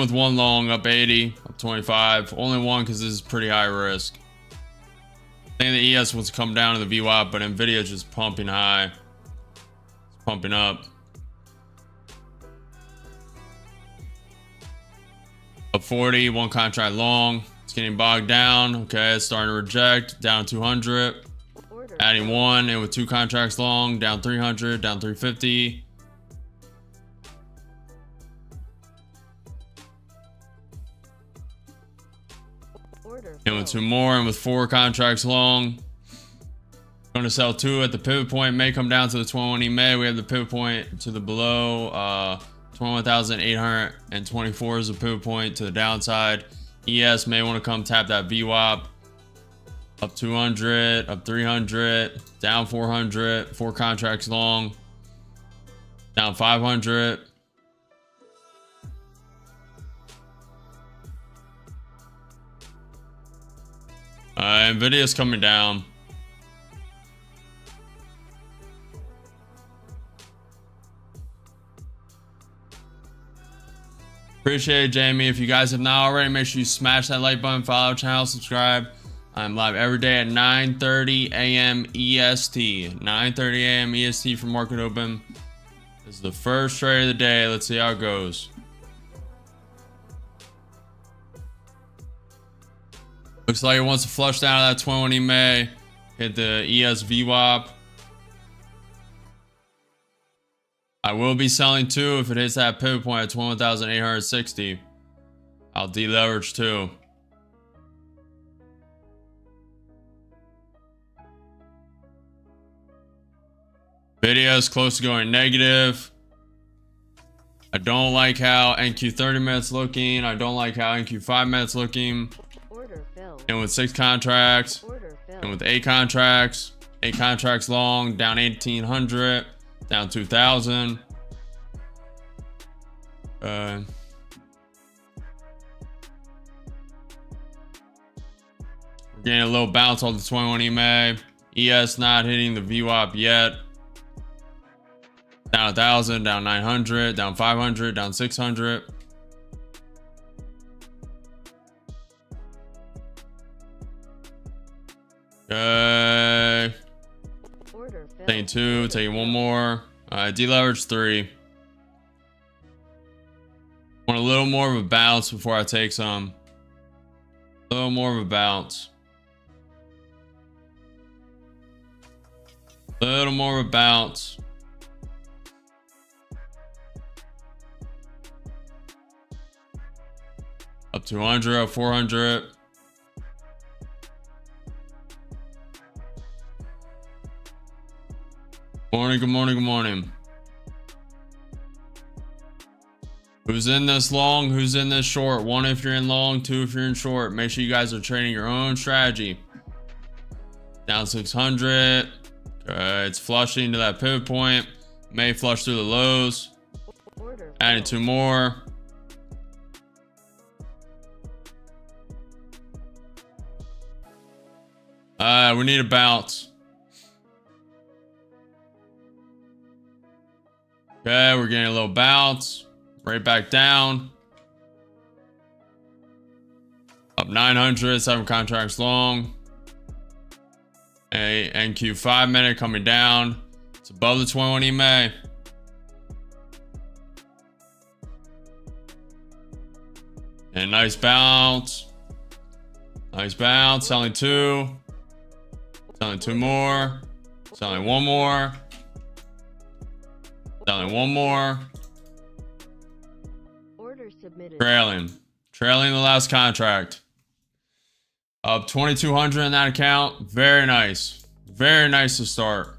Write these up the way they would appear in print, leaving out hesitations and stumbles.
with one long, up 80, up 25. Only one because this is pretty high risk. I think the ES wants to come down to the VWAP, but Nvidia is just pumping high. It's pumping up. Up 40, one contract long. It's getting bogged down. Okay, it's starting to reject. Down 200. Adding one in with two contracts long. Down 300, down 350. And with two more, and with four contracts long. Going to sell two at the pivot point. May come down to the 21 EMA. We have the pivot point to the below. 21,824 is the pivot point to the downside. ES may want to come tap that VWAP. Up 200, up 300, down 400, four contracts long. Down 500. Nvidia's coming down. Appreciate it, Jamie. If you guys have not already, make sure you smash that like button, follow our channel, subscribe. I'm live every day at 9:30 a.m. EST. 9:30 a.m. EST for market open. This is the first trade of the day. Let's see how it goes. Looks like it wants to flush down that 21 EMA. Hit the ES VWAP. I will be selling two if it hits that pivot point at 21,860. I'll deleverage too. Video is close to going negative. I don't like how NQ 30 minutes looking. I don't like how NQ 5 minutes looking. And with six contracts, and with eight contracts long, down 1,800, down 2,000. We're getting a little bounce on the 21 EMA. ES not hitting the VWAP yet. Down 1,000, down 900, down 500, down 600. Okay. Taking two, taking one more. Deleverage three. Want a little more of a bounce before I take some. A little more of a bounce. A little more of a bounce. Up 200, up 400. Morning, good morning, good morning. Who's in this long? Who's in this short? One if you're in long, two if you're in short. Make sure you guys are trading your own strategy. Down 600. It's flushing to that pivot point. May flush through the lows. Adding two more. We need a bounce. Okay, we're getting a little bounce. Right back down. Up 900, seven contracts long. A NQ 5 minute coming down. It's above the 21 EMA. And nice bounce. Nice bounce. Selling two. Selling two more. Selling one more. Selling one more. Order submitted. Trailing the last contract. Up 2,200 in that account. Very nice. Very nice to start.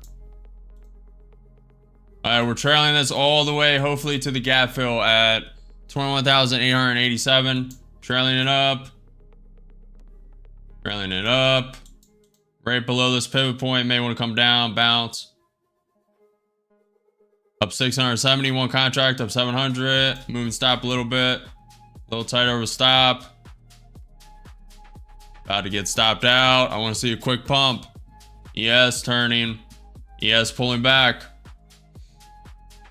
Alright, we're trailing this all the way, hopefully, to the gap fill at 21,887. Trailing it up. Trailing it up. Right below this pivot point. May want to come down, bounce. Up 670, one contract, up 700. Moving stop a little bit. A little tight over stop. About to get stopped out. I want to see a quick pump. ES turning. ES pulling back.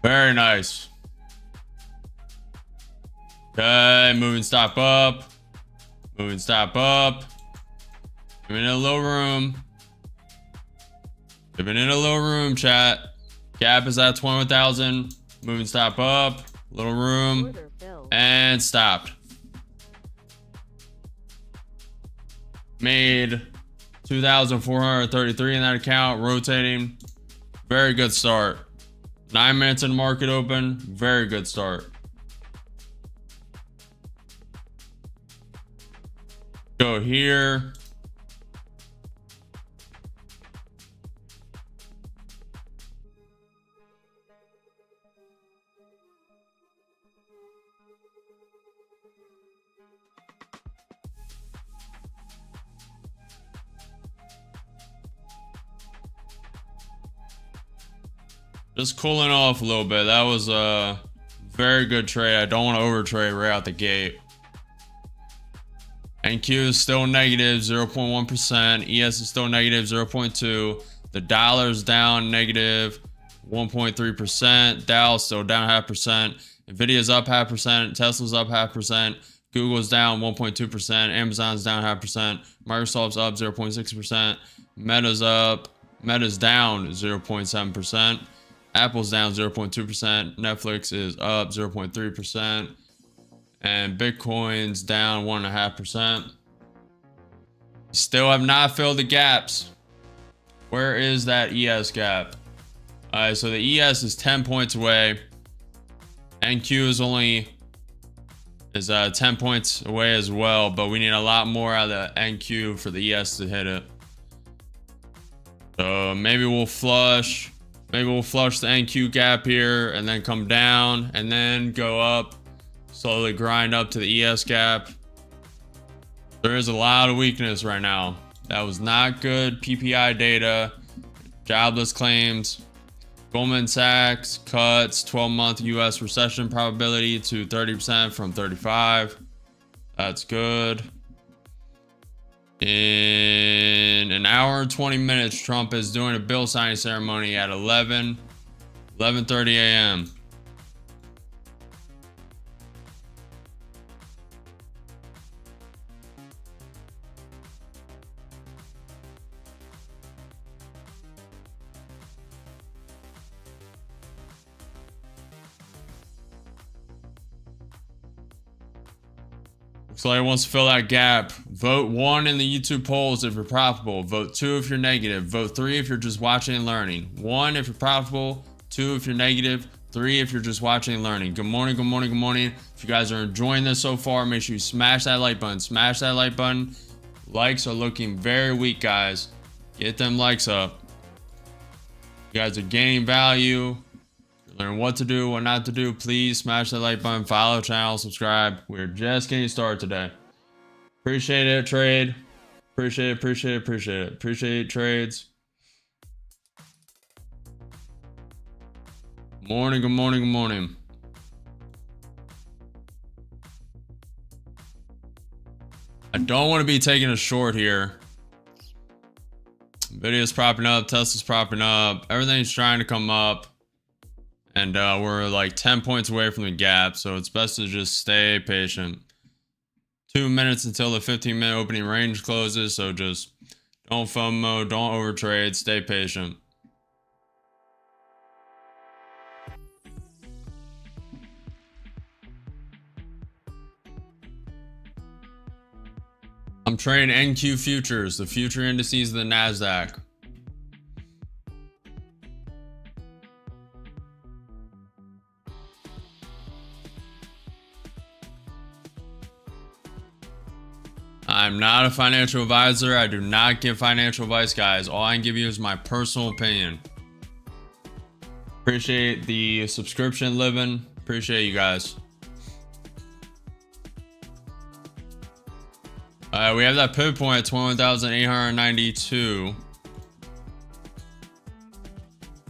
Very nice. Okay, moving stop up. Moving stop up. Giving it a little room. Giving it a little room, chat. Gap is at 21,000. Moving stop up. Little room. And stopped. Made 2,433 in that account. Rotating. Very good start. 9 minutes in market open. Very good start. Go here. Just cooling off a little bit. That was a very good trade. I don't want to overtrade right out the gate. NQ is still negative 0.1%. ES is still negative 0.2%. The dollar is down negative 1.3%. Dow is still down 0.5%. Nvidia is up 0.5%. Tesla's up 0.5%. Google's down 1.2%. Amazon's down 0.5%. Microsoft's up 0.6%. Meta's down 0.7%. Apple's down 0.2%. Netflix is up 0.3%. And Bitcoin's down 1.5%. Still have not filled the gaps. Where is that ES gap? Alright, so the ES is 10 points away. NQ is 10 points away as well, but we need a lot more out of the NQ for the ES to hit it. So maybe we'll flush. Maybe we'll flush the NQ gap here and then come down and then go up. Slowly grind up to the ES gap. There is a lot of weakness right now. That was not good PPI data. Jobless claims. Goldman Sachs cuts 12-month US recession probability to 30% from 35%. That's good. In an hour and 20 minutes, Trump is doing a bill signing ceremony at 11:30 a.m. Looks like it wants to fill that gap. Vote 1 in the YouTube polls if you're profitable. Vote 2 if you're negative. Vote 3 if you're just watching and learning. 1 if you're profitable. 2 if you're negative. 3 if you're just watching and learning. Good morning, good morning, good morning. If you guys are enjoying this so far, make sure you smash that like button. Smash that like button. Likes are looking very weak, guys. Get them likes up. You guys are gaining value. Learn what to do, what not to do. Please smash that like button, follow the channel, subscribe. We're just getting started today. Appreciate it, trade. Appreciate it, appreciate it, appreciate it. Appreciate trades. Morning, good morning, good morning. I don't want to be taking a short here. Nvidia's propping up, Tesla's propping up. Everything's trying to come up. And we're like 10 points away from the gap, so it's best to just stay patient. 2 minutes until the 15-minute opening range closes, so just don't FOMO, don't overtrade, stay patient. I'm trading NQ futures, the future indices of the NASDAQ. I'm not a financial advisor. I do not give financial advice, guys. All I can give you is my personal opinion. Appreciate the subscription, Living. Appreciate you guys. We have that pivot point at 21,892.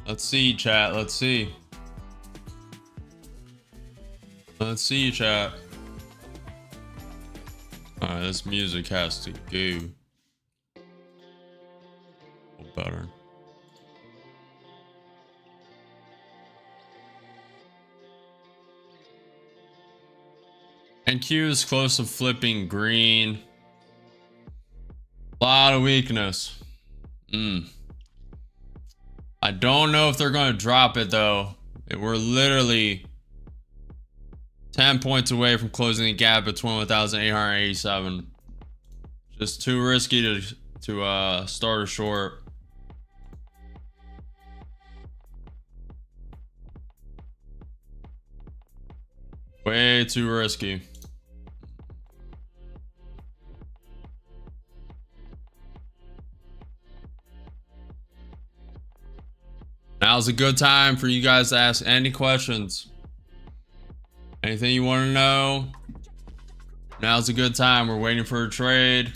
Let's see, chat. Let's see. Let's see, chat. Alright, this music has to go better. NQ is close to flipping green. A lot of weakness. I don't know if they're going to drop it though. We're literally 10 points away from closing the gap at 21,887. Just too risky to start a short. Way too risky. Now's a good time for you guys to ask any questions. Anything you want to know? Now's a good time. We're waiting for a trade.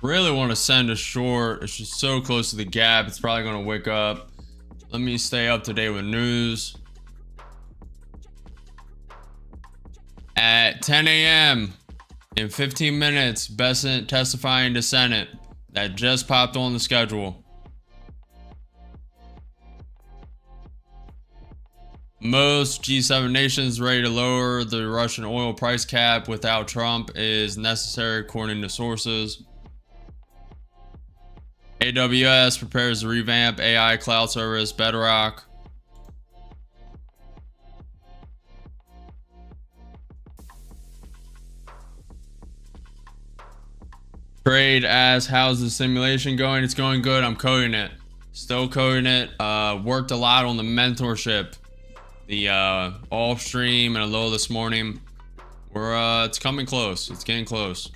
Really want to send a short. It's just so close to the gap. It's probably going to wick up. Let me stay up to date with news. At 10 a.m. in 15 minutes, Besant testifying to Senate. That just popped on the schedule. Most G7 nations ready to lower the Russian oil price cap without Trump is necessary, according to sources. AWS prepares to revamp AI cloud service Bedrock. Trade asks, how's the simulation going? It's going good. I'm coding it. Still coding it. Worked a lot on the mentorship. The off stream and a little this morning. It's coming close. It's getting close.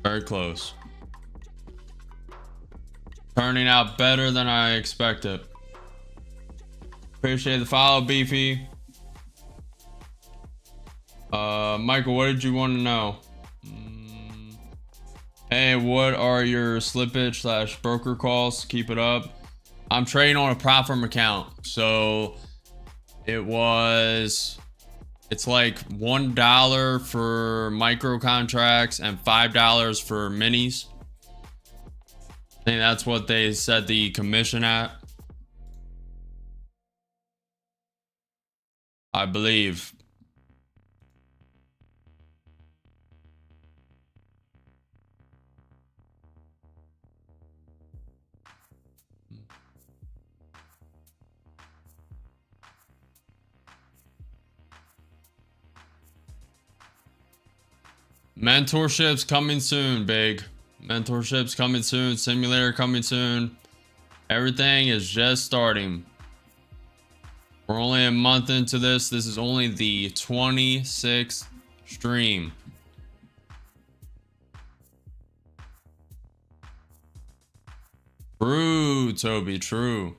Very close. Turning out better than I expected. Appreciate the follow, Beefy. Michael, what did you want to know? Hey, what are your slippage / broker calls? Keep it up. I'm trading on a prop firm account. So it's like $1 for micro contracts and $5 for minis. I think that's what they set the commission at. I believe. Mentorships coming soon, big. Mentorships coming soon. Simulator coming soon. Everything is just starting. We're only a month into this. This is only the 26th stream. True, Toby, true.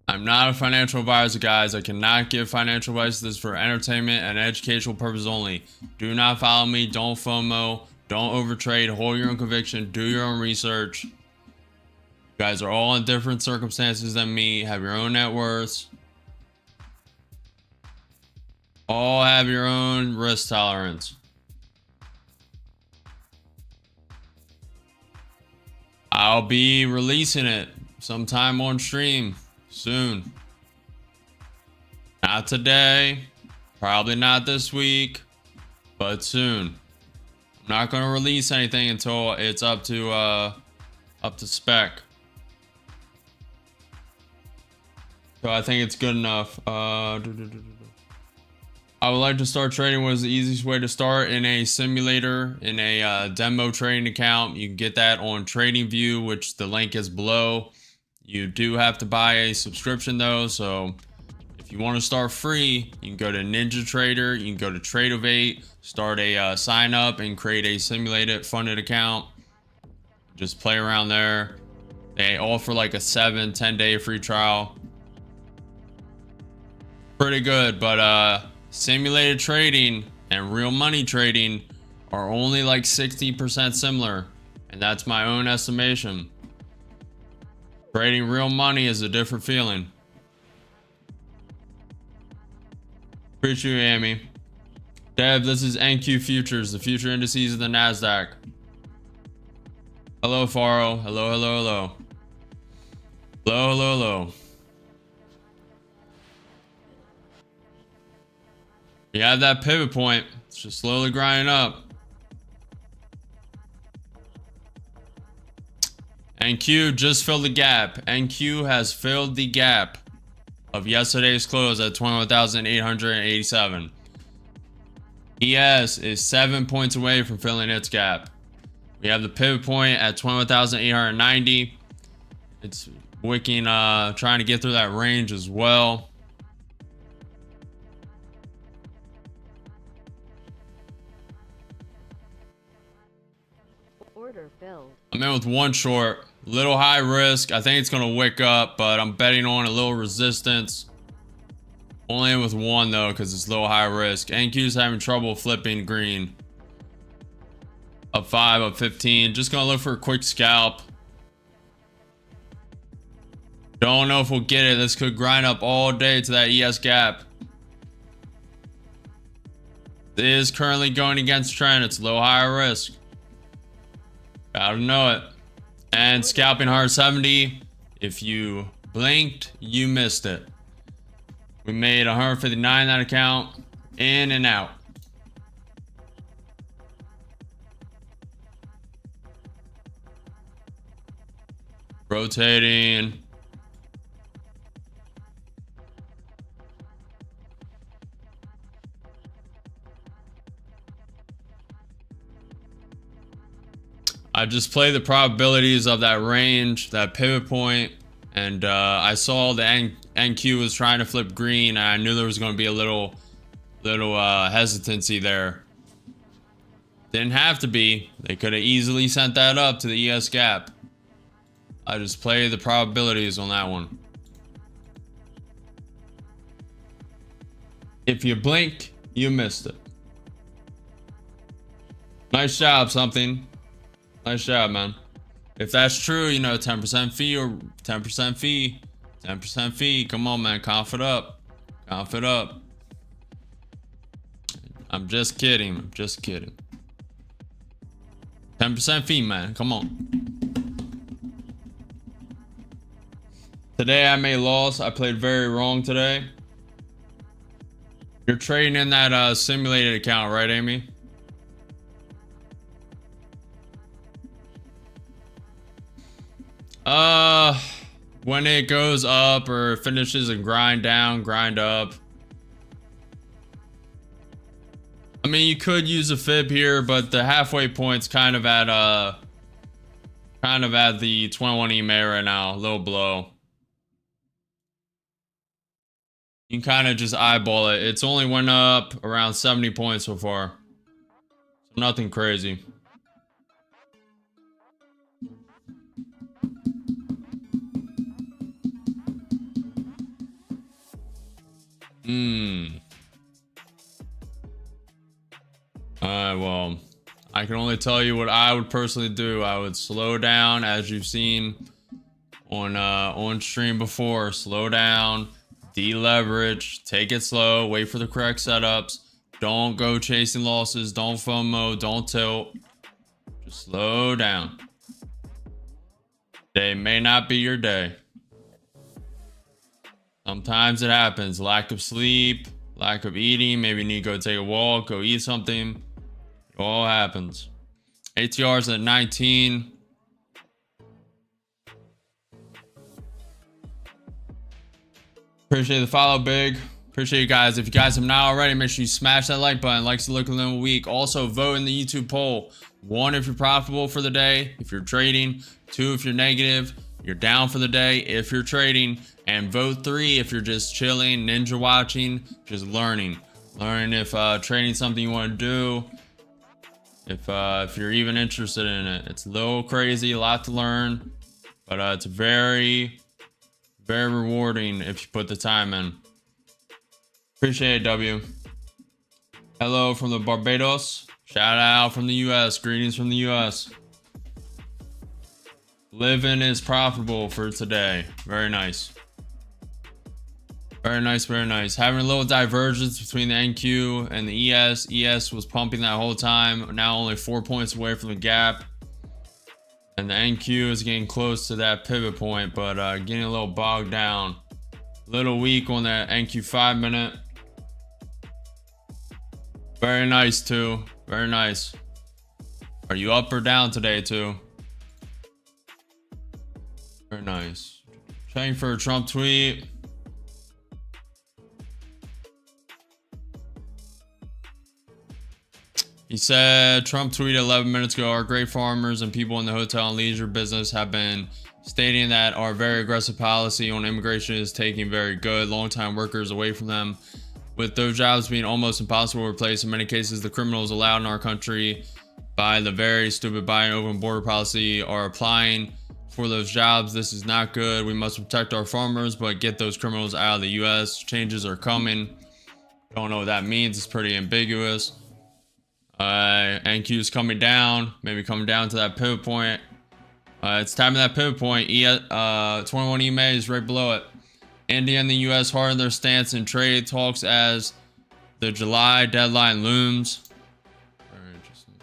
I'm not a financial advisor, guys. I cannot give financial advice. This is for entertainment and educational purposes only. Do not follow me. Don't FOMO. Don't overtrade. Hold your own conviction. Do your own research. You guys are all in different circumstances than me. Have your own net worths. All have your own risk tolerance. I'll be releasing it sometime on stream soon. Not today, probably not this week, but soon. I'm not going to release anything until it's up to spec. So I think it's good enough. I would like to start trading. What is the easiest way to start? In a simulator, in a demo trading account. You can get that on TradingView, which the link is below. You do have to buy a subscription though, so if you want to start free, you can go to Ninja Trader, you can go to Tradeovate, start a sign up and create a simulated funded account. Just play around there. They offer like a 7-10 day free trial. Pretty good, but simulated trading and real money trading are only like 60% similar, and that's my own estimation. Trading real money is a different feeling. Appreciate you, Amy. Dev, this is NQ Futures, the future indices of the NASDAQ. Hello, Faro. Hello, hello, hello. Hello, hello, hello. You have that pivot point. It's just slowly grinding up. NQ just filled the gap. NQ has filled the gap of yesterday's close at 21,887. ES is 7 points away from filling its gap. We have the pivot point at 21,890. It's wicking, trying to get through that range as well. Order filled. I'm in with one short, little high risk. I think it's gonna wick up, but I'm betting on a little resistance. Only in with one though, because it's low high risk. NQ's having trouble flipping green. Up 5, up 15. Just gonna look for a quick scalp. Don't know if we'll get it. This could grind up all day to that ES gap. It is currently going against trend. It's low high risk. Gotta know it. And scalping hard 70. If you blinked, you missed it. We made 159 that account, in and out. Rotating. I just play the probabilities of that range, that pivot point, and I saw the NQ was trying to flip green, and I knew there was going to be a little hesitancy there. Didn't have to be. They could have easily sent that up to the ES gap. I just play the probabilities on that one. If you blink, you missed it. Nice job, something. Nice job, man. If that's true, you know, 10% fee or 10% fee. 10% fee. Come on, man. Cough it up. Cough it up. I'm just kidding. I'm just kidding. 10% fee, man. Come on. Today I made loss. I played very wrong today. You're trading in that simulated account, right, Amy? When it goes up or finishes and grind down, grind up. I mean, you could use a fib here, but the halfway point's kind of at the 21 EMA right now, low blow. You can kind of just eyeball it. It's only went up around 70 points so far. So nothing crazy. Well, I can only tell you what I would personally do. I would slow down, as you've seen on stream before. Slow down, deleverage, take it slow, wait for the correct setups. Don't go chasing losses. Don't FOMO. Don't tilt. Just slow down. Day may not be your day. Sometimes it happens. Lack of sleep, lack of eating. Maybe you need to go take a walk, go eat something. It all happens. ATR's at 19. Appreciate the follow, Big. Appreciate you guys. If you guys have not already, make sure you smash that like button. Likes to look a little week. Also, vote in the YouTube poll. 1, if you're profitable for the day, if you're trading. 2, if you're negative, you're down for the day, if you're trading. And vote 3 if you're just chilling, ninja watching, just learning. Learning if trading something you want to do. If you're even interested in it. It's a little crazy, a lot to learn. But it's very, very rewarding if you put the time in. Appreciate it, W. Hello from the Barbados. Shout out from the US. Greetings from the US. Living is profitable for today. Very nice. Very nice, very nice. Having a little divergence between the NQ and the ES. ES was pumping that whole time. Now only 4 points away from the gap. And the NQ is getting close to that pivot point, but getting a little bogged down. A little weak on that NQ 5 minute. Very nice too. Very nice. Are you up or down today too? Very nice. Checking for a Trump tweet. He said, Trump tweeted 11 minutes ago, our great farmers and people in the hotel and leisure business have been stating that our very aggressive policy on immigration is taking very good long-time workers away from them. With those jobs being almost impossible to replace, in many cases, the criminals allowed in our country by the very stupid Biden open border policy are applying for those jobs. This is not good. We must protect our farmers, but get those criminals out of the U.S. Changes are coming. Don't know what that means. It's pretty ambiguous. NQ is coming down, maybe coming down to that pivot point. It's time of that pivot point. 21 EMA is right below it. India and the US harden their stance in trade talks as the July deadline looms. Very interesting.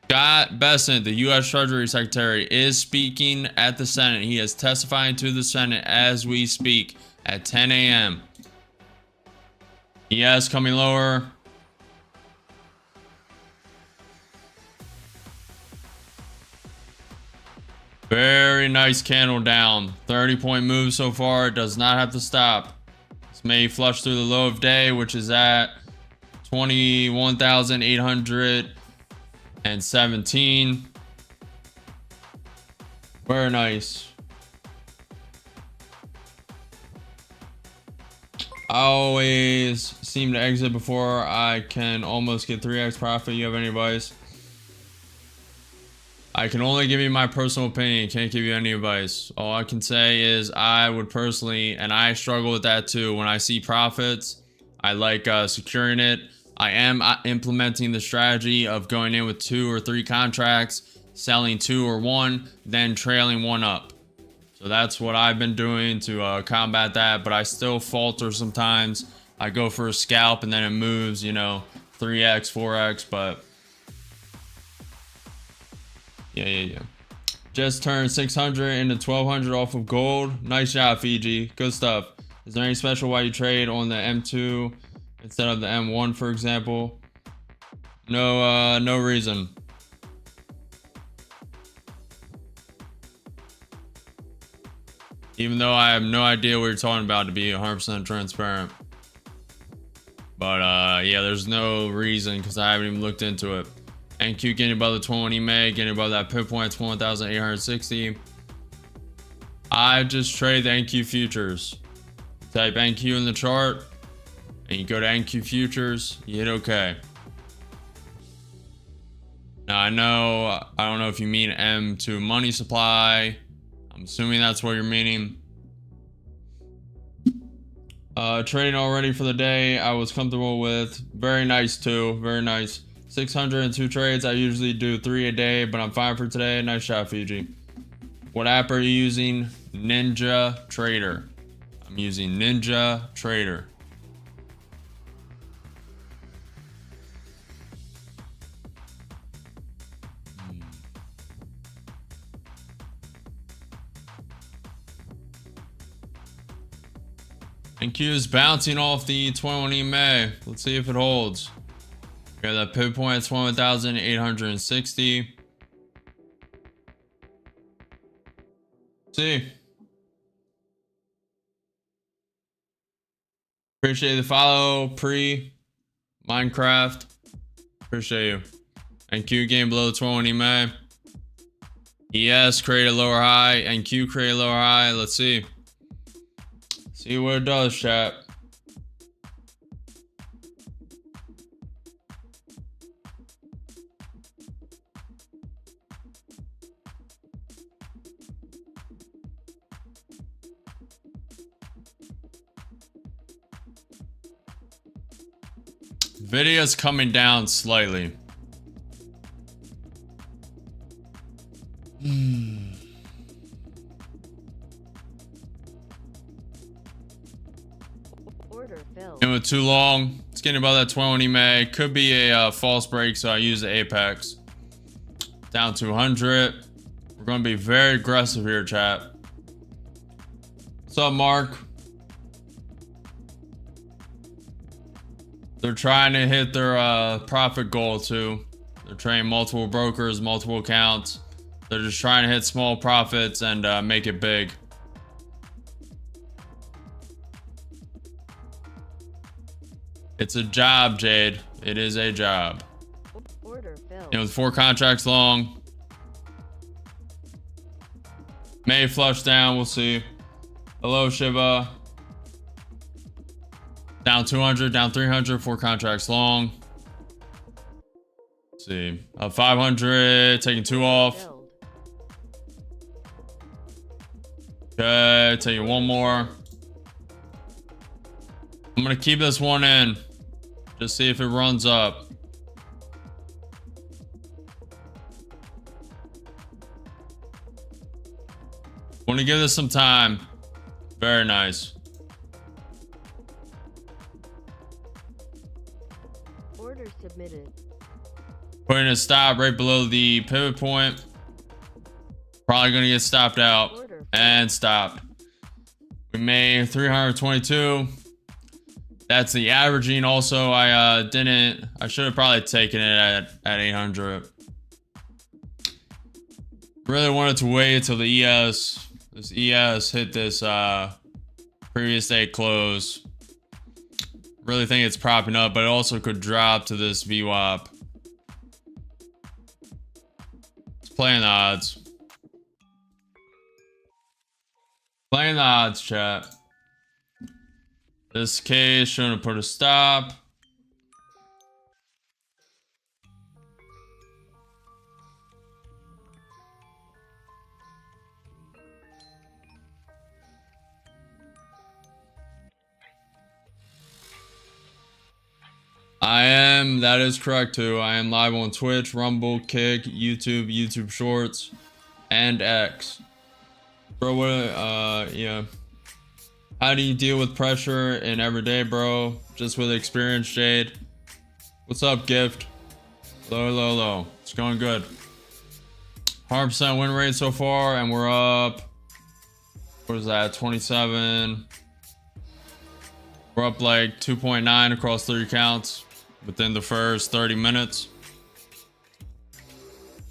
Scott Bessent, the US Treasury Secretary, is speaking at the Senate. He is testifying to the Senate as we speak at 10 a.m. ES coming lower. Very nice candle down. 30-point move so far. It does not have to stop. This may flush through the low of day, which is at 21,817. Very nice. I always seem to exit before I can almost get 3x profit. You have any advice? I can only give you my personal opinion. Can't give you any advice. All I can say is I would personally, and I struggle with that too. When I see profits, I like securing it. I am implementing the strategy of going in with 2 or 3 contracts, selling 2 or 1, then trailing 1 up. So that's what I've been doing to combat that. But I still falter sometimes. I go for a scalp and then it moves, you know, 3x, 4x, but yeah. Just turned 600 into 1200 off of gold. Nice job, Fiji. Good stuff. Is there any special why you trade on the M2 instead of the M1, for example? No reason. Even though I have no idea what you're talking about, to be 100% transparent. But yeah, there's no reason because I haven't even looked into it. NQ getting above the 21 EMA, getting above that pivot point, 21,860. I just trade the NQ futures. Type NQ in the chart, and you go to NQ futures, you hit OK. Now I don't know if you mean M2 money supply. I'm assuming that's what you're meaning. Trading already for the day. I was comfortable with. Very nice too. Very nice. 602 trades. I usually do 3 a day, but I'm fine for today. Nice shot, Fiji. What app are you using? Ninja Trader. I'm using Ninja Trader. NQ is bouncing off the 21 EMA. Let's see if it holds. We got that pivot point at 21,860. See. Appreciate the follow, Minecraft. Appreciate you. NQ game below the 21 EMA. ES create a lower high. NQ create a lower high. Let's see. See what it does, chat. Video's coming down slightly. And with too long, it's getting above that 21 EMA. Could be a false break, so I use the apex. Down to 100. We're going to be very aggressive here, chat. What's up, Mark? They're trying to hit their profit goal too. They're trading multiple brokers, multiple accounts. They're just trying to hit small profits and make it big. It's a job, Jade. It is a job. Order filled. You know, with 4 contracts long. May flush down, we'll see. Hello, Shiva. Down 200, down 300, 4 contracts long. Let's see. 500, taking 2 off. Okay, taking 1 more. I'm gonna keep this one in. Just see if it runs up. Want to give this some time. Very nice. Order submitted. Putting a stop right below the pivot point. Probably gonna get stopped out and stopped. We made 322. That's the averaging. Also, I should have probably taken it at 800. Really wanted to wait until the this ES hit this previous day close. Really think it's propping up, but it also could drop to this VWAP. It's playing the odds. Playing the odds, chat. This case shouldn't put a stop. That is correct too. I am live on Twitch, Rumble, Kick, YouTube, YouTube Shorts, and X. Bro, what, yeah. How do you deal with pressure in everyday, bro? Just with experience, Jade. What's up, Gift? Low. It's going good. 100% win rate so far, and we're up. What is that? 27. We're up like 2.9 across 3 accounts within the first 30 minutes.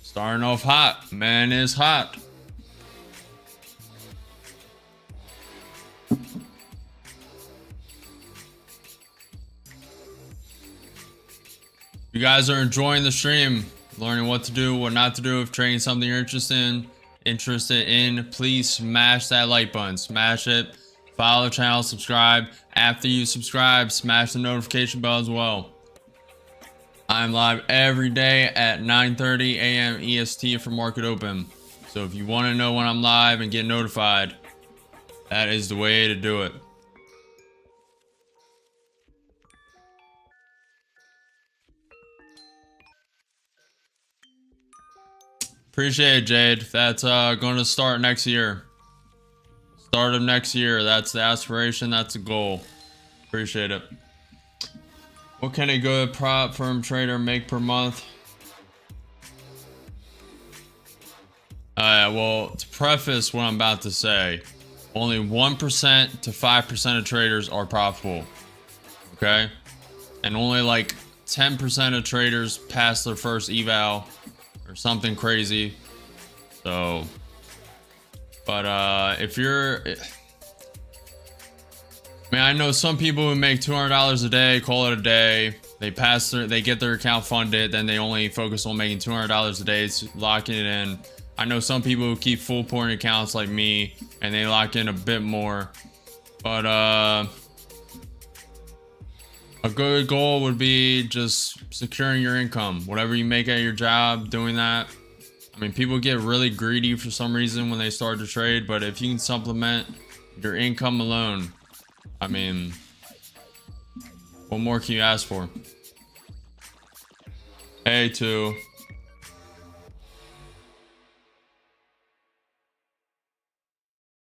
Starting off hot. Man is hot. You guys are enjoying the stream, learning what to do, what not to do. If trading something you're interested in, please smash that like button. Smash it. Follow the channel, subscribe. After you subscribe, smash the notification bell as well. I'm live every day at 9:30 a.m. EST for market open. So if you want to know when I'm live and get notified, that is the way to do it. Appreciate it, Jade. That's going to start next year. Start of next year. That's the aspiration. That's the goal. Appreciate it. What can a good prop firm trader make per month? Well, to preface what I'm about to say, only 1% to 5% of traders are profitable. Okay? And only like 10% of traders pass their first eval or something crazy. So, but if you're, I know some people who make $200 a day, call it a day. They get their account funded, then they only focus on making $200 a day, locking it in. I know some people who keep full point accounts like me, and they lock in a bit more. But a good goal would be just securing your income. Whatever you make at your job, doing that. I mean, people get really greedy for some reason when they start to trade, but if you can supplement your income alone, I mean, what more can you ask for? Hey, two.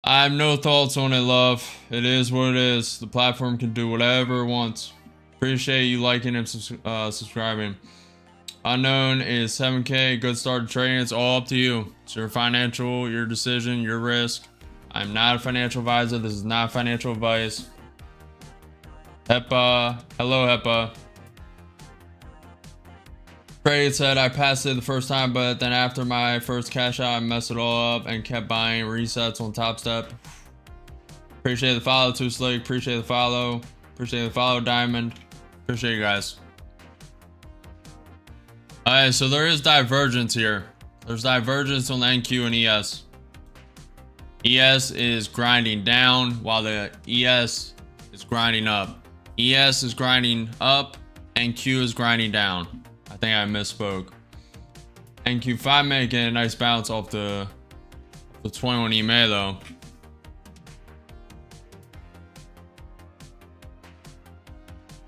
I I have no thoughts on it, love. It is what it is. The platform can do whatever it wants. Appreciate you liking and subscribing. Unknown is 7K. Good start to trading. It's all up to you. It's your financial, your decision, your risk. I'm not a financial advisor. This is not financial advice. HEPA. Hello, HEPA. Trade said I passed it the first time, but then after my first cash out, I messed it all up and kept buying resets on Top Step. Appreciate the follow, Too Slick. Appreciate the follow. Appreciate the follow, Diamond. Appreciate you guys. Alright, so there is divergence here. There's divergence on the NQ and ES. ES is grinding down while the ES is grinding up. ES is grinding up and Q is grinding down. I think I misspoke. NQ5 making a nice bounce off the 21 EMA though.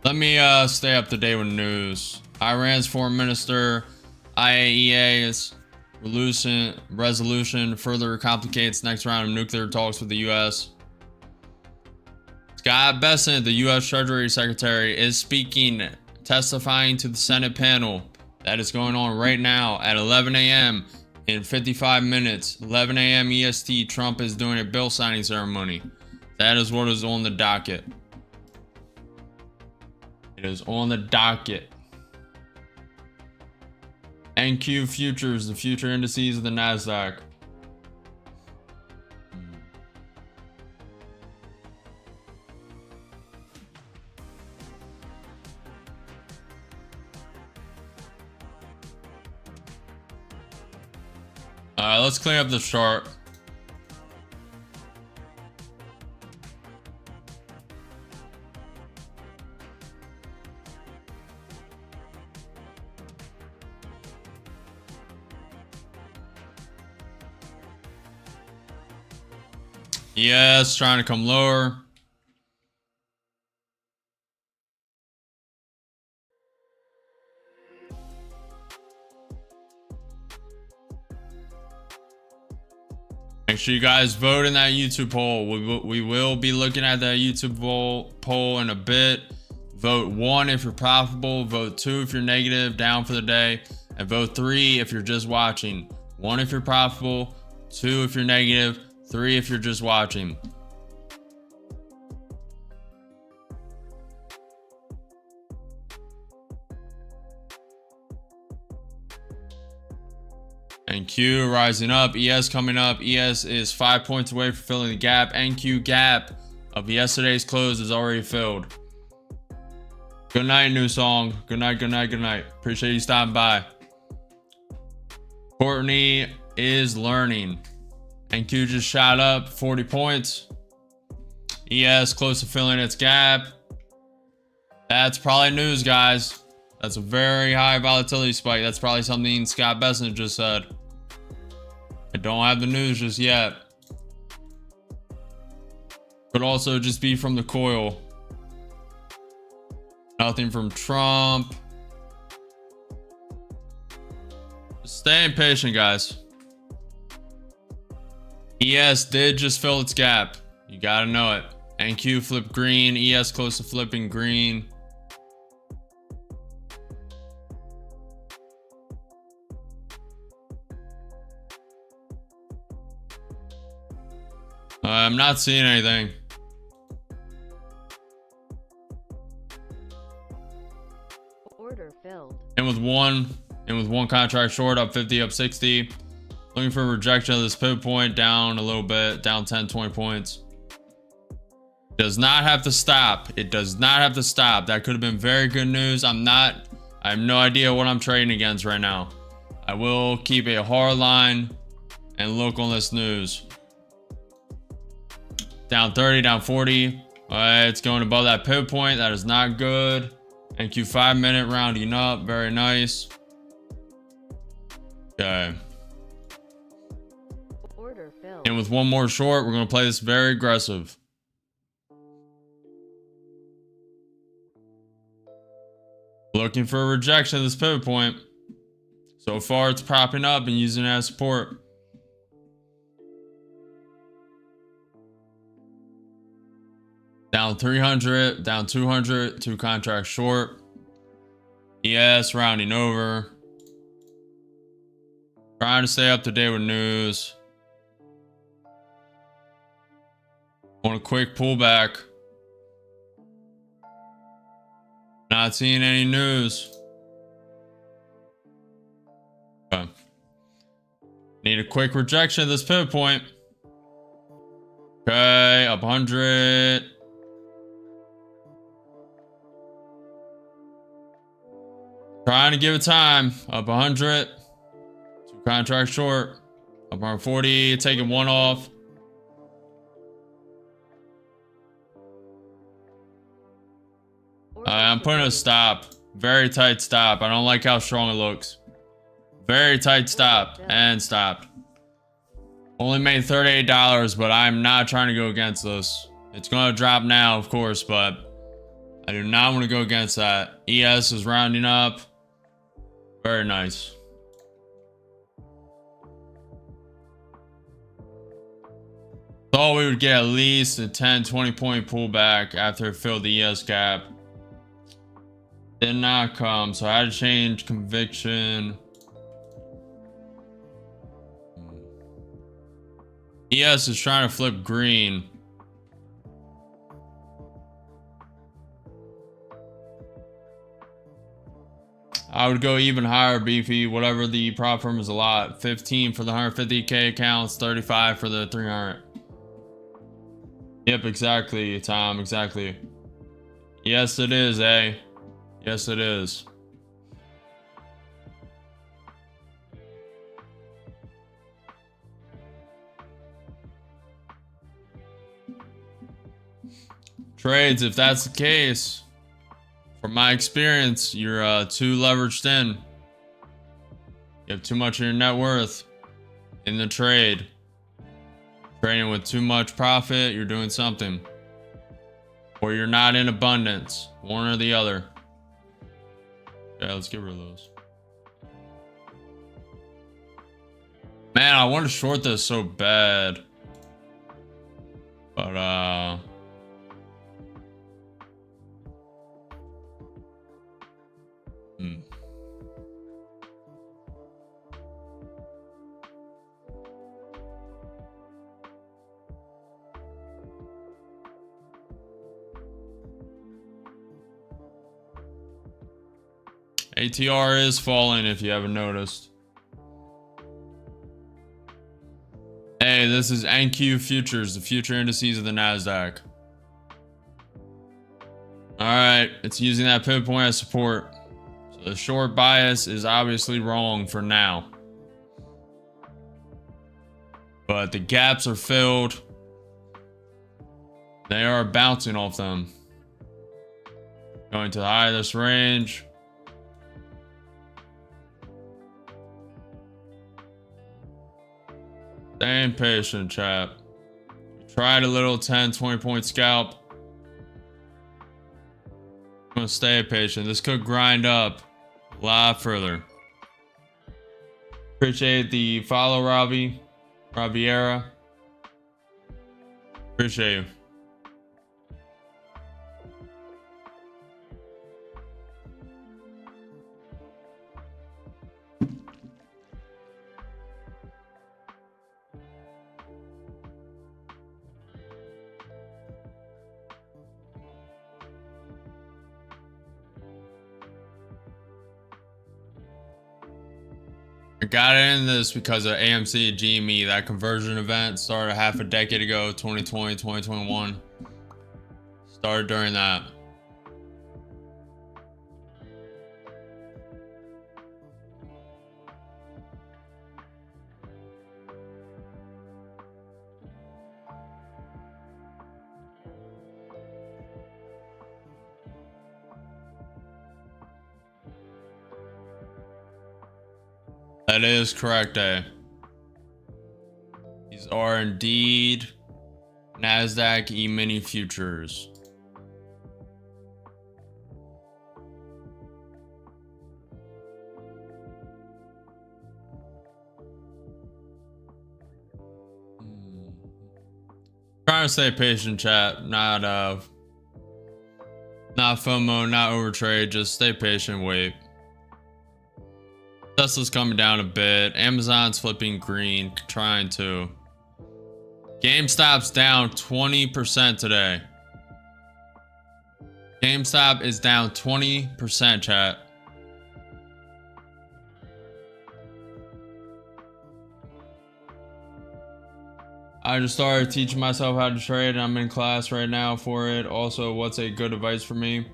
Let me stay up to date with news. Iran's foreign minister, IAEA's resolution further complicates next round of nuclear talks with the U.S. Scott Bessent, the U.S. Treasury Secretary, is testifying to the Senate panel that is going on right now at 11 a.m. in 55 minutes. 11 a.m. EST. Trump is doing a bill signing ceremony. That is what is on the docket. It is on the docket. NQ futures, the future indices of the NASDAQ. Alright, let's clean up the chart. Yes, trying to come lower. Make sure you guys vote in that YouTube poll. We will be looking at that YouTube poll in a bit. Vote 1 if you're profitable. Vote 2 if you're negative, down for the day. And vote 3 if you're just watching. 1 if you're profitable. 2 if you're negative. 3 if you're just watching. And Q rising up, ES coming up. ES is 5 points away from filling the gap. NQ gap of yesterday's close is already filled. Good night, new song. Good night, good night, good night. Appreciate you stopping by. Courtney is learning. NQ just shot up 40 points. ES close to filling its gap. That's probably news, guys. That's a very high volatility spike. That's probably something Scott Bessent just said. I don't have the news just yet. Could also just be from the coil. Nothing from Trump. Just staying patient, guys. ES did just fill its gap. You gotta know it. NQ flipped green. ES close to flipping green. I'm not seeing anything. Order filled. And with one contract short, up 50, up 60. Looking for a rejection of this pivot point, down a little bit, down 10, 20 points. Does not have to stop. It does not have to stop. That could have been very good news. I have no idea what I'm trading against right now. I will keep a hard line and look on this news. Down 30, down 40. All right, it's going above that pivot point. That is not good. NQ 5 minute rounding up. Very nice. Okay. Order filled. And with one more short, we're going to play this very aggressive. Looking for a rejection of this pivot point. So far, it's propping up and using it as support. Down 300, down 200, 2 contracts short. ES rounding over. Trying to stay up to date with news. Want a quick pullback. Not seeing any news. Okay. Need a quick rejection of this pivot point. Okay, up 100. Trying to give it time. Up 100. 2 contracts short. Up 140. Taking one off. I'm putting a stop. Very tight stop. I don't like how strong it looks. Very tight stop. And stopped. Only made $38, but I'm not trying to go against this. It's going to drop now, of course, but I do not want to go against that. ES is rounding up. Very nice. Thought we would get at least a 10-20 point pullback after it filled the ES gap. Did not come, so I had to change conviction. ES is trying to flip green. I would go even higher, Beefy. Whatever the prop firm is a lot. 15 for the 150K accounts, 35 for the 300. Yep, exactly, Tom. Exactly. Yes, it is, eh? Yes, it is. Trades, if that's the case, from my experience, you're too leveraged in. You have too much of your net worth in the trade. Trading with too much profit, you're doing something. Or you're not in abundance. One or the other. Okay, let's get rid of those. Man, I want to short this so bad. But, ATR is falling if you haven't noticed. Hey, this is NQ Futures, the future indices of the NASDAQ. Alright, it's using that pivot point as support. So the short bias is obviously wrong for now. But the gaps are filled. They are bouncing off them. Going to the high of this range. Staying patient, chat. Tried a little 10-20 point scalp. I'm gonna stay patient. This could grind up a lot further. Appreciate the follow, Raviera. Appreciate you. I got in this because of AMC and GME. That conversion event started half a decade ago, 2020, 2021. Started during that. That is correct, eh? These are indeed NASDAQ E-mini futures. Trying to stay patient, chat. Not Not FOMO, not overtrade, just stay patient, wait. Tesla's coming down a bit. Amazon's flipping green, trying to. GameStop's down 20% today. GameStop is down 20%, chat. I just started teaching myself how to trade and I'm in class right now for it. Also, what's a good advice for me?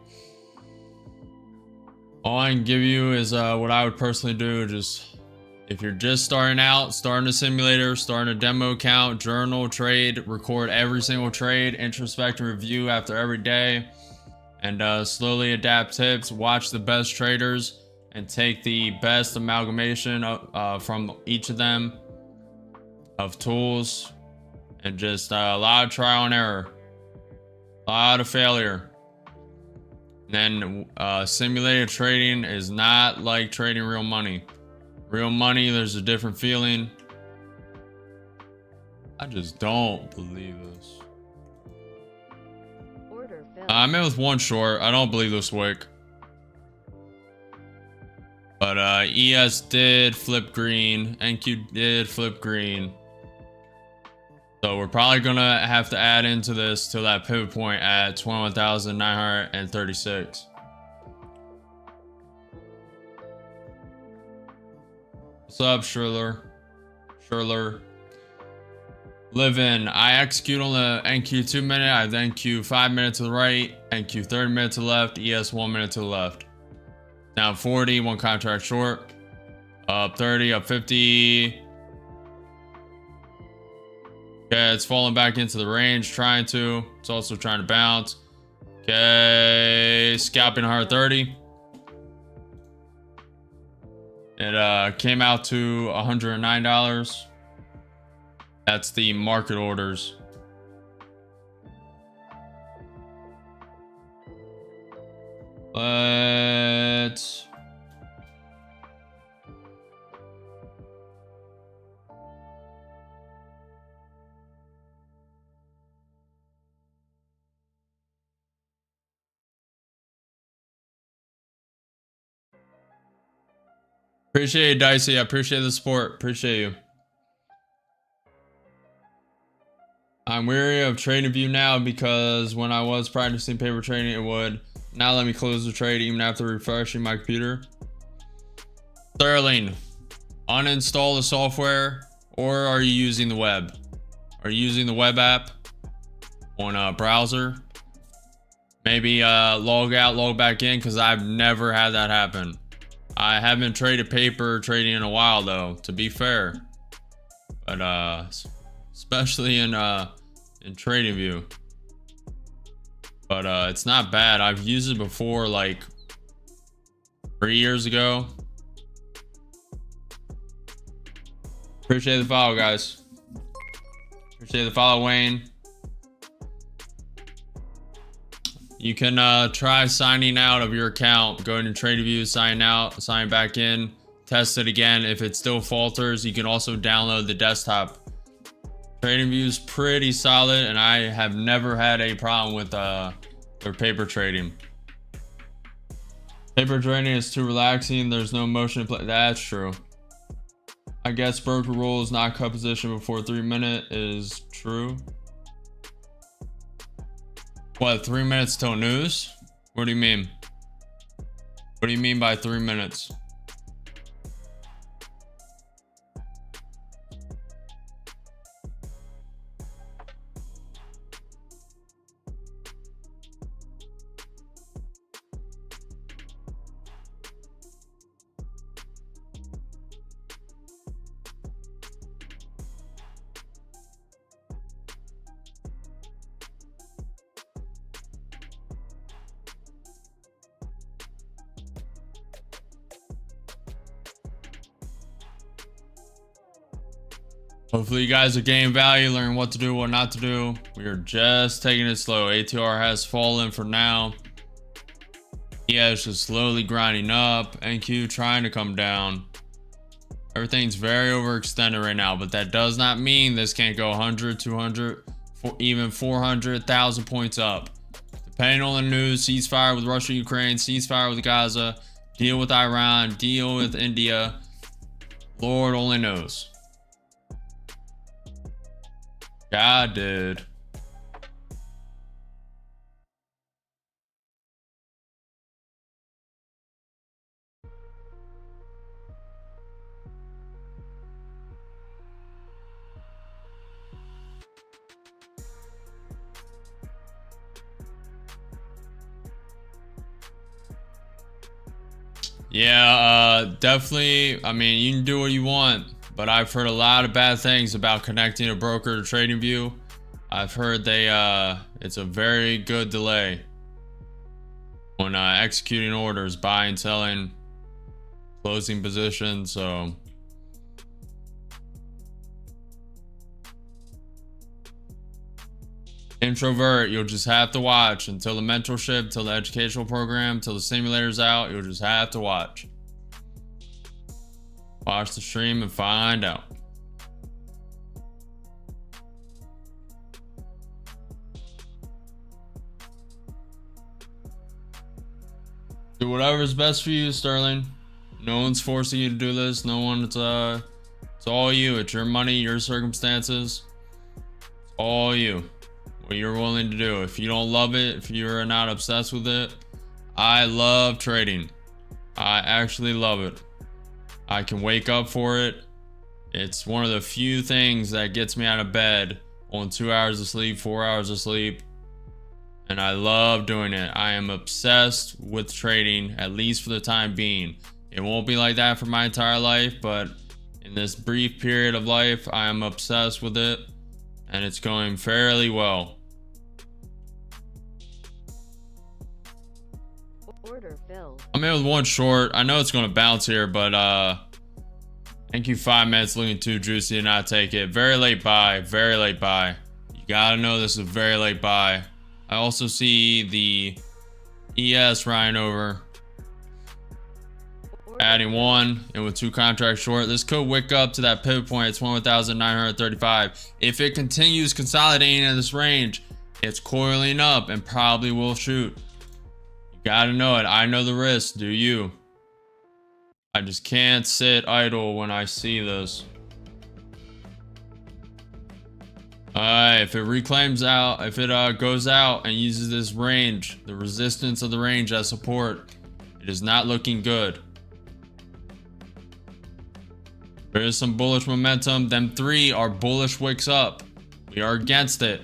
All I can give you is what I would personally do. Just if you're just starting out, starting a simulator, starting a demo account, journal, trade, record every single trade, introspect and review after every day, and slowly adapt tips, watch the best traders and take the best amalgamation from each of them of tools. And just a lot of trial and error, a lot of failure. And then simulated trading is not like trading real money. Real money, there's a different feeling. I just don't believe this. Order filled. I'm in with one short. I don't believe this wick. But ES did flip green. NQ did flip green. So we're probably gonna have to add into this till that pivot point at 21,936. What's up, Schurler? Live in. I execute on the NQ 2 minute. I have NQ 5 minutes to the right, NQ 30 minutes to the left, ES 1 minute to the left. Down 40, one contract short. Up 30, up 50. Okay, it's falling back into the range, trying to. It's also trying to bounce. Okay, scalping hard 30. It came out to $109. That's the market orders. Let's... Appreciate you, Dicey. I appreciate the support. Appreciate you. I'm weary of TradingView now because when I was practicing paper trading, it would not let me close the trade even after refreshing my computer. Sterling, uninstall the software, or are you using the web? Are you using the web app on a browser? Maybe log out, log back in, because I've never had that happen. I haven't traded paper trading in a while though, to be fair. But especially in TradingView. But it's not bad. I've used it before, like 3 years ago. Appreciate the follow, guys. Appreciate the follow, Wayne. You can try signing out of your account. Go into TradingView, sign out, sign back in, test it again. If it still falters, you can also download the desktop. TradingView is pretty solid, and I have never had a problem with their paper trading. Paper trading is too relaxing. There's no motion to play. That's true. I guess broker rule is not cut position before 3 minutes is true. What, 3 minutes till news? What do you mean? What do you mean by 3 minutes? Hopefully you guys are gaining value, learning what to do, what not to do. We are just taking it slow. ATR has fallen for now. Yeah, it's just slowly grinding up. NQ trying to come down. Everything's very overextended right now, but that does not mean this can't go 100, 200, even 400,000 points up. Depending on the news, ceasefire with Russia, Ukraine, ceasefire with Gaza, deal with Iran, deal with India. Lord only knows. God, dude. Yeah, definitely. I mean, you can do what you want, but I've heard a lot of bad things about connecting a broker to TradingView. I've heard it's a very good delay when executing orders, buying, selling, closing positions. So introvert, you'll just have to watch until the mentorship, till the educational program, till the simulator's out. You'll just have to watch the stream and find out. Do whatever's best for you, Sterling. No one's forcing you to do this. No one. It's all you. It's your money, your circumstances. It's all you. What you're willing to do. If you don't love it, if you're not obsessed with it, I love trading. I actually love it. I can wake up for it. It's one of the few things that gets me out of bed on 2 hours of sleep, 4 hours of sleep. And I love doing it. I am obsessed with trading, at least for the time being. It won't be like that for my entire life, but in this brief period of life, I am obsessed with it, and it's going fairly well. Order filled. I'm in with one short. I know it's going to bounce here, but NQ 5 minutes looking too juicy to not take it. Very late buy. Very late buy. You got to know this is a very late buy. I also see the ES riding over, adding one, and with 2 contracts short. This could wick up to that pivot point. It's 1,935. If it continues consolidating in this range, it's coiling up and probably will shoot. You gotta know it. I know the risk. Do you? I just can't sit idle when I see this. If it reclaims out, if it goes out and uses this range, the resistance of the range as support, it is not looking good. There is some bullish momentum. Them 3 are bullish wicks up. We are against it.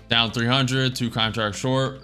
Down 300, 2 contracts short.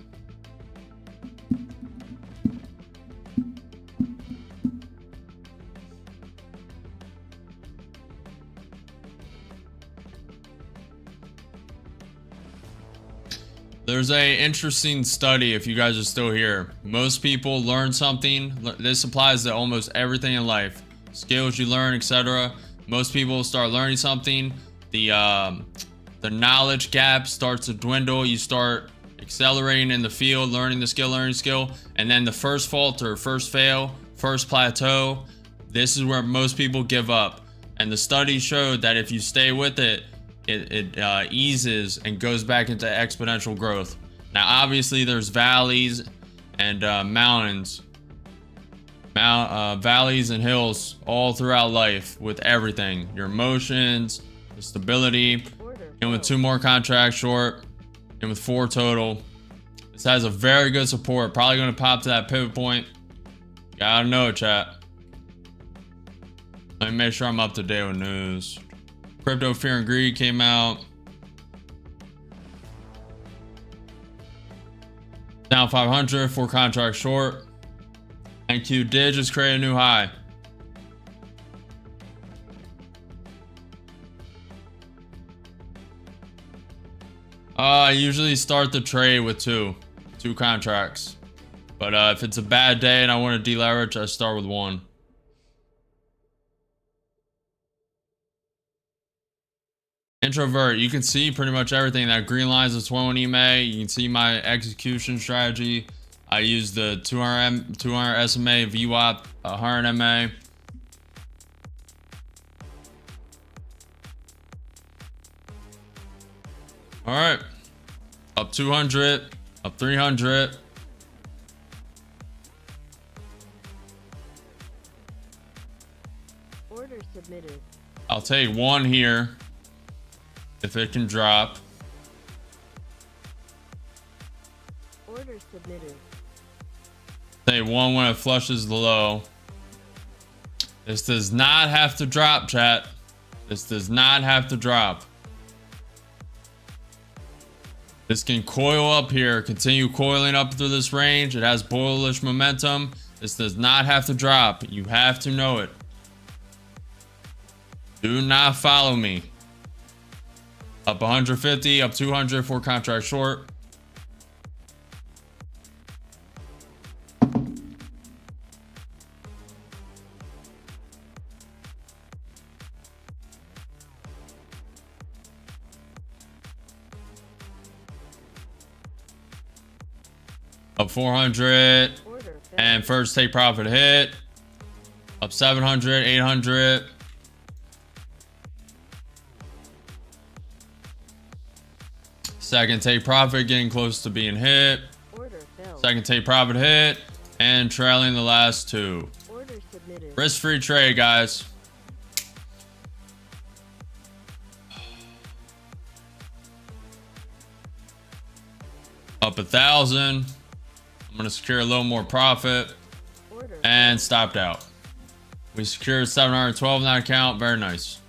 There's a interesting study, if you guys are still here. Most people learn something. This applies to almost everything in life. Skills you learn, etc. Most people start learning something. The knowledge gap starts to dwindle. You start accelerating in the field, learning the skill, and then the first falter, first fail, first plateau. This is where most people give up. And the study showed that if you stay with it, it eases and goes back into exponential growth. Now, obviously, there's valleys and mountains, valleys and hills all throughout life with everything. Your emotions, the stability, and with 2 more contracts short, and with 4 total. This has a very good support. Probably going to pop to that pivot point. Gotta know it, chat. Let me make sure I'm up to date with news. Crypto Fear and Greed came out. Down 500, 4 contracts short. NQ did just create a new high. I usually start the trade with two contracts. But if it's a bad day and I want to deleverage, I start with 1. Introvert, you can see pretty much everything. That green line is a 21 EMA. You can see my execution strategy. I use the 200 SMA, VWAP, 100 MA. All right. Up 200, up 300. Order submitted. I'll take one here if it can drop. Order submitted. Take one when it flushes the low. This does not have to drop, chat. This does not have to drop. This can coil up here, continue coiling up through this range. It has bullish momentum. This does not have to drop. You have to know it. Do not follow me. Up 150, up 200 for contract short. Up 400 and first take profit hit. Up 700, 800. Second take profit getting close to being hit. Second take profit hit and trailing the last two. Risk-free trade, guys. Up 1,000. I'm gonna secure a little more profit and stopped out. We secured 712 in that account. Very nice.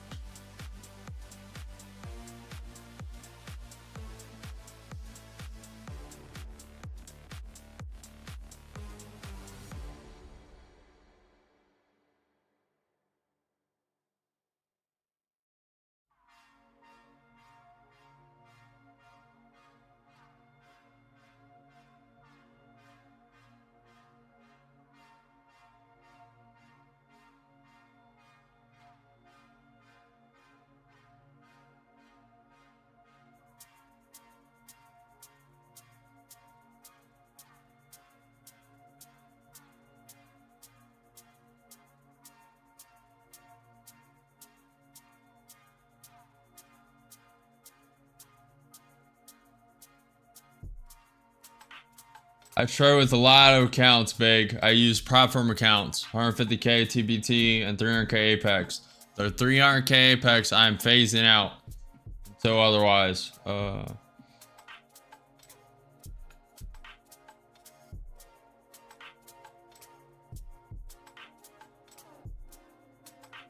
I trade with a lot of accounts, big. I use prop firm accounts, 150k TBT and 300k Apex. The 300k Apex I'm phasing out until otherwise.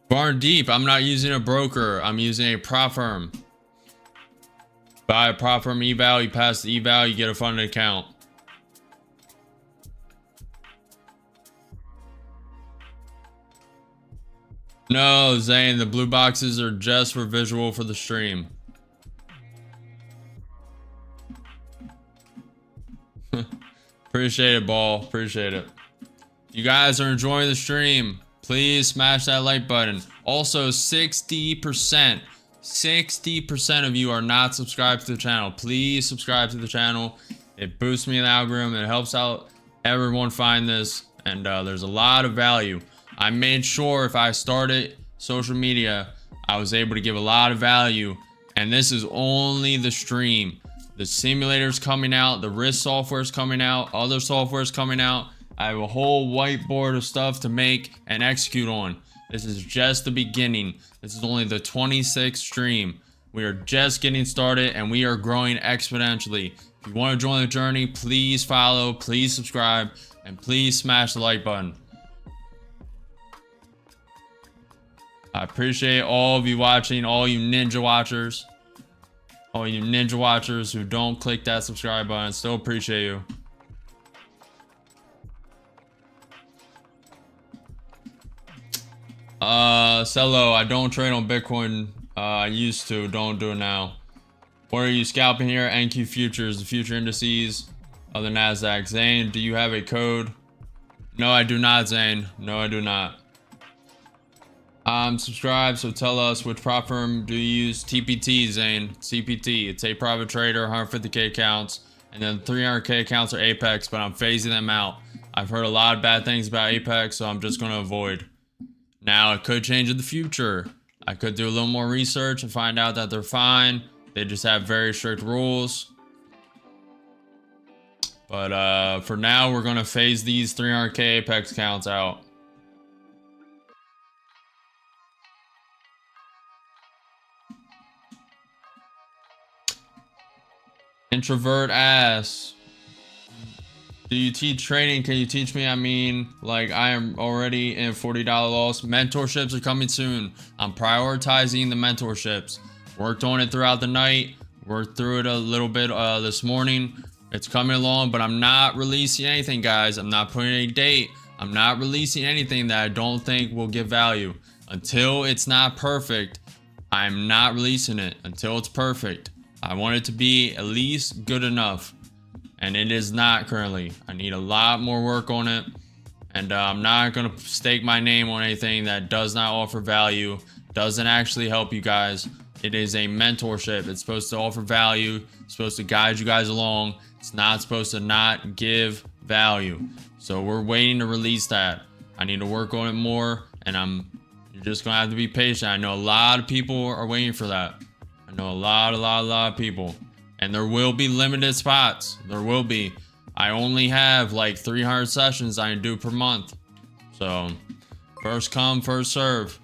Barn deep. I'm not using a broker. I'm using a prop firm. Buy a prop firm eval. You pass the eval, you get a funded account. No, Zane, the blue boxes are just for visual for the stream. Appreciate it, Ball. Appreciate it. If you guys are enjoying the stream, please smash that like button. Also, 60% of you are not subscribed to the channel. Please subscribe to the channel. It boosts me in the algorithm. It helps out everyone find this. And there's a lot of value. I made sure if I started social media, I was able to give a lot of value. And this is only the stream. The simulator's coming out. The risk software's coming out. Other software's coming out. I have a whole whiteboard of stuff to make and execute on. This is just the beginning. This is only the 26th stream. We are just getting started and we are growing exponentially. If you want to join the journey, please follow, please subscribe, and please smash the like button. I appreciate all of you watching, all you ninja watchers. All you ninja watchers who don't click that subscribe button. Still appreciate you. Cello, I don't trade on Bitcoin. I used to, don't do it now. What are you scalping here? NQ futures, the future indices of the NASDAQ. Zane, do you have a code? No, I do not, Zane. No, I do not. Subscribe, so tell us which prop firm do you use? TPT, Zane. CPT. It's a private trader, 150k accounts, and then 300k accounts are Apex, but I'm phasing them out. I've heard a lot of bad things about Apex, so I'm just going to avoid. Now, it could change in the future. I could do a little more research and find out that they're fine. They just have very strict rules. But for now, we're going to phase these 300k Apex counts out. Introvert ass. Do you teach trading? Can you teach me? I mean, like, I am already in $40 loss. Mentorships are coming soon. I'm prioritizing the mentorships. Worked on it throughout the night. Worked through it a little bit this morning. It's coming along, but I'm not releasing anything, guys. I'm not putting a date. I'm not releasing anything that I don't think will give value. Until it's not perfect, I'm not releasing it. Until it's perfect. I want it to be at least good enough. And it is not currently. I need a lot more work on it. And I'm not going to stake my name on anything that does not offer value, doesn't actually help you guys. It is a mentorship. It's supposed to offer value. It's supposed to guide you guys along. It's not supposed to not give value. So we're waiting to release that. I need to work on it more. And you're just going to have to be patient. I know a lot of people are waiting for that. I know a lot of people. And there will be limited spots. There will be. I only have like 300 sessions I can do per month. So first come, first serve.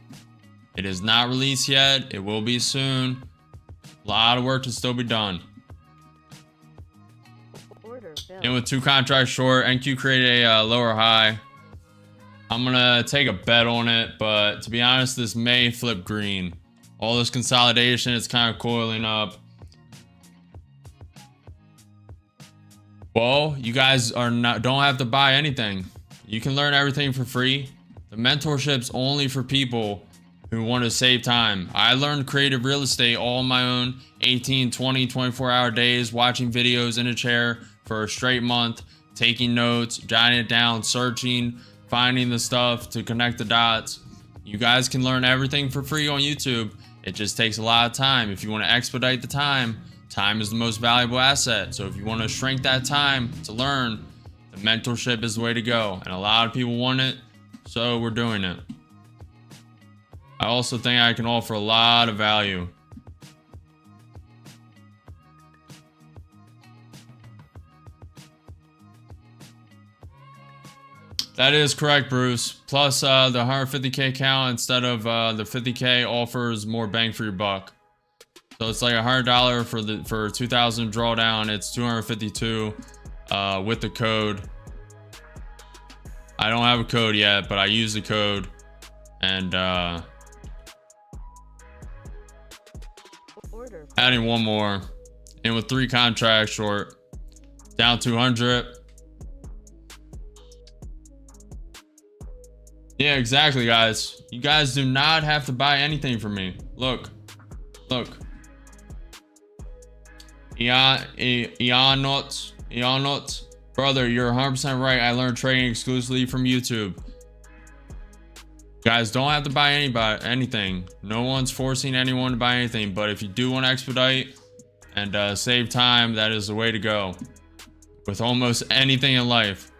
It is not released yet. It will be soon. A lot of work to still be done. And with 2 contracts short, NQ created a lower high. I'm going to take a bet on it. But to be honest, this may flip green. All this consolidation is kind of coiling up. Well, you guys don't have to buy anything. You can learn everything for free. The mentorship's only for people who want to save time. I learned creative real estate all on my own, 18, 20, 24-hour days, watching videos in a chair for a straight month, taking notes, jotting it down, searching, finding the stuff to connect the dots. You guys can learn everything for free on YouTube. It just takes a lot of time. If you want to expedite the time is the most valuable asset. So if you want to shrink that time to learn, the mentorship is the way to go. And a lot of people want it, so we're doing it. I also think I can offer a lot of value. That is correct, Bruce. Plus the 150k count instead of the 50k offers more bang for your buck. So it's like $100 for 2,000 drawdown. It's 252 with the code. I don't have a code yet, but I use the code. And adding one more. And with 3 contracts short, down 200. Yeah, exactly, guys. You guys do not have to buy anything from me. Look. Eonot, brother, you're 100% right. I learned trading exclusively from YouTube. Guys, don't have to buy anything. No one's forcing anyone to buy anything. But if you do want to expedite and save time, that is the way to go. With almost anything in life.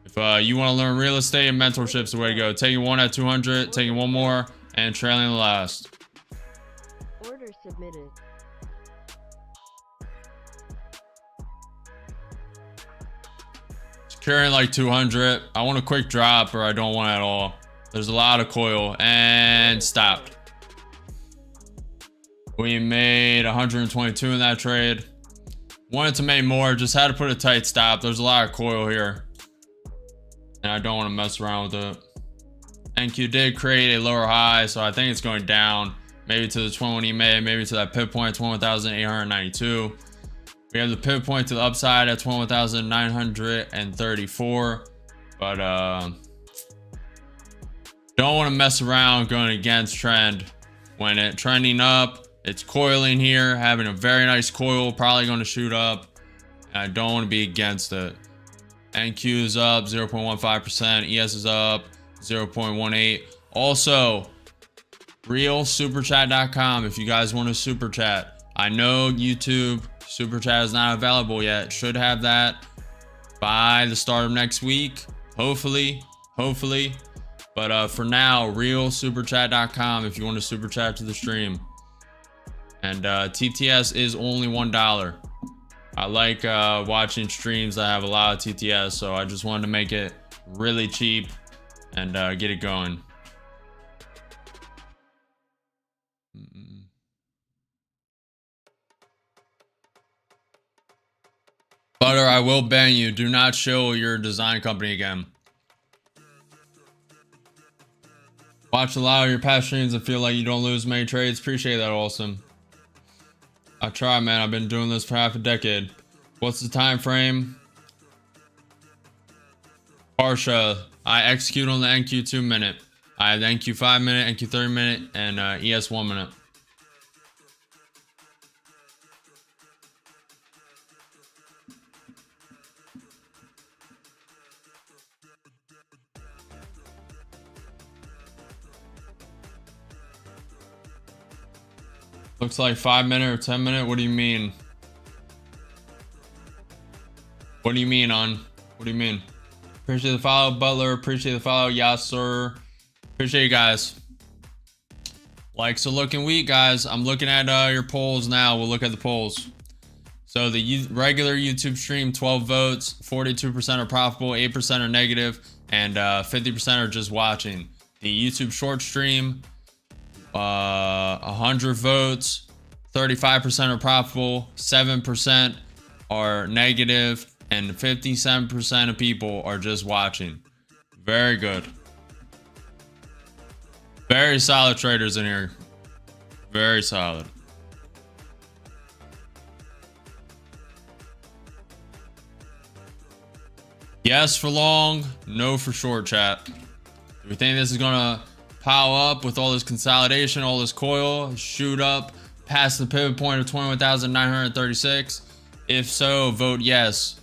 If you want to learn real estate and mentorship's the way to go. Taking one at 200, taking one more, and trailing the last. Order submitted. Securing like 200. I want a quick drop or I don't want it at all. There's a lot of coil and stopped. We made 122 in that trade. Wanted to make more, just had to put a tight stop. There's a lot of coil here. And I don't want to mess around with it. NQ did create a lower high, so I think it's going down. Maybe to the 20 May, maybe to that pivot point, 21,892. We have the pivot point to the upside at 21,934. But don't want to mess around going against trend. When it trending up, it's coiling here, having a very nice coil, probably going to shoot up. And I don't want to be against it. NQ is up 0.15%. ES is up 0.18. Also, realsuperchat.com if you guys want to super chat. I know YouTube super chat is not available yet. Should have that by the start of next week. Hopefully. But for now, realsuperchat.com if you want to super chat to the stream. And TTS is only $1. I like watching streams that have a lot of TTS, so I just wanted to make it really cheap and get it going. Butter, I will ban you. Do not show your design company again. Watch a lot of your past streams and feel like you don't lose many trades. Appreciate that, Austin. I try, man. I've been doing this for half a decade. What's the time frame? Parsha, I execute on the NQ 2 minute. I have the NQ 5 minute, NQ 30 minute, and ES 1 minute. Looks like 5 minute or 10 minute. What do you mean? What do you mean on? What do you mean? Appreciate the follow, Butler. Appreciate the follow, yes sir. Appreciate you guys. Likes are looking weak, guys. I'm looking at your polls now. We'll look at the polls. So the regular YouTube stream, 12 votes, 42% are profitable, 8% are negative, and 50% are just watching. The YouTube short stream, 100 votes, 35% are profitable, 7% are negative, and 57% of people are just watching. Very good. Very solid traders in here. Very solid. Yes for long, no for short, chat. Do we think this is gonna pile up with all this consolidation, all this coil, shoot up past the pivot point of 21,936? If so, vote yes.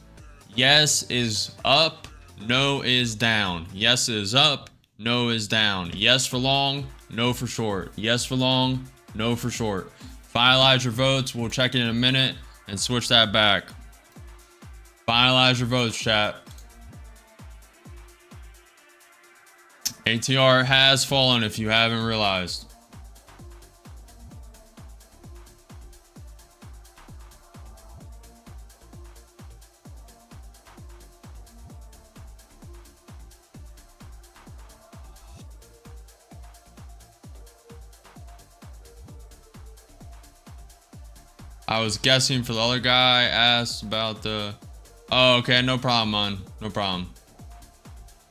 Yes is up, no is down. Yes is up, no is down. Yes for long, no for short. Yes for long, no for short. Finalize your votes. We'll check it in a minute and switch that back. Finalize your votes, chat. ATR has fallen if you haven't realized. I was guessing for the other guy. Asked about the... Oh, okay. No problem, man. No problem.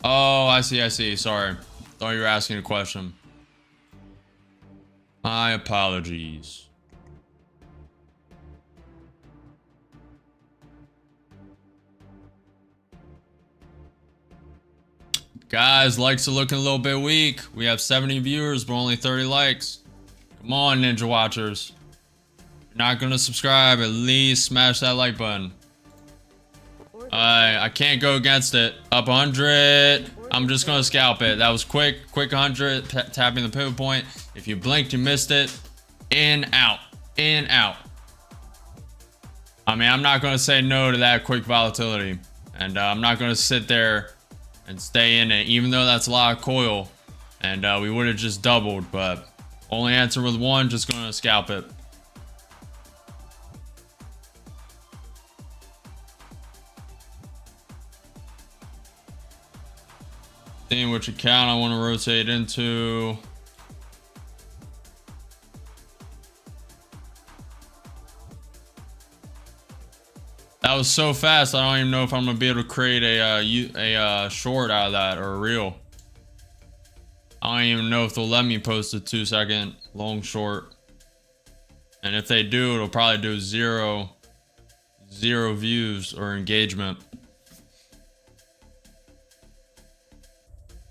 Oh, I see. I see. Sorry. Thought you were asking a question. My apologies. Guys, likes are looking a little bit weak. We have 70 viewers, but only 30 likes. Come on, Ninja Watchers. If you're not gonna subscribe, at least smash that like button. I can't go against it. Up 100. I'm just gonna scalp it. That was quick 100, tapping the pivot point. If you blinked, you missed it. In, out, in, out. I mean, I'm not gonna say no to that quick volatility, and I'm not gonna sit there and stay in it, even though that's a lot of coil, and we would have just doubled. But only answer with one. Just gonna scalp it. Seeing which account I want to rotate into. That was so fast. I don't even know if I'm gonna be able to create a short out of that, or a reel. I don't even know if they'll let me post a 2-second long short. And if they do, it'll probably do zero views or engagement.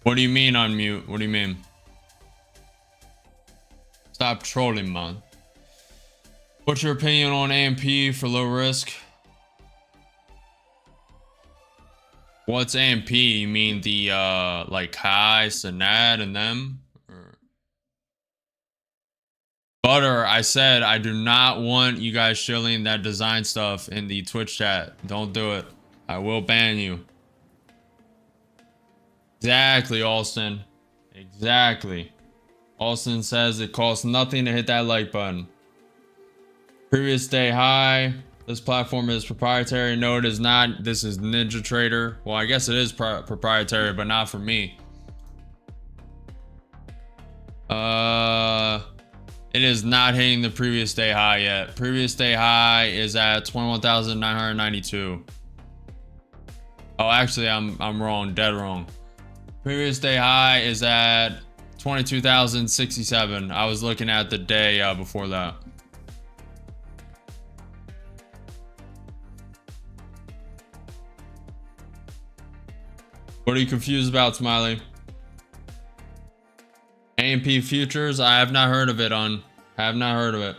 What do you mean unmute? What do you mean? Stop trolling, man. What's your opinion on AMP for low risk? What's AMP? You mean the like Kai, Sanad, and them? Or... Butter, I said I do not want you guys shilling that design stuff in the Twitch chat. Don't do it. I will ban you. Exactly, Alston. Exactly. Alston says it costs nothing to hit that like button. Previous day high. This platform is proprietary. No, it is not. This is NinjaTrader. Well, I guess it is proprietary, but not for me. It is not hitting the previous day high yet. Previous day high is at 21,992. Oh, actually, I'm wrong. Dead wrong. Previous day high is at 22,067. I was looking at the day before that. What are you confused about, Smiley? AMP futures? I have not heard of it on. Have not heard of it.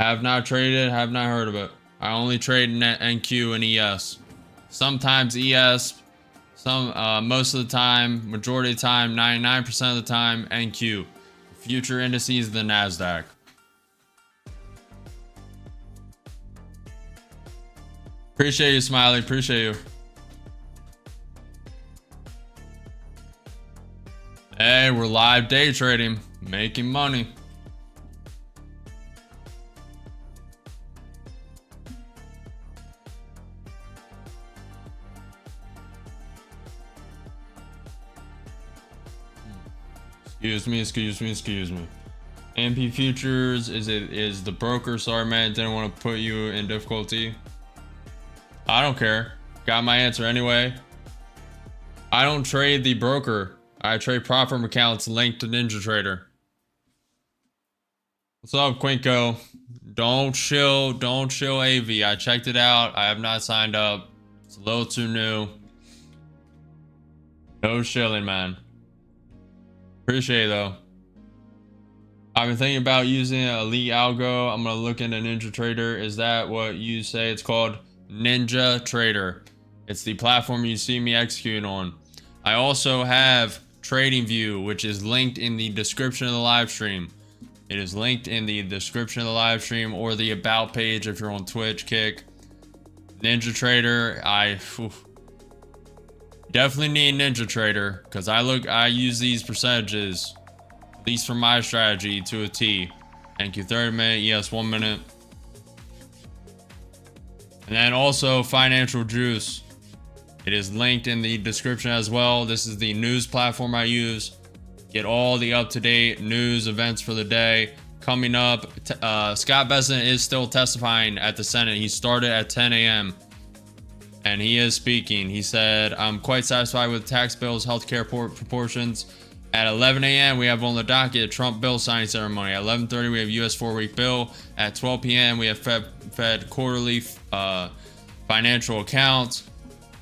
Have not traded. Have not heard of it. I only trade in NQ and ES. Sometimes ES. Most of the time, majority of the time, 99% of the time, NQ. Future indices, the NASDAQ. Appreciate you, Smiley. Appreciate you. Hey, we're live day trading, making money. Excuse me. MP futures is the broker. Sorry, man, didn't want to put you in difficulty. I don't care. Got my answer anyway. I don't trade the broker. I trade prop firm accounts linked to NinjaTrader. What's up, Quinko? Don't chill AV. I checked it out. I have not signed up. It's a little too new. No chilling, man. Appreciate it though. I've been thinking about using Elite Algo. I'm gonna look into NinjaTrader. Is that what you say it's called? NinjaTrader. It's the platform you see me execute on. I also have TradingView, which is linked in the description of the live stream. It is linked in the description of the live stream or the about page if you're on Twitch, Kick. NinjaTrader, I definitely need NinjaTrader because I use these percentages, at least for my strategy, to a T. Thank you. 30 minute, yes, 1 minute. And then also FinancialJuice. It is linked in the description as well. This is the news platform I use. Get all the up-to-date news events for the day. Coming up, Scott Bessent is still testifying at the Senate. He started at 10 a.m. and he is speaking. He said, I'm quite satisfied with tax bills, healthcare proportions. At 11 a.m., we have on the docket Trump bill signing ceremony. At 11:30, we have U.S. 4-week bill. At 12 p.m., we have Fed quarterly financial accounts.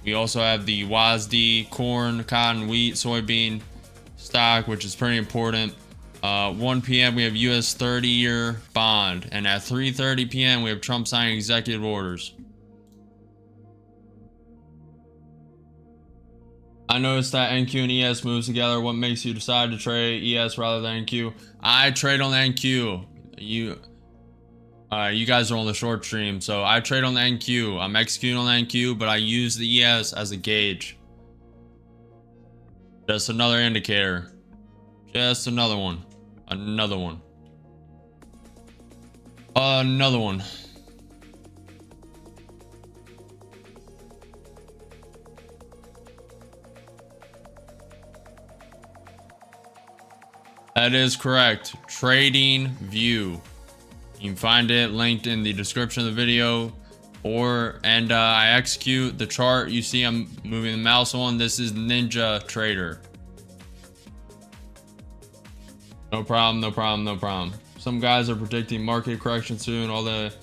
We also have the WASD, corn, cotton, wheat, soybean stock, which is pretty important. 1 p.m. we have U.S. 30-year bond. And at 3:30 p.m. we have Trump signing executive orders. I noticed that NQ and ES moves together. What makes you decide to trade ES rather than NQ? I trade on the NQ. You guys are on the short stream, so I trade on the NQ. I'm executing on the NQ, but I use the ES as a gauge. Just another indicator. Just another one. Another one. Another one. That is correct. TradingView. You can find it linked in the description of the video, and I execute the chart you see I'm moving the mouse on. This is NinjaTrader. No problem. Some guys are predicting market correction soon. All the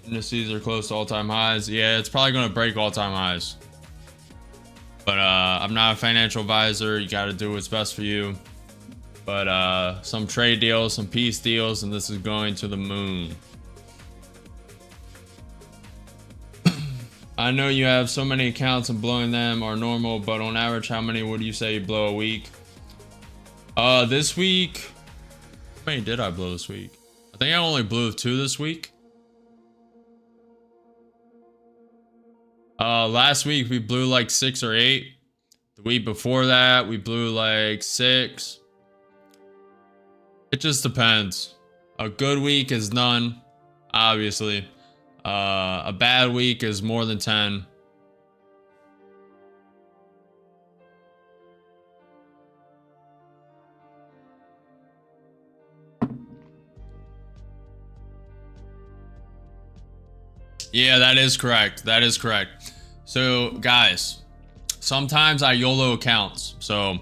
indices are close to all-time highs. Yeah, it's probably going to break all-time highs. But I'm not a financial advisor. You got to do what's best for you. But some trade deals, some peace deals, and this is going to the moon. I know you have so many accounts and blowing them are normal, but on average, how many would you say you blow a week? This week, how many did I blow this week? I think I only blew 2 this week. Last week we blew like 6 or 8. The week before that we blew like 6. It just depends. A good week is none. obviously. A bad week is more than 10. Yeah, that is correct. That is correct. So guys, sometimes I YOLO accounts. So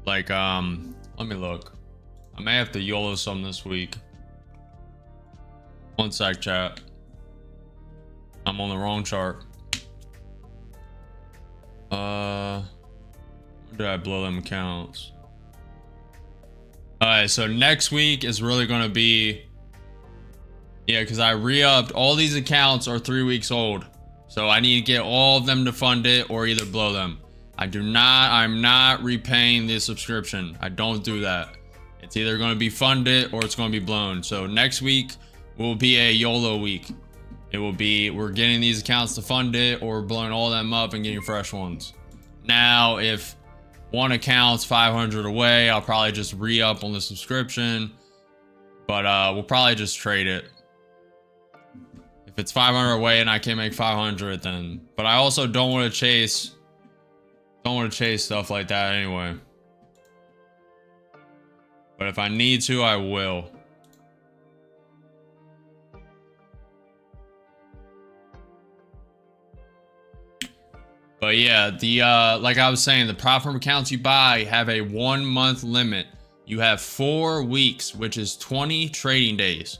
like, let me look. I may have to YOLO some this week. One sec, chat. I'm on the wrong chart. Where did I blow them accounts? Alright, so next week is really gonna be, yeah, because I re-upped. All these accounts are 3 weeks old. So I need to get all of them to fund it or either blow them. I'm not repaying the subscription. I don't do that. It's either going to be funded or it's going to be blown. So next week will be a YOLO week. It will be, we're getting these accounts to fund it or blowing all them up and getting fresh ones. Now, if one account's 500 away, I'll probably just re-up on the subscription. But we'll probably just trade it. If it's 500 away and I can't make 500, then, but I also don't want to chase stuff like that anyway. But if I need to, I will. But yeah, the like I was saying, the prop firm accounts you buy have a 1 month limit. You have 4 weeks, which is 20 trading days.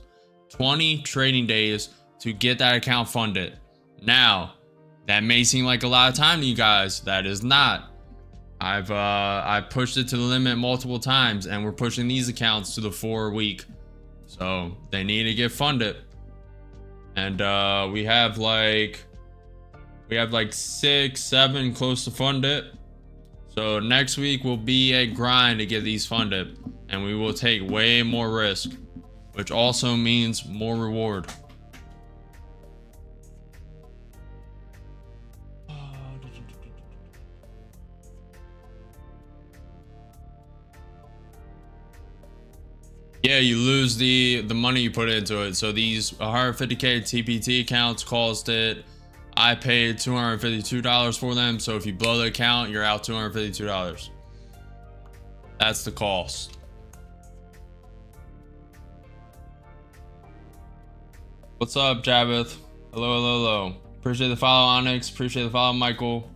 20 trading days to get that account funded. Now, that may seem like a lot of time to you guys. That is not. I've pushed it to the limit multiple times, and we're pushing these accounts to the 4 week. So they need to get funded. And we have like 6, 7 close to fund it. So next week will be a grind to get these funded, and we will take way more risk, which also means more reward. Yeah, you lose the money you put into it. So these 150k TPT accounts cost it. I paid $252 for them. So if you blow the account, you're out $252. That's the cost. What's up, Javith? Hello, hello, hello. Appreciate the follow, Onyx. Appreciate the follow, Michael.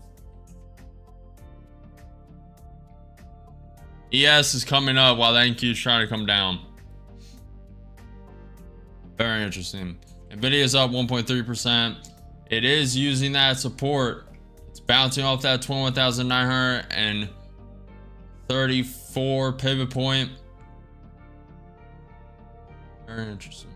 ES is coming up while the NQ is trying to come down. Very interesting. Nvidia is up 1.3%. It is using that support. It's bouncing off that 21,934 pivot point. Very interesting.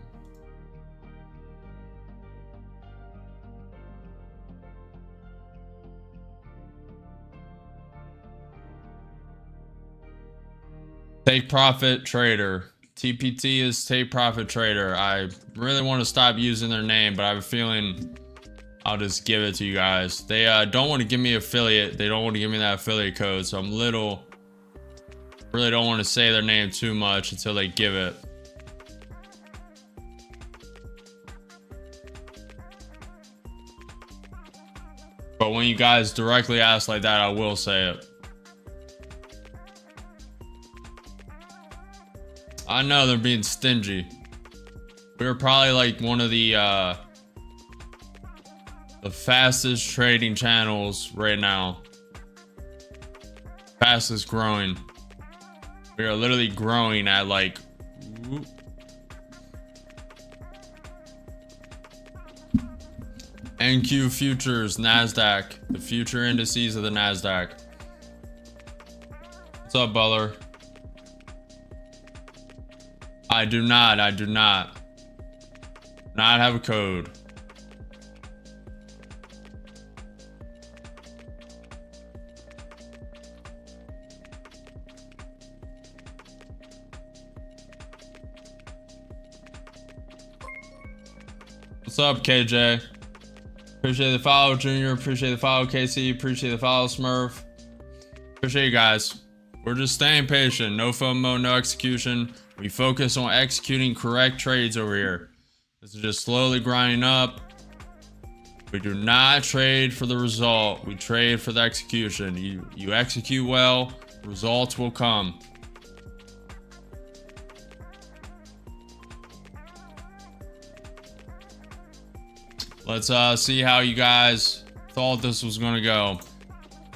Take profit trader. TPT is take profit trader. I really want to stop using their name, but I have a feeling I'll just give it to you guys. They don't want to give me affiliate. They don't want to give me that affiliate code. So I'm really don't want to say their name too much until they give it. But when you guys directly ask like that, I will say it. I know they're being stingy. We're probably like one of the fastest trading channels right now. Fastest growing. We are literally growing at like NQ futures, NASDAQ, the future indices of the NASDAQ. What's up, Butler? I do not have a code. What's up, KJ? Appreciate the follow, Junior. Appreciate the follow, KC. Appreciate the follow, Smurf. Appreciate you guys. We're just staying patient. No FOMO, no execution. We focus on executing correct trades over here. This is just slowly grinding up. We do not trade for the result. We trade for the execution. You execute well, results will come. Let's see how you guys thought this was going to go.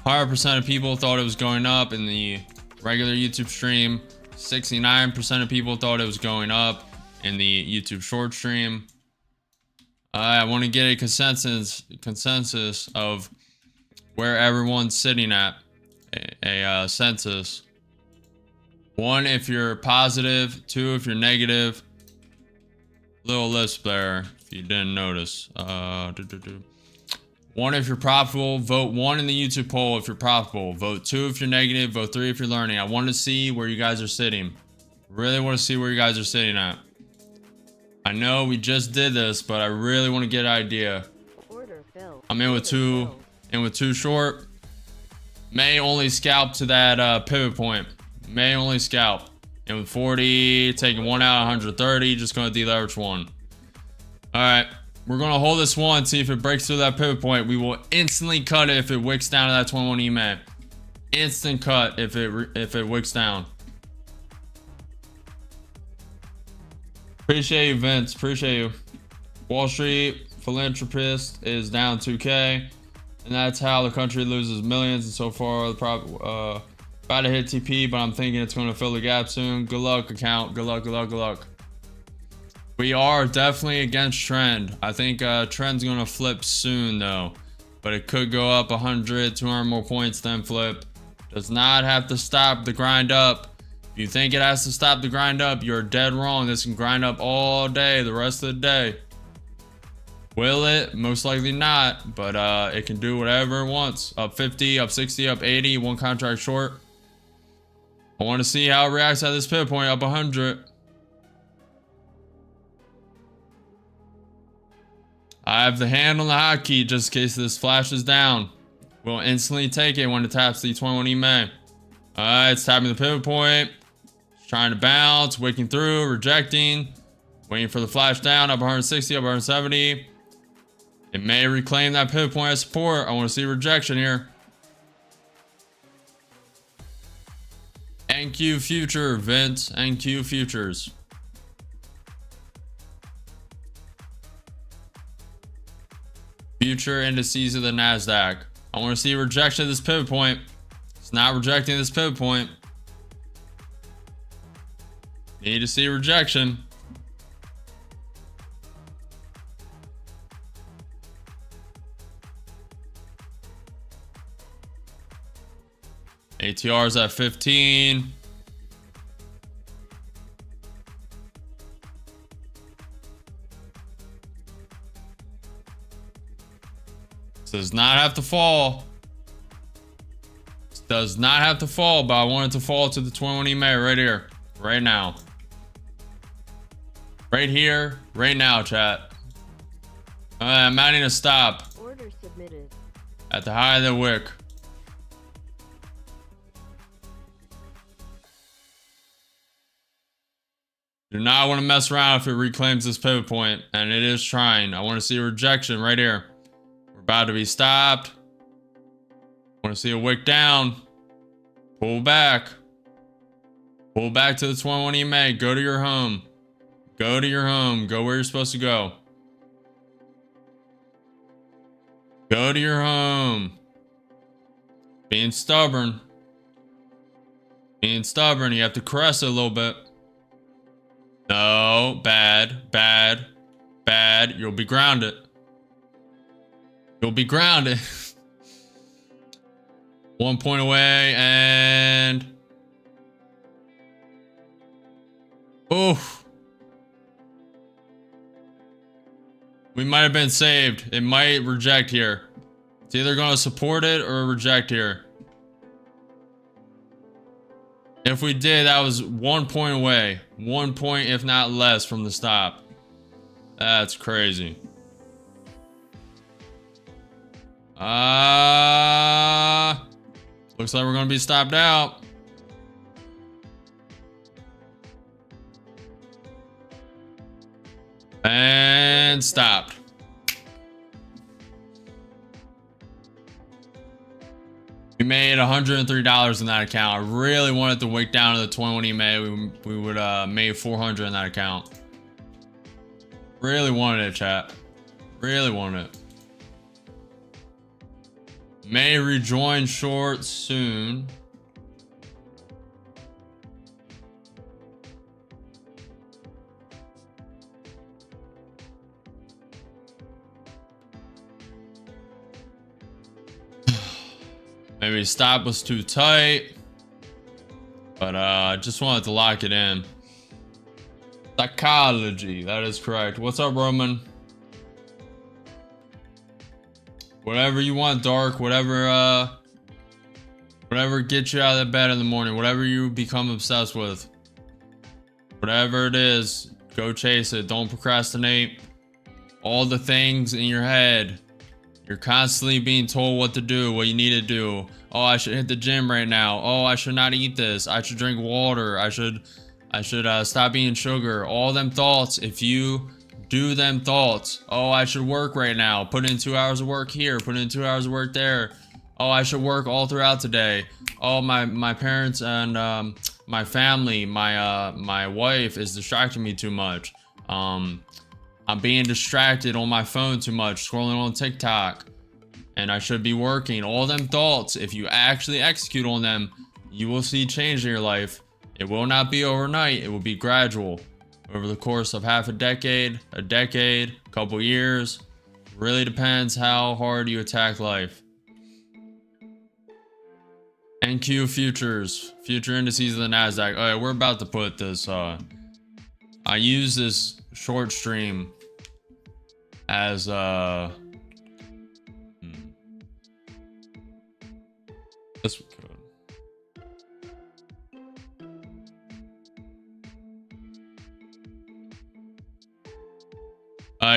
100% of people thought it was going up in the regular YouTube stream. 69% of people thought it was going up in the YouTube short stream. I want to get a consensus of where everyone's sitting at. A census. 1 if you're positive, 2 if you're negative. Little list there if you didn't notice. 1 if you're profitable. Vote 1 in the YouTube poll if you're profitable. Vote 2 if you're negative. Vote 3 if you're learning. I want to see where you guys are sitting. Really want to see where you guys are sitting at. I know we just did this, but I really want to get an idea. I'm in with two short. May only scalp to that pivot point. May only scalp. And with 40, taking 1 out, 130, just going to deleverage 1. All right. We're going to hold this 1, see if it breaks through that pivot point. We will instantly cut it if it wicks down to that 21 EMA. Instant cut if it wicks down. Appreciate you, Vince. Appreciate you. Wall Street philanthropist is down 2K. And that's how the country loses millions. And so far, about to hit TP, but I'm thinking it's going to fill the gap soon. Good luck, account. Good luck, good luck, good luck. We are definitely against trend. I think trend's going to flip soon, though. But it could go up 100, 200 more points, then flip. Does not have to stop the grind up. If you think it has to stop the grind up, you're dead wrong. This can grind up all day, the rest of the day. Will it? Most likely not. But it can do whatever it wants. Up 50, up 60, up 80, 1 contract short. I want to see how it reacts at this pivot point, up 100. I have the hand on the hotkey just in case this flashes down. We'll instantly take it when it taps the 21 EMA. Alright, it's tapping the pivot point. It's trying to bounce, wicking through, rejecting. Waiting for the flash down, up 160, up 170. It may reclaim that pivot point as support. I want to see rejection here. NQ future, Vince. NQ futures. Future indices of the NASDAQ. I want to see rejection of this pivot point. It's not rejecting this pivot point. Need to see rejection. ATR's at 15. This does not have to fall. This does not have to fall, but I want it to fall to the 21 EMA right here, right now. Right here, right now, chat. I'm adding a stop. Order submitted. At the high of the wick. Do not want to mess around if it reclaims this pivot point, and it is trying. I want to see a rejection right here. We're about to be stopped. I want to see a wick down. Pull back. Pull back to the 21 EMA. Go to your home. Go to your home. Go where you're supposed to go. Go to your home. Being stubborn. Being stubborn. You have to caress it a little bit. No, bad, bad, bad. You'll be grounded. You'll be grounded. 1 point away and... oof. We might have been saved. It might reject here. It's either going to support it or reject here. If we did, that was 1 point away. 1 point, if not less, from the stop. That's crazy. Looks like we're going to be stopped out. And and stopped. We made $103 in that account. I really wanted to wick down to the 20 when he made. We would made 400 in that account. Really wanted it, chat. Really wanted it. May rejoin short soon. Maybe stop was too tight, but I just wanted to lock it in. Psychology, that is correct. What's up, Roman? Whatever you want, Dark. Whatever gets you out of the bed in the morning. Whatever you become obsessed with. Whatever it is, go chase it. Don't procrastinate. All the things in your head. You're constantly being told what to do, what you need to do. Oh, I should hit the gym right now. Oh, I should not eat this. I should drink water. I should stop eating sugar. All them thoughts. If you do them thoughts. Oh, I should work right now. Put in 2 hours of work here. Put in 2 hours of work there. Oh, I should work all throughout today. Oh, my parents and my family, my wife is distracting me too much. I'm being distracted on my phone too much, scrolling on TikTok, and I should be working. All them thoughts, if you actually execute on them, you will see change in your life. It will not be overnight. It will be gradual over the course of half a decade, a couple years. Really depends how hard you attack life. NQ futures, future indices of the NASDAQ. All right, we're about to put this. I use this short stream as this code.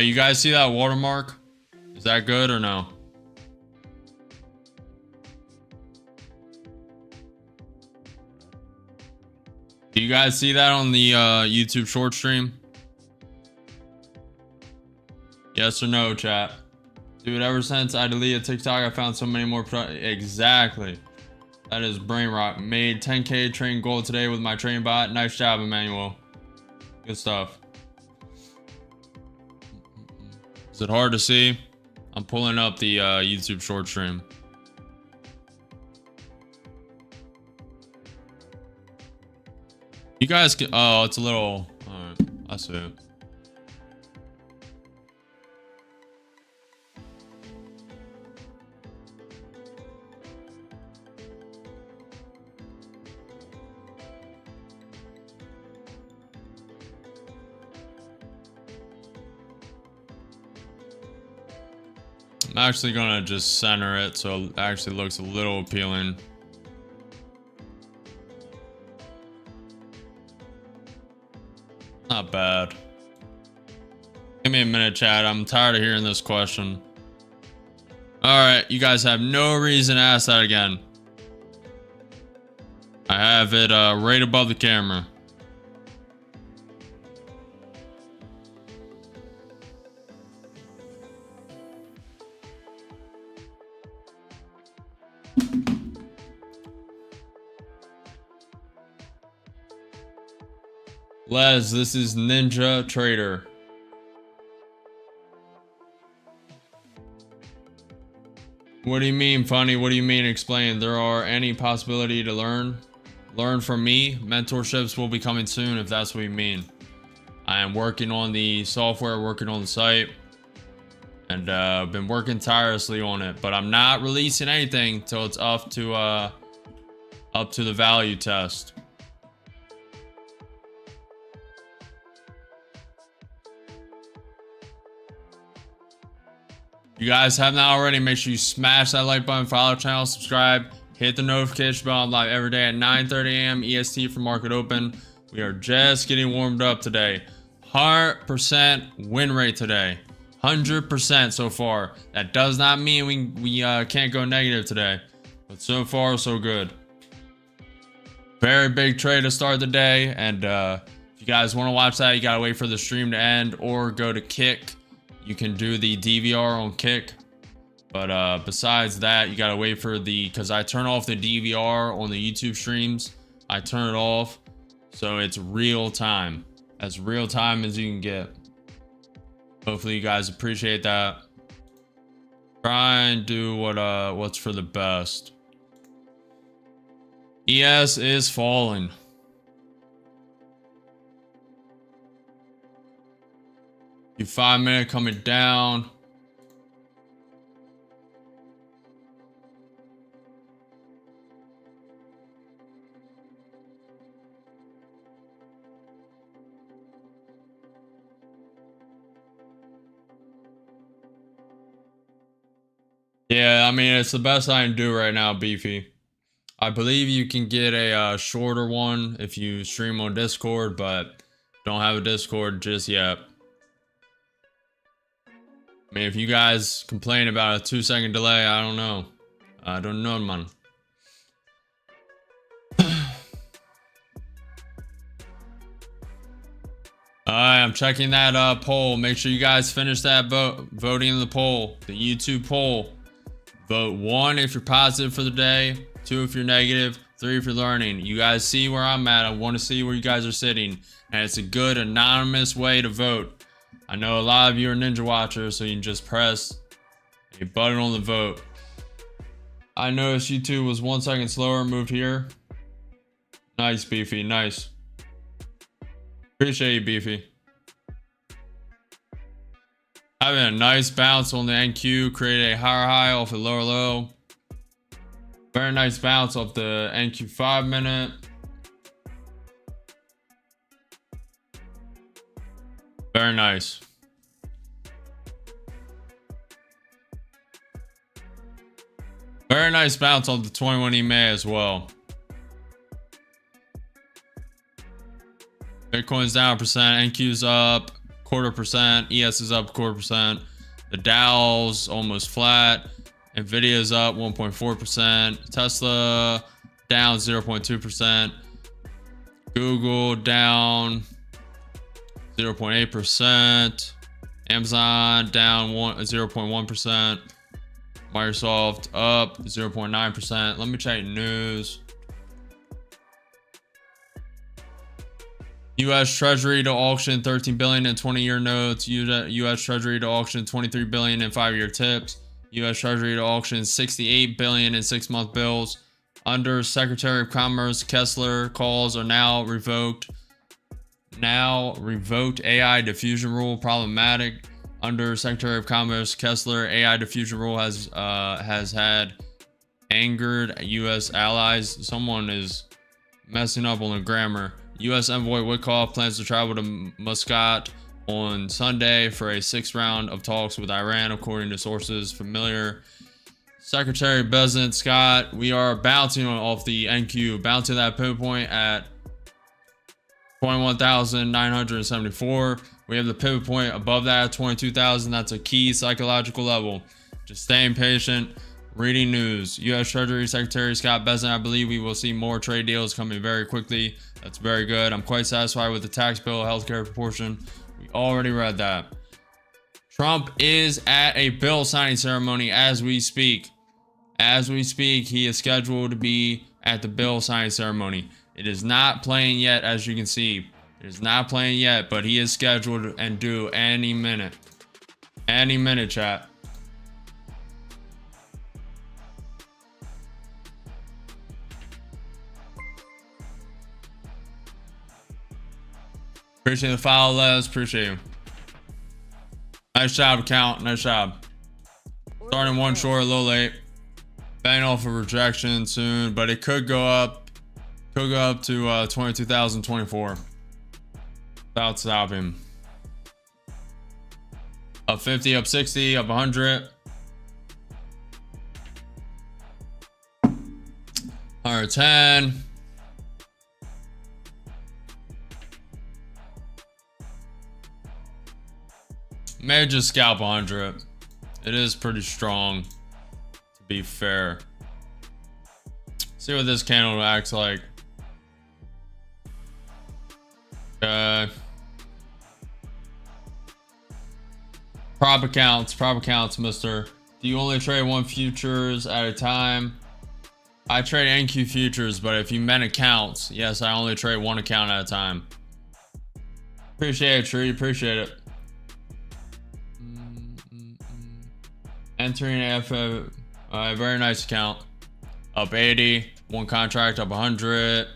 You guys see that watermark? Is that good or no? Do you guys see that on the YouTube short stream? Yes or no, chat? Dude, ever since I deleted TikTok, I found so many more exactly. That is brain rot. Made 10K trading gold today with my trading bot. Nice job, Emmanuel. Good stuff. Is it hard to see? I'm pulling up the YouTube short stream. You guys can, oh, it's a little, alright, I see it. I'm actually gonna just center it so it actually looks a little appealing. Not bad. Give me a minute, chat. I'm tired of hearing this question. Alright, you guys have no reason to ask that again. I have it right above the camera. Les, this is Ninja Trader. What do you mean, funny? What do you mean, explain? There are any possibility to learn from me? Mentorships will be coming soon, if that's what you mean. I am working on the software, working on the site, and been working tirelessly on it, but I'm not releasing anything till it's up to the value test. If you guys have not already, make sure you smash that like button, follow the channel, subscribe, hit the notification bell. I'm live every day at 9:30 a.m. EST for market open. We are just getting warmed up today. 100% win rate today. 100% so far. That does not mean we can't go negative today, but so far so good. Very big trade to start the day, and if you guys want to watch that, you gotta wait for the stream to end or go to Kick you can do the DVR on kick. But besides that, you gotta wait for because I turn off the DVR on the YouTube streams. I turn it off, so it's real time, as real time as you can get. Hopefully you guys appreciate that. Try and do what's for the best. ES is falling. You 5 minute coming down. Yeah, I mean, it's the best I can do right now, Beefy. I believe you can get a shorter one if you stream on Discord, but don't have a Discord just yet. I mean, if you guys complain about a 2-second delay, I don't know. I don't know, man. Alright, I'm checking that poll. Make sure you guys finish that voting in the poll, the YouTube poll. Vote 1 if you're positive for the day, 2 if you're negative, 3 if you're learning. You guys see where I'm at. I want to see where you guys are sitting. And it's a good anonymous way to vote. I know a lot of you are Ninja Watchers, so you can just press a button on the vote. I noticed YouTube was 1 second slower, moved here. Nice, Beefy, nice. Appreciate you, Beefy. Having a nice bounce on the NQ, created a higher high off a lower low. Very nice bounce off the NQ 5 minute. Very nice. Very nice bounce off the 21 EMA as well. Bitcoin's down 1%, NQ's up 0.25%, ES is up 0.25%, the Dow's almost flat, Nvidia's up 1.4%, Tesla down 0.2%, Google down 0.8%, Amazon down 0.1%, Microsoft up 0.9%. Let me check news. U.S. Treasury to auction 13 billion in 20-year notes. U.S. Treasury to auction 23 billion in 5-year tips. U.S. Treasury to auction 68 billion in 6-month bills. Under Secretary of Commerce Kessler, calls are now revoked. Now revoked AI diffusion rule problematic. Under Secretary of Commerce Kessler, AI diffusion rule has had angered U.S. allies. Someone is messing up on the grammar. U.S. Envoy Witkoff plans to travel to Muscat on Sunday for a 6th round of talks with Iran, according to sources familiar. Secretary President Scott, we are bouncing off the NQ, bouncing that pivot point at 21,974. We have the pivot point above that at 22,000. That's a key psychological level. Just staying patient. Reading news. U.S. Treasury Secretary Scott Bessent, I believe we will see more trade deals coming very quickly. That's very good. I'm quite satisfied with the tax bill healthcare proportion. We already read that. Trump is at a bill signing ceremony as we speak. As we speak, he is scheduled to be at the bill signing ceremony. It is not playing yet, as you can see. It is not playing yet, but he is scheduled and due any minute. Any minute, chat. Appreciate the follow, Les. Appreciate you. Nice job, Count. Nice job. Starting one short, a little late. Bang off a rejection soon, but it could go up. Could go up to 22,024. About to stop him. Up 50, up 60, up 100. 110. May just scalp 100. It is pretty strong, to be fair. See what this candle acts like. Okay. Prop accounts, mister. Do you only trade one futures at a time? I trade NQ futures, but if you meant accounts, yes, I only trade one account at a time. Appreciate it, Tree. Appreciate it. Entering a very nice account. Up 80. One contract up 100.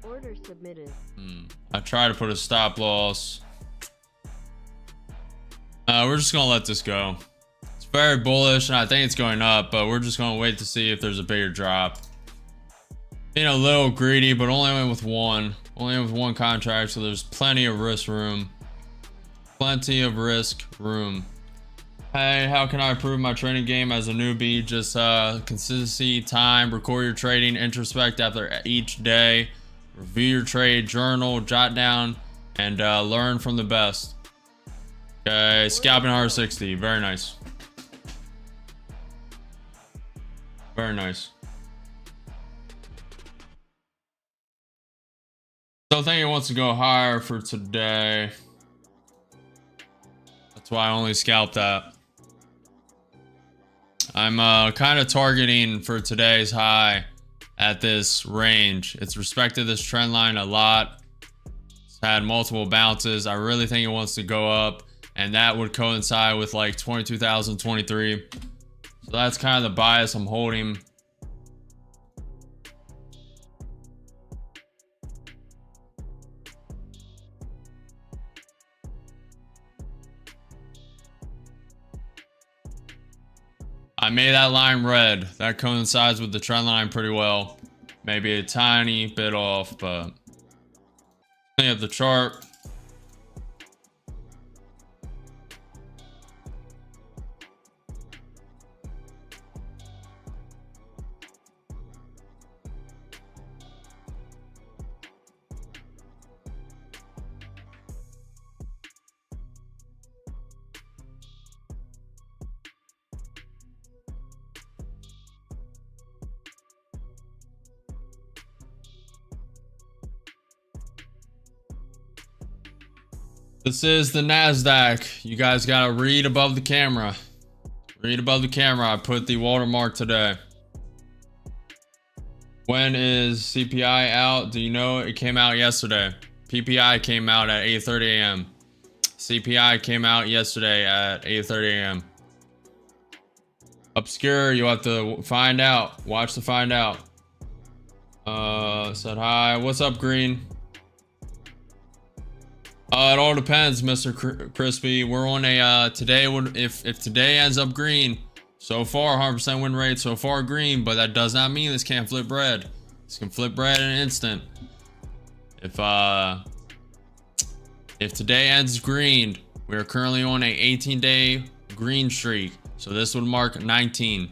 Order submitted. I try to put a stop loss. We're just gonna let this go. It's very bullish and I think it's going up, but we're just gonna wait to see if there's a bigger drop. Being a little greedy, but only went with one. Only with one contract, so there's plenty of risk room. Plenty of risk room. Hey, how can I improve my trading game as a newbie? Just consistency, time, record your trading, introspect after each day, review your trade, journal, jot down, and learn from the best. Okay, scalping R60, very nice. Very nice. Still think it wants to go higher for today. That's why I only scalped that. I'm kind of targeting for today's high at this range. It's respected this trend line a lot. It's had multiple bounces. I really think it wants to go up, and that would coincide with like 22,023. So that's kind of the bias I'm holding. I made that line red. That coincides with the trend line pretty well. Maybe a tiny bit off, but clean up the chart. This is the NASDAQ. You guys gotta read above the camera. Read above the camera. I put the watermark today. When is CPI out? Do you know? It came out yesterday. PPI came out at 8:30 a.m. CPI came out yesterday at 8:30 a.m. Obscure, you have to find out. Watch to find out. Said hi. What's up, Green? It all depends, Mr. Crispy. We're on a today. If today ends up green, so far 100% win rate, so far green, but that does not mean this can't flip red. This can flip red in an instant. If today ends green, we are currently on a 18-day green streak, so this would mark 19.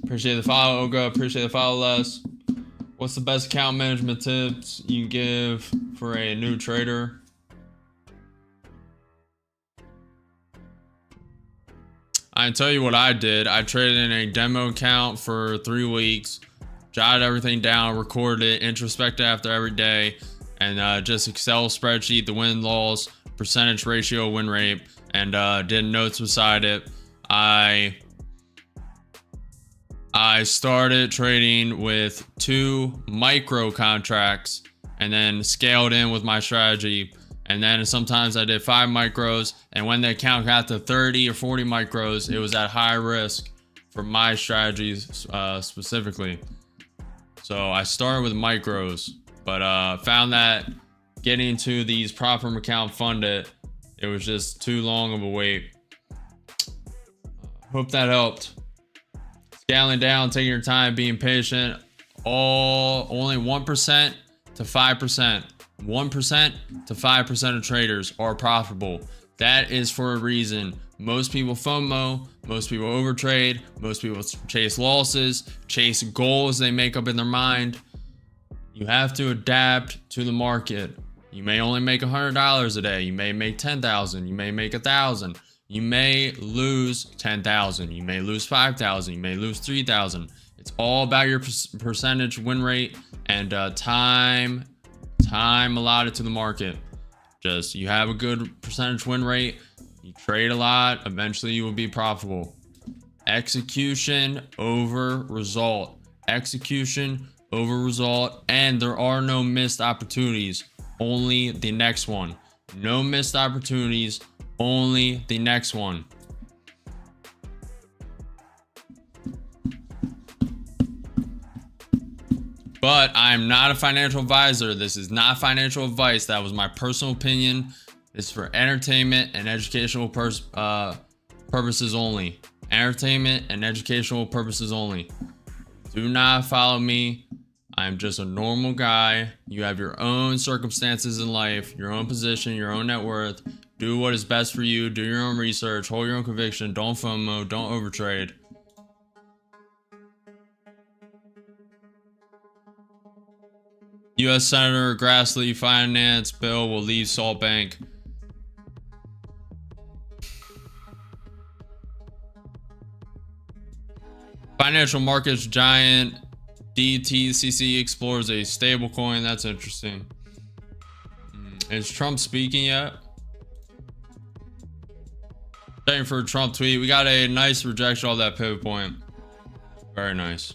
Appreciate the follow, Olga. Appreciate the follow, Les. What's the best account management tips you can give for a new trader? I can tell you what I did. I traded in a demo account for 3 weeks, jotted everything down, recorded it, introspected after every day, and just Excel spreadsheet, the win loss, percentage ratio, win rate, and did notes beside it. I started trading with 2 micro contracts and then scaled in with my strategy. And then sometimes I did 5 micros. And when the account got to 30 or 40 micros, it was at high risk for my strategies specifically. So I started with micros, but found that getting to these proper account funded, it was just too long of a wait. Hope that helped. Scaling down, taking your time, being patient. Only 1% to 5%. 1% to 5% of traders are profitable. That is for a reason. Most people FOMO, most people overtrade, most people chase losses, chase goals they make up in their mind. You have to adapt to the market. You may only make $100 a day. You may make 10,000. You may make 1,000. You may lose 10,000. You may lose 5,000. You may lose 3,000. It's all about your percentage win rate and time allotted to the market. Just you have a good percentage win rate. You trade a lot. Eventually, you will be profitable. Execution over result. Execution over result. And there are no missed opportunities. Only the next one. No missed opportunities. Only the next one. But I'm not a financial advisor. This is not financial advice. That was my personal opinion. It's for entertainment and educational purposes only. Entertainment and educational purposes only. Do not follow me. I'm just a normal guy. You have your own circumstances in life, your own position, your own net worth. Do what is best for you. Do your own research. Hold your own conviction. Don't FOMO. Don't overtrade. U.S. Senator Grassley finance bill will leave Salt Bank. Financial markets giant DTCC explores a stablecoin. That's interesting. Is Trump speaking yet? Checking for a Trump tweet. We got a nice rejection of that pivot point. Very nice.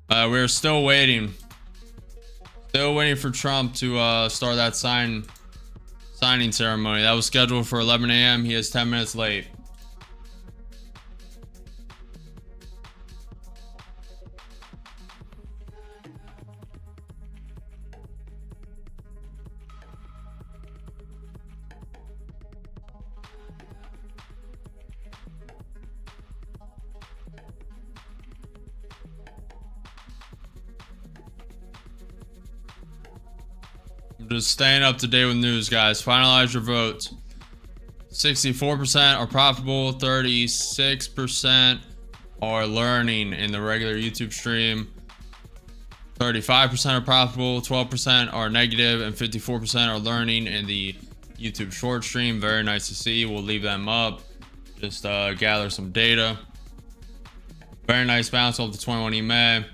We're still waiting. Still waiting for Trump to start that signing ceremony. That was scheduled for 11 a.m. He is 10 minutes late. Just staying up to date with news, guys. Finalize your votes. 64% are profitable. 36% are learning in the regular YouTube stream. 35% are profitable. 12% are negative, and 54% are learning in the YouTube short stream. Very nice to see. We'll leave them up. Just gather some data. Very nice bounce off the 21 EMA.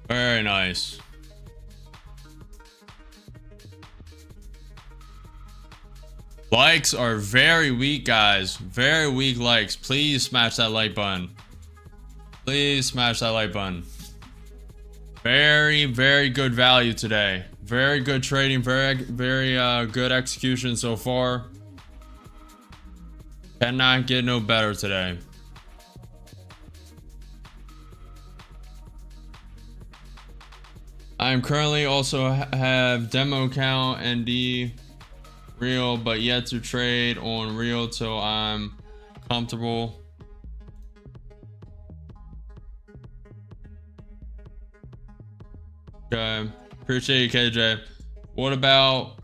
Very nice. Likes are very weak, guys. Very weak likes. Please smash that like button. Please smash that like button. Very, very good value today. Very good trading. Very good execution so far. Cannot get no better today. I'm currently also have demo account ND real, but yet to trade on real till I'm comfortable. Okay, appreciate you, KJ. What about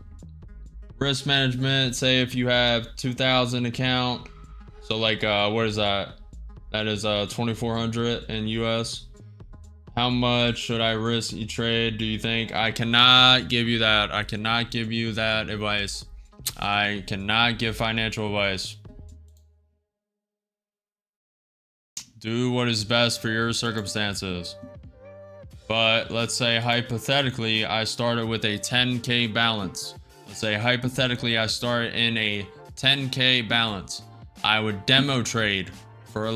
risk management? Say if you have 2,000 account, so like what is that? That is 2,400 in US. How much should I risk each trade, do you think? I cannot give you that. I cannot give you that advice. I cannot give financial advice. Do what is best for your circumstances. But let's say hypothetically, I started with a 10K balance. Let's say hypothetically, I start in a 10K balance. I would demo trade for a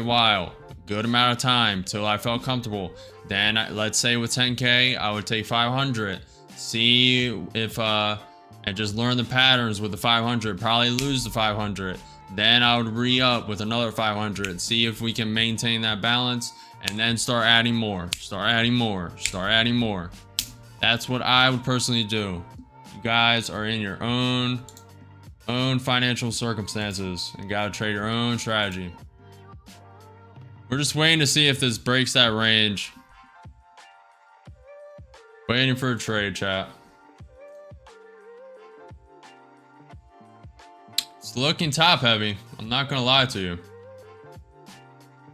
while. Good amount of time till I felt comfortable. Then let's say with 10K, I would take 500, see if and just learn the patterns with the 500. Probably lose the 500. Then I would re-up with another 500, see if we can maintain that balance, and then start adding more. Start adding more. Start adding more. That's what I would personally do. You guys are in your own financial circumstances and gotta trade your own strategy. We're just waiting to see if this breaks that range. Waiting for a trade, chat. It's looking top heavy. I'm not gonna lie to you.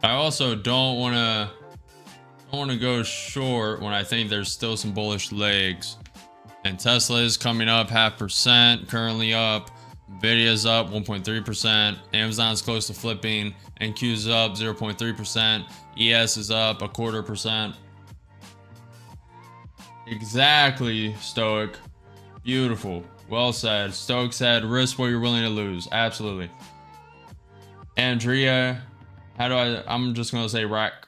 I also don't want to go short when I think there's still some bullish legs. And Tesla is coming up 0.5%, currently up. Nvidia's up 1.3%. Amazon's close to flipping. NQ's up 0.3%. ES is up 0.25%. Exactly, Stoic. Beautiful. Well said. Stoic said, risk what you're willing to lose. Absolutely. Andrea, I'm just going to say rack.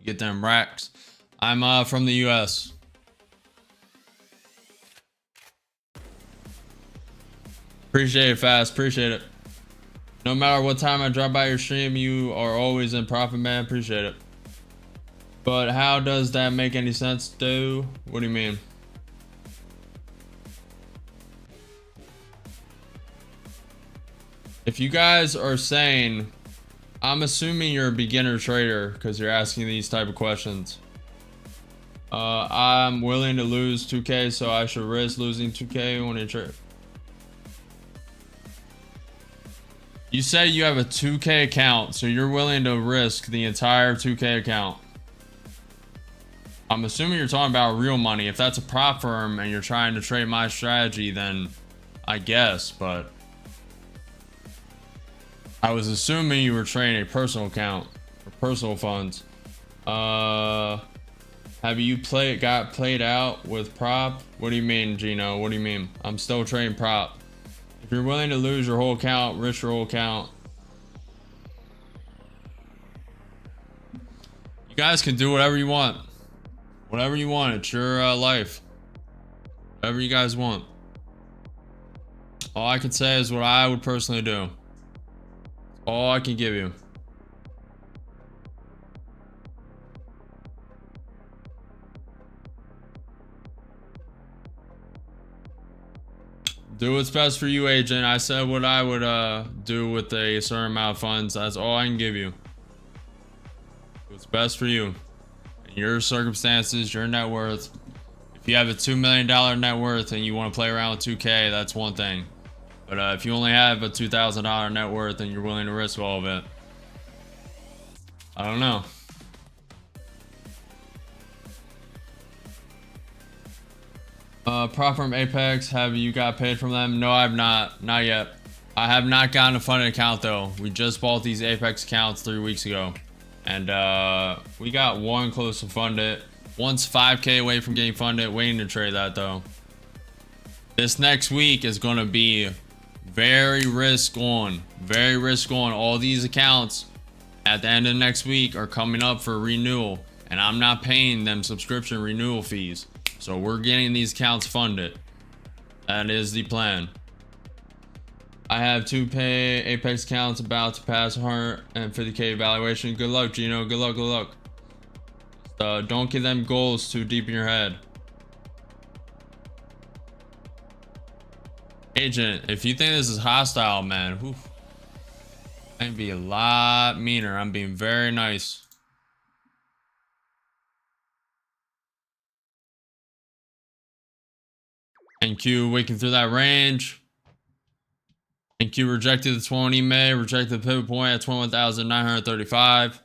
Get them racks. I'm from the US. Appreciate it, Fast. Appreciate it. No matter what time I drop by your stream, you are always in profit, man. Appreciate it. But how does that make any sense, dude? What do you mean? If you guys are saying, I'm assuming you're a beginner trader because you're asking these type of questions. I'm willing to lose 2K, so I should risk losing 2K when you trade. You say you have a 2K account, so you're willing to risk the entire 2K account. I'm assuming you're talking about real money. If that's a prop firm and you're trying to trade my strategy, then I guess, but I was assuming you were trading a personal account or personal funds. Have you got played out with prop? What do you mean, Gino? What do you mean? I'm still trading prop. If you're willing to lose your whole account, risk your whole account. You guys can do whatever you want. Whatever you want. It's your life. Whatever you guys want. All I can say is what I would personally do. All I can give you. Do what's best for you, agent. I said what I would do with a certain amount of funds. That's all I can give you. Do what's best for you. In your circumstances, your net worth. If you have a $2 million net worth and you want to play around with 2K, that's one thing. But if you only have a $2,000 net worth and you're willing to risk all of it, I don't know. Prop from Apex, have you got paid from them? No, I've not yet. I have not gotten a funded account though. We just bought these Apex accounts 3 weeks ago, and we got one close to fund it. One's 5K away from getting funded, waiting to trade that though. This next week is going to be very risk on. All these accounts at the end of next week are coming up for renewal, and I'm not paying them subscription renewal fees. So we're getting these accounts funded. That is the plan. I have 2 pay Apex accounts about to pass 150K evaluation. Good luck, Gino. Good luck. Don't get them goals too deep in your head. Agent, if you think this is hostile, man, I'd be a lot meaner. I'm being very nice. NQ waking through that range. NQ rejected the 20 May, rejected the pivot point at 21,935.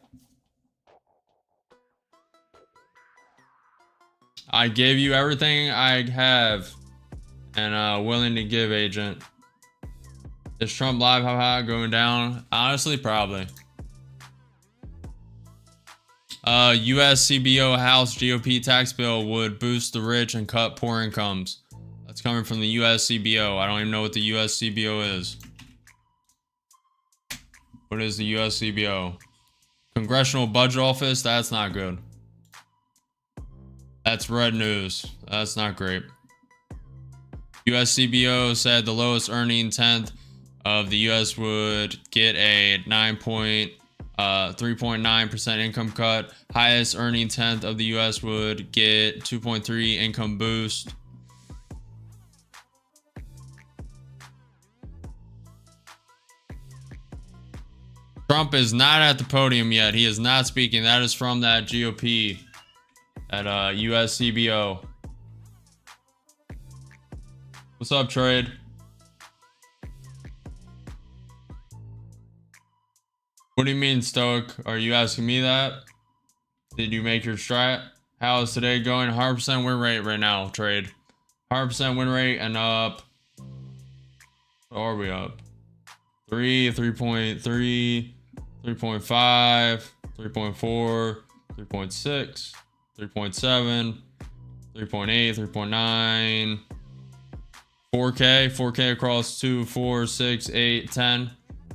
I gave you everything I have and willing to give, agent. Is Trump live how high going down? Honestly, probably. US CBO House GOP tax bill would boost the rich and cut poor incomes. That's coming from the US CBO. I don't even know what the US CBO is. What is the US CBO? Congressional Budget Office? That's not good. That's red news. That's not great. US CBO said the lowest earning tenth of the US would get a 3.9% income cut. Highest earning tenth of the US would get 2.3 income boost. Trump is not at the podium yet. He is not speaking. That is from that GOP at US CBO. What's up, Trade? What do you mean, Stoic? Are you asking me that? Did you make your strat? How is today going? 100% win rate right now, trade. 100% win rate and up. What are we up? 3, 3.3, 3.5, 3.4, 3.6, 3.7, 3.8, 3.9, 4K across 2, 4, 6, 8, 10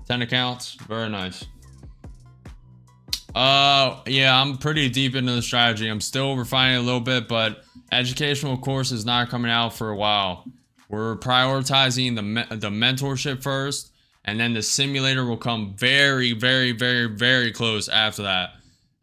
accounts. Very nice. Yeah, I'm pretty deep into the strategy. I'm still refining it a little bit, but educational course is not coming out for a while. We're prioritizing the mentorship first, and then the simulator will come very, very, very, very close after that.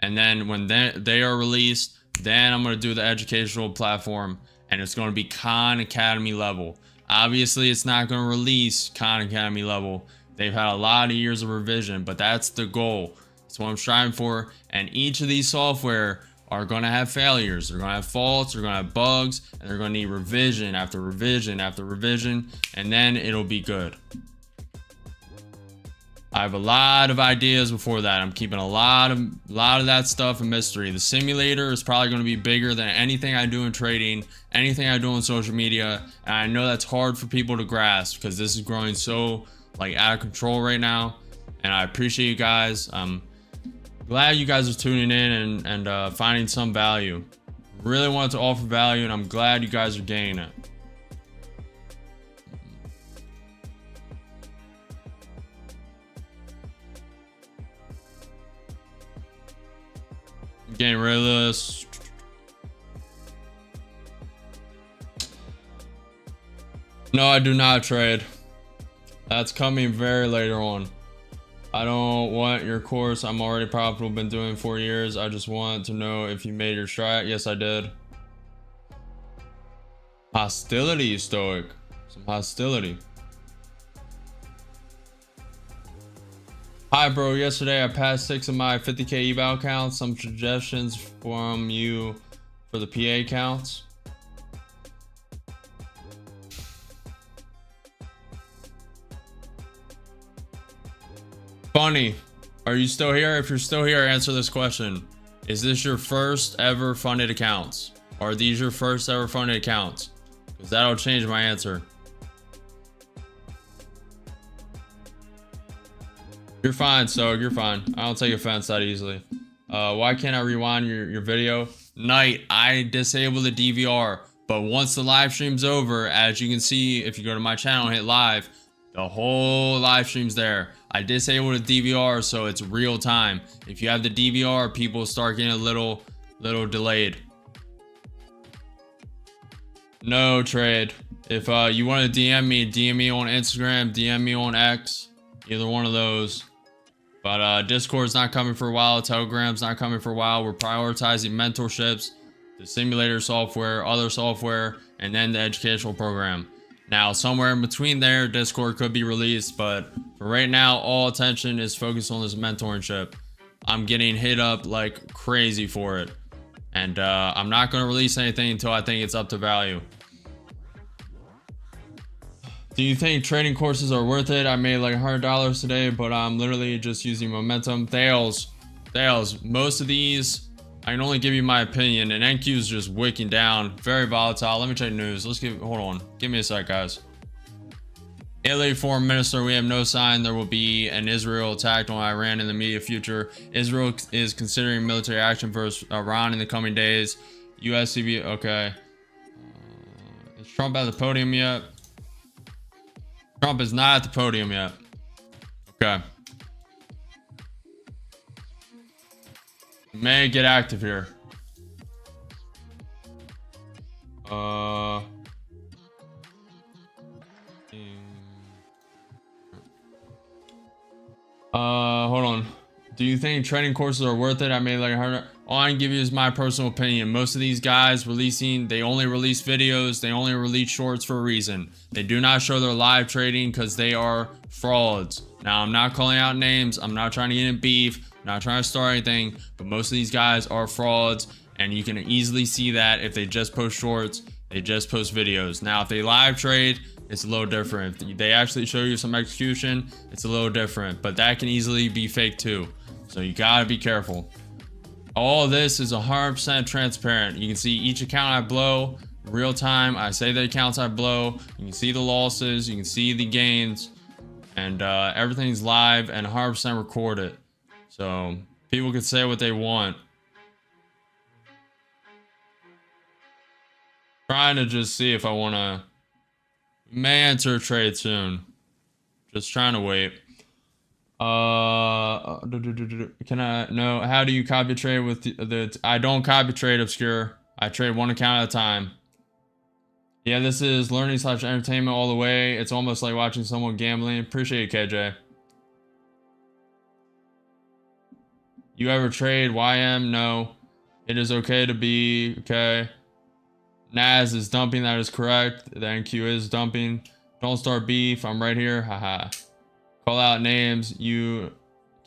And then when they are released, then I'm going to do the educational platform, and it's going to be Khan Academy level. Obviously, it's not going to release Khan Academy level. They've had a lot of years of revision, but that's the goal. That's what I'm striving for. And each of these software are going to have failures. They're going to have faults. They're going to have bugs. And they're going to need revision after revision after revision. And then it'll be good. I have a lot of ideas before that. I'm keeping a lot of that stuff a mystery. The simulator is probably going to be bigger than anything I do in trading, anything I do on social media. And I know that's hard for people to grasp because this is growing so out of control right now. And I appreciate you guys. I'm glad you guys are tuning in and finding some value. Really want to offer value, and I'm glad you guys are getting it. I'm getting rid of this. No, I do not trade. That's coming very later on. I don't want your course. I'm already profitable, been doing it 4 years. I just want to know if you made your strat. Yes, I did. Hostility, Stoic. Some hostility. Hi, bro. Yesterday, I passed 6 of my 50K eval accounts. Some suggestions from you for the PA accounts. Funny, are you still here? If you're still here, answer this question. Is this your first ever funded accounts? Are these your first ever funded accounts? Because that'll change my answer. You're fine, Stoic, you're fine. I don't take offense that easily. Why can't I rewind your video? Knight, I disabled the DVR, but once the live stream's over, as you can see, if you go to my channel and hit live, the whole live stream's there. I disabled the DVR, so it's real time. If you have the DVR, people start getting a little delayed. No trade. If you want to DM me on Instagram, DM me on X, either one of those. But Discord's not coming for a while. Telegram's not coming for a while. We're prioritizing mentorships, the simulator software, other software, and then the educational program. Now, somewhere in between there, Discord could be released, but for right now, all attention is focused on this mentorship. I'm getting hit up like crazy for it. And I'm not going to release anything until I think it's up to value. Do you think trading courses are worth it? I made like $100 today, but I'm literally just using momentum. Thales, most of these, I can only give you my opinion, and NQ is just wicking down, very volatile. Let me check news. Hold on, give me a sec, guys. Italy foreign minister, we have no sign there will be an Israel attack on Iran in the immediate future. Israel is considering military action versus Iran in the coming days. USCB, okay. Is Trump at the podium yet? Trump is not at the podium yet. Okay. May get active here. Hold on. Do you think trading courses are worth it? I made like 100. All I can give you is my personal opinion. Most of these guys they only release videos, they only release shorts for a reason. They do not show their live trading because they are frauds. Now, I'm not calling out names. I'm not trying to get in beef. I'm not trying to start anything, but most of these guys are frauds, and you can easily see that if they just post shorts, they just post videos. Now, if they live trade, it's a little different. If they actually show you some execution, it's a little different, but that can easily be fake too. So you gotta be careful. All of this is 100% transparent. You can see each account I blow real time. I say the accounts I blow. You can see the losses. You can see the gains, and everything's live and 100% recorded. So people can say what they want. Trying to just see if I want to. May enter a trade soon. Just trying to wait. Can I? No. How do you copy trade with the? I don't copy trade obscure. I trade one account at a time. Yeah, this is learning / entertainment all the way. It's almost like watching someone gambling. Appreciate it, KJ. You ever trade YM? No. It is okay to be okay. Naz is dumping. That is correct. The NQ is dumping. Don't start beef. I'm right here. Haha. Call out names. You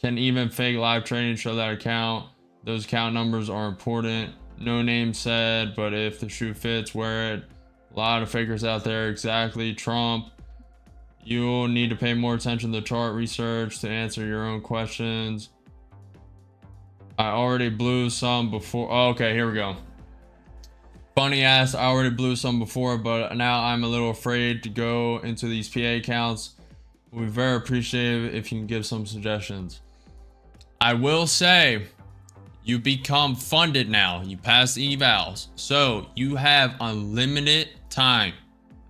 can even fake live trading. Show that account. Those account numbers are important. No name said, but if the shoe fits, wear it. A lot of fakers out there. Exactly. Trump. You'll need to pay more attention to chart research to answer your own questions. I already blew some before. Oh, okay, here we go. Funny ass, I already blew some before, but now I'm a little afraid to go into these PA accounts. We'd be very appreciative if you can give some suggestions. I will say, you become funded now. You pass the evals. So you have unlimited time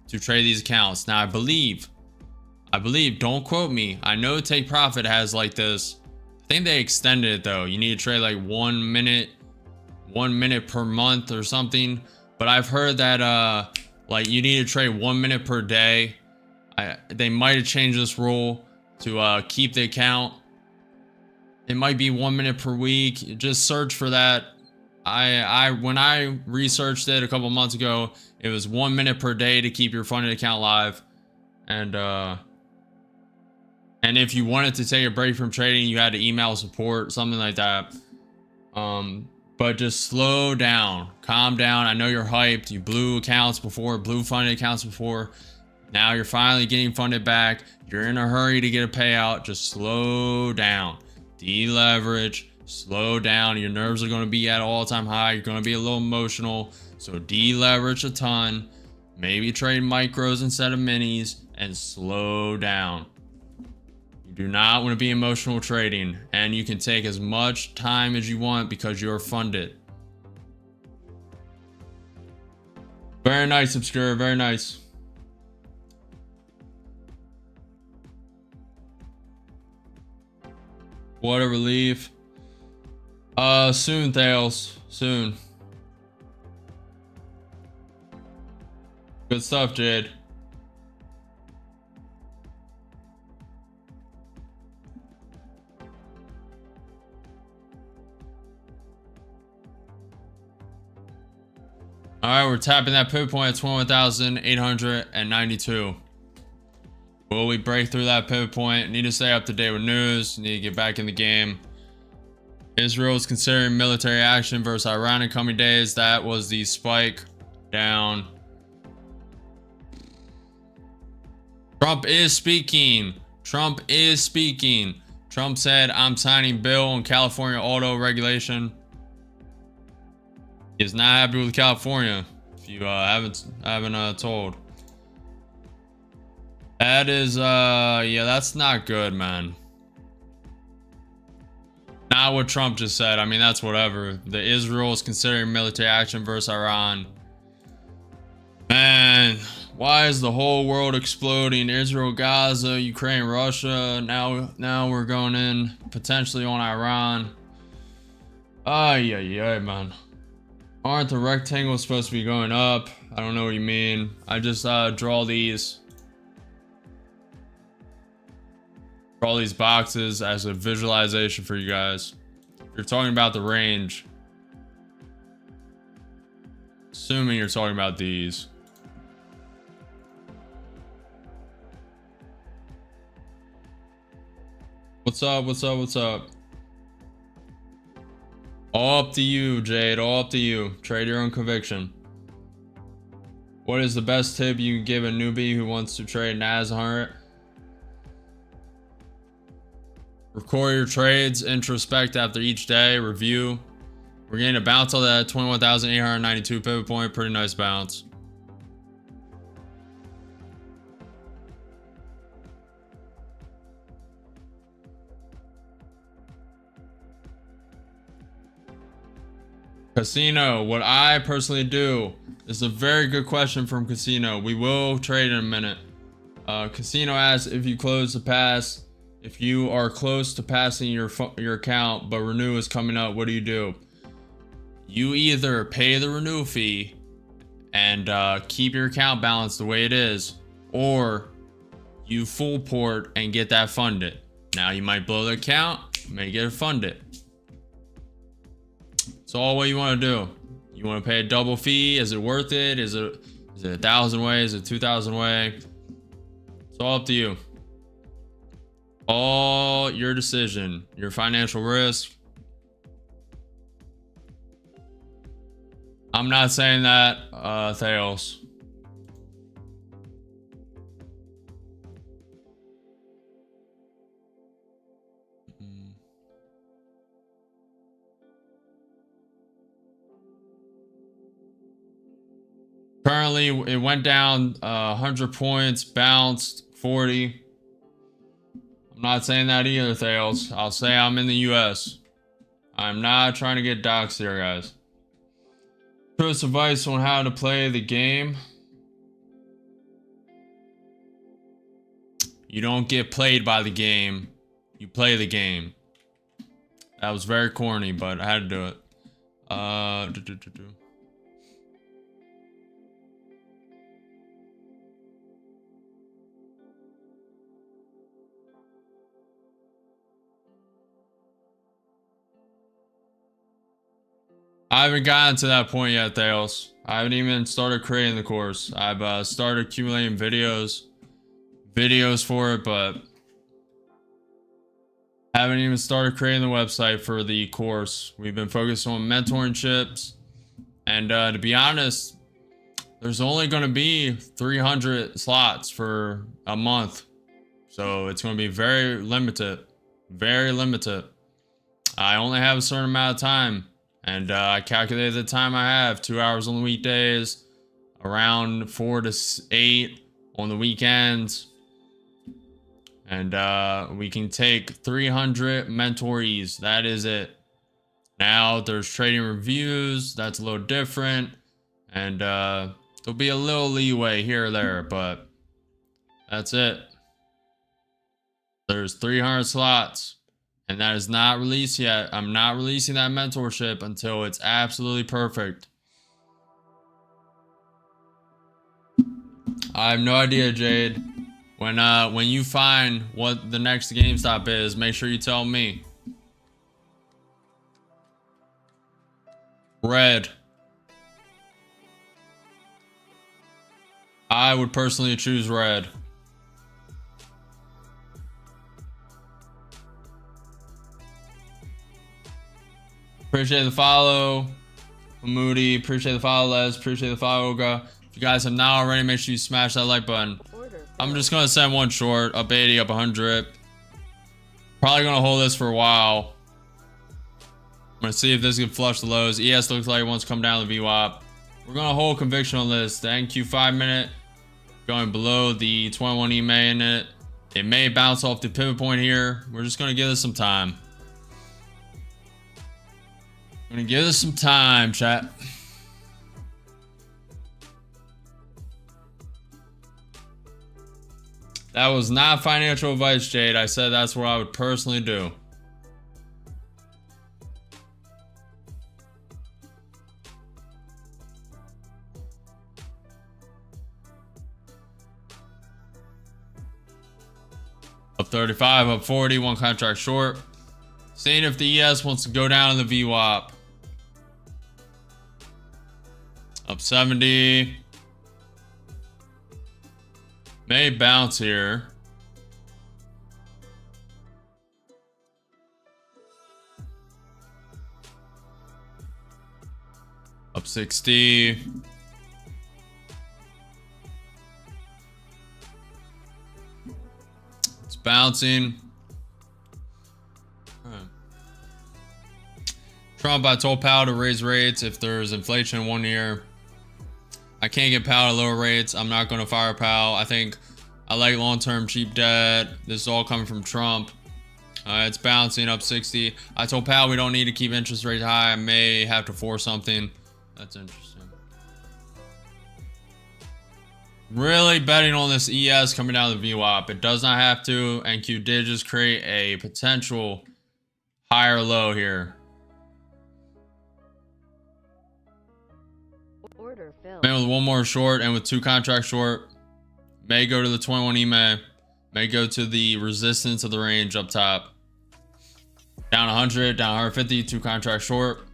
to trade these accounts. Now I believe, don't quote me. I know Take Profit has like this. I think they extended it though. You need to trade like 1 minute per month or something. But I've heard that like you need to trade 1 minute per day. They might have changed this rule to keep the account. It might be 1 minute per week. Just search for that. When I researched it a couple months ago, it was 1 minute per day to keep your funded account live. And if you wanted to take a break from trading, you had to email support, something like that. But just slow down, calm down. I know you're hyped. You blew accounts before, blew funded accounts before. Now you're finally getting funded back. You're in a hurry to get a payout. Just slow down, deleverage, slow down. Your nerves are going to be at all-time high. You're going to be a little emotional. So deleverage a ton. Maybe trade micros instead of minis and slow down. You do not want to be emotional trading, and you can take as much time as you want because you're funded. Very nice, Obscure. Very nice. What a relief. Soon, Thales. Soon. Good stuff, Jade. All right, we're tapping that pivot point at 21,892. Will we break through that pivot point? Need to stay up to date with news. Need to get back in the game. Israel is considering military action versus Iran in coming days. That was the spike down. Trump is speaking. Trump is speaking. Trump said, I'm signing bill on California auto regulation. He is not happy with California, if you haven't told. That is yeah, that's not good, man. Not what Trump just said. I mean, that's whatever. The Israel is considering military action versus Iran. Man, why is the whole world exploding? Israel, Gaza, Ukraine, Russia. Now we're going in potentially on Iran. Ay, man. Aren't the rectangles supposed to be going up? I don't know what you mean. I just draw these boxes as a visualization for you guys. If you're talking about the range, assuming you're talking about these. What's up? All up to you, Jade. All up to you. Trade your own conviction. What is the best tip you can give a newbie who wants to trade NAS 100? Record your trades, introspect after each day, review. We're getting a bounce on that 21,892 pivot point. Pretty nice bounce. Casino, what I personally do is a very good question from Casino. We will trade in a minute. Casino asks if you close the pass, if you are close to passing your account, but renew is coming up, what do? You either pay the renew fee and keep your account balance the way it is, or you full port and get that funded. Now you might blow the account, you may get it funded. It's all what you want to do. You want to pay a double fee? Is it worth it? Is it 1,000 way? Is it 2,000 way? It's all up to you. All your decision. Your financial risk. I'm not saying that, Theos. Currently, it went down 100 points, bounced 40. I'm not saying that either, Thales. I'll say I'm in the US. I'm not trying to get doxxed here, guys. First advice on how to play the game. You don't get played by the game. You play the game. That was very corny, but I had to do it. I haven't gotten to that point yet, Thales. I haven't even started creating the course. I've started accumulating videos for it, but haven't even started creating the website for the course. We've been focused on mentorships, and to be honest, there's only going to be 300 slots for a month, so it's going to be very limited. I only have a certain amount of time. And I calculated the time I have, 2 hours on the weekdays, around 4 to 8 on the weekends. And we can take 300 mentorees. That is it. Now there's trading reviews. That's a little different. And there'll be a little leeway here or there, but that's it. There's 300 slots. And that is not released yet. I'm not releasing that mentorship until it's absolutely perfect. I have no idea, Jade. When you find what the next GameStop is, make sure you tell me. Red. I would personally choose red. Appreciate the follow, Moody. Appreciate the follow, Les. Appreciate the follow, Olga. If you guys have not already, make sure you smash that like button. I'm just gonna send one short, up 80, up 100. Probably gonna hold this for a while. I'm gonna see if this can flush the lows. ES looks like it wants to come down the VWAP. We're gonna hold conviction on this. The NQ 5-minute going below the 21 EMA in it. It may bounce off the pivot point here. We're just gonna give this some time. I'm gonna give this some time, chat. That was not financial advice, Jade. I said that's what I would personally do. Up 35, up 40, one contract short. Seeing if the ES wants to go down in the VWAP. Up 70. May bounce here. Up 60. bouncing. Trump, I told Powell to raise rates if there's inflation in 1 year. I can't get Powell to lower rates. I'm not going to fire Powell. I think I like long-term cheap debt. This is all coming from Trump. It's bouncing up 60. I told Powell we don't need to keep interest rates high. I may have to force something. That's interesting. Really betting on this ES coming down the VWAP. It does not have to. NQ did just create a potential higher low here. Order filled. Man, with one more short and with 2 contracts short, may go to the 21 EMA, may go to the resistance of the range up top. Down 100, down 150, 2 contracts short.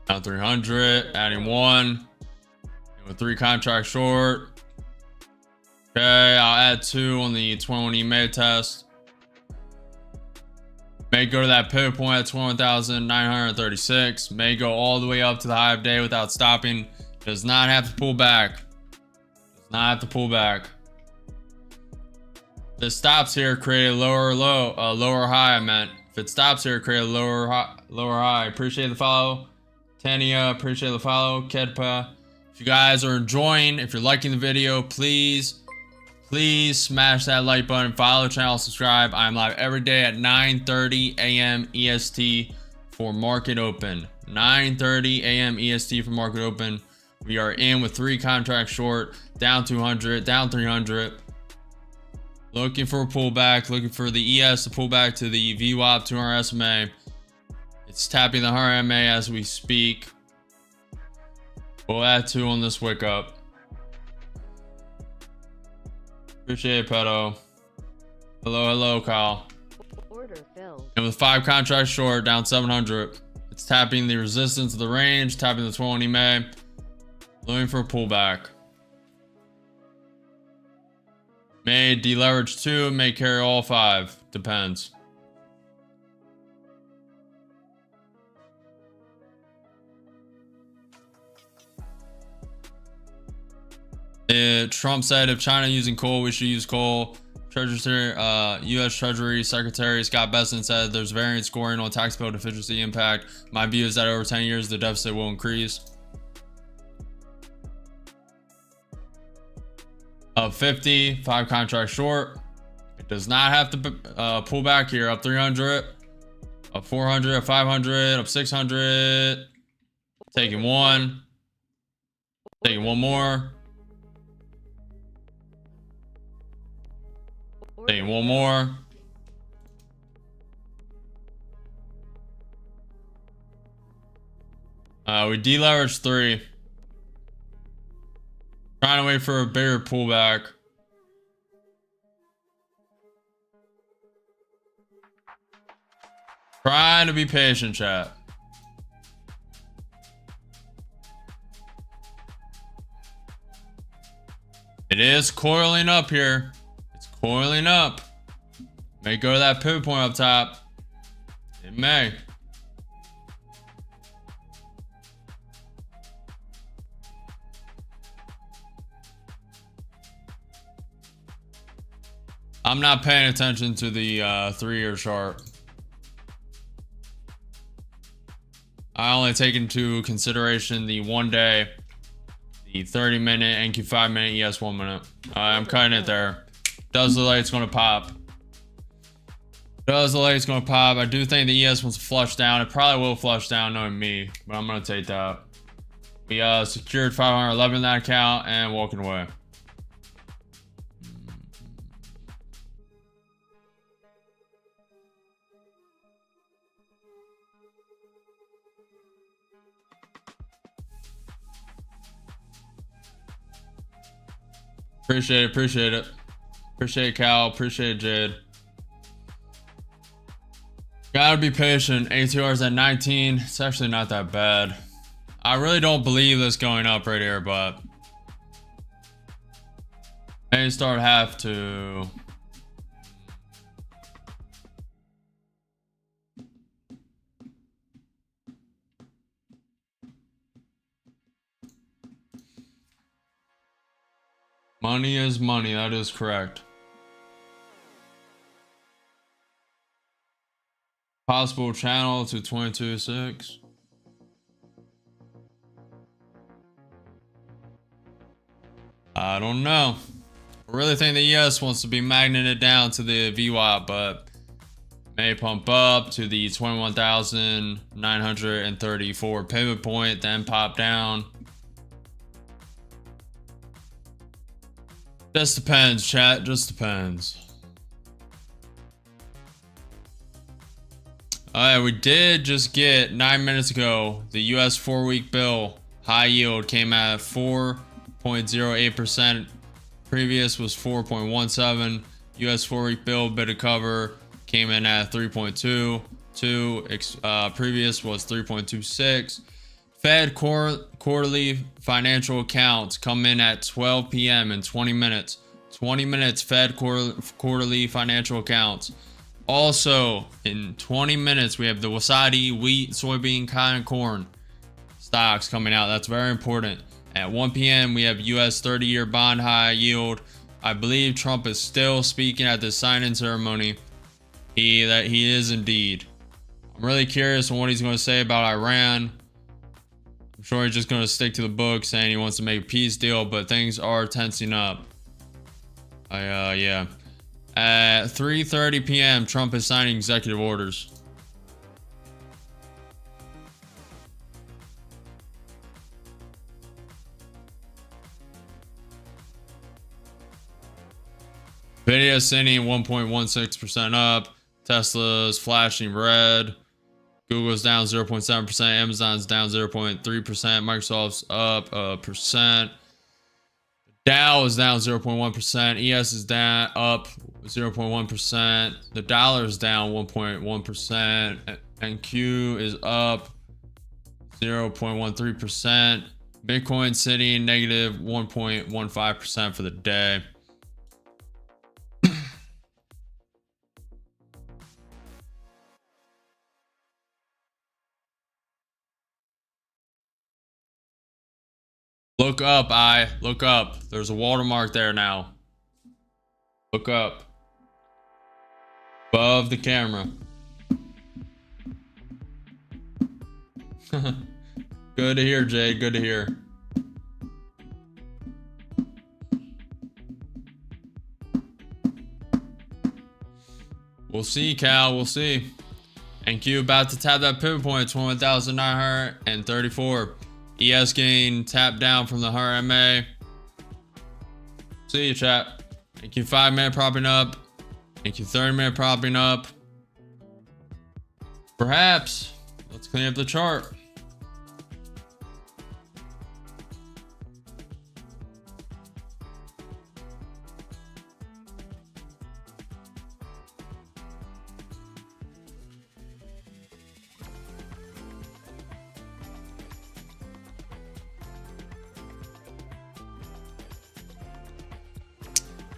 Down 300, adding 1. With 3 contracts short. Okay, I'll add 2 on the 21 EMA test. May go to that pivot point at 21,936. May go all the way up to the high of day without stopping. Does not have to pull back. Does not have to pull back. If it stops here, create a lower low, lower high. I meant if it stops here, create a lower high. Appreciate the follow, Tania. Appreciate the follow, Kedpa. If you guys are enjoying, if you're liking the video, please smash that like button, follow the channel, subscribe. I'm live every day at 9:30 a.m. EST for market open. 9:30 a.m. EST for market open. We are in with 3 contracts short, down 200, down 300. Looking for a pullback, looking for the ES to pull back to the VWAP 200 SMA. It's tapping the 100 MA as we speak. We'll add 2 on this wick up. Appreciate it, Pedo. Hello, Kyle. Order filled. And with 5 contracts short, down 700. It's tapping the resistance of the range, tapping the 20 EMA. Looking for a pullback. May deleverage 2, may carry all 5. Depends. Trump said if China using coal, we should use coal. U.S. Treasury Secretary Scott Bessent said there's variance scoring on tax bill deficiency impact. My view is that over 10 years, the deficit will increase. Up 50, 5 contracts short. It does not have to pull back here. Up 300, up 400, up 500, up 600. Taking 1. Taking 1 more. Taking 1 more. We deleveraged 3. Trying to wait for a bigger pullback. Trying to be patient, chat. It is coiling up here. It's coiling up. May go to that pivot point up top. It may. I'm not paying attention to the 3-year chart. I only take into consideration the 1 day, the 30-minute, NQ 5-minute, ES 1 minute. I'm cutting it there. Does look like it's going to pop. Does look like it's going to pop. I do think the ES wants to flush down. It probably will flush down, knowing me, but I'm going to take that. We secured 511 in that account and walking away. Appreciate it, appreciate it. Appreciate it, Cal. Appreciate it, Jade. Gotta be patient. ATR's at 19. It's actually not that bad. I really don't believe this going up right here, but may start have to. Money is money. That is correct. Possible channel to 22.6. I don't know. I really think the ES wants to be magneted down to the VWAP, but may pump up to the 21,934 pivot point, then pop down. Just depends, chat. Just depends. Alright, we did just get 9 minutes ago. The US 4-week bill high yield came at 4.08%. Previous was 4.17. US 4-week bill bit of cover came in at 3.22. Previous was 3.26. Fed quarterly financial accounts come in at 12 p.m. in 20 minutes. 20 minutes Fed quarterly financial accounts. Also, in 20 minutes, we have the Wasadi, wheat, soybean, cotton, corn stocks coming out. That's very important. At 1 p.m., we have U.S. 30-year bond high yield. I believe Trump is still speaking at the sign-in ceremony. He is indeed. I'm really curious on what he's going to say about Iran. I'm sure he's just going to stick to the book, saying he wants to make a peace deal, but things are tensing up. Yeah. At 3:30 p.m., Trump is signing executive orders. Nvidia sitting 1.16% up. Tesla's flashing red. Google's down 0.7%. Amazon's down 0.3%. Microsoft's up a percent. Dow is down 0.1%. ES is down up 0.1%. The dollar is down 1.1%. NQ is up 0.13%. Bitcoin sitting negative 1.15% for the day. Look up, look up. There's a watermark there now. Look up. Above the camera. Good to hear, Jade. Good to hear. We'll see, Cal. We'll see. NQ about to tap that pivot point, 21,934. ES gain tap down from the 100 MA. See you, chat. NQ 5-minute propping up. NQ 30-minute propping up. Perhaps. Let's clean up the chart.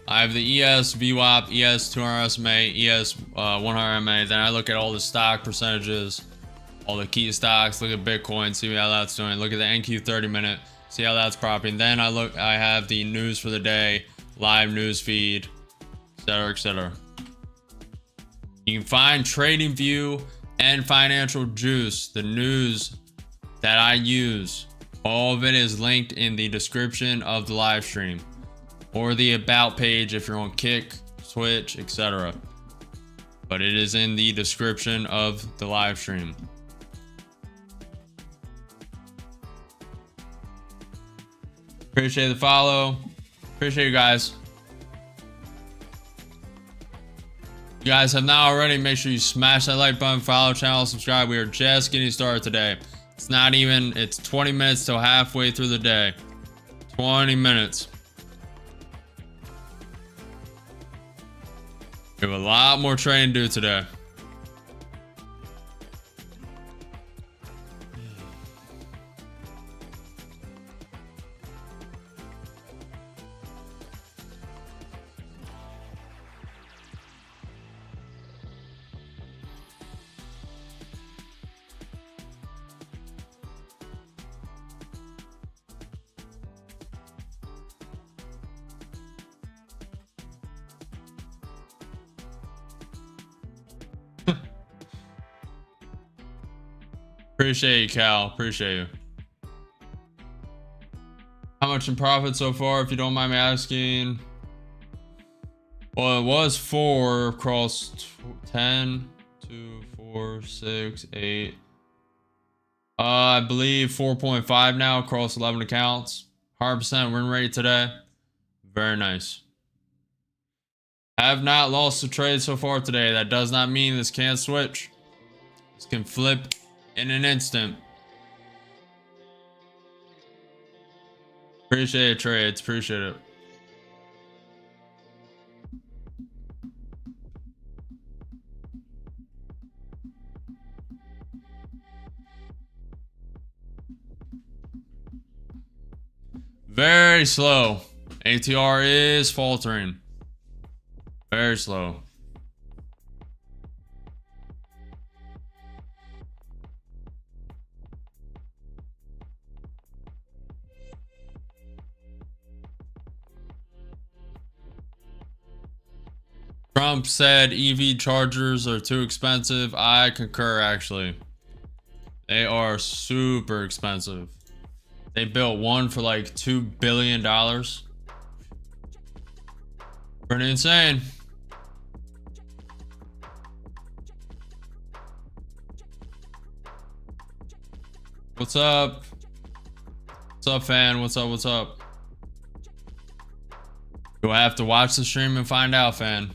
I have the ES, VWAP, ES 200 SMA, ES 100 MA. Then I look at all the stock percentages, all the key stocks. Look at Bitcoin, see how that's doing. Look at the NQ 30-minute, see how that's propping. Then I have the news for the day, live news feed, etc., etc. You can find TradingView and FinancialJuice, the news that I use. All of it is linked in the description of the live stream, or the about page if you're on Kick, Twitch, etc. But it is in the description of the live stream. Appreciate the follow. Appreciate you guys. If you guys have not already, make sure you smash that like button, follow channel, subscribe. We are just getting started today. It's 20 minutes till halfway through the day. 20 minutes. We have a lot more trading to do today. Appreciate you, Cal. Appreciate you. How much in profit so far, if you don't mind me asking? Well, it was 4 across 10, 2, 4, 6, 8. I believe 4.5 now across 11 accounts. 100% win rate today. Very nice. Have not lost a trade so far today. That does not mean this can't switch. This can flip in an instant. Appreciate it, trades. Appreciate it. Very slow. ATR is faltering. Very slow. Trump said EV chargers are too expensive. I concur, actually. They are super expensive. They built one for like $2 billion. Pretty insane. What's up? What's up, fan? What's up? What's up? Do I have to watch the stream and find out, fan?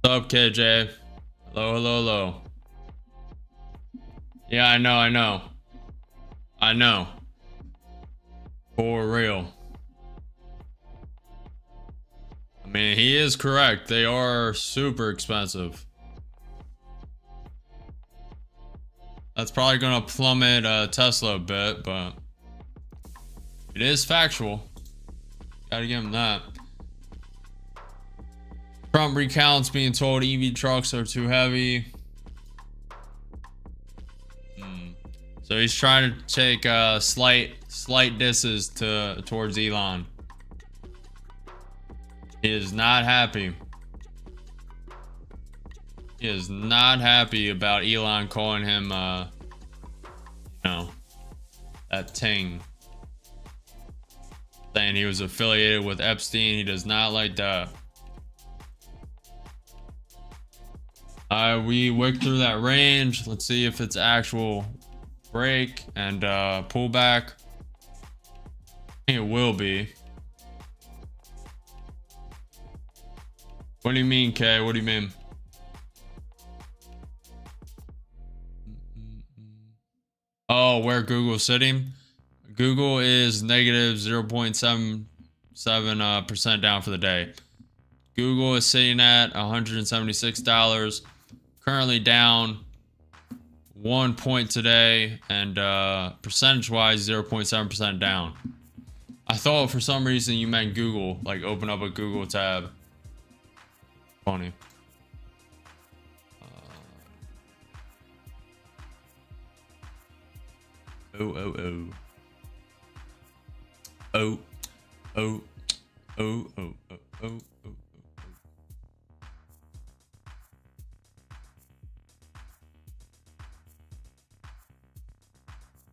What's up, KJ? Hello, hello, hello. Yeah, I know, I know. I know. For real. I mean, he is correct. They are super expensive. That's probably going to plummet Tesla a bit, but it is factual. Gotta give him that. Trump recounts being told EV trucks are too heavy. So he's trying to take slight disses towards Elon. He is not happy. He is not happy about Elon calling him, you know, that ting. Saying he was affiliated with Epstein. He does not like that. We wicked through that range. Let's see if it's actual break and pullback. I think it will be. What do you mean, Kay? What do you mean? Oh, where Google's sitting? Google is negative 0.77% down for the day. Google is sitting at $176. Currently down 1 point today, and percentage-wise 0.7% down. I thought for some reason you meant Google, like open up a Google tab. Funny.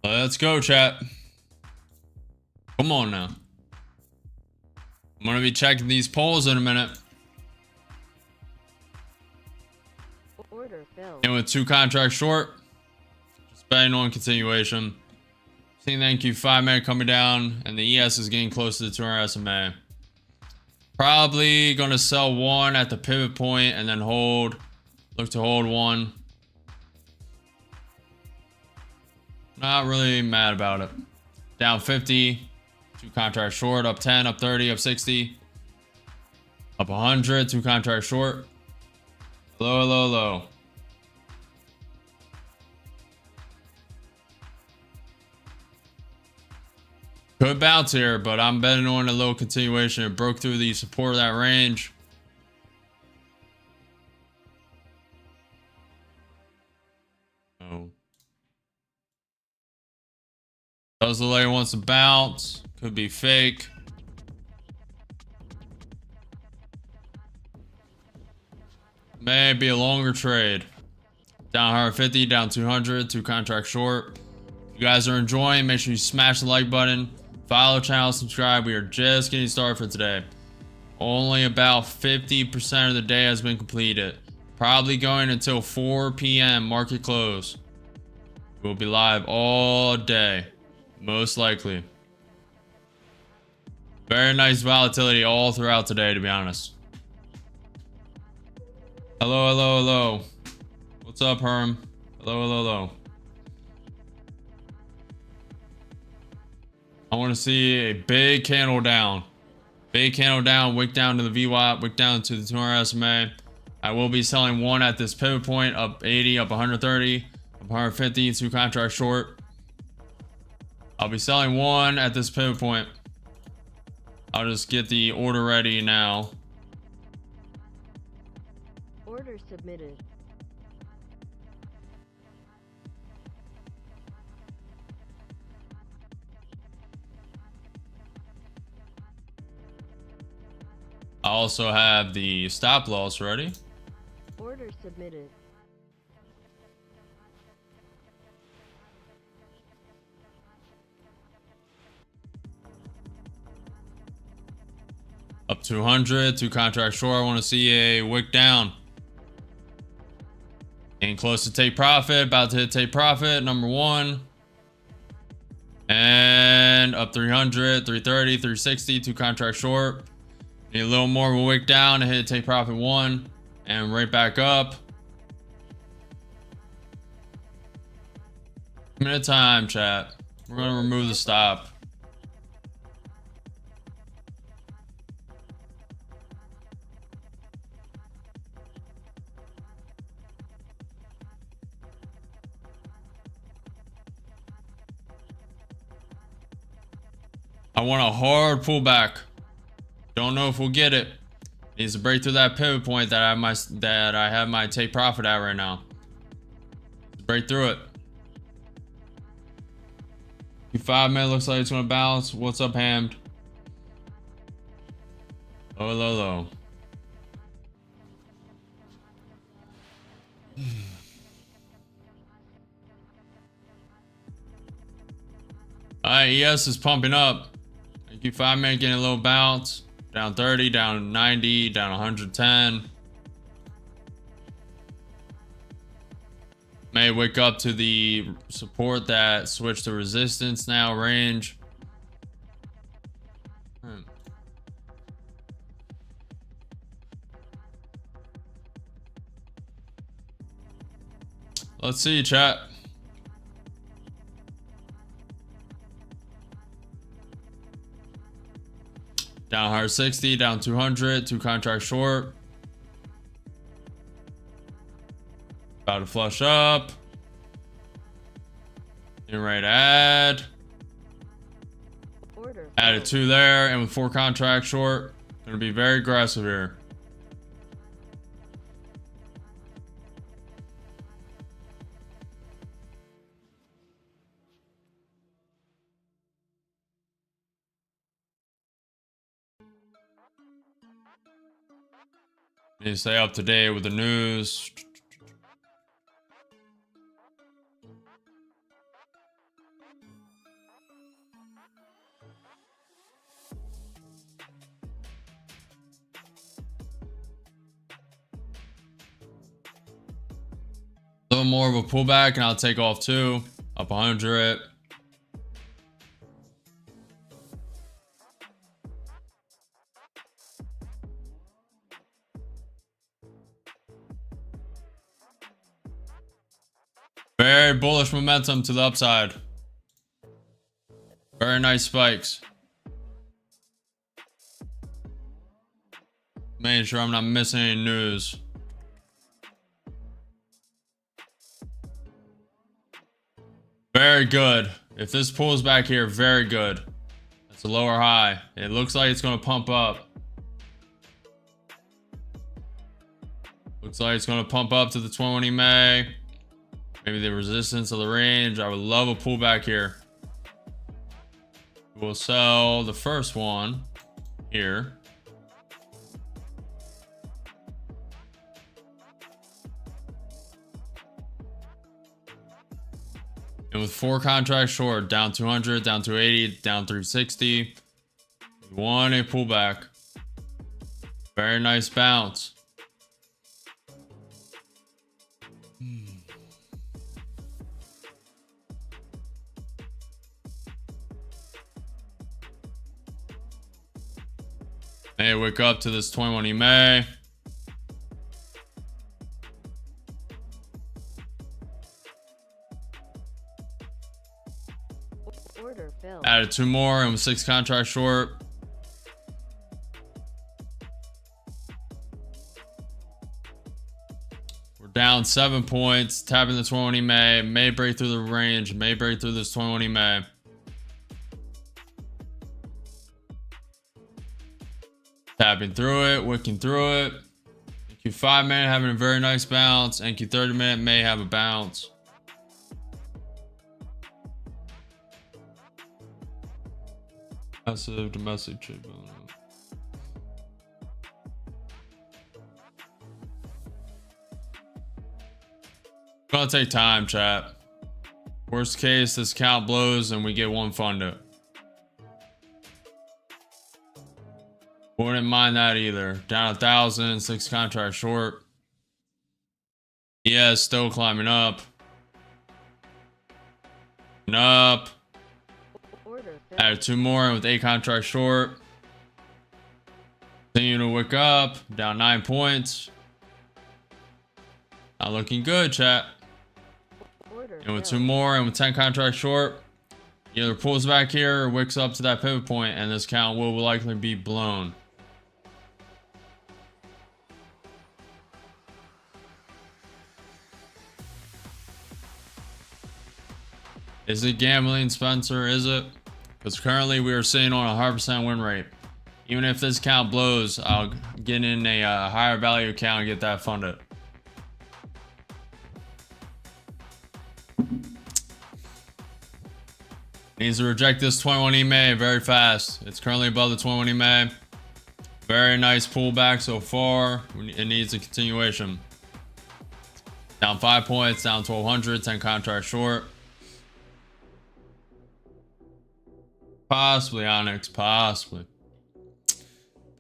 Let's go, chat. Come on now. I'm gonna be checking these polls in a minute. Order filled. And with 2 contracts short, just betting on continuation. Seeing the NQ 5-minute coming down, and the ES is getting close to the 200 SMA. Probably gonna sell 1 at the pivot point and then hold. Look to hold 1. Not really mad about it. Down 50, 2 contracts short, up 10, up 30, up 60, up 100, 2 contracts short. Low, low, low. Could bounce here, but I'm betting on a little continuation. It broke through the support of that range. Oh. Puzzle layer wants to bounce. Could be fake. Maybe a longer trade. Down 150, down 200, 2 contracts short. If you guys are enjoying, make sure you smash the like button. Follow the channel, subscribe. We are just getting started for today. Only about 50% of the day has been completed. Probably going until 4 p.m. market close. We'll be live all day, most likely. Very nice volatility all throughout today, to be honest. Hello, hello, hello. What's up, Herm? Hello, hello, hello. I want to see a big candle down. Big candle down, wick down to the VWAP, wick down to the 200 SMA. I will be selling one at this pivot point, up 80, up 130, up 150, 2 contracts short. I'll be selling one at this pivot point. I'll just get the order ready now. Order submitted. I also have the stop loss ready. Order submitted. Up 200, 2 contracts short. I want to see a wick down. Getting close to take profit. About to hit take profit. Number 1. And up 300, 330, 360, 2 contracts short. Need a little more of a wick down to hit take profit 1. And right back up. Minute time, chat. We're going to remove the stop. I want a hard pullback. Don't know if we'll get it. Needs to break through that pivot point that I have my take profit at right now. Break through it. 5 minute looks like it's gonna bounce. What's up, Hammed? Low, low, low. Alright, ES is pumping up. Thank you, 5 minute getting a little bounce. Down 30, down 90, down 110. May wake up to the support that switched to resistance now, range. Let's see, chat. Down 160, down 200, 2 contracts short. About to flush up. Getting ready to add. Added 2 there, and with 4 contracts short, gonna be very aggressive here. Need to stay up to date with the news. A little more of a pullback and I'll take off too. Up 100. Very bullish momentum to the upside. Very nice spikes. Making sure I'm not missing any news. Very good. If this pulls back here, very good. That's a lower high. It looks like it's going to pump up. Looks like it's going to pump up to the 20 MA. Maybe the resistance of the range. I would love a pullback here. We'll sell the first one here. And with 4 contracts short, down 200, down 280, down 360. We want a pullback. Very nice bounce. Hey, wake up to this 21 EMA. Order filled. Added 2 more and with 6 contracts short. We're down 7 points. Tapping the 21 EMA. May break through the range. May break through this 21 EMA. Tapping through it, wicking through it. NQ5 minute having a very nice bounce. NQ30 minute may have a bounce. Massive domestic chip. Gonna take time, chat. Worst case, this count blows and we get one funded. Wouldn't mind that either. Down 1,000, 6 contracts short. Yeah, still climbing up. And up. Order filled. Added 2 more with 8 contracts short. Continue to wick up. Down 9 points. Not looking good, chat. Order And with 2 filled. more and with 10 contracts short, either pulls back here or wicks up to that pivot point, and this count will likely be blown. Is it gambling, Spencer? Is it? Because currently we are sitting on a 100% win rate. Even if this count blows, I'll get in a higher value account and get that funded. Needs to reject this 21 EMA very fast. It's currently above the 21 EMA. Very nice pullback so far. It needs a continuation. Down 5 points, down 1,200, 10 contracts short. Possibly Onyx, possibly.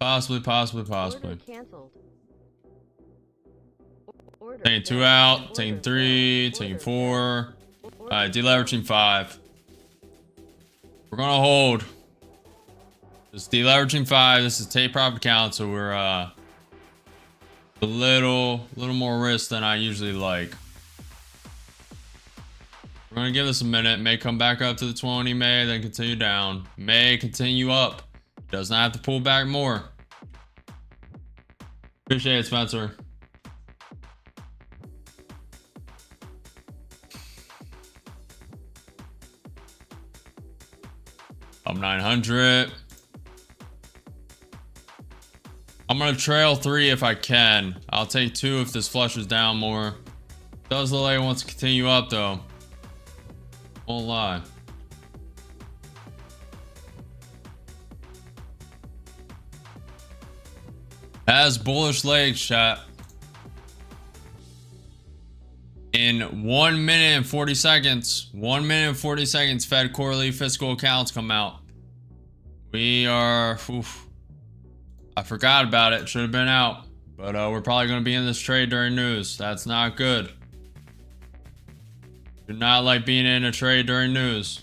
Possibly. Order canceled. Order Taking 2 filled. out, Order taking filled. 3, Order taking filled. 4. Order Alright, filled. deleveraging 5. We're gonna hold. This deleveraging 5. This is take profit count, so we're a little more risk than I usually like. We're gonna give this a minute. May come back up to the 20, may then continue down. May continue up. Does not have to pull back more. Appreciate it, Spencer. Up 900. I'm gonna trail 3 if I can. I'll take 2 if this flushes down more. Does look like it wants to continue up though. Won't lie. Has bullish legs, chat. In 1 minute and 40 seconds, 1 minute and 40 seconds, Fed quarterly fiscal accounts come out. We are, I forgot about it. Should have been out, but we're probably going to be in this trade during news. That's not good. Do not like being in a trade during news.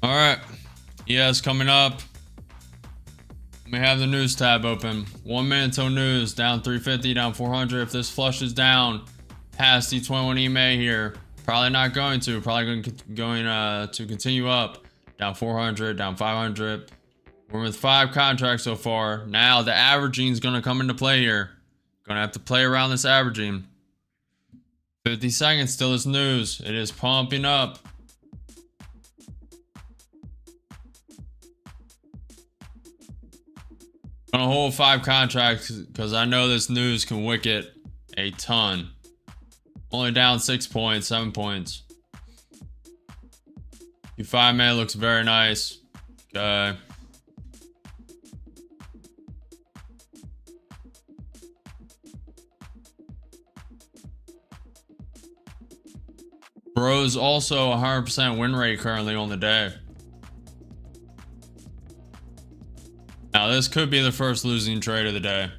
All right, ES coming up. Let me have the news tab open. 1 minute till news. Down 350, down 400. If this flushes down past the 21 EMA here, probably not going to. Probably going to continue up. Down 400, down 500. We're with 5 contracts so far. Now the averaging is going to come into play here. Going to have to play around this averaging. 50 seconds till this news. It is pumping up. Gonna hold 5 contracts because I know this news can wicket a ton. Only down 6 points, 7 points. Q5 man looks very nice. Okay. Bro's also 100% win rate currently on the day. Now this could be the first losing trade of the day.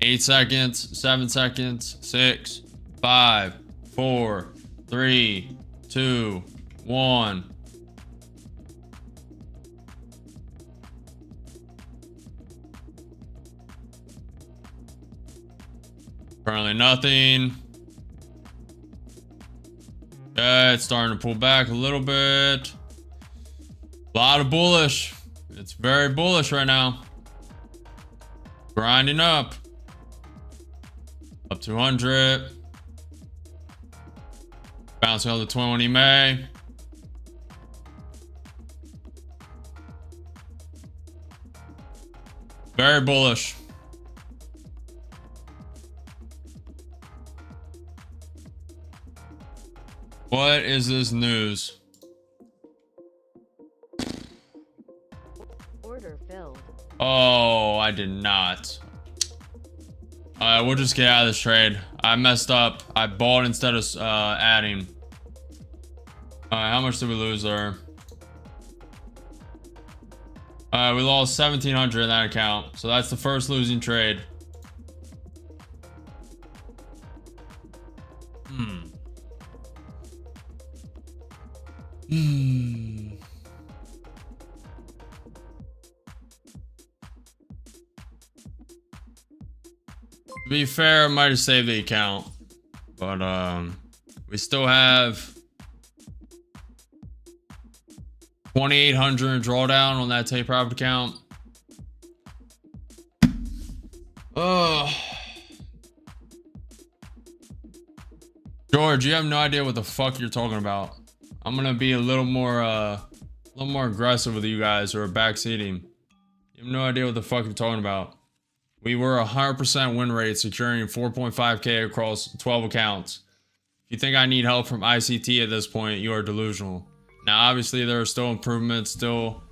8 seconds, 7 seconds, 6, 5, 4, 3, 2, 1. Currently nothing. Okay, it's starting to pull back a little bit. A lot of bullish. It's very bullish right now. Grinding up. Up 200. Bouncing on the 21 EMA. Very bullish. What is this news? Order filled. Oh, I did not. Alright, we'll just get out of this trade. I messed up. I bought instead of adding. Alright, how much did we lose there? Alright, we lost 1,700 in that account. So that's the first losing trade. To be fair, I might have saved the account, but we still have 2,800 drawdown on that take profit account. Oh, George, you have no idea what the fuck you're talking about. I'm gonna be a little more aggressive with you guys who are backseating. You have no idea what the fuck you're talking about. We were 100% win rate, securing 4.5K across 12 accounts. If you think I need help from ICT at this point, you are delusional. Now, obviously, there are still improvements, still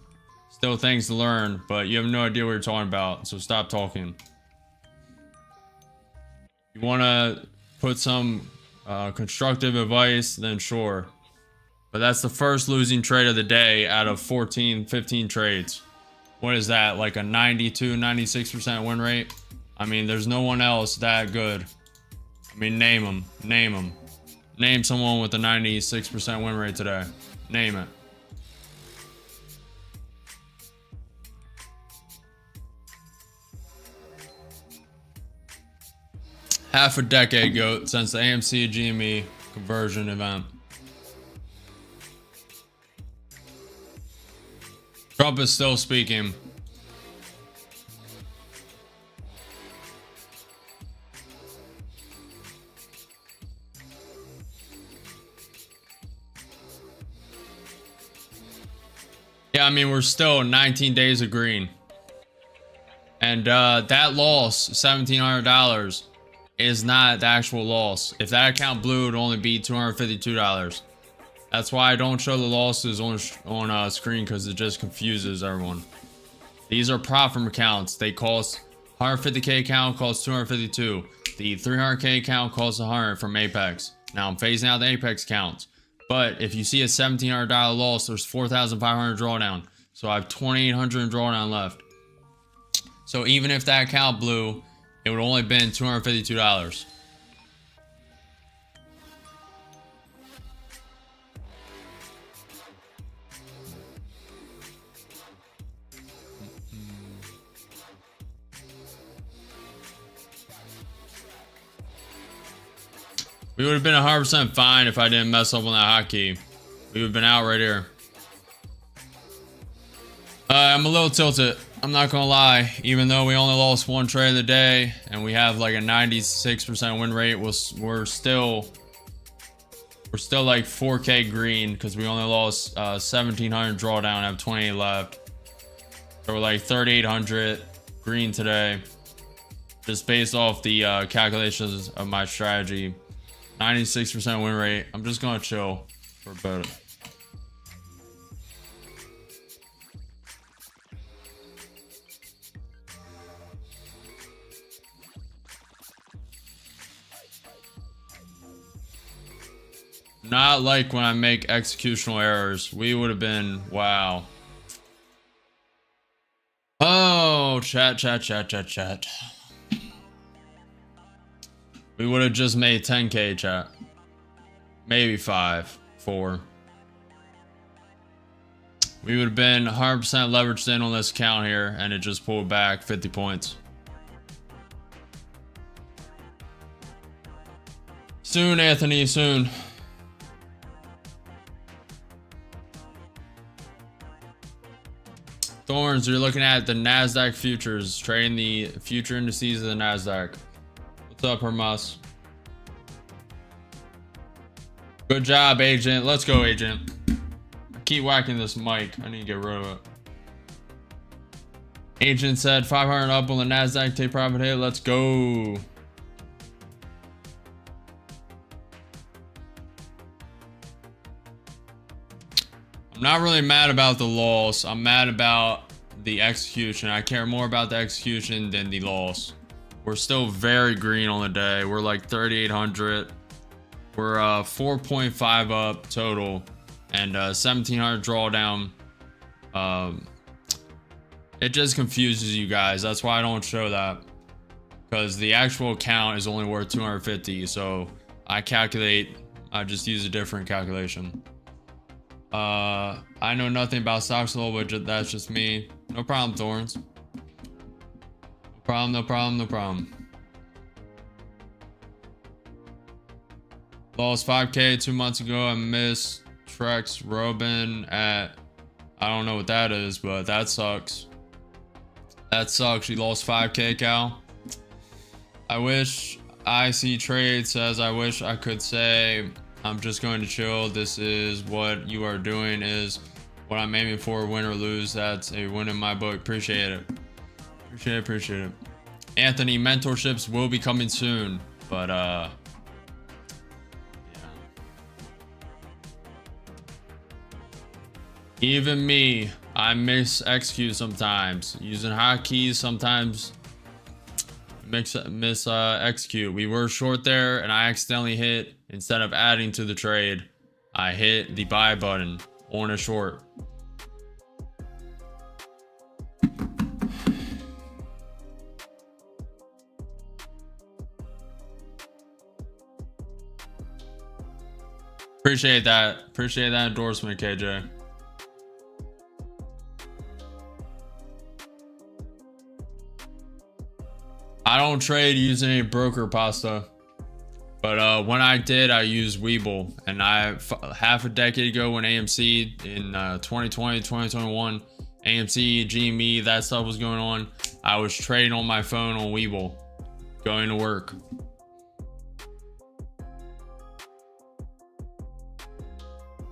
things to learn, but you have no idea what you're talking about, so stop talking. If you want to put some constructive advice, then sure. But that's the first losing trade of the day out of 14, 15 trades. What is that, like a 92, 96% win rate? I mean, there's no one else that good. I mean, name them. Name them. Name someone with a 96% win rate today. Name it. Half a decade ago since the AMC GME conversion event. Trump is still speaking. Yeah, I mean, we're still 19 days of green. And that loss, $1,700, is not the actual loss. If that account blew, it would only be $252. That's why I don't show the losses on screen, because it just confuses everyone. These are prop firm accounts. They cost 150K account costs 252. The 300K account costs 100 from Apex. Now I'm phasing out the Apex accounts. But if you see a $1,700 loss, there's 4,500 drawdown. So I have 2,800 drawdown left. So even if that account blew, it would only been $252. We would have been 100% fine if I didn't mess up on that hotkey. We would have been out right here. I'm a little tilted. I'm not gonna lie. Even though we only lost one trade of the day and we have like a 96% win rate, we're still like 4K green because we only lost 1,700 drawdown. I have 28 left. So we're like 3,800. green today, just based off the calculations of my strategy. 96% win rate. I'm just gonna chill for a bit. Not like when I make executional errors. We would have been, wow. Oh, chat. We would have just made 10K, chat. Maybe 5, 4. We would have been 100% leveraged in on this account here, and it just pulled back 50 points. Soon, Anthony, soon. Thorns, you're looking at the NASDAQ futures, trading the future indices of the NASDAQ. What's up, Hermas? Good job, Agent. Let's go, Agent. I keep whacking this mic. I need to get rid of it. Agent said 500 up on the NASDAQ. Take profit hit. Let's go. I'm not really mad about the loss. I'm mad about the execution. I care more about the execution than the loss. We're still very green on the day. We're like 3,800. We're 4.5 up total and 1,700 drawdown. It just confuses you guys. That's why I don't show that, because the actual count is only worth 250. So I just use a different calculation. I know nothing about stocks a little bit, that's just me. No problem, Thorns. No problem. Lost 5K 2 months ago. I missed Trex Robin at, I don't know what that is, but that sucks. That sucks. You lost 5K, Cal. I wish IC Trade says, I wish I could say I'm just going to chill. This is what you are doing is what I'm aiming for. Win or lose, that's a win in my book. Appreciate it. Appreciate it. Anthony, mentorships will be coming soon, but yeah. Even me, I miss execute sometimes. Using hotkeys sometimes miss execute. We were short there and I accidentally hit, instead of adding to the trade, I hit the buy button on a short. Appreciate that endorsement, KJ. I don't trade using a broker, Pasta. But when I did, I used Webull. And half a decade ago when AMC in 2020, 2021, AMC, GME, that stuff was going on, I was trading on my phone on Webull, going to work.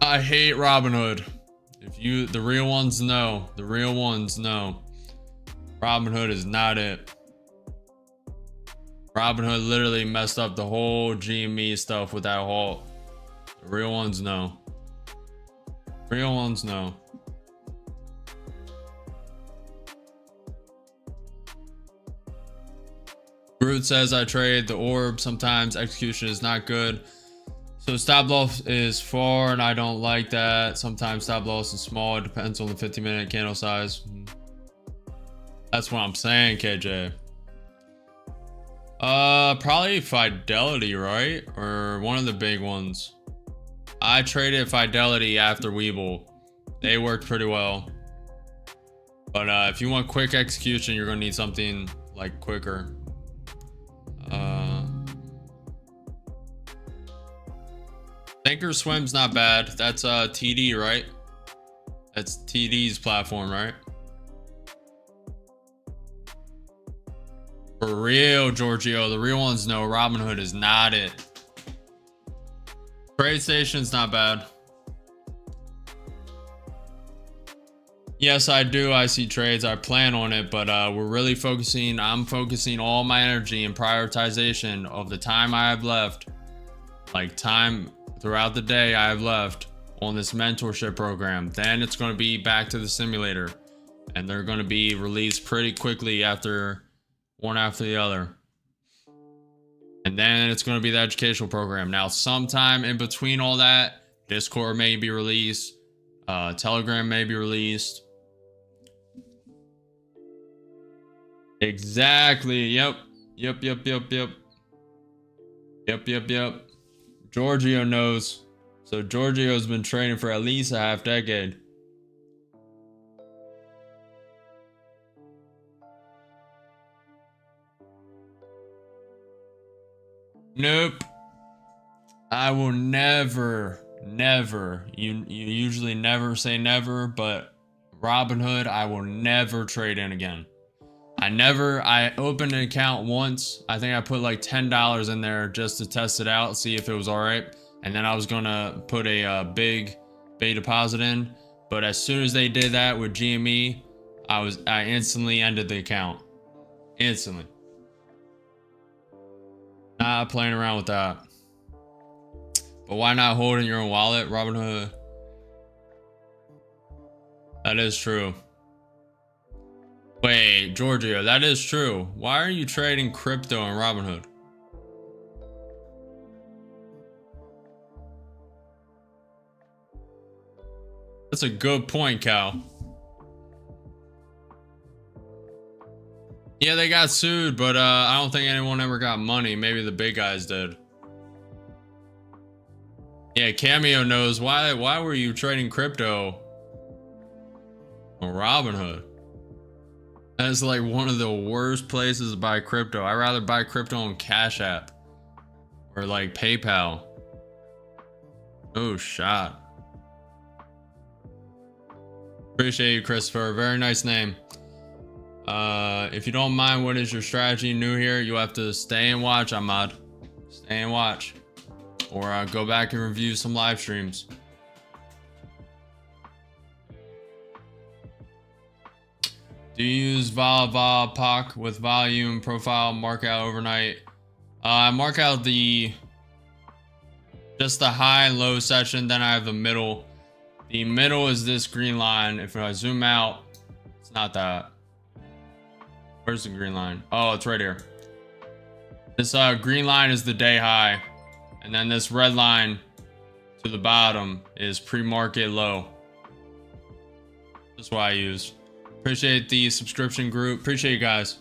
I hate Robinhood. The real ones know. The real ones know. Robinhood is not it. Robinhood literally messed up the whole GME stuff with that halt. The real ones know. Real ones know. Groot says I trade the orb. Sometimes execution is not good. So stop loss is far and I don't like that. Sometimes stop loss is small. It depends on the 50-minute candle size. That's what I'm saying, KJ. Probably Fidelity, right? Or one of the big ones. I traded Fidelity after Webull. They worked pretty well. But if you want quick execution, you're gonna need something like quicker. Thinkorswim's not bad. That's TD, right? That's TD's platform, right? For real, Giorgio. The real ones know Robinhood is not it. TradeStation's not bad. Yes, I do. I see trades. I plan on it, but we're really focusing. I'm focusing all my energy and prioritization of the time I have left, like time throughout the day I have left on this mentorship program. Then it's going to be back to the simulator, and they're going to be released pretty quickly after one after the other. And then it's going to be the educational program. Now, sometime in between all that, Discord may be released, Telegram may be released. Exactly. Yep. Giorgio knows. So Giorgio's been training for at least a half decade. Nope. I will never. You usually never say never, but Robinhood, I will never trade in again. I opened an account once. I think I put like $10 in there just to test it out, see if it was all right. And then I was gonna put a big deposit in. But as soon as they did that with GME, I instantly ended the account. Instantly. Not playing around with that. But why not hold in your own wallet, Robinhood? That is true. Wait, Giorgio, that is true. Why are you trading crypto in Robinhood? That's a good point, Cal. Yeah, they got sued, but I don't think anyone ever got money. Maybe the big guys did. Yeah, Cameo knows. Why were you trading crypto on Robinhood? That's like one of the worst places to buy crypto. I'd rather buy crypto on Cash App or like PayPal. Oh, shot. Appreciate you, Christopher. Very nice name. If you don't mind, what is your strategy? New here, you have to stay and watch, Ahmad. Stay and watch. Or go back and review some live streams. Do you use POC with volume profile mark out overnight? I mark out just the high and low section, then I have the middle. The middle is this green line. If I zoom out, it's not that. Where's the green line? Oh, it's right here. This green line is the day high. And then this red line to the bottom is pre-market low. That's what I use. Appreciate the subscription group. Appreciate you guys.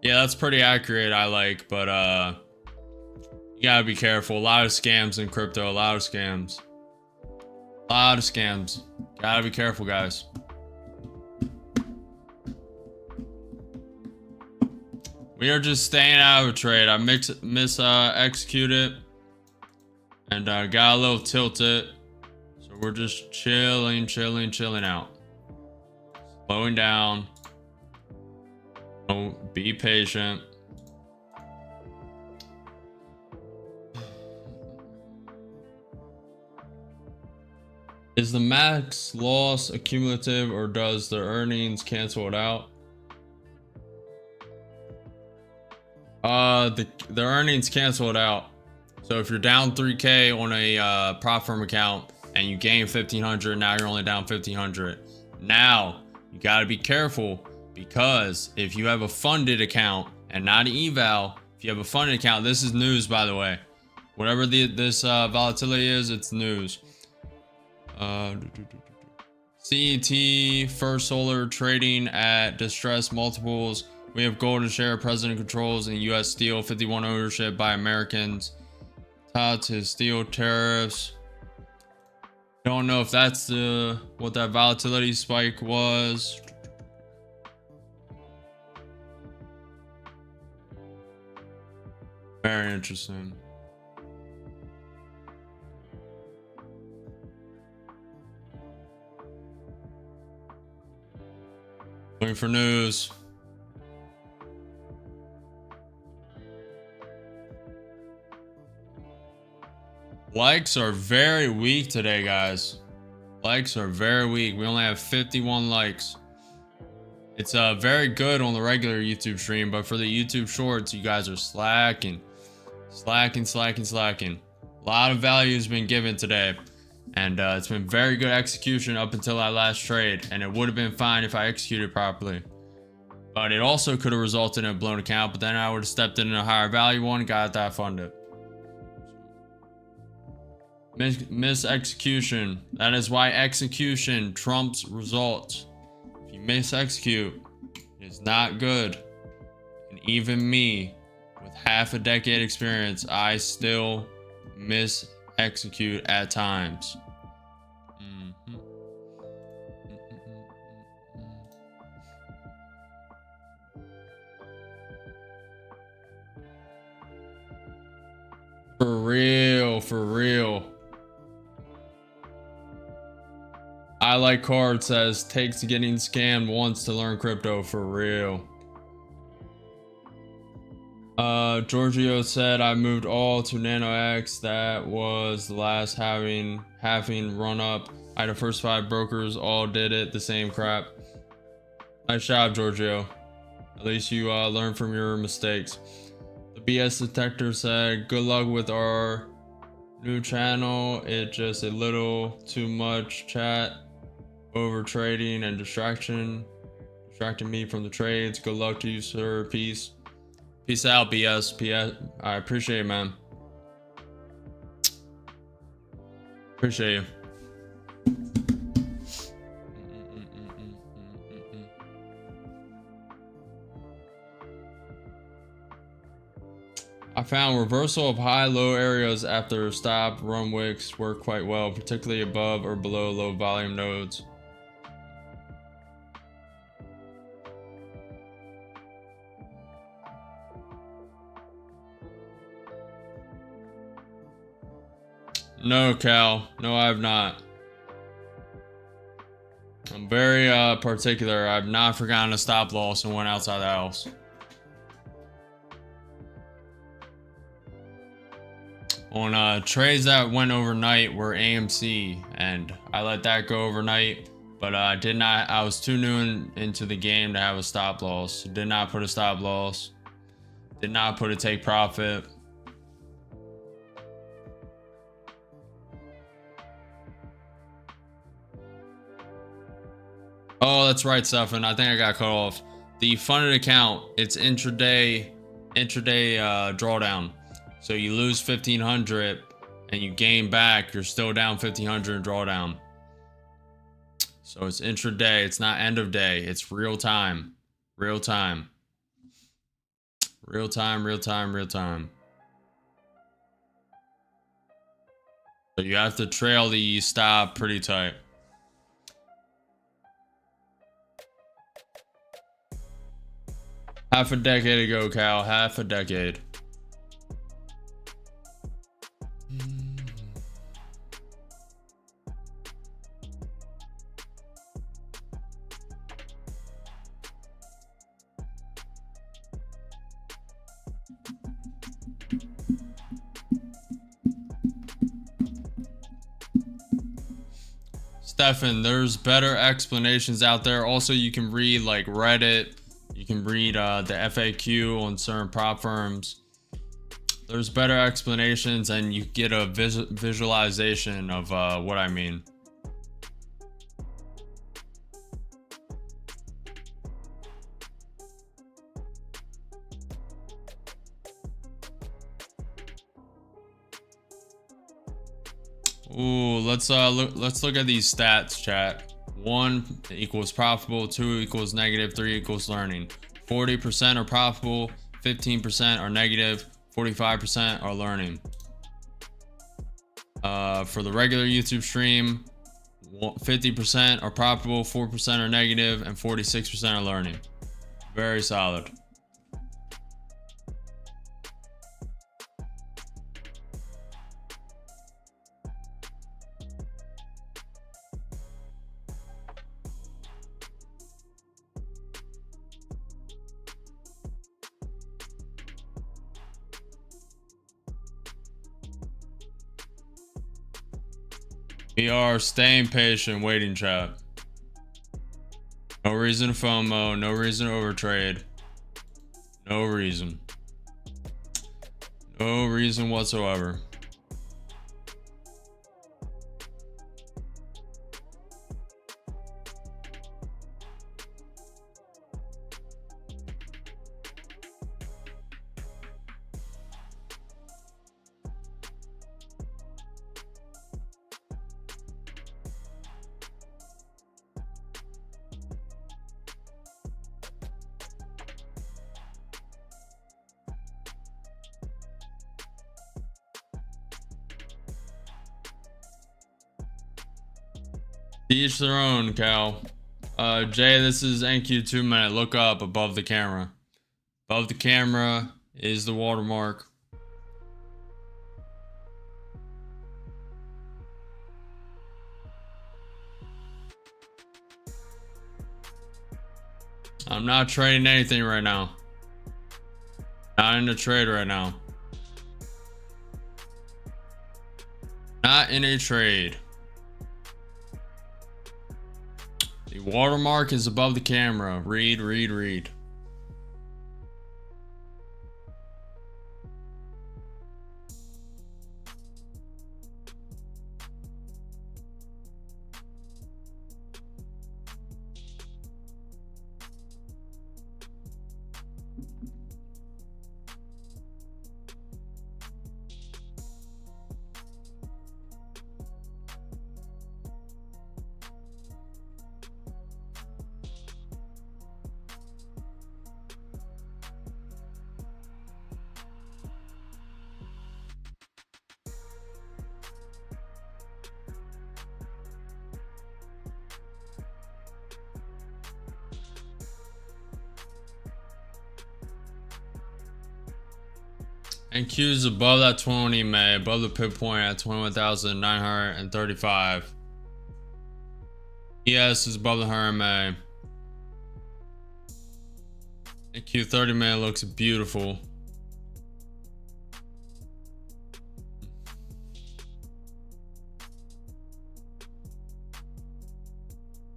Yeah, that's pretty accurate, I like, but you gotta be careful. A lot of scams in crypto, a lot of scams. A lot of scams. Gotta be careful, guys. We are just staying out of a trade. I executed and got a little tilted. So we're just chilling out. Slowing down. Oh, be patient. Is the max loss accumulative or does the earnings cancel it out? The earnings cancel it out. So if you're down 3K on a prop firm account and you gain 1,500, now you're only down 1,500. Now you got to be careful, because if you have a funded account and not an eval, if you have a funded account, this is news, by the way. Whatever this volatility is, it's news. CET First Solar trading at distressed multiples. We have golden share president controls in U.S. steel, 51 ownership by Americans. Tied to steel tariffs. Don't know if that's what that volatility spike was. Very interesting. Looking for news. Likes are very weak today, guys. Likes are very weak. We only have 51 likes. It's very good on the regular YouTube stream, but for the YouTube shorts, you guys are slacking. A lot of value has been given today, and it's been very good execution up until that last trade, and it would have been fine if I executed properly. But it also could have resulted in a blown account, but then I would have stepped in a higher value one, got that funded. Miss execution. That is why execution trumps results. If you miss execute, it's not good. And even me, with half a decade experience, I still miss execute at times. For real, for real. I like card says takes getting scammed once to learn crypto. For real. Giorgio said I moved all to Nano X. That was the last having run up. I had the first 5 brokers all did it. The same crap. Nice job, Giorgio. At least you learn from your mistakes. The BS detector said good luck with our new channel. It just a little too much chat, over trading and distracting me from the trades. Good luck to you, sir. Peace out, BS. I appreciate it, man. Appreciate you. I found reversal of high-low areas after stop run wicks work quite well, particularly above or below low volume nodes. No, Cal. No, I have not. I'm very particular. I've not forgotten a stop loss and went outside the house. On trades that went overnight were AMC, and I let that go overnight, but I did not. I was too new into the game to have a stop loss. Did not put a stop loss. Did not put a take profit. Oh, that's right, Stefan. I think I got cut off. The funded account, it's intraday drawdown. So you lose 1,500 and you gain back, you're still down 1,500 in drawdown. So it's intraday, it's not end of day, it's real time. Real time. Real time, real time, real time. So you have to trail the stop pretty tight. Half a decade ago, Cal, half a decade. Stefan, there's better explanations out there. Also, you can read like Reddit. You can read the FAQ on certain prop firms. There's better explanations and you get a visualization of what I mean. Ooh, let's look at these stats, chat. 1 equals profitable, 2 equals negative, 3 equals learning. 40% are profitable, 15% are negative, 45% are learning. For the regular YouTube stream, 50% are profitable, 4% are negative, and 46% are learning. Very solid. We are staying patient, waiting, chat. No reason to FOMO, no reason to overtrade. No reason. No reason whatsoever. Each their own, Cal. Jay, this is NQ 2 minute. Look up above the camera. Above the camera is the watermark. I'm not trading anything right now. Not in a trade right now. Not in a trade. The watermark is above the camera. Read, read, read. And Q's above that 20 May, above the pip point at 21,935. ES is above the 100 May. And Q 30 May looks beautiful.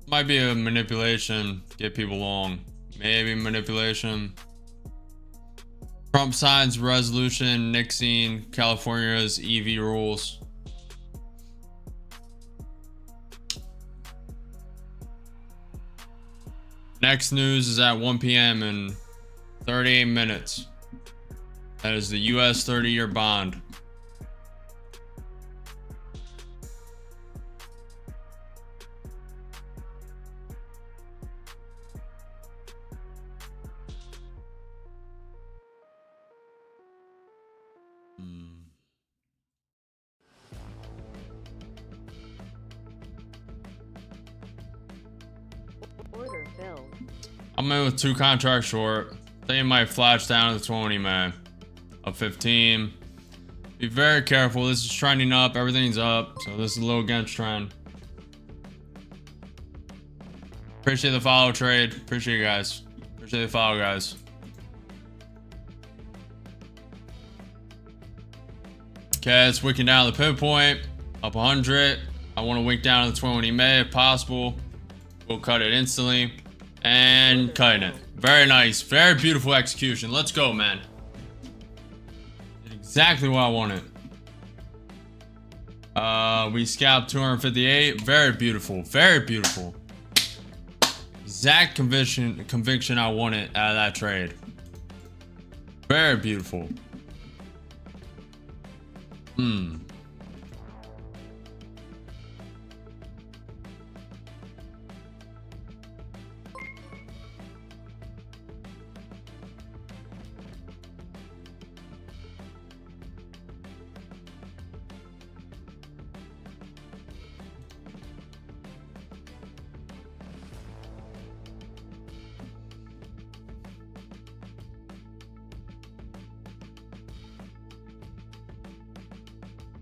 Might be a manipulation, get people long. Maybe manipulation. Trump signs resolution nixing California's EV rules. Next news is at 1 p.m. in 38 minutes. That is the US 30-year bond. Order filled. I'm in with 2 contracts short. I think it might flash down to the 20, man. Up 15. Be very careful. This is trending up. Everything's up. So this is a little against trend. Appreciate the follow trade. Appreciate you guys. Appreciate the follow, guys. Okay, it's wicking down the pivot point. Up 100. I want to wick down to the 20 May if possible. We'll cut it instantly. And cutting it. Very nice. Very beautiful execution. Let's go, man. Did exactly what I wanted. We scalped 258. Very beautiful. Very beautiful. Exact conviction I wanted out of that trade. Very beautiful.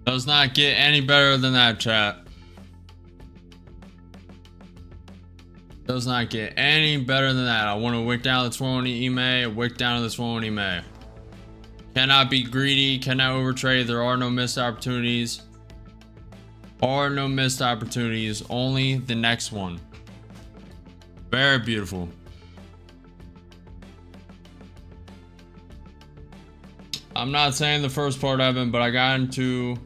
Does not get any better than that, chat. Does not get any better than that. I want to wick down the 20 EMA, wick down to the 20 EMA. Cannot be greedy, cannot overtrade. There are no missed opportunities. Or no missed opportunities, only the next one. Very beautiful. I'm not saying the first part of it, but I got into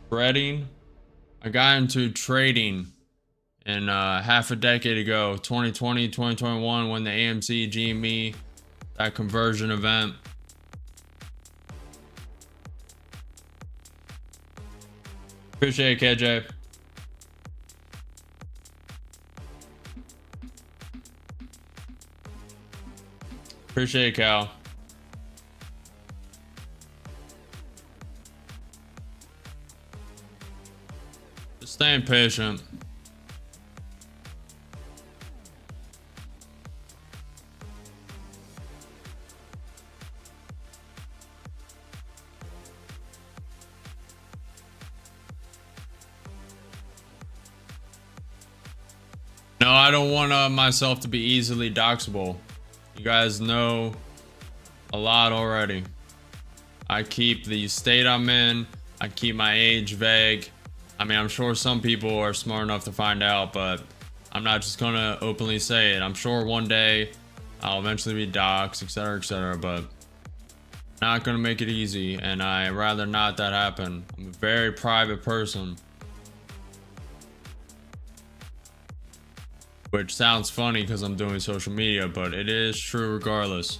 trading. I got into trading in half a decade ago, 2020, 2021, when the AMC, GME, that conversion event. Appreciate it, KJ. Appreciate it, Cal. Just staying patient. No, I don't want myself to be easily doxable. You guys know a lot already. I keep the state I'm in. I keep my age vague. I mean, I'm sure some people are smart enough to find out, but I'm not just gonna openly say it. I'm sure one day I'll eventually be doxxed, etc., but not gonna make it easy, and I rather not that happen. I'm a very private person. Which sounds funny because I'm doing social media, but it is true regardless.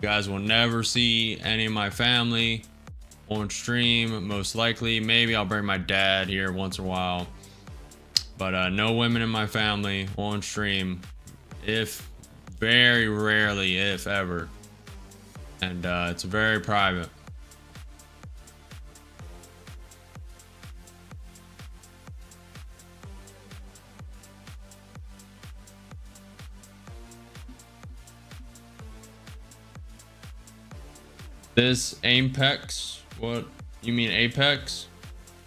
You guys will never see any of my family on stream, most likely. Maybe I'll bring my dad here once in a while. But no women in my family on stream. If very rarely, if ever. And it's very private. This Apex? What? You mean Apex?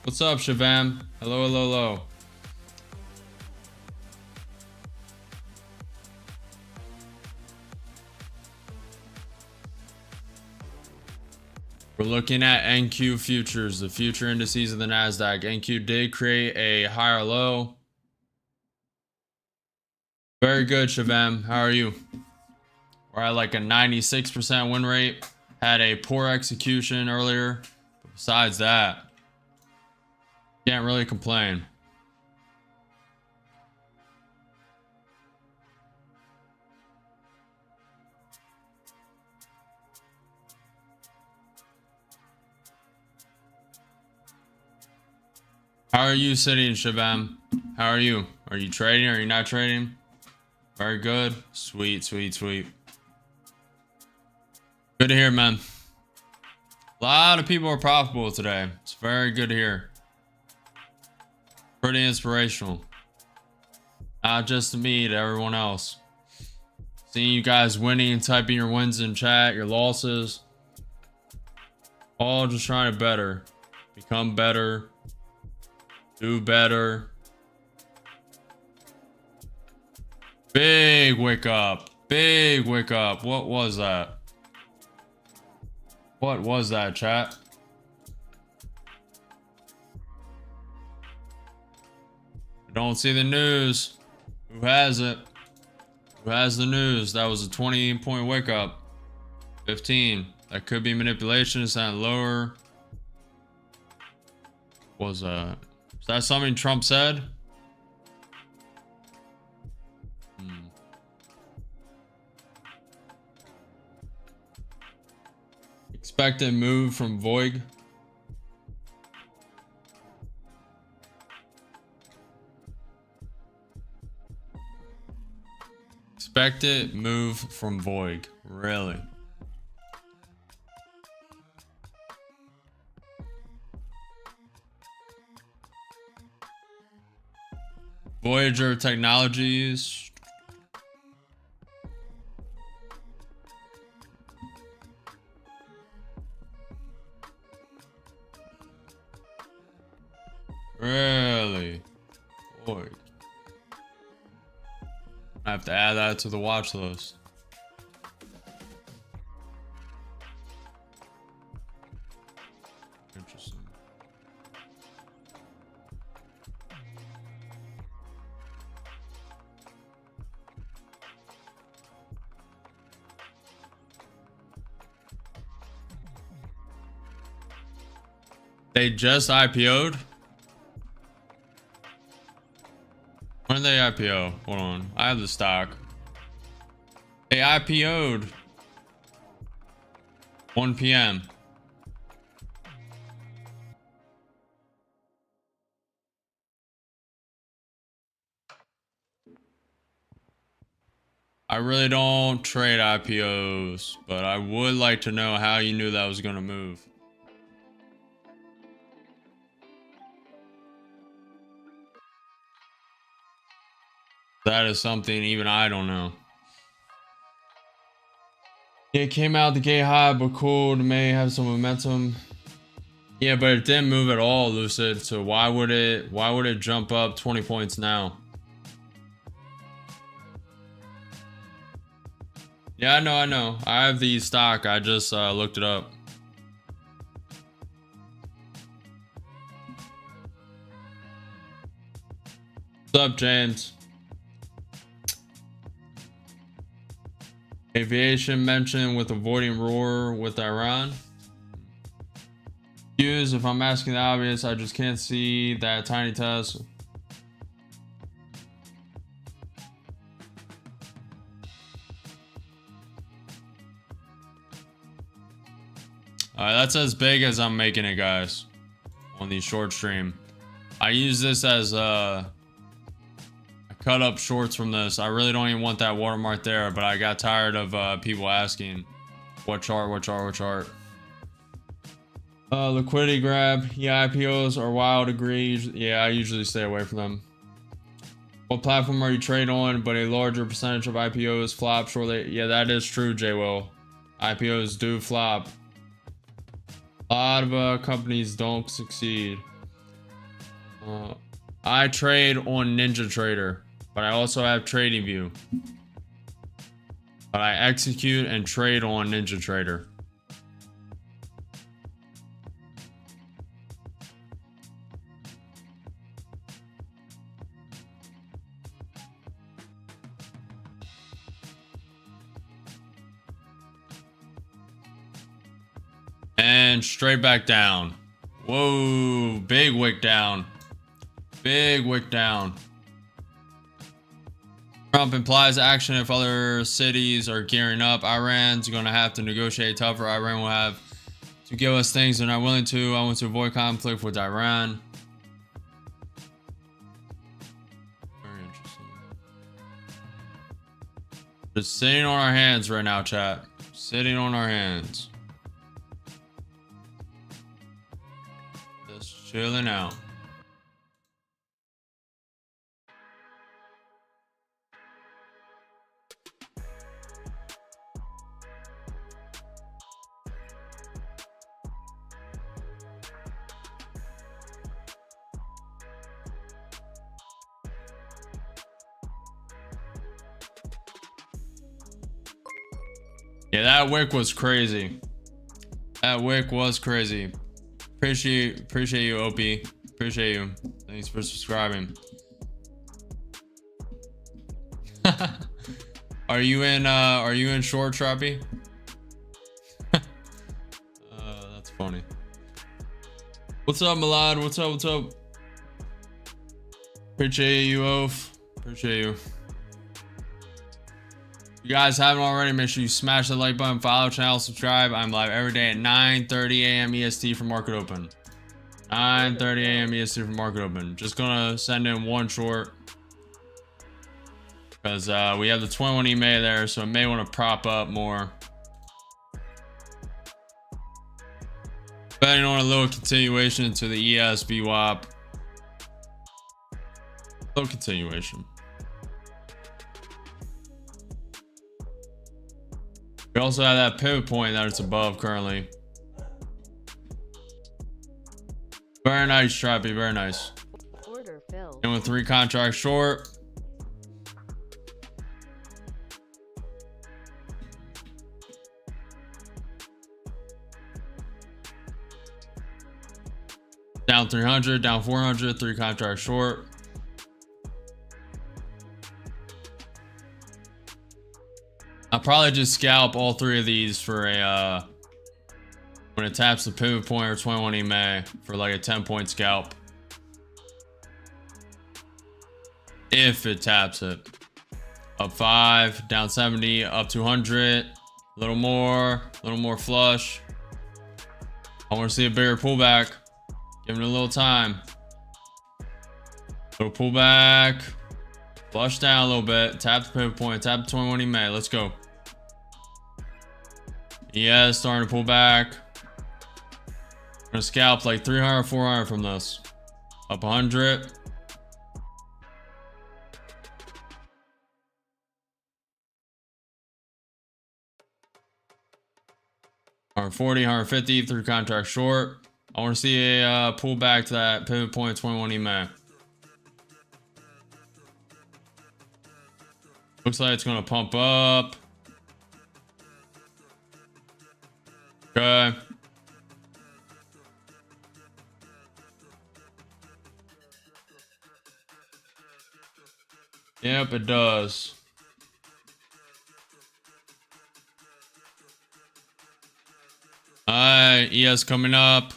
What's up, Shavam? Hello, hello, hello. We're looking at NQ futures, the future indices of the NASDAQ. NQ did create a higher low. Very good, Shavam. How are you? We're at like a 96% win rate. Had a poor execution earlier. But besides that, can't really complain. How are you sitting, Shabam? How are you? Are you trading? Are you not trading? Very good. Sweet, sweet, sweet. Good to hear, man. A lot of people are profitable today. It's very good to hear. Pretty inspirational. Not just to me, to everyone else. Seeing you guys winning and typing your wins in chat, your losses. All just trying to better. Become better. Do better. Big wake up. Big wake up. What was that? What was that, chat? I don't see the news. Who has it? Who has the news? That was a 20-point wake up. 15. That could be manipulation. Is that lower? Was that something Trump said? Expected move from Voig. Expected move from Voig. Really? Voyager Technologies. Really? Boy. I have to add that to the watch list. Interesting. They just IPO'd? When did they IPO? Hold on. I have the stock. They IPO'd 1 p.m. I really don't trade IPOs, but I would like to know how you knew that was going to move. That is something even I don't know. It came out the gate high, but cool. It may have some momentum. Yeah, but it didn't move at all, Lucid. So why would it jump up 20 points now? Yeah, I know. I have the stock. I just looked it up. What's up, James? Aviation mentioned with avoiding war with Iran. Use, if I'm asking the obvious, I just can't see that tiny test. Alright, that's as big as I'm making it, guys, on the short stream. I use this as I cut up shorts from this. I really don't even want that watermark there, but I got tired of people asking what chart. Liquidity grab. Yeah, IPOs are wild. Agree. Yeah, I usually stay away from them. What platform are you trading on? But a larger percentage of IPOs flop shortly. Yeah, that is true, J-Will. IPOs do flop. A lot of companies don't succeed. I trade on NinjaTrader, but I also have TradingView. But I execute and trade on NinjaTrader. And straight back down. Whoa, big wick down. Big wick down. Trump implies action if other cities are gearing up. Iran's going to have to negotiate tougher. Iran will have to give us things they're not willing to. I want to avoid conflict with Iran. Very interesting. Just sitting on our hands right now, chat. Sitting on our hands. Just chilling out. Yeah, that wick was crazy. That wick was crazy. Appreciate you, OP. Appreciate you. Thanks for subscribing. Are you in short, Trappy? That's funny. What's up, Milad? What's up? Appreciate you, Oaf. Appreciate you. If you guys haven't already, make sure you smash the like button, follow the channel, subscribe. I'm live every day at 9:30 a.m. EST for market open. 9:30 a.m. EST for market open. Just gonna send in one short because we have the 21 EMA there, so it may want to prop up more. Betting on a little continuation to the ES VWAP. Little continuation. We also have that pivot point that it's above currently. Very nice, Trappy. Very nice. Order filled. And with 3 contracts short. Down 300, down 400, 3 contracts short. I'll probably just scalp all 3 of these for a when it taps the pivot point or 21 EMA for like a 10-point scalp. If it taps it. Up 5, down 70, up 200. A little more flush. I want to see a bigger pullback. Give it a little time. Little pullback. Flush down a little bit. Tap the pivot point. Tap the 21 EMA. Let's go. Yeah, starting to pull back. I'm gonna scalp like 300, 400 from this. Up 100. $140, 150, 3 contract short. I want to see a pullback to that pivot point 21 EMA. Looks like it's gonna pump up. Okay. Yep, it does. Alright, ES coming up.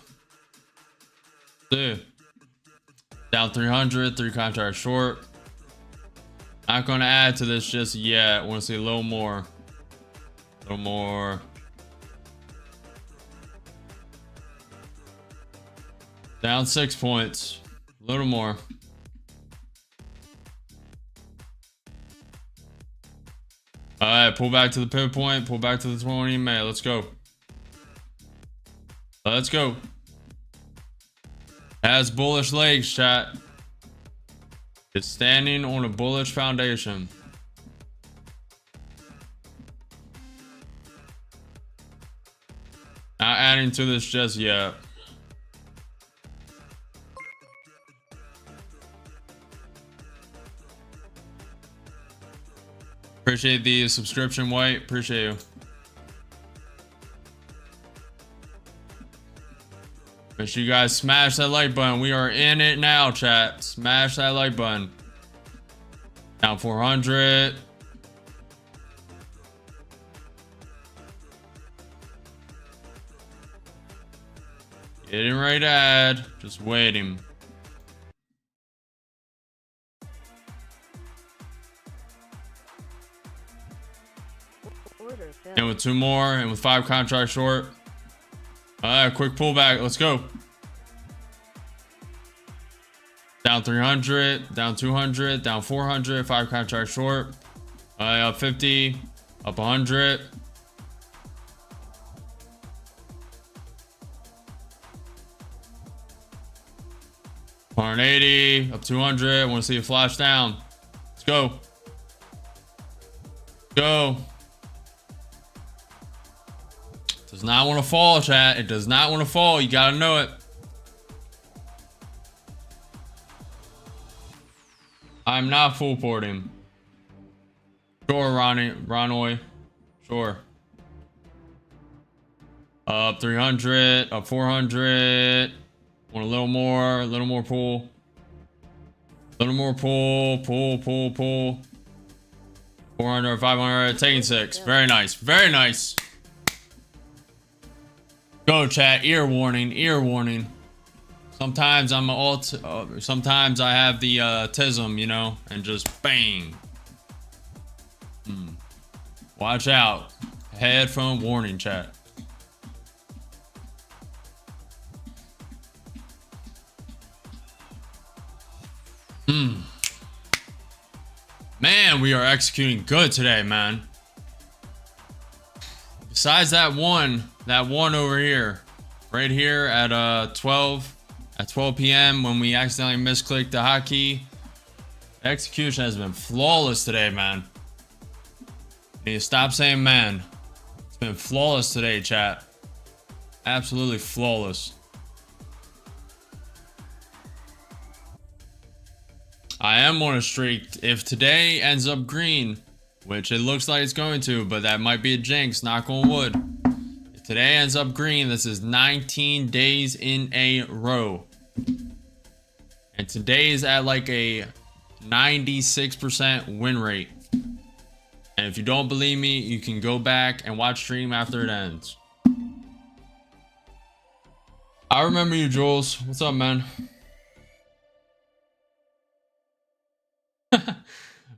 Down 300, 3 contract short. Not gonna add to this just yet. I want to see a little more. A little more. Down 6 points. A little more. Alright, pull back to the pivot point. Pull back to the 20 EMA. Let's go. Let's go. Has bullish legs, chat. It's standing on a bullish foundation. Not adding to this just yet. Appreciate the subscription, White. Appreciate you. Make sure you guys smash that like button. We are in it now, chat. Smash that like button. Down 400. Getting ready to add. Just waiting. And with 2 more and with 5 contracts short. Alright, quick pullback. Let's go. Down 300, down 200, down 400, 5 contracts short. Up 50, up 100. $180, up 200. I want to see it flash down. Let's go. Go. Does not want to fall, chat. It does not want to fall. You gotta know it. I'm not full porting. Sure, Ronoy. Sure. Up 300, up 400. Want a little more pull. A little more pull. 400, 500, taking 6. Very nice. Very nice. Go, chat. Ear warning. Ear warning. Sometimes I'm sometimes I have the tism, you know, and just bang. Watch out. Headphone warning, chat. Man, we are executing good today, man. Besides that one over here, right here at 12 p.m. when we accidentally misclicked the hotkey. Execution has been flawless today, man. Need to stop saying man. It's been flawless today, chat. Absolutely flawless. I am on a streak. If today ends up green, which it looks like it's going to, but that might be a jinx, knock on wood. If today ends up green, this is 19 days in a row. And today is at like a 96% win rate. And if you don't believe me, you can go back and watch stream after it ends. I remember you, Jules. What's up, man?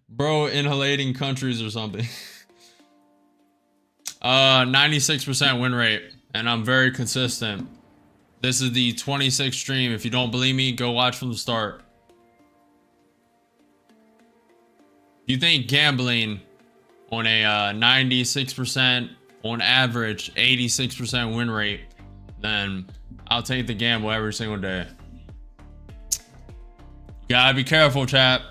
Bro, inhalating countries or something. 96% win rate, and I'm very consistent. This is the 26th stream. If you don't believe me, go watch from the start. You think gambling on a 96%, on average 86% win rate, then I'll take the gamble every single day. You gotta be careful, chat.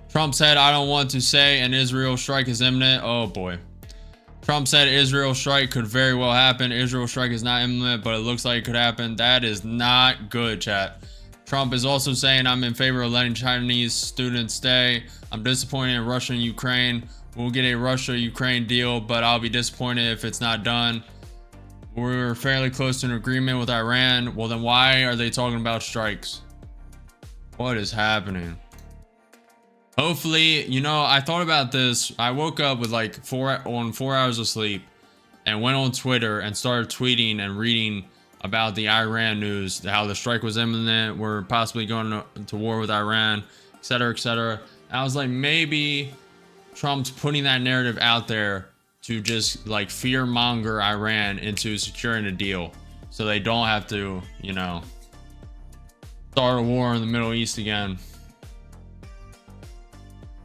Trump said, I don't want to say an Israel strike is imminent. Oh boy. Trump said Israel strike could very well happen. Israel strike is not imminent, but it looks like it could happen. That is not good, chat. Trump is also saying, I'm in favor of letting Chinese students stay. I'm disappointed in Russia and Ukraine. We'll get a Russia-Ukraine deal, but I'll be disappointed if it's not done. We're fairly close to an agreement with Iran. Well, then why are they talking about strikes? What is happening? Hopefully, you know, I thought about this. I woke up with like 4 hours of sleep and went on Twitter and started tweeting and reading about the Iran news, how the strike was imminent, we're possibly going to war with Iran, etc., etc. I was like, maybe Trump's putting that narrative out there to just like fear monger Iran into securing a deal so they don't have to, you know, start a war in the Middle East again.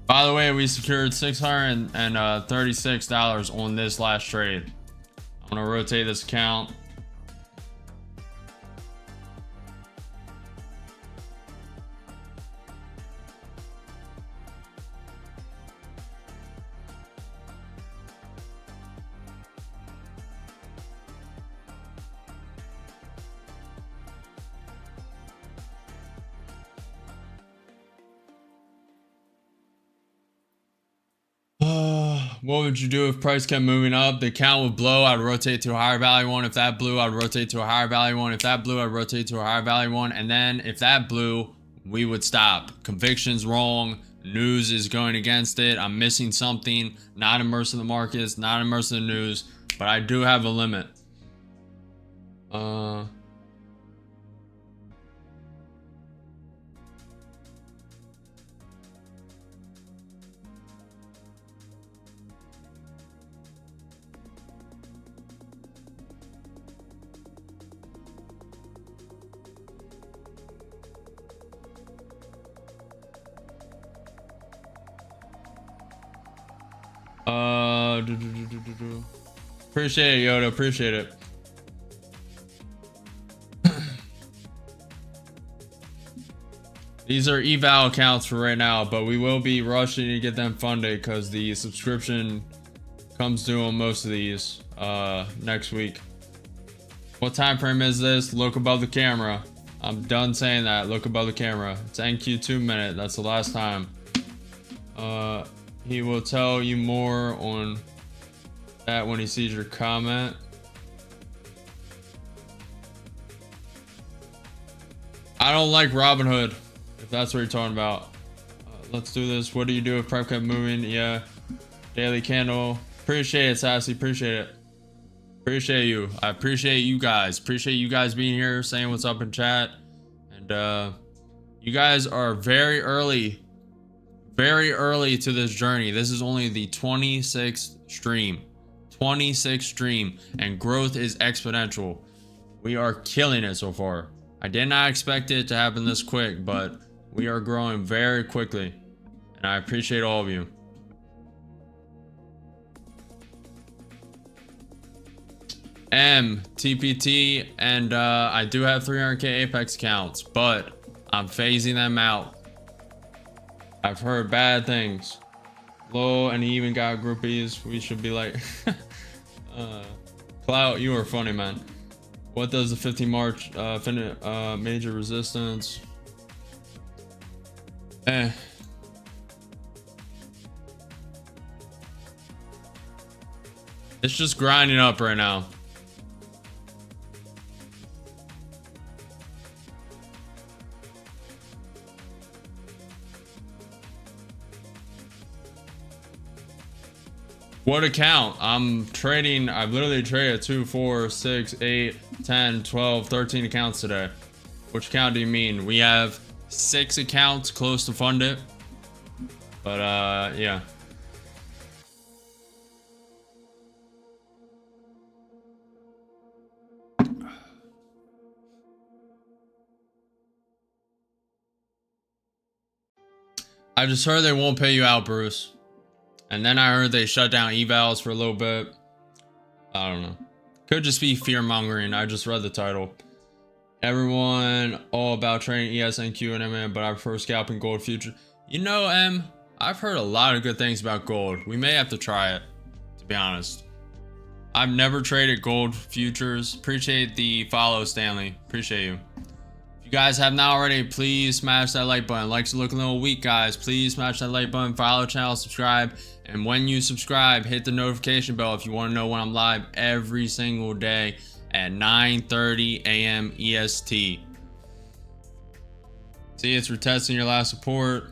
By the way, we secured $636 on this last trade. I'm gonna rotate this account. What would you do if price kept moving up? The account would blow. I'd rotate to a higher value one. If that blew, I'd rotate to a higher value one. If that blew, I'd rotate to a higher value one. And then if that blew, we would stop. Conviction's wrong. News is going against it. I'm missing something. Not immersed in the markets. Not immersed in the news. But I do have a limit. Appreciate it, Yoda. Appreciate it. These are eval accounts for right now, but we will be rushing to get them funded because the subscription comes due on most of these next week. What time frame is this? Look above the camera. I'm done saying that. Look above the camera. It's NQ 2 minute. That's the last time. He will tell you more on that when he sees your comment. I don't like Robinhood, if that's what you're talking about. Let's do this. What do you do if price kept moving? Yeah. Daily candle. Appreciate it, Sassy. Appreciate it. Appreciate you. I appreciate you guys. Appreciate you guys being here, saying what's up in chat. And you guys are very early to this journey. This is only the 26th stream. 26th stream, and growth is exponential. We are killing it so far. I did not expect it to happen this quick, but we are growing very quickly, and I appreciate all of you. TPT, and I do have 300k Apex accounts, but I'm phasing them out. I've heard bad things. Low, and he even got groupies. We should be like Clout, you are funny, man. What does the 15 March major resistance? It's just grinding up right now. What account? I'm trading. I've literally traded 2, 4, 6, 8, 10, 12, 13 accounts today. Which account do you mean? We have 6 accounts close to fund it. But yeah. I just heard they won't pay you out, Bruce. And then I heard they shut down evals for a little bit. I don't know. Could just be fear mongering. I just read the title. Everyone all about trading ESNQ and MM, but I prefer scalping gold future. You know, M, I've heard a lot of good things about gold. We may have to try it, to be honest. I've never traded gold futures. Appreciate the follow, Stanley. Appreciate you. If you guys have not already, please smash that like button. Likes are looking a little weak, guys. Please smash that like button, follow the channel, subscribe. And when you subscribe, hit the notification bell if you want to know when I'm live every single day at 9:30 a.m. EST. See, it's retesting your last support.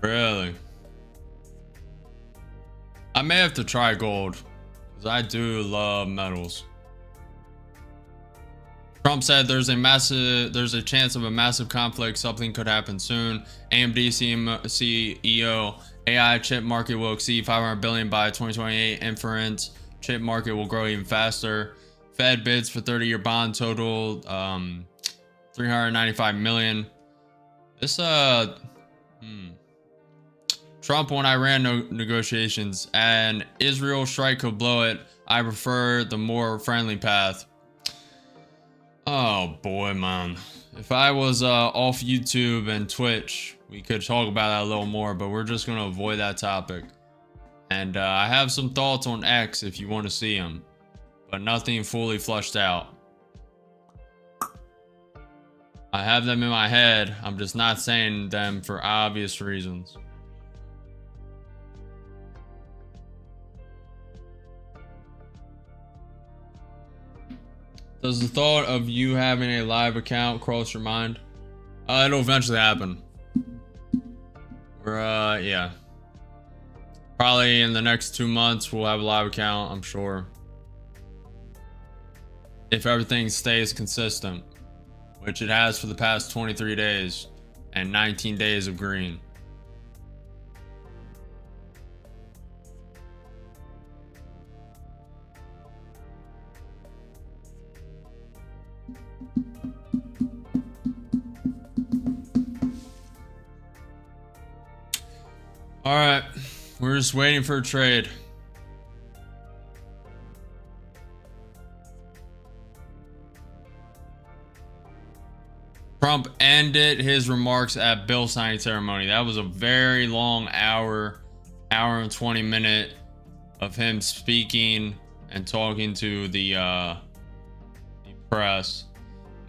Really? I may have to try gold because I do love metals. Trump said there's a chance of a massive conflict. Something could happen soon. AMD CEO, AI chip market will exceed 500 billion by 2028. Inference chip market will grow even faster. Fed bids for 30-year bond total 395 million. This Trump won Iran negotiations, and Israel strike could blow it. I prefer the more friendly path. Oh boy, man. If I was off YouTube and Twitch, we could talk about that a little more, but we're just going to avoid that topic. And I have some thoughts on X if you want to see them, but nothing fully flushed out. I have them in my head. I'm just not saying them for obvious reasons. Does the thought of you having a live account cross your mind? It'll eventually happen. We're, yeah. Probably in the next 2 months, we'll have a live account, I'm sure. If everything stays consistent, which it has for the past 23 days and 19 days of green. All right, we're just waiting for a trade. Trump ended his remarks at bill signing ceremony. That was a very long hour and 20 minute of him speaking and talking to the press.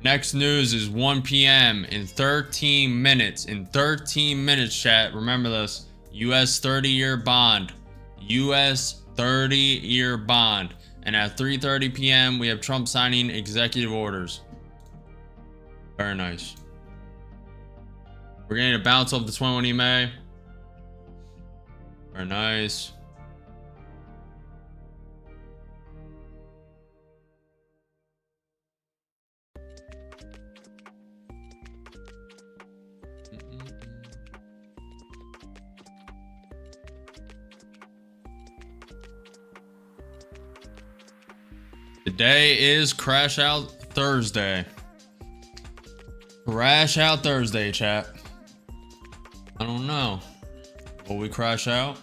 Next news is 1 p.m. in 13 minutes. In 13 minutes, chat. Remember this. US 30-year bond. US 30-year bond. And at 3:30 p.m. we have Trump signing executive orders. Very nice. We're getting a bounce off the 21 EMA. Very nice. Today is Crash Out Thursday. Crash Out Thursday, chat. I don't know. Will we crash out?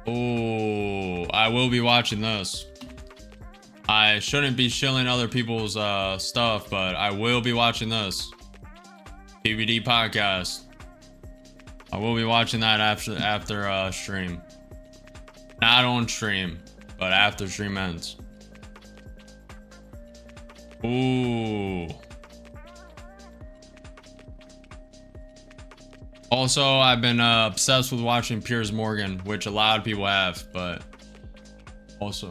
Oh, I will be watching this. I shouldn't be shilling other people's stuff, but I will be watching this. PBD podcast. I will be watching that after stream. Not on stream, but after stream ends. Ooh. Also, I've been obsessed with watching Piers Morgan, which a lot of people have, but also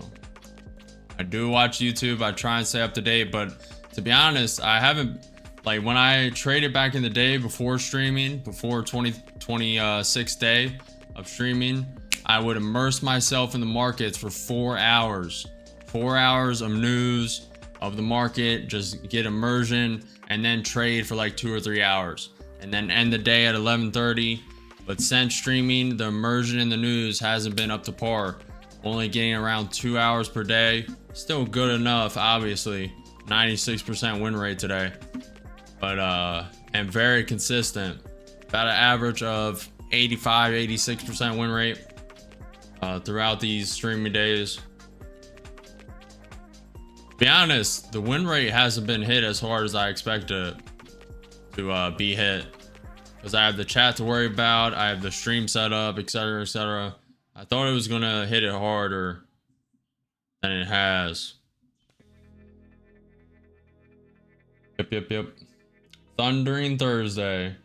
I do watch YouTube. I try and stay up to date, but to be honest, I haven't, like, when I traded back in the day before streaming, before 26th day of streaming, I would immerse myself in the markets for 4 hours. 4 hours of news of the market, just get immersion, and then trade for like 2 or 3 hours, and then end the day at 11:30. But since streaming, the immersion in the news hasn't been up to par. Only getting around 2 hours per day. Still good enough, obviously. 96% win rate today, but and very consistent. About an average of 85-86% win rate throughout these streaming days. To be honest, the win rate hasn't been hit as hard as I expected it to be hit, because I have the chat to worry about, I have the stream set up, etc, etc. I thought it was gonna hit it harder than it has. Yep. Thundering Thursday.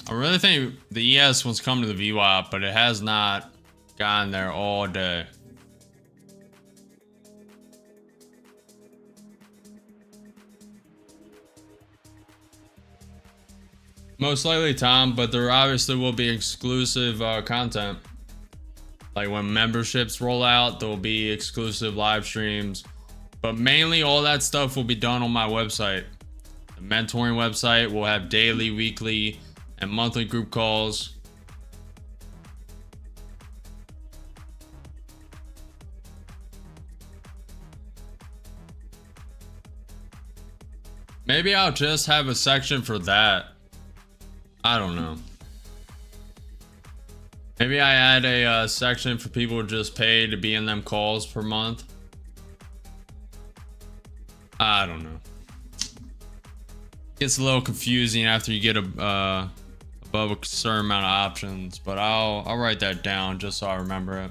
I really think the ES wants to come to the VWAP, but it has not gotten there all day. Most likely Tom, but there obviously will be exclusive content. Like when memberships roll out, there will be exclusive live streams, but mainly all that stuff will be done on my website. The mentoring website will have daily, weekly, and monthly group calls. Maybe I'll just have a section for that. I don't know. Maybe I add a section for people who just pay to be in them calls per month. I don't know. Gets a little confusing after you get above a certain amount of options, but I'll write that down just so I remember it.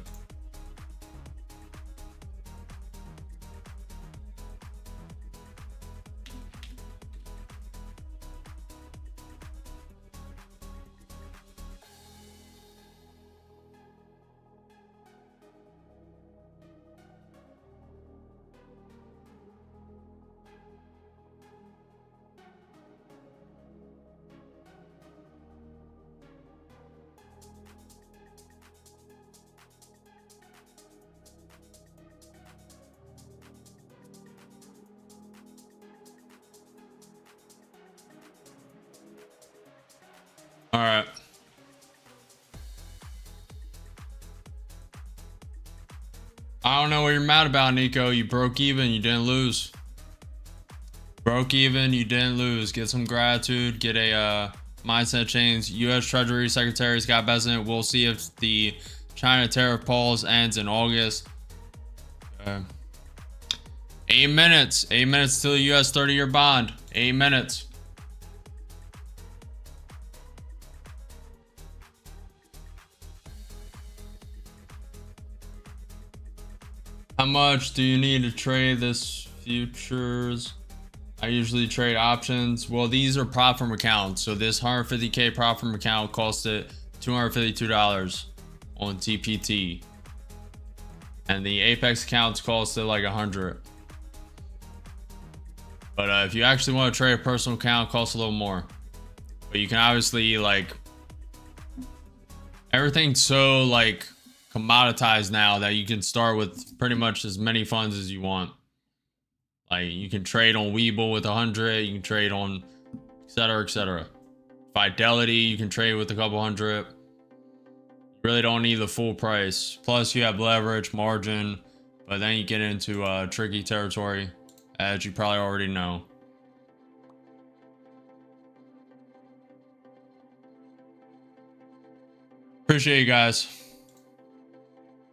All right. I don't know what you're mad about, Nico. You broke even, you didn't lose. Broke even, you didn't lose. Get some gratitude, get a mindset change. U.S. Treasury Secretary Scott Bessent. We'll see if the China tariff pause ends in August. 8 minutes. 8 minutes till the U.S. 30-year bond. 8 minutes. How much do you need to trade this futures? I usually trade options. Well, these are prop firm accounts. So this 150K prop firm account cost it $252 on TPT. And the Apex accounts cost it like 100. But if you actually want to trade a personal account, it costs a little more. But you can obviously, like, everything's so like commoditized now that you can start with pretty much as many funds as you want. Like you can trade on Webull with 100, you can trade on etc, etc. Fidelity, you can trade with a couple hundred. You really don't need the full price. Plus you have leverage, margin, but then you get into tricky territory, as you probably already know. Appreciate you guys.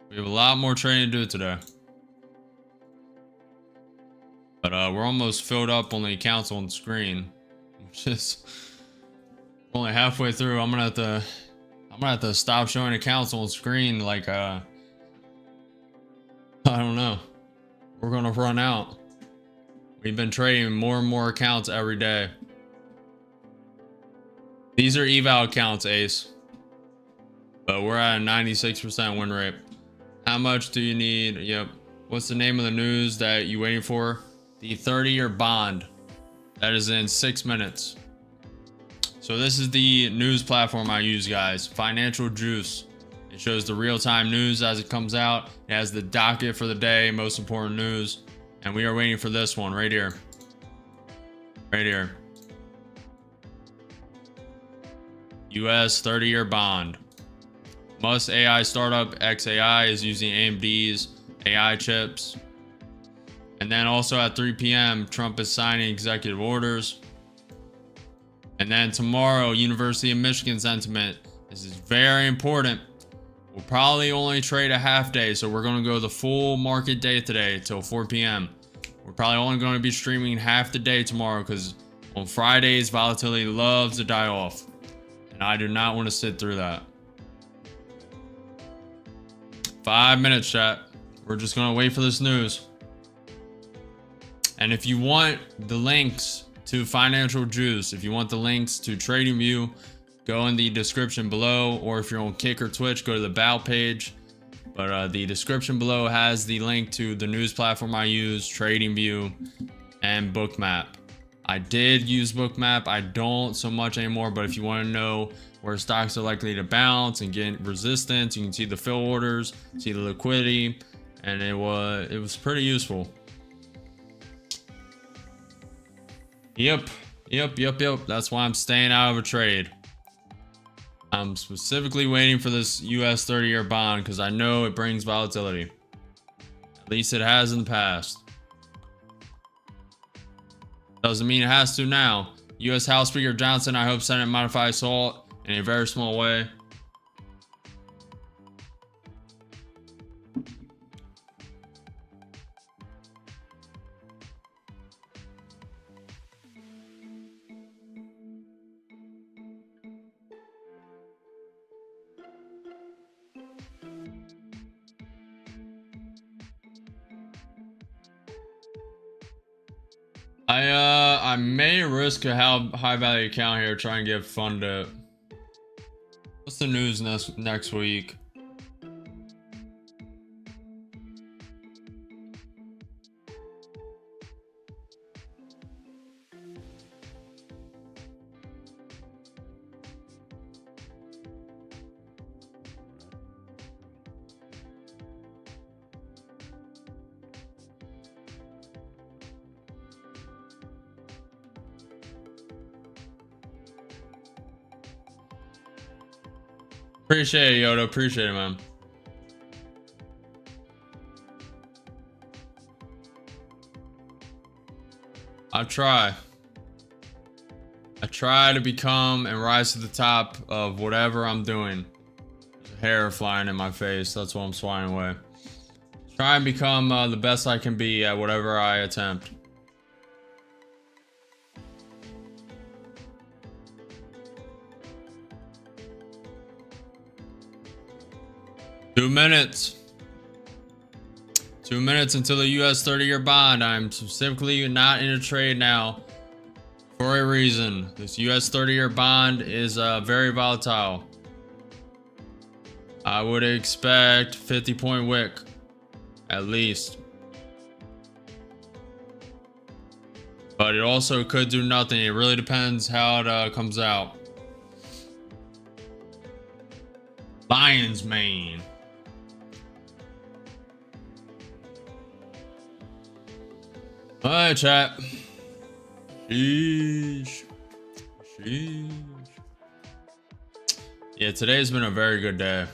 We have a lot more trading to do today. But we're almost filled up on the accounts on screen. Which is only halfway through. I'm gonna have to stop showing accounts on screen like I don't know. We're gonna run out. We've been trading more and more accounts every day. These are eval accounts, Ace. But we're at a 96% win rate. How much do you need? Yep. What's the name of the news that you waiting for? The 30-year bond. That is in 6 minutes. So this is the news platform I use, guys. FinancialJuice. It shows the real-time news as it comes out. It has the docket for the day, most important news. And we are waiting for this one right here. Right here. US 30-year bond. Must AI startup XAI is using AMD's AI chips. And then also at 3 p.m., Trump is signing executive orders. And then tomorrow, University of Michigan sentiment. This is very important. We'll probably only trade a half day, so we're going to go the full market day today till 4 p.m. We're probably only going to be streaming half the day tomorrow because on Fridays, volatility loves to die off. And I do not want to sit through that. 5 minutes, chat. We're just going to wait for this news. And if you want the links to FinancialJuice, if you want the links to TradingView, go in the description below. Or if you're on Kick or Twitch, go to the About page. But the description below has the link to the news platform I use, TradingView, and Bookmap. I did use Bookmap. I don't so much anymore. But if you want to know where stocks are likely to bounce and get resistance, you can see the fill orders, see the liquidity, and it was pretty useful. Yep. That's why I'm staying out of a trade. I'm specifically waiting for this US 30-year bond because I know it brings volatility. At least it has in the past. Doesn't mean it has to now. US House Speaker Johnson, I hope Senate modifies SALT in a very small way. I may risk a high value account here, try and get funded. What's the news next week? Appreciate it, Yoda. Appreciate it, man. I try to become and rise to the top of whatever I'm doing. There's hair flying in my face. That's why I'm swatting away. Try and become the best I can be at whatever I attempt. Two minutes until the US 30-year bond. I'm specifically not in a trade now for a reason. This US 30-year bond is very volatile. I would expect 50-point wick at least. But it also could do nothing. It really depends how it comes out. Lion's mane. All right, chat. Sheesh. Yeah, today's been a very good day.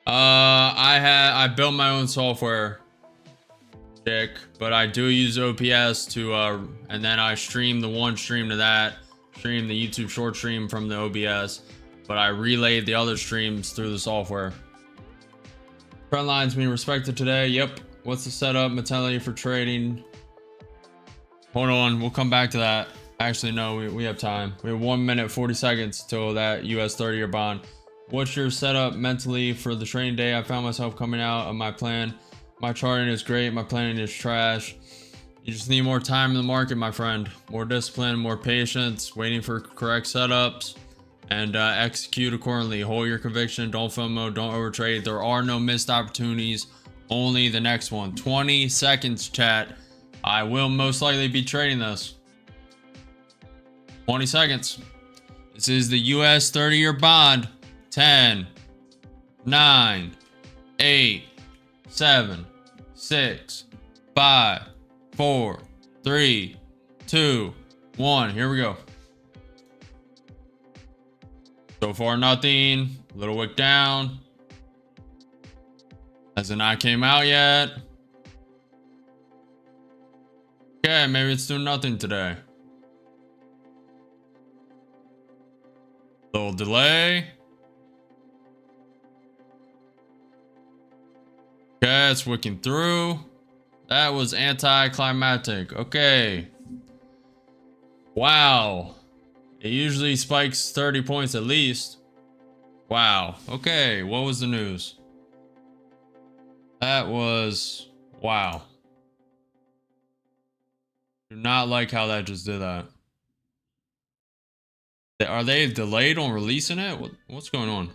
I built my own software, but I do use OPS to and then I stream the one stream to that, stream the YouTube short stream from the OBS, but I relayed the other streams through the software. Front lines being respected today. Yep. What's the setup mentality for trading? Hold on, we'll come back to that. Actually, no, we have time. We have 1 minute 40 seconds till that US 30-year bond. What's your setup mentally for the trading day? I found myself coming out of my plan. My charting is great. My planning is trash. You just need more time in the market, my friend. More discipline, more patience, waiting for correct setups, and execute accordingly. Hold your conviction. Don't FOMO. Don't overtrade. There are no missed opportunities. Only the next one. 20 seconds, chat. I will most likely be trading this. 20 seconds. This is the US 30-year bond. 10, 9, 8, 7, 6, 5, 4, 3, 2, 1. Here we go. So far, nothing. Little wick down. Hasn't not came out yet. Okay, maybe it's doing nothing today. Little delay. Okay, it's wicking through. That was anticlimactic. Okay. Wow. It usually spikes 30 points at least. Wow. Okay, what was the news? That was... wow. Do not like how that just did that. Are they delayed on releasing it? What's going on?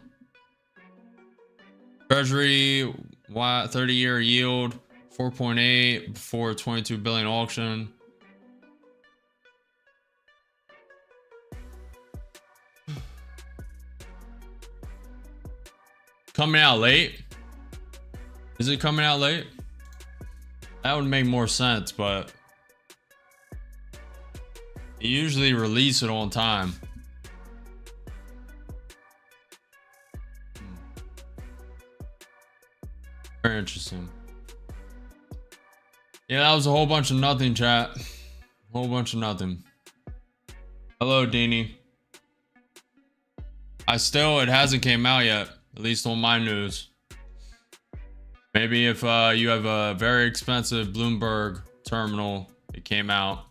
Treasury 30-year yield 4.8 before 22 billion auction. Coming out late? Is it coming out late? That would make more sense, but they usually release it on time. Very interesting. Yeah, that was a whole bunch of nothing, chat. Whole bunch of nothing. Hello, Deanie. It hasn't came out yet, at least on my news. Maybe if you have a very expensive Bloomberg terminal, it came out.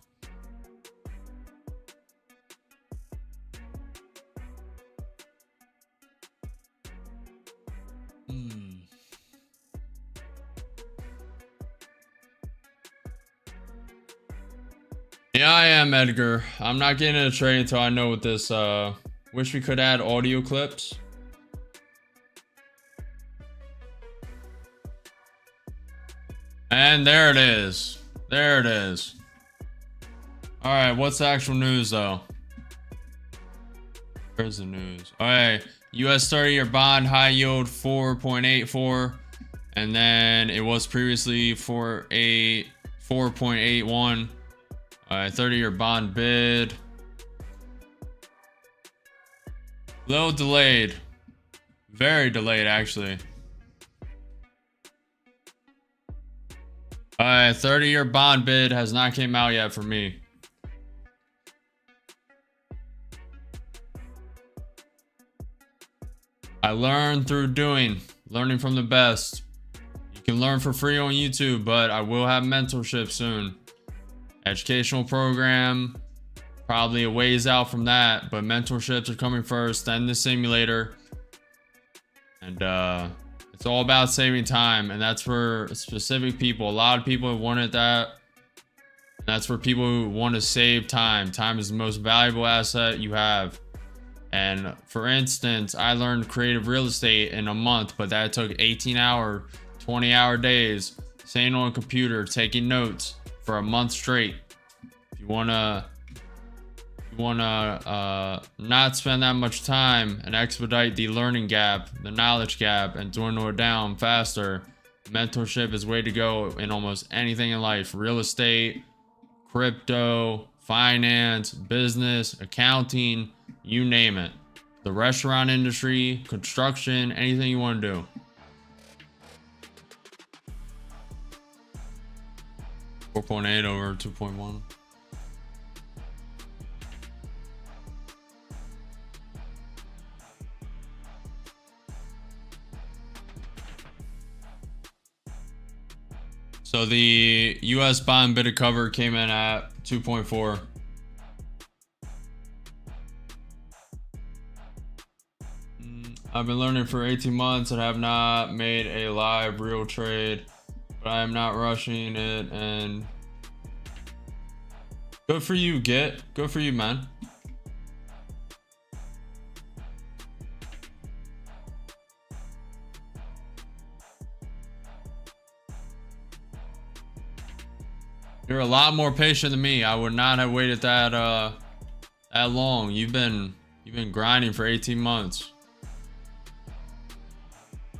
Yeah, I am, Edgar. I'm not getting into trading until I know what this, wish we could add audio clips. And there it is. There it is. All right, what's the actual news though? Where's the news? All right, US 30-year bond high yield 4.84, and then it was previously 4.81. 30-year bond bid. Little delayed. Very delayed, actually. 30-year bond bid has not came out yet for me. I learn through doing. Learning from the best. You can learn for free on YouTube, but I will have mentorship soon. Educational program, probably a ways out from that, but mentorships are coming first, then the simulator. And it's all about saving time, and that's for specific people. A lot of people have wanted that. And that's for people who want to save time. Time is the most valuable asset you have. And for instance, I learned creative real estate in a month, but that took 18-hour, 20-hour days, sitting on a computer, taking notes for a month straight. If you wanna not spend that much time and expedite the learning gap, the knowledge gap, and dwindle it down faster, mentorship is way to go in almost anything in life. Real estate, crypto, finance, business, accounting, you name it. The restaurant industry, construction, anything you want to do. $4.8 over 2.1. So the US bond bid cover came in at 2.4. I've been learning for 18 months and have not made a live real trade, but I am not rushing it. And good for you, good for you, man. You're a lot more patient than me. I would not have waited that long. You've been grinding for 18 months.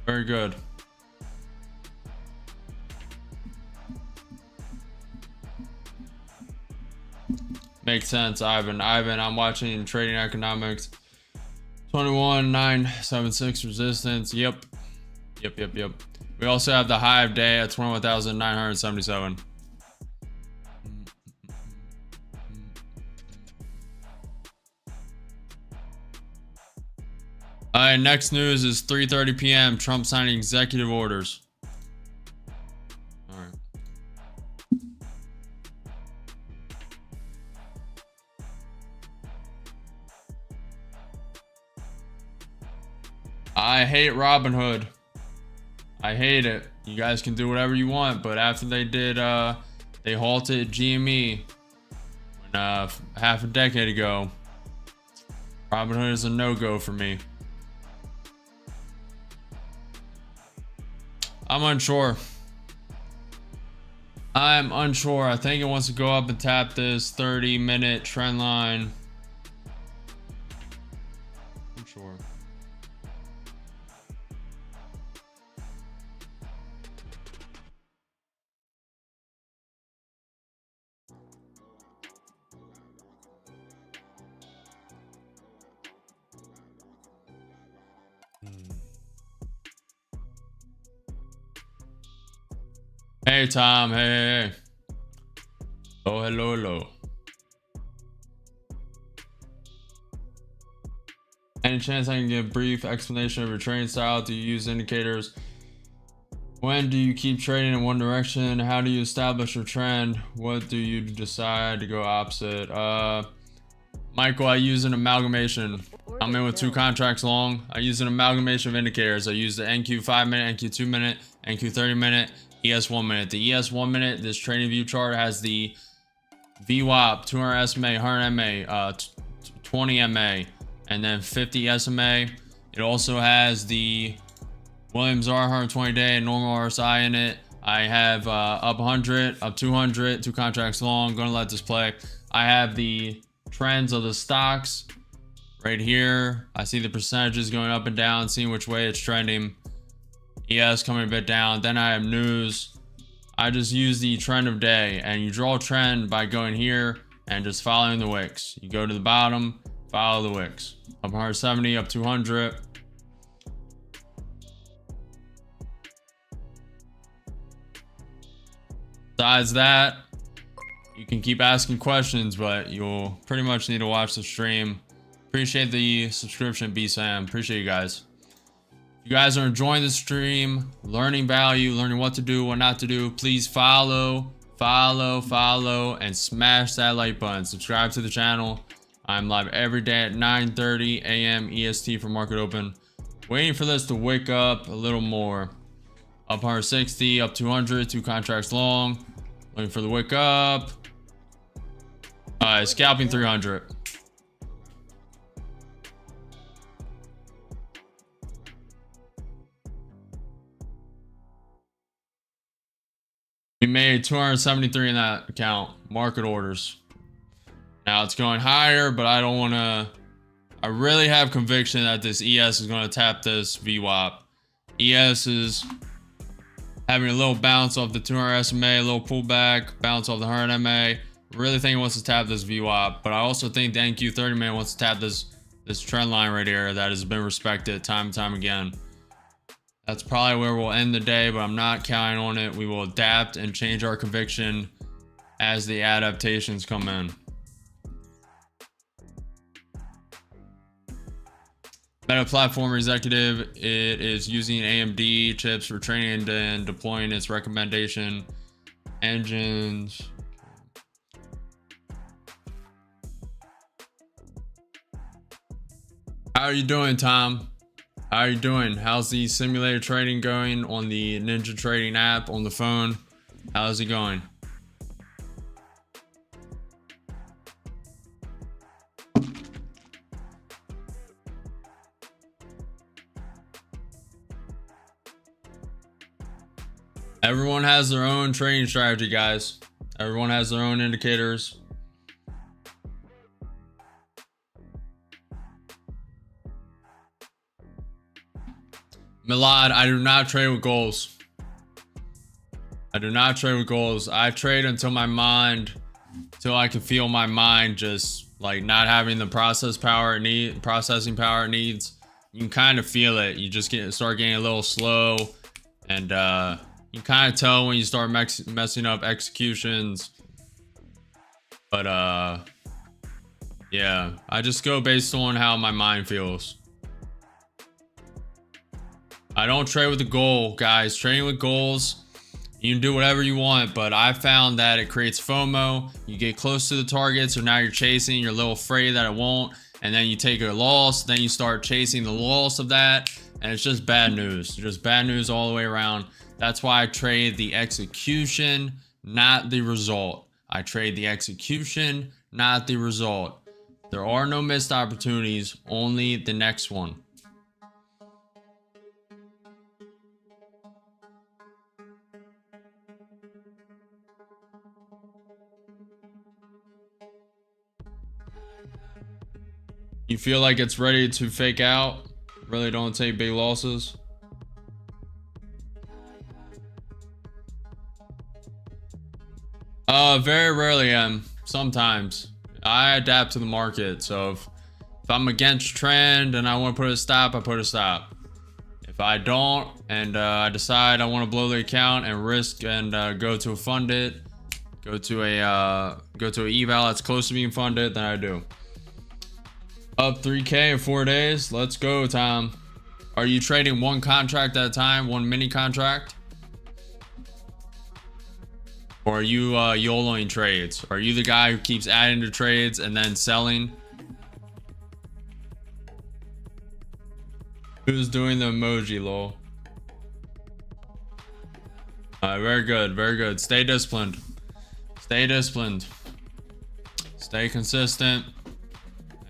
Very good. Makes sense, Ivan. I'm watching Trading Economics. 21,976 resistance. Yep. We also have the high of day at 21,977. All right, next news is 3:30 p.m. Trump signing executive orders. All right. I hate Robinhood. I hate it. You guys can do whatever you want, but after they did, they halted GME when, half a decade ago. Robinhood is a no-go for me. I'm unsure. I think it wants to go up and tap this 30-minute trend line. I'm sure. Hey Tom, hey. Oh, hello. Any chance I can get a brief explanation of your trading style? Do you use indicators? When do you keep trading in one direction? How do you establish your trend? What do you decide to go opposite? Michael, I use an amalgamation. I'm in with 2 contracts long. I use an amalgamation of indicators. I use the NQ 5-minute, NQ 2-minute, NQ 30-minute, ES 1-minute. The ES 1-minute, this TradingView chart has the VWAP, 200 SMA, 100 MA, 20 MA, and then 50 SMA. It also has the Williams R 120 day and normal RSI in it. I have up 100, up 200, 2 contracts long. Gonna let this play. I have the trends of the stocks right here. I see the percentages going up and down, seeing which way it's trending. ES coming a bit down. Then I have news. I just use the trend of day, and you draw a trend by going here and just following the wicks. You go to the bottom, follow the wicks. Up 170, up 200. Besides that, you can keep asking questions, but you'll pretty much need to watch the stream. Appreciate the subscription, B-Sam. Appreciate you guys. If you guys are enjoying the stream, learning value, learning what to do, what not to do, please follow, and smash that like button. Subscribe to the channel. I'm live every day at 9:30 a.m. EST for market open. Waiting for this to wake up a little more. Up 160, up 200, 2 contracts long. Looking for the wick up. Scalping 300. We made 273 in that account. Market orders. Now it's going higher, but I don't want to. I really have conviction that this ES is going to tap this VWAP. ES is having a little bounce off the 200 SMA, a little pullback, bounce off the 100 MA. Really think it wants to tap this VWAP, but I also think the NQ 30 man wants to tap this trend line right here that has been respected time and time again. That's probably where we'll end the day, but I'm not counting on it. We will adapt and change our conviction as the adaptations come in. Meta Platform Executive, it is using AMD chips for training and deploying its recommendation engines. How are you doing, Tom? How are you doing? How's the simulator trading going on the Ninja Trading app on the phone? How's it going? Everyone has their own trading strategy, guys. Everyone has their own indicators. Milad, I do not trade with goals. I do not trade with goals. I trade until I can feel my mind just like not having the processing power it needs. You can kind of feel it. You just start getting a little slow, and you kind of tell when you start messing up executions. But yeah, I just go based on how my mind feels. I don't trade with the goal, guys. Trading with goals, you can do whatever you want, but I found that it creates FOMO. You get close to the target, so now you're chasing, you're a little afraid that it won't, and then you take a loss, then you start chasing the loss of that, and it's just bad news. Just bad news all the way around. That's why I trade the execution, not the result. I trade the execution, not the result. There are no missed opportunities, only the next one. You feel like it's ready to fake out? Really don't take big losses? Very rarely am. Sometimes. I adapt to the market. So if I'm against trend and I want to put a stop, I put a stop. If I don't and I decide I want to blow the account and risk and go to a funded, go to a eval that's close to being funded, then I do. Up 3K in 4 days. Let's go, Tom. Are you trading one contract at a time, one mini contract? Or are you YOLOing trades? Are you the guy who keeps adding to trades and then selling? Who's doing the emoji, lol? Very good, very good. Stay disciplined. Stay disciplined. Stay consistent.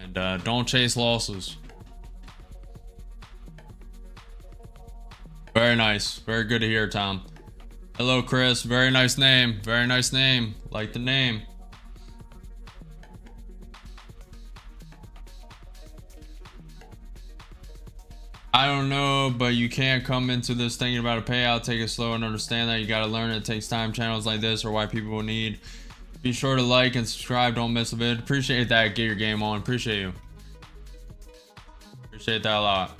And don't chase losses. Very nice. Very good to hear, Tom. Hello, Chris. Very nice name. Very nice name. Like the name. I don't know, but you can't come into this thinking about a payout. Take it slow and understand that you got to learn it takes time. Channels like this are why people will need. Be sure to like and subscribe. Don't miss a vid. Appreciate that. Get your game on. Appreciate you. Appreciate that a lot.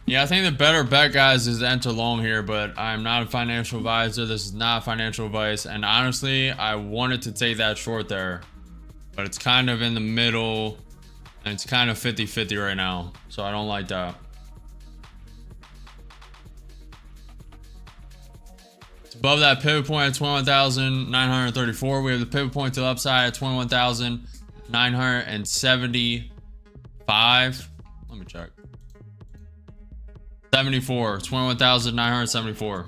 Yeah, I think the better bet, guys, is to enter long here, but I'm not a financial advisor. This is not financial advice. And honestly, I wanted to take that short there, but it's kind of in the middle and it's kind of 50-50 right now. So I don't like that. It's above that pivot point at 21,934. We have the pivot point to the upside at 21,975. Let me check. 21,974.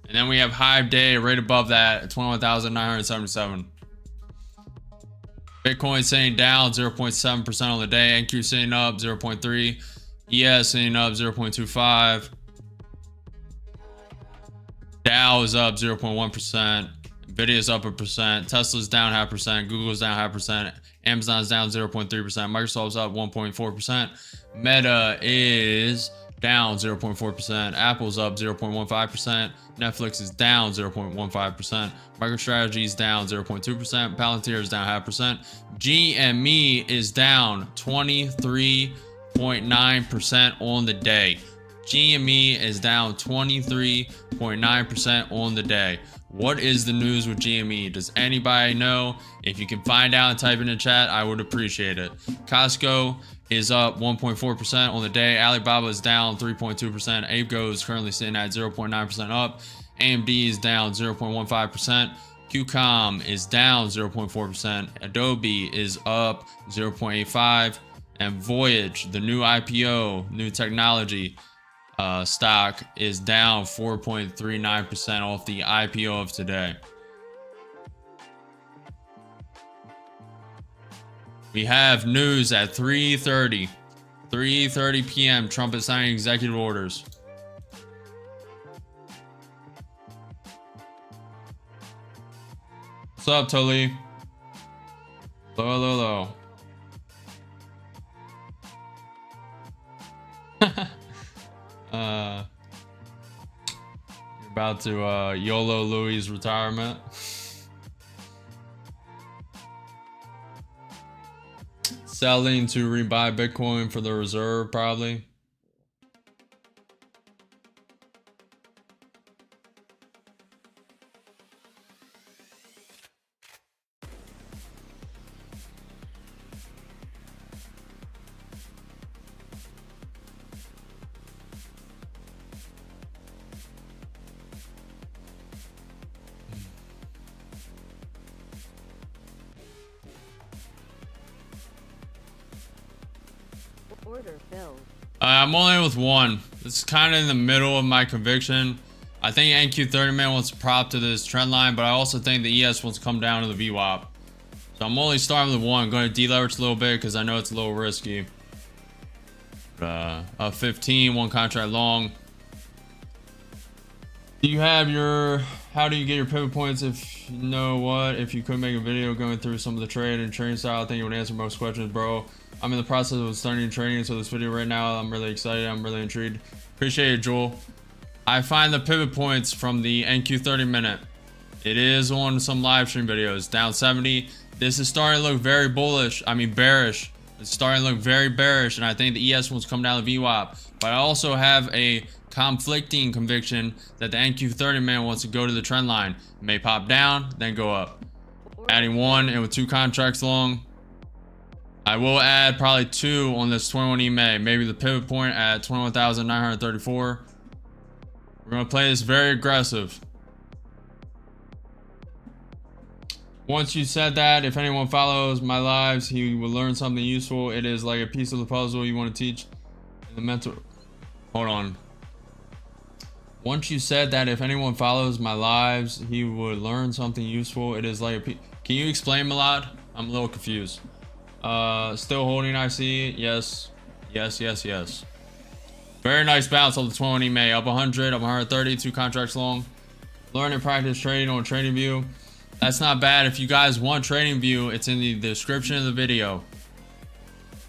And then we have Hive Day right above that at 21,977. Bitcoin sitting down 0.7% on the day. NQ sitting up 0.3. ES sitting up 0.25. Dow is up 0.1%. Nvidia is up 1%. Tesla's down 0.5%. Google's down 0.5%. Amazon's down 0.3%. Microsoft's up 1.4%. Meta is down 0.4%. Apple's up 0.15%. Netflix is down 0.15%. MicroStrategy is down 0.2%. Palantir is down 0.5%. GME is down 23.9% on the day. GME is down 23.9% on the day. What is the news with GME? Does anybody know? If you can find out and type in the chat, I would appreciate it. Costco is up 1.4% on the day. Alibaba is down 3.2%. ApeGo is currently sitting at 0.9% up. AMD is down 0.15%. QCOM is down 0.4%. Adobe is up 0.85%. And Voyage, the new IPO, new technology stock, is down 4.39% off the IPO of today. We have news at 3:30 p.m. Trump is signing executive orders. What's up, Toli? Low. You're about to YOLO Louis' retirement. Selling to rebuy Bitcoin for the reserve, probably. Order filled. I'm only with one. It's kind of in the middle of my conviction. I think NQ30 man wants to prop to this trend line, but I also think the ES wants to come down to the VWAP. So I'm only starting with one. I'm going to deleverage a little bit because I know it's a little risky. A 15, one contract long. Do you have your, how do you get your pivot points? If you know what, if you could make a video going through some of the trade and trading style, I think it would answer most questions, bro. I'm in the process of starting trading, so this video right now, I'm really excited. I'm really intrigued. Appreciate it, Joel. I find the pivot points from the NQ30 minute. It is on some live stream videos. Down 70. This is starting to look very bullish. I mean bearish. It's starting to look very bearish, and I think the ES wants to come down the VWAP. But I also have a conflicting conviction that the NQ30 man wants to go to the trend line. It may pop down, then go up. Adding one, and with two contracts long. I will add probably two on this 21 EMA. Maybe the pivot point at 21,934. We're going to play this very aggressive. Once you said that, if anyone follows my lives, he will learn something useful. It is like a piece of the puzzle you want to teach in the mental. Hold on. Once you said that, if anyone follows my lives, he would learn something useful. It is like a piece. Can you explain, Milad? I'm a little confused. Still holding IC. Yes. Very nice bounce on the 20 May. Up 100, up 130, two contracts long. Learn and practice trading on TradingView. That's not bad. If you guys want TradingView, it's in the description of the video.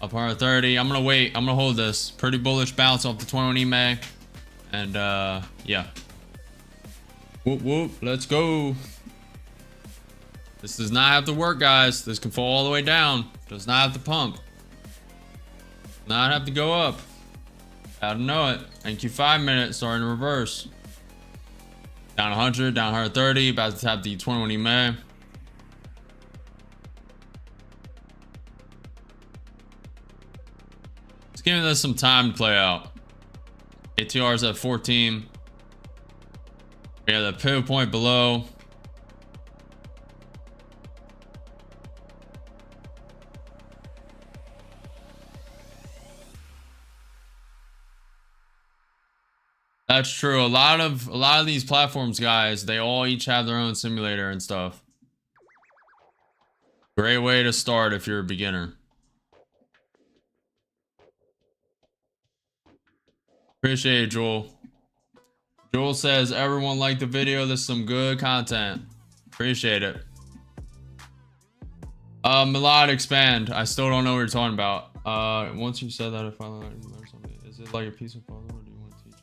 Up 130. I'm gonna wait. I'm gonna hold this. Pretty bullish bounce off the 21 EMA. And yeah. Whoop whoop. Let's go. This does not have to work, guys. This can fall all the way down. Does not have to pump. Not have to go up. I don't know it. NQ5 minute starting to reverse. Down 100, down 130. About to tap the 21 EMA. It's giving this some time to play out. ATR is at 14. We have the pivot point below. That's true. A lot of these platforms, guys, they all each have their own simulator and stuff. Great way to start if you're a beginner. Appreciate it, Joel. Joel says, everyone liked the video. This is some good content. Appreciate it. Milad, expand. I still don't know what you're talking about. Once you said that, I finally learned something. Is it like a piece of puzzle, or do you want to teach it?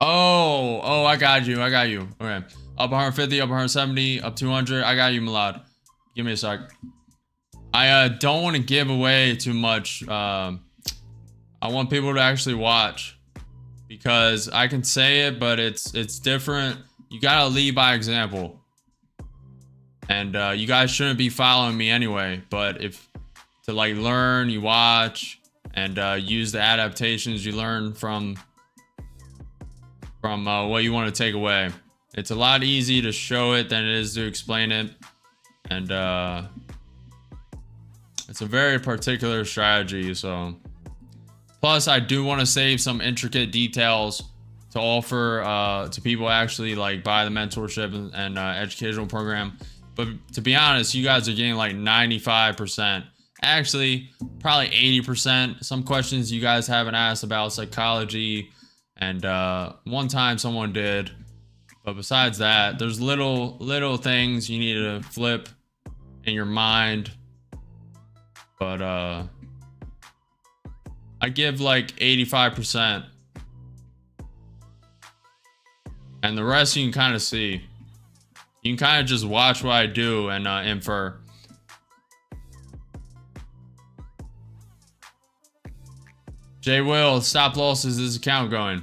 Oh, I got you. Okay. Up 150, up 170, up 200. I got you, Milad. Give me a sec. I don't want to give away too much. I want people to actually watch, because I can say it, but it's different. You gotta lead by example. And you guys shouldn't be following me anyway, but if to like learn, you watch and use the adaptations you learn from what you want to take away. It's a lot easier to show it than it is to explain it. And it's a very particular strategy. So plus I do want to save some intricate details to offer to people actually like buy the mentorship and educational program. But to be honest, you guys are getting like 95%, actually probably 80%. Some questions you guys haven't asked about psychology, and one time someone did. But besides that, there's little things you need to flip in your mind. But I give like 85%. And the rest you can kind of see. You can kind of just watch what I do and infer. Jay Will, stop losses, is this account going?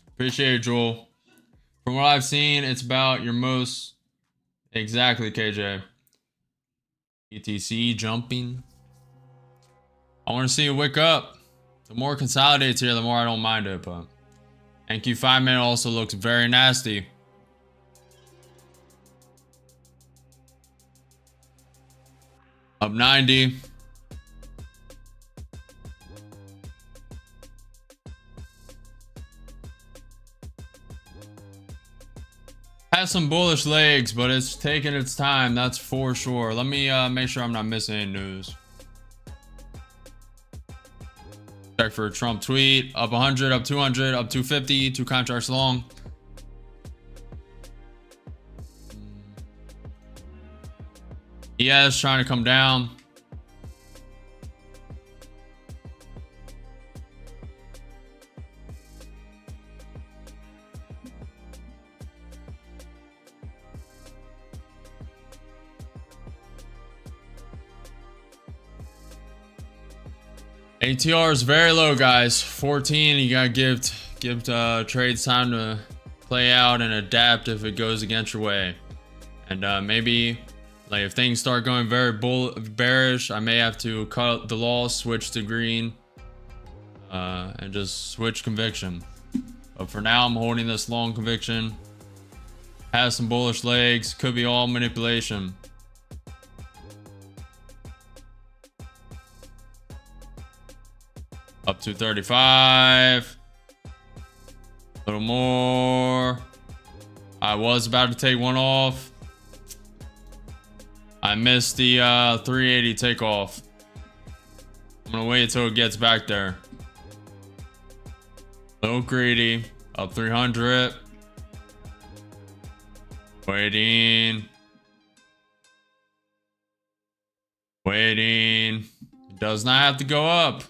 Appreciate it, Joel. From what I've seen, it's about your most... Exactly, KJ. ETC jumping. I want to see it wick up. The more it consolidates here, the more I don't mind it, but... NQ 5-minute also looks very nasty. Up 90. Has some bullish legs, but it's taking its time, that's for sure. Let me make sure I'm not missing any news. Check for a Trump tweet. Up 100, up 200, up 250, 2 contracts long. ES trying to come down. ATR is very low, guys. 14. You gotta give trades time to play out and adapt if it goes against your way. And maybe like if things start going very bearish, I may have to cut the loss, switch to green, and just switch conviction. But for now, I'm holding this long conviction. Has some bullish legs. Could be all manipulation. Up to 35. A little more. I was about to take one off. I missed the 380 takeoff. I'm gonna wait until it gets back there. A little greedy. Up 300. Waiting. Waiting. It does not have to go up.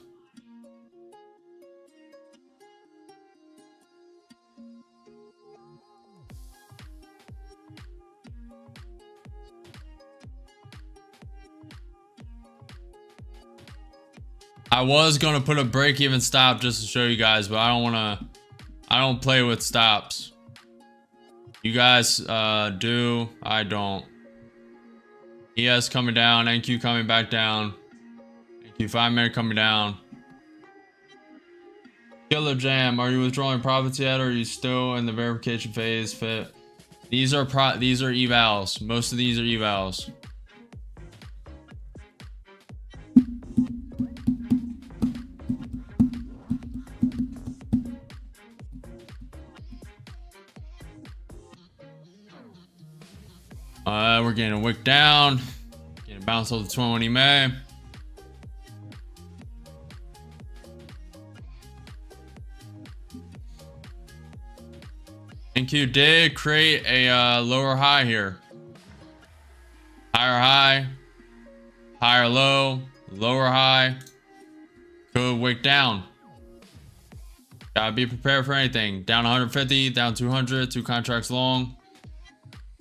I was gonna put a break-even stop just to show you guys, but I don't play with stops. You guys do, I don't. ES coming down, NQ coming back down. NQ 5-minute coming down. Killer Jam, are you withdrawing profits yet, or are you still in the verification phase? Fit. These are evals. Most of these are evals. We're getting a wick down. Getting a bounce off the 21 EMA. NQ did create a lower high here. Higher high. Higher low. Lower high. Could wick down. Gotta be prepared for anything. Down 150. Down 200. 2 contracts long.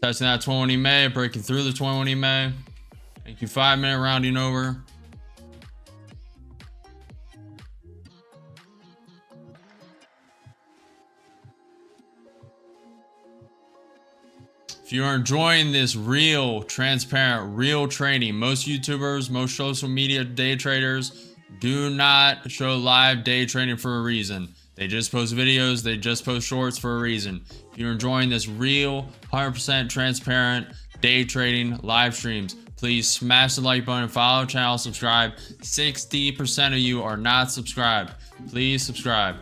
Touching that 21 EMA, breaking through the 21 EMA. Thank you, 5-minute rounding over. If you're enjoying this real, transparent, real trading, most YouTubers, most social media day traders do not show live day trading for a reason. They just post videos, they just post shorts for a reason. If you're enjoying this real, 100% transparent day trading live streams, please smash the like button, follow the channel, subscribe. 60% of you are not subscribed. Please subscribe.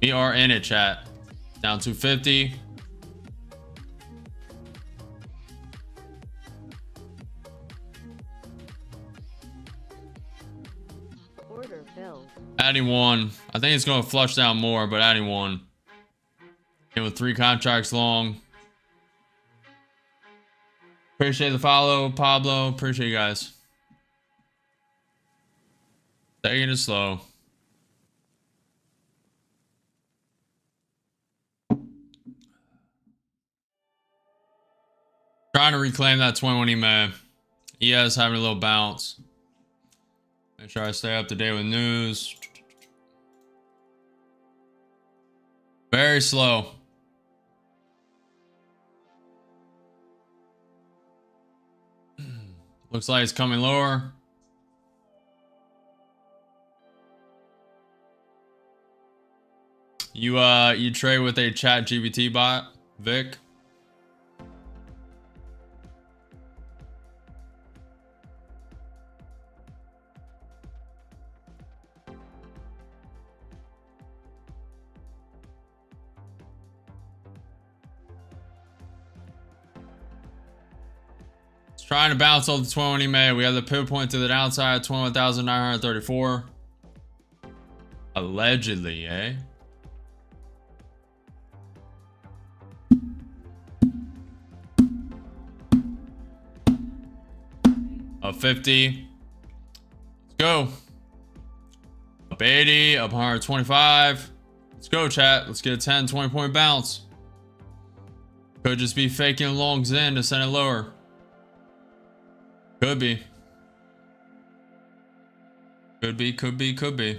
We are in it, chat. Down 250. Order filled. Adding one. I think it's going to flush down more, but adding one. And with 3 contracts long. Appreciate the follow, Pablo. Appreciate you guys. Taking it slow. Trying to reclaim that 21 EMA. ES having a little bounce. Make sure I stay up to date with news. Very slow. Looks like it's coming lower. You trade with a chat GPT bot, Vic? Trying to bounce off the 21 EMA. We have the pivot point to the downside, 21,934. Allegedly, eh? Up 50. Let's go. Up 80, up 125. Let's go, chat. Let's get a 10, 20 point bounce. Could just be faking longs in to send it lower. Could be. Could be, could be, could be.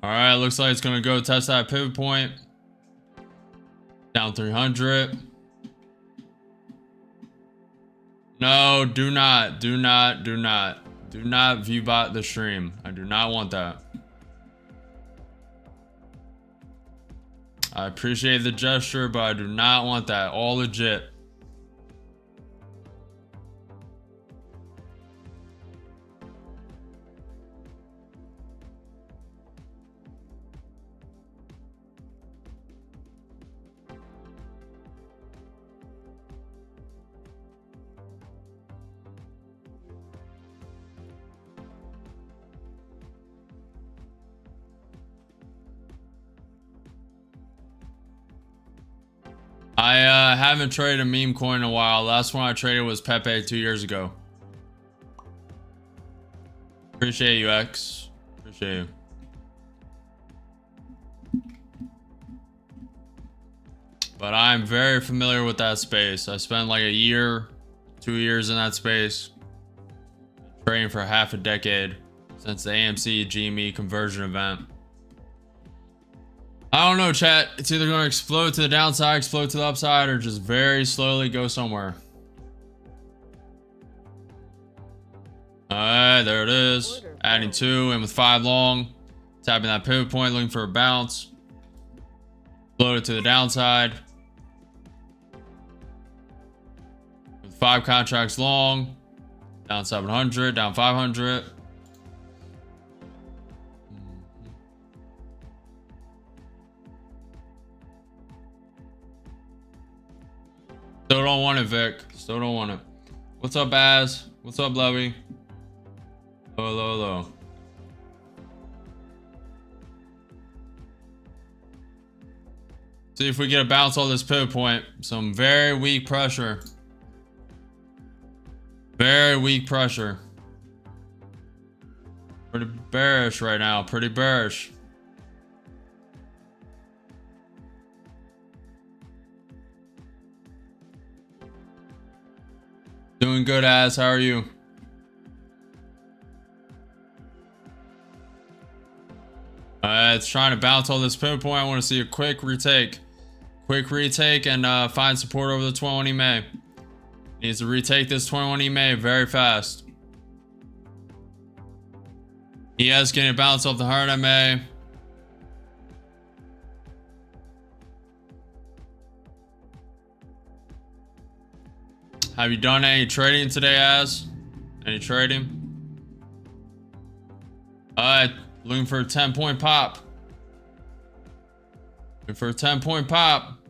All right, looks like it's going to go test that pivot point. Down 300. No, do not view bot the stream. I do not want that. I appreciate the gesture, but I do not want that. All legit. I haven't traded a meme coin in a while. Last one I traded was Pepe 2 years ago. Appreciate you, X. Appreciate you. But I'm very familiar with that space. I spent like a year, 2 years in that space. Trading for half a decade since the AMC GME conversion event. I don't know, chat. It's either going to explode to the downside, explode to the upside, or just very slowly go somewhere. Alright, there it is. Adding 2 and with 5 long. Tapping that pivot point, looking for a bounce. Float it to the downside. With 5 contracts long. Down 700, down 500. Still don't want it, Vic. Still don't want it. What's up, Az? What's up, Levy? Low. See if we get a bounce on this pivot point. Some very weak pressure. Very weak pressure. Pretty bearish right now. Pretty bearish. . Doing good, Az. How are you? It's trying to bounce all this pivot point. I want to see a quick retake. Quick retake and find support over the 21 EMA. Needs to retake this 21 EMA very fast. ES getting a bounce off the hard MA. Have you done any trading today, Az? Any trading? Looking for a 10-point pop. Looking for a 10-point pop.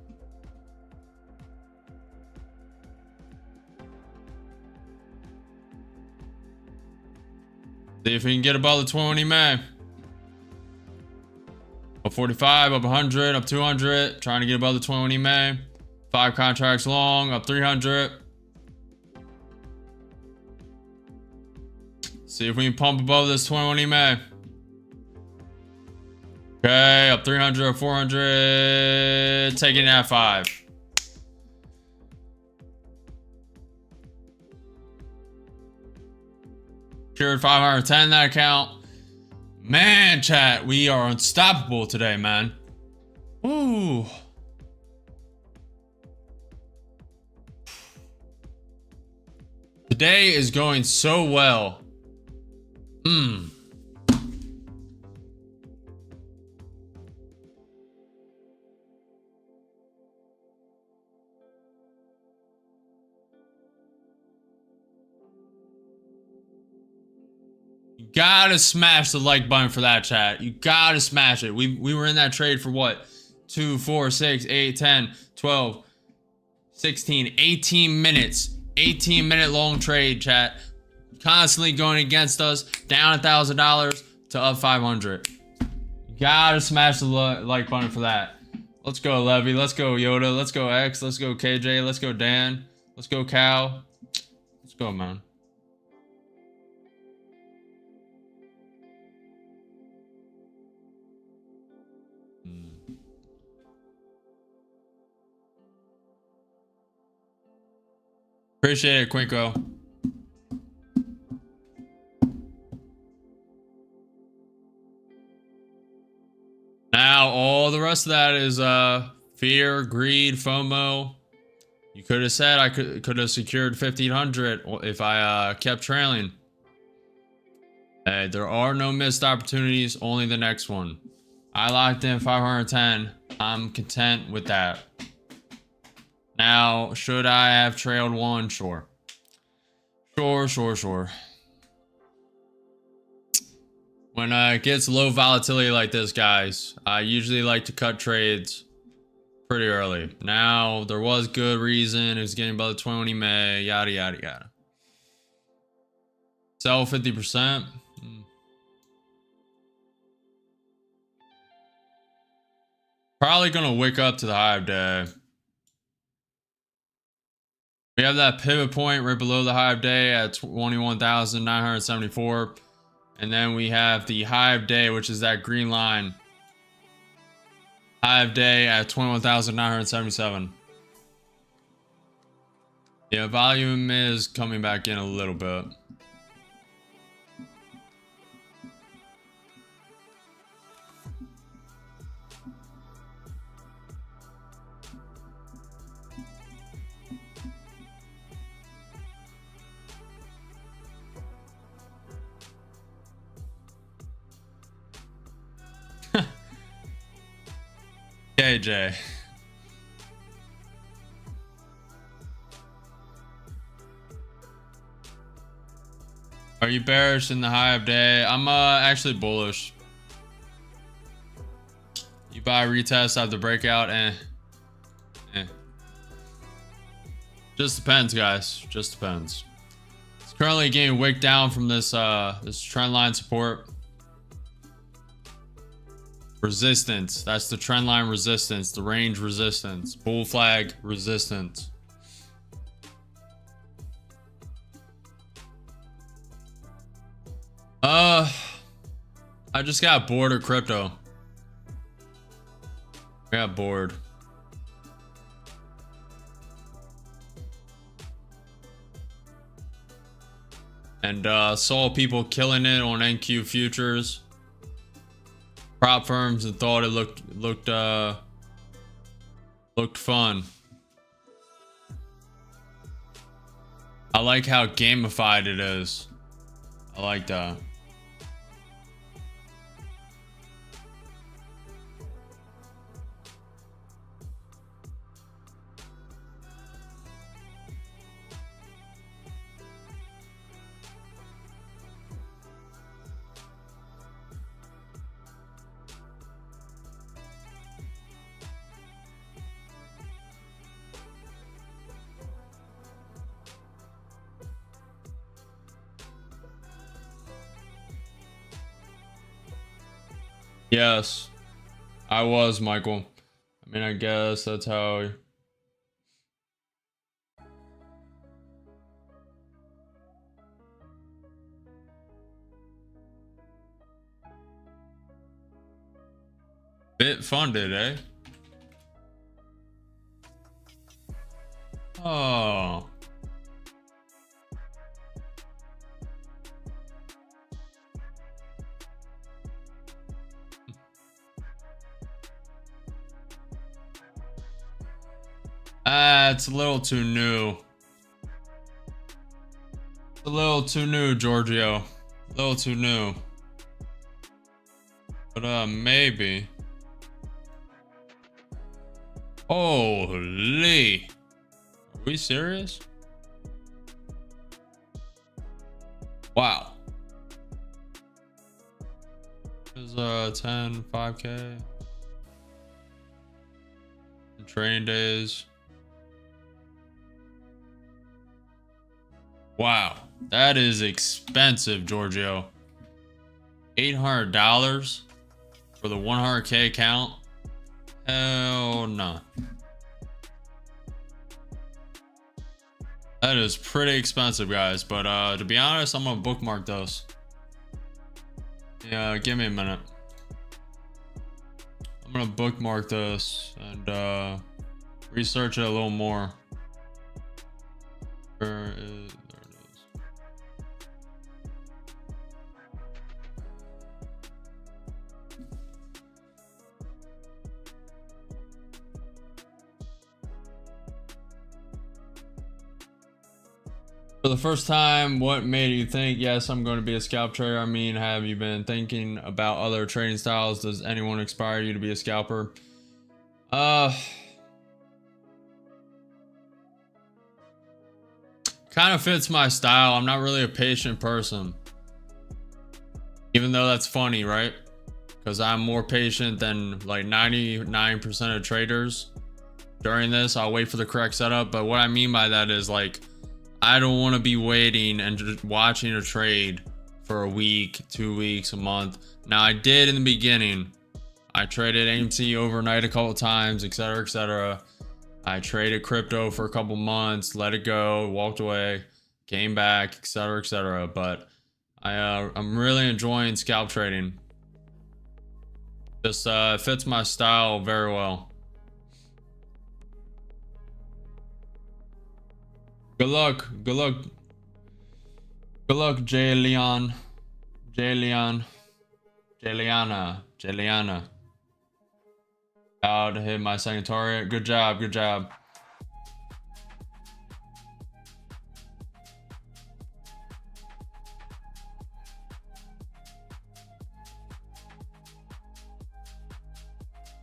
See if we can get above the 20 EMA. Up 45, up 100, up 200. Trying to get above the 20 EMA. 5 contracts long, up 300. See if we can pump above this 21 EMA. Okay, up 300, up 400. Taking that 5. Secured 510 that account. Man, chat, we are unstoppable today, man. Ooh. Today is going so well. You gotta smash the like button for that, chat. You gotta smash it. We were in that trade for what? 2, 4, 6, 8, 10, 12, 16, 18 minutes. 18-minute long trade, chat. Constantly going against us. Down $1,000 to up 500. You gotta smash the like button for that. Let's go, Levy. Let's go, Yoda. Let's go, X. Let's go, KJ. Let's go, Dan. Let's go, Cal. Let's go, man. Appreciate it, Quinko. Now, all the rest of that is fear, greed, FOMO. You could have said I could have secured 1,500 if I kept trailing. Hey, there are no missed opportunities, only the next one. I locked in 510. I'm content with that. Now, should I have trailed one? Sure. Sure. When it gets low volatility like this, guys, I usually like to cut trades pretty early. Now, there was good reason. It was getting above the 20 May, yada, yada, yada. Sell 50%. Probably going to wick up to the high of day. We have that pivot point right below the high of day at 21,974. And then we have the high of day, which is that green line. High of day at 21,977. Yeah, volume is coming back in a little bit. KJ. Are you bearish in the high of day? I'm actually bullish. You buy retest after breakout and just depends, guys. Just depends. It's currently getting wicked down from this this trend line support. Resistance. That's the trend line resistance, the range resistance, bull flag resistance. I just got bored of crypto. I got bored. and saw people killing it on NQ futures, prop firms, and thought it looked fun. I like how gamified it is. I like that. Yes, I was, Michael. I mean, I guess that's how. Bit funded, eh? Oh. It's a little too new. A little too new, Giorgio. A little too new. But maybe. Holy. Are we serious? Wow. This is 10, 5K. Training days. Wow, that is expensive, Giorgio. $800 for the 100K account? Hell no. That is pretty expensive, guys. But to be honest, I'm gonna bookmark those. Yeah, give me a minute. I'm gonna bookmark this and research it a little more. There it is. For the first time, what made you think, yes, I'm going to be a scalp trader? I mean, have you been thinking about other trading styles? Does anyone inspire you to be a scalper? Kind of fits my style. I'm not really a patient person. Even though that's funny, right? Because I'm more patient than like 99% of traders. During this, I'll wait for the correct setup. But what I mean by that is like, I don't want to be waiting and just watching a trade for a week, 2 weeks, a month. Now I did in the beginning. I traded AMC overnight a couple times, etc., etc. I traded crypto for a couple months, let it go, walked away, came back, etc., etc. But I'm really enjoying scalp trading. Just fits my style very well. Good luck, good luck. Good luck, Jay Leon. Jayliana. Out to hit my second target. Good job, good job.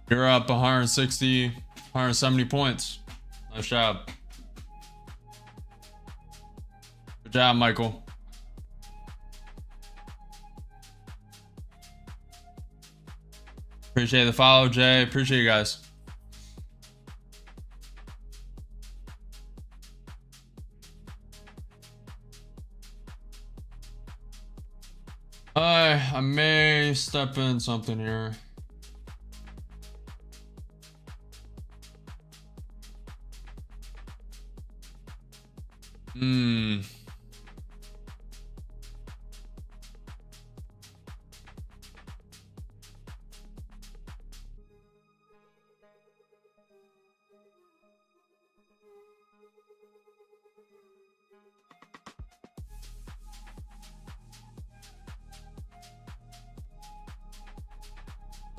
You're up 160, 170 points. Nice job. Good job, Michael. Appreciate the follow, Jay. Appreciate you guys. I may step in something here.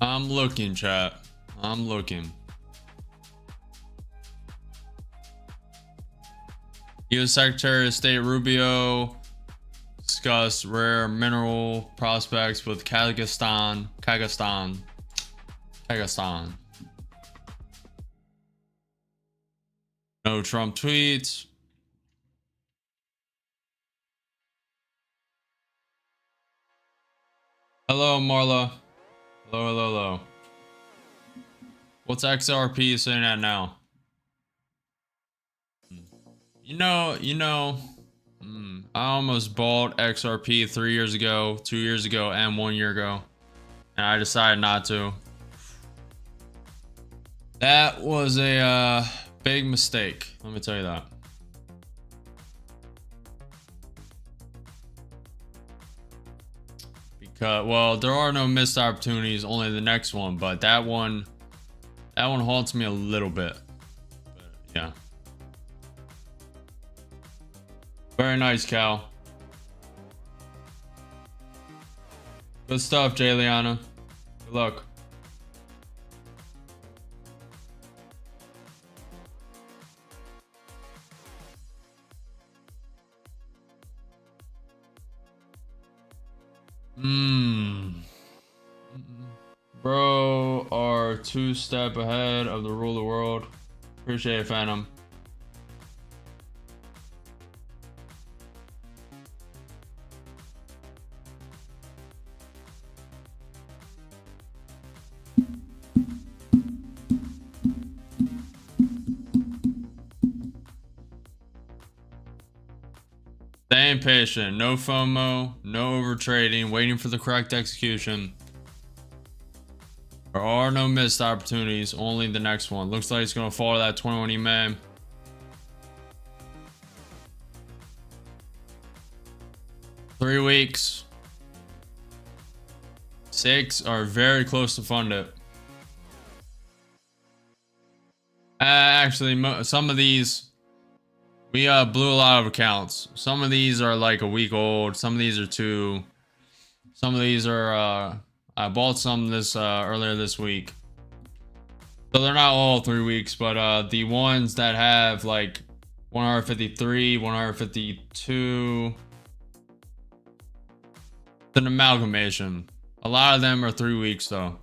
I'm looking, chat. I'm looking. U.S. Secretary of State Rubio discussed rare mineral prospects with Kazakhstan. No Trump tweets. Hello, Marla. Hello. What's XRP sitting at now? You know, I almost bought XRP 3 years ago, 2 years ago, and 1 year ago. And I decided not to. That was a big mistake. Let me tell you that. Because, well, there are no missed opportunities, only the next one. But that one haunts me a little bit. But, yeah. Very nice, Cal. Good stuff, Jay Liana. Good luck. Bro are 2 steps ahead of the rule of the world. Appreciate it, Phantom. Staying patient, no FOMO, no over trading, waiting for the correct execution. There are no missed opportunities, only the next one. Looks like it's going to fall to that 21 EMA. Three weeks. 6 are very close to fund it. Actually, some of these, we blew a lot of accounts. Some of these are like a week old. Some of these are 2. Some of these are, I bought some this earlier this week. So they're not all 3 weeks, but the ones that have like 153, 152, it's an amalgamation. A lot of them are 3 weeks though.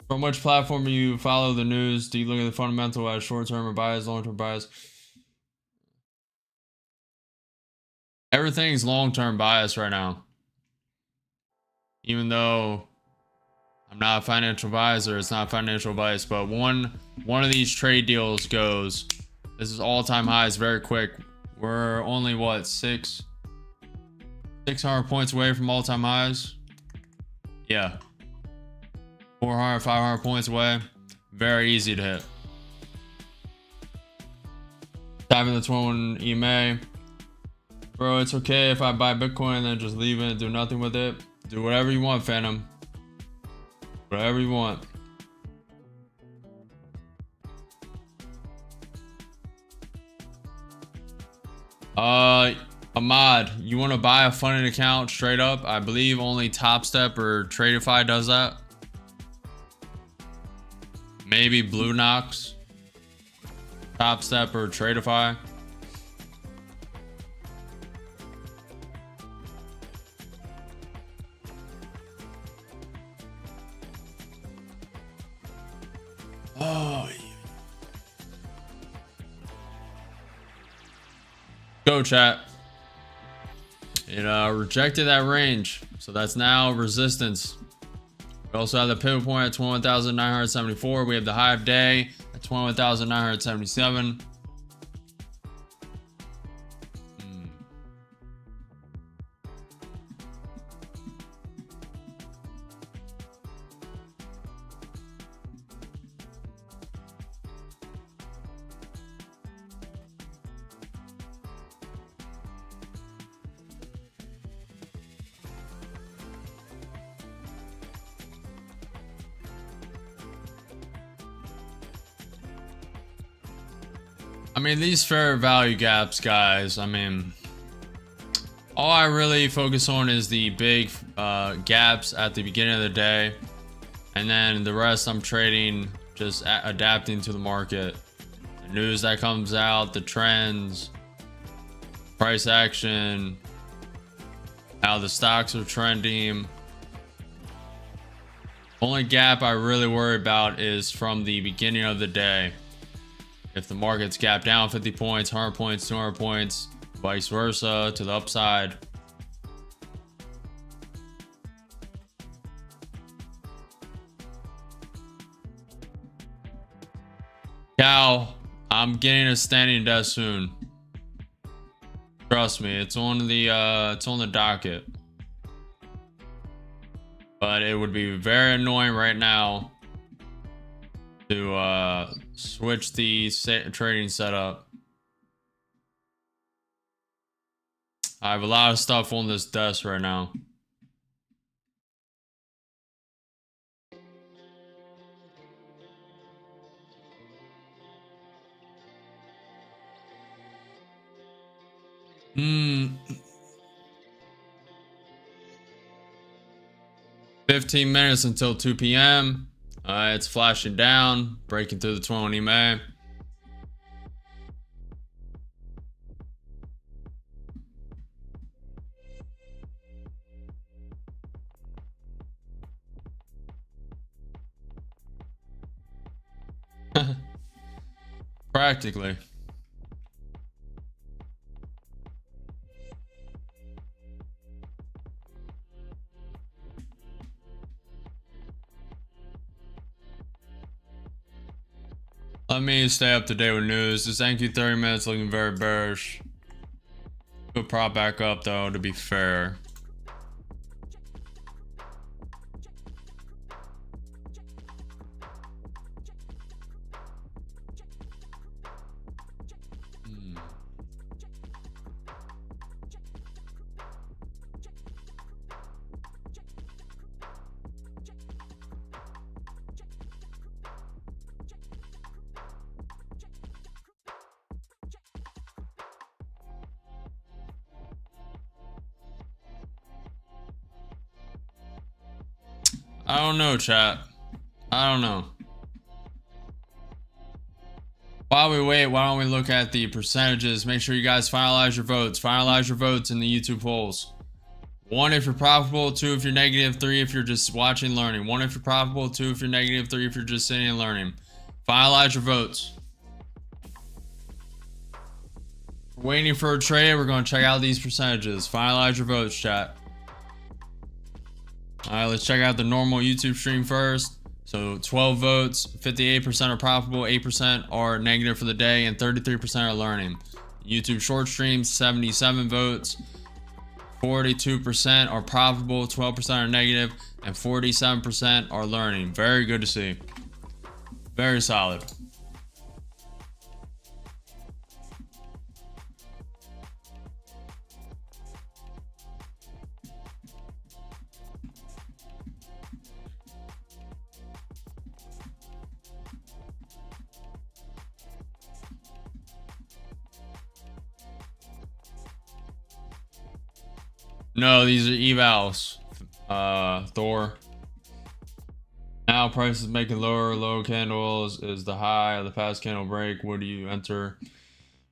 From which platform do you follow the news? Do you look at the fundamental as short-term or bias, long-term bias? Everything's long-term bias right now. Even though I'm not a financial advisor, it's not financial advice, but one of these trade deals goes, this is all-time highs very quick. We're only what, 600 points away from all-time highs? Yeah. 400, 500 points away. Very easy to hit. Tapping the 21 EMA. Bro, it's okay if I buy Bitcoin and then just leave it and do nothing with it. Do whatever you want, Phantom. Whatever you want. Ahmad, you want to buy a funded account straight up? I believe only Top Step or TradingView does that. Maybe BITUNIX, Top Step or TradingView. Oh, yeah. Go, chat. It rejected that range, so that's now resistance. We also have the pivot point at 21,974. We have the high of day at 21,977. I mean, these fair value gaps, guys, I mean, All I really focus on is the big gaps at the beginning of the day, and then the rest I'm trading, just adapting to the market, the news that comes out, the trends, price action, how the stocks are trending. Only gap I really worry about is from the beginning of the day. If the market's gapped down 50 points, 100 points, 200 points, vice versa to the upside. Cal, I'm getting a standing desk soon. Trust me, it's on the docket. But it would be very annoying right now to switch the trading setup. I have a lot of stuff on this desk right now. Hmm. 15 minutes until 2 p.m. It's flashing down, breaking through the 20 MA. Practically. Let me stay up to date with news. This NQ 30 minutes looking very bearish. Could prop back up though, to be fair. I don't know, chat. I don't know. While we wait, why don't we look at the percentages? Make sure you guys finalize your votes. Finalize your votes in the YouTube polls. 1 if you're profitable, 2 if you're negative, 3 if you're just watching, learning. 1 if you're profitable, 2 if you're negative, 3 if you're just sitting and learning. Finalize your votes. We're waiting for a trade. We're going to check out these percentages. Finalize your votes, chat. All right, let's check out the normal YouTube stream first. So 12 votes, 58% are profitable, 8% are negative for the day, and 33% are learning. YouTube short stream, 77 votes, 42% are profitable, 12% are negative, and 47% are learning. Very good to see. Very solid. No, these are evals. Thor. Now price is making low candles is the high of the past candle break. What do you enter?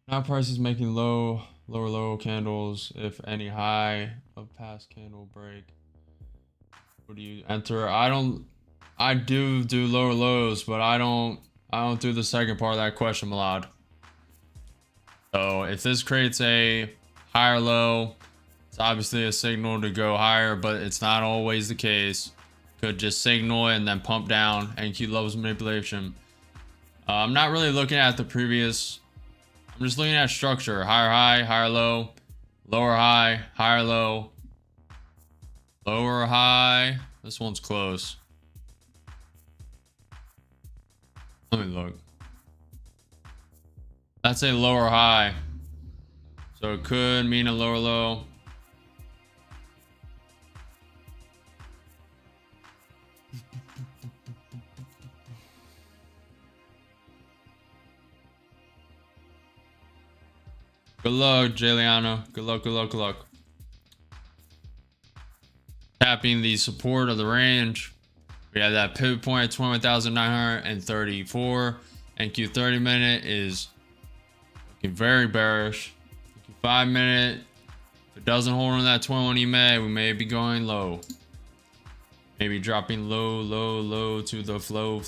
Now price is making lower candles. If any high of past candle break. What do you enter? I do lower lows, but I don't do the second part of that question, Malad. So if this creates a higher low, it's obviously a signal to go higher, but it's not always the case. Could just signal and then pump down and keep levels manipulation. I'm not really looking at the previous. I'm just looking at structure. Higher high, higher low, lower high, higher low, lower high. This one's close. Let me look. That's a lower high. So it could mean a lower low. Good luck, Juliano. Good luck, good luck, good luck. tapping the support of the range. We have that pivot point at 21,934, and Q 30 minute is looking very bearish. Q 5 minute, if it doesn't hold on that 21 EMA, we may be going low. Maybe dropping low to the flow.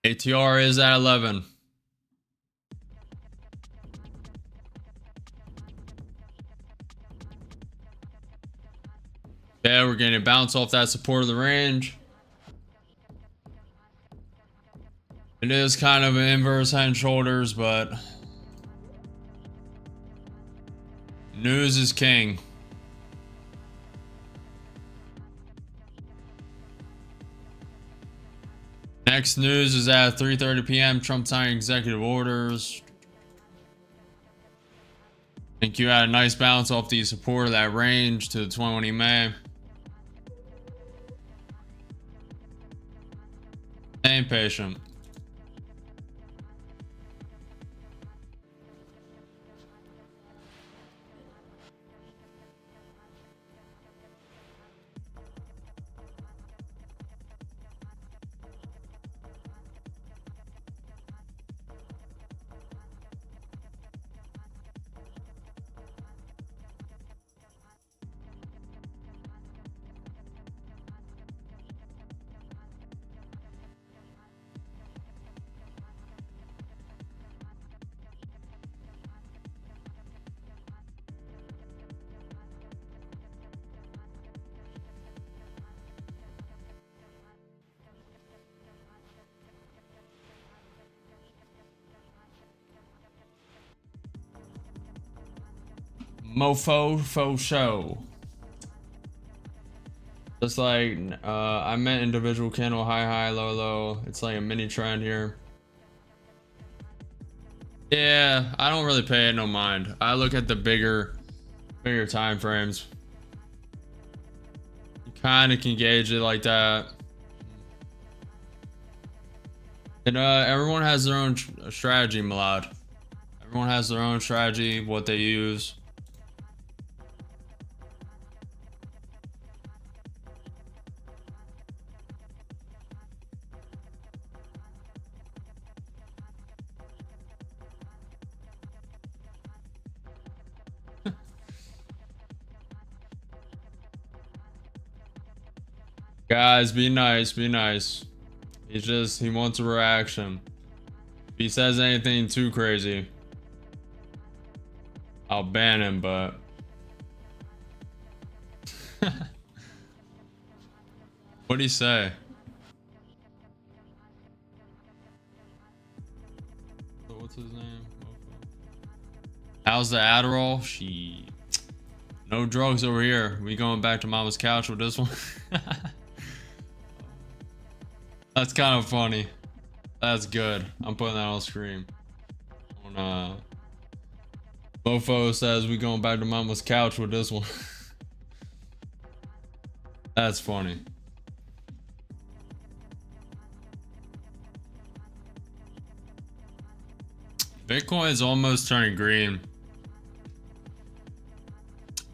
ATR is at 11. Yeah, we're getting a bounce off that support of the range. It is kind of an inverse head and shoulders, but news is king. Next news is at 3:30 p.m. Trump signing executive orders. I think you had a nice bounce off the support of that range to the 21 EMA. Staying patient. Mofo faux show. Just like I meant individual candle high low. It's like a mini trend here. Yeah, I don't really pay it no mind. I look at the bigger time frames. You kind of can gauge it like that. And everyone has their own strategy, Milad. Everyone has their own strategy, what they use. Guys, be nice, be nice. He wants a reaction. If he says anything too crazy, I'll ban him, but what'd he say? What's his name? How's the Adderall? No drugs over here. We going back to mama's couch with this one? That's kind of funny. That's good. I'm putting that on screen. Mofo says we going back to mama's couch with this one. That's funny. Bitcoin is almost turning green.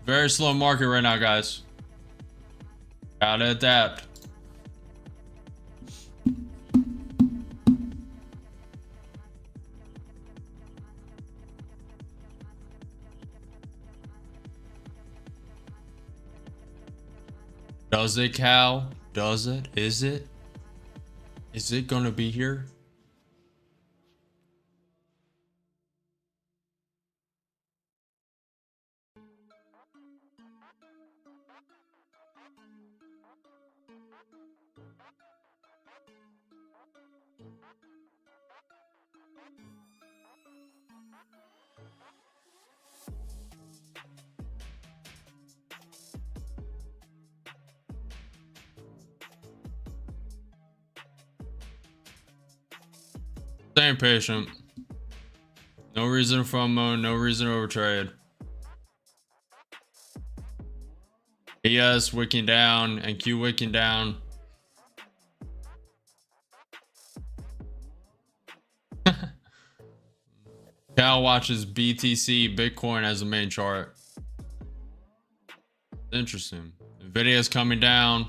Very slow market right now, guys. Gotta adapt. Does it, Cal? Does it? Is it? Is it gonna be here? Staying patient. No reason to FOMO, no reason to overtrade. ES wicking down and Q wicking down. Cal watches BTC Bitcoin as the main chart. Interesting. Nvidia's coming down.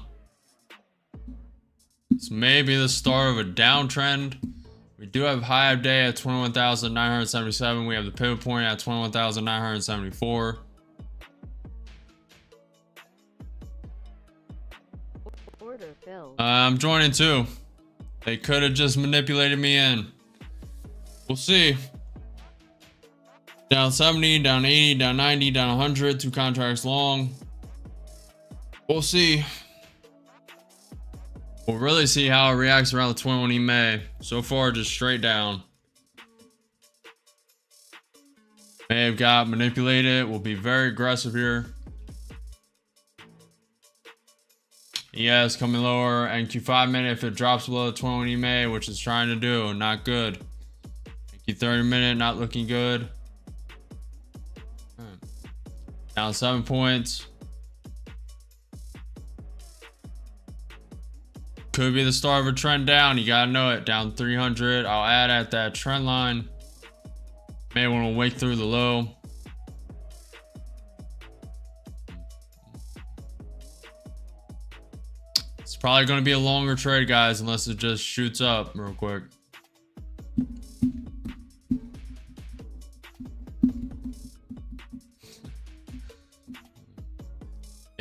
It's maybe the start of a downtrend. We do have high of day at 21,977. We have the pivot point at 21,974. Order filled. I'm joining too. They could have just manipulated me in. We'll see. Down 70, down 80, down 90, down 100. 2 contracts long. We'll see. We'll really see how it reacts around the 21 EMA. So far, just straight down. May have got manipulated. We'll be very aggressive here. ES coming lower. NQ5 minute, if it drops below the 21 EMA, which it's trying to do, not good. NQ30 minute, not looking good. Down 7 points. Could be the start of a trend down. You gotta know it. Down 300. I'll add at that trend line. May want to wake through the low. It's probably going to be a longer trade, guys, unless it just shoots up real quick.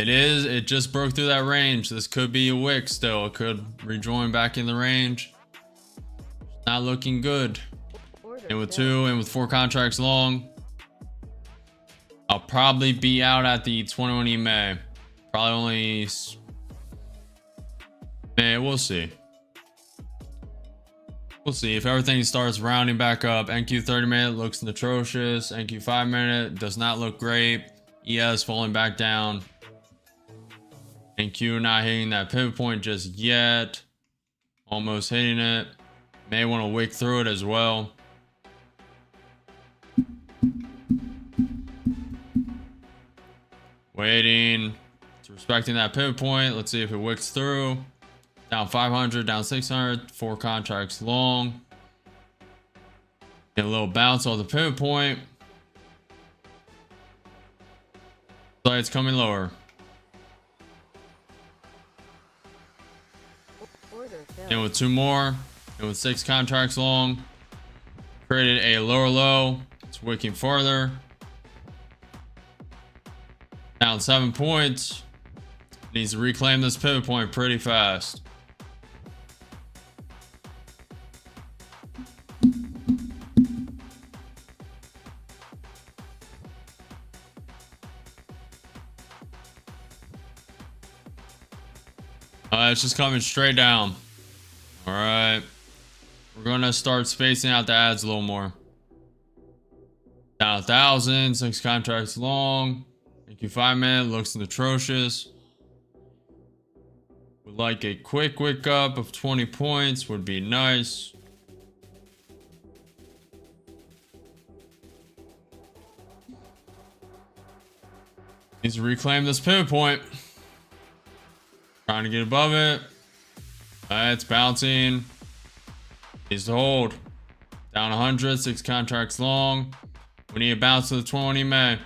It just broke through that range. This could be a wick still. It could rejoin back in the range. Not looking good. And with 2 and with 4 contracts long, I'll probably be out at the 21 EMA. Probably only, man, we'll see. We'll see if everything starts rounding back up. NQ 30 minute looks atrocious. NQ 5 minute does not look great. ES falling back down. NQ not hitting that pivot point just yet. Almost hitting it. May want to wick through it as well. Waiting. It's respecting that pivot point. Let's see if it wicks through. Down 500, down 600. 4 contracts long. Get a little bounce off the pivot point. So it's coming lower. And with 2 more, and with 6 contracts long, created a lower low. It's wicking further. Down 7 points. Needs to reclaim this pivot point pretty fast. It's just coming straight down. All right, we're gonna start spacing out the ads a little more. Down 1,000, 6 contracts long. NQ5 minute looks atrocious. Would like a quick wick up of 20 points would be nice. Needs to reclaim this pivot point. Trying to get above it. It's bouncing. Needs to hold. Down 100, 6 contracts long. We need a bounce to the 20 EMA.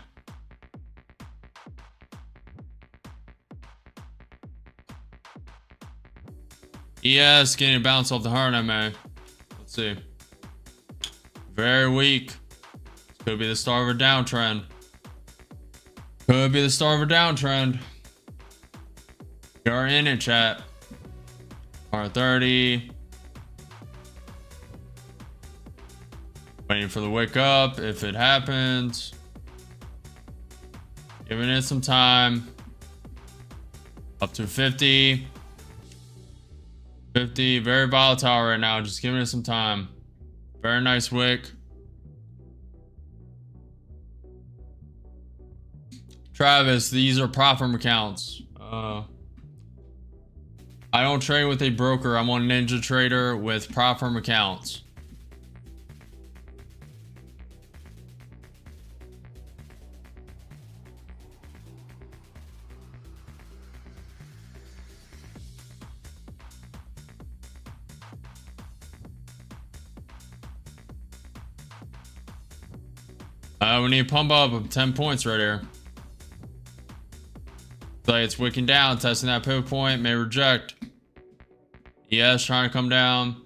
ES getting a bounce off the hard EMA. Let's see. Very weak. Could be the start of a downtrend. Could be the start of a downtrend. We are in it, chat. R30. Waiting for the wick up if it happens. Giving it some time. Up to 50. 50. Very volatile right now. Just giving it some time. Very nice wick. Travis, these are prop firm accounts. I don't trade with a broker. I'm on Ninja Trader with prop firm accounts. We need to pump up of 10 points right here. So it's wicking down, testing that pivot point, may reject. Yes, trying to come down.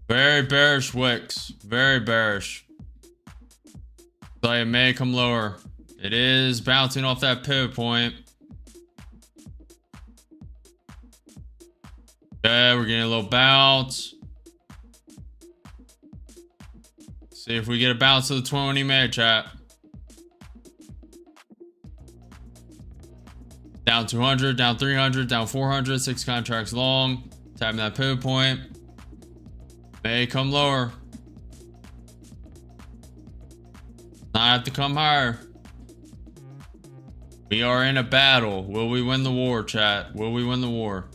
Very bearish wicks. Very bearish. So it may come lower. It is bouncing off that pivot point. Okay, we're getting a little bounce. See if we get a bounce to the 20-minute chat. Down 200, down 300, down 400, 6 contracts long. Tapping that pivot point. May come lower. Not have to come higher. We are in a battle. Will we win the war, chat? Will we win the war?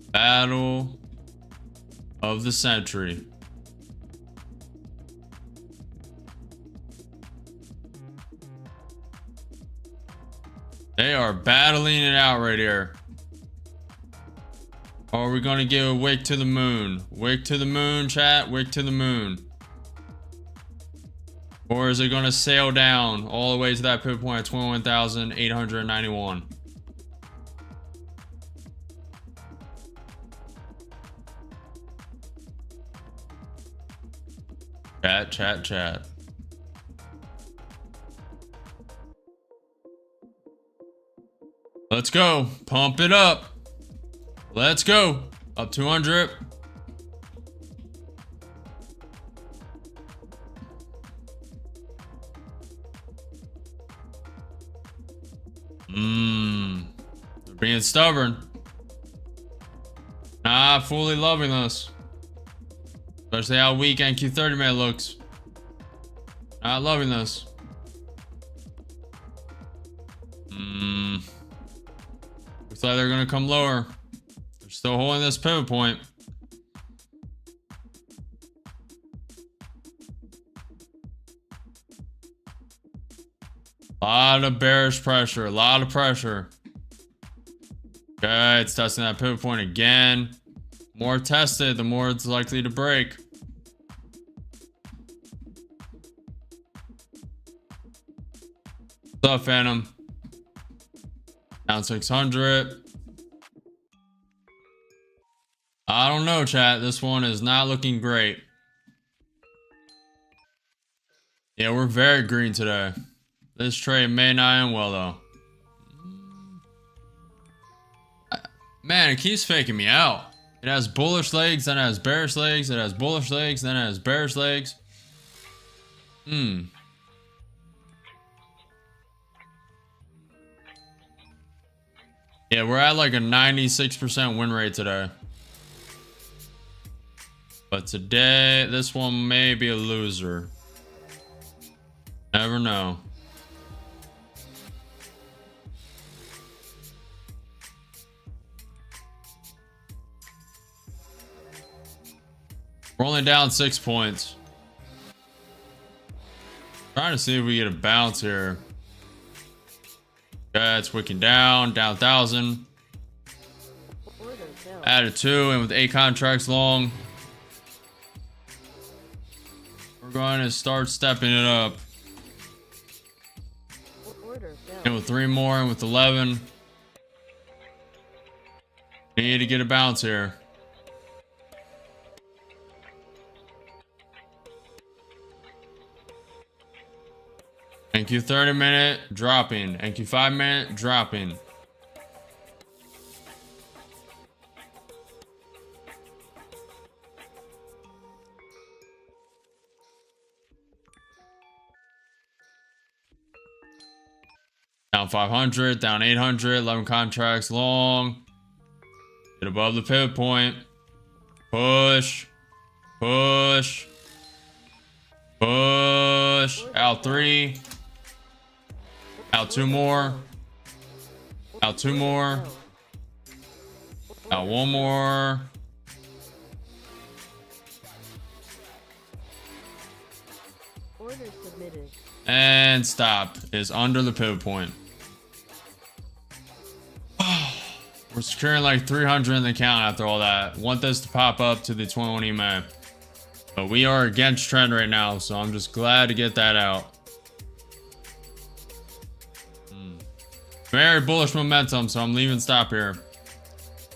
Battle of the century. They are battling it out right here. Or are we going to give a wick to the moon? Wick to the moon, chat. Wick to the moon. Or is it going to sail down all the way to that pivot point at 21,891? Chat. Let's go. Pump it up. Let's go. Up 200. They're being stubborn. Not fully loving this. Especially how weak NQ30 man looks. Not loving this. Looks like they're gonna come lower. They're still holding this pivot point. A lot of bearish pressure. A lot of pressure. Okay, it's testing that pivot point again. More tested, the more it's likely to break. What's up, Phantom? Down 600. I don't know, chat. This one is not looking great. Yeah, we're very green today. This trade may not end well, though. Man, it keeps faking me out. It has bullish legs, then it has bearish legs. It has bullish legs, then it has bearish legs. Yeah, we're at like a 96% win rate today. But today, this one may be a loser. Never know. We're only down 6 points. Trying to see if we get a bounce here. Okay, it's wicking down 1,000. Added 2 and with 8 contracts long. We're going to start stepping it up. And with 3 more and with 11. We need to get a bounce here. NQ 30 minute dropping. NQ 5 minute dropping. Down 500, down 800, 11 contracts long. Get above the pivot point. Push. Push. Push. Out 3. Out 2 more. Out 2 more. Out 1 more. Order submitted. And stop is under the pivot point. We're securing like 300 in the account after all that. Want this to pop up to the 21 EMA. But we are against trend right now, so I'm just glad to get that out. Very bullish momentum, so I'm leaving stop here.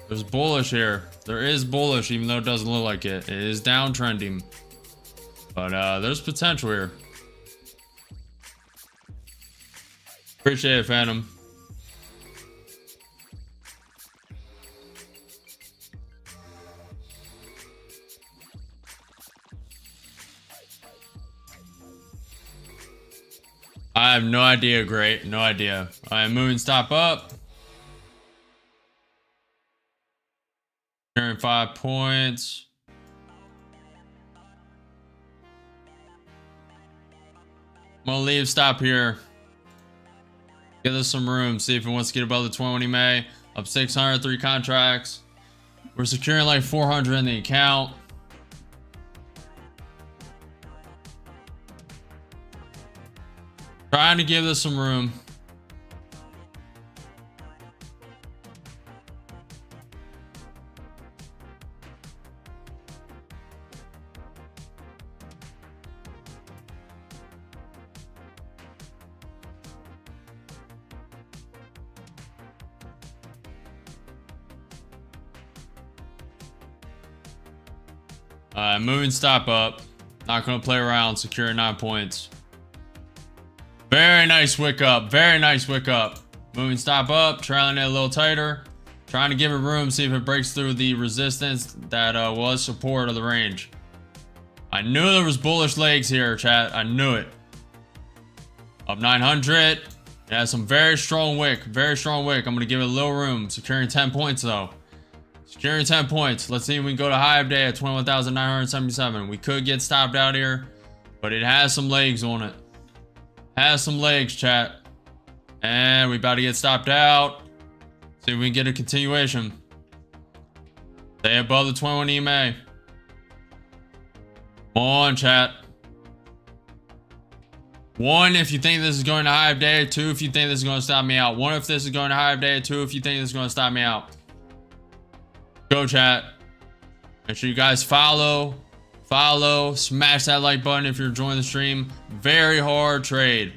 There's bullish here. There is bullish, even though it doesn't look like it. It is downtrending. But there's potential here. Appreciate it, Phantom. I have no idea. Great. No idea. I am moving stop up. Carrying 5 points. I'm gonna leave stop here. Give this some room. See if it wants to get above the 20 May. Up 600, 3 contracts. We're securing like 400 in the account. Trying to give this some room. Moving stop up. Not going to play around. Securing 9 points. Very nice wick up. Very nice wick up. Moving stop up. Trailing it a little tighter. Trying to give it room. See if it breaks through the resistance that was support of the range. I knew there was bullish legs here, chat. I knew it. Up 900. It has some very strong wick. Very strong wick. I'm going to give it a little room. Securing 10 points though. Securing 10 points. Let's see if we can go to high of day at 21,977. We could get stopped out here, but it has some legs on it. Has some legs, chat. And we about to get stopped out. See if we can get a continuation. Stay above the 21 EMA. Come on, chat. 1, if you think this is going to high of day. 2, if you think this is going to stop me out. 1, if this is going to high of day. 2, if you think this is going to stop me out. Go, chat. Make sure you guys follow, smash that like button if you're enjoying the stream. Very hard trade.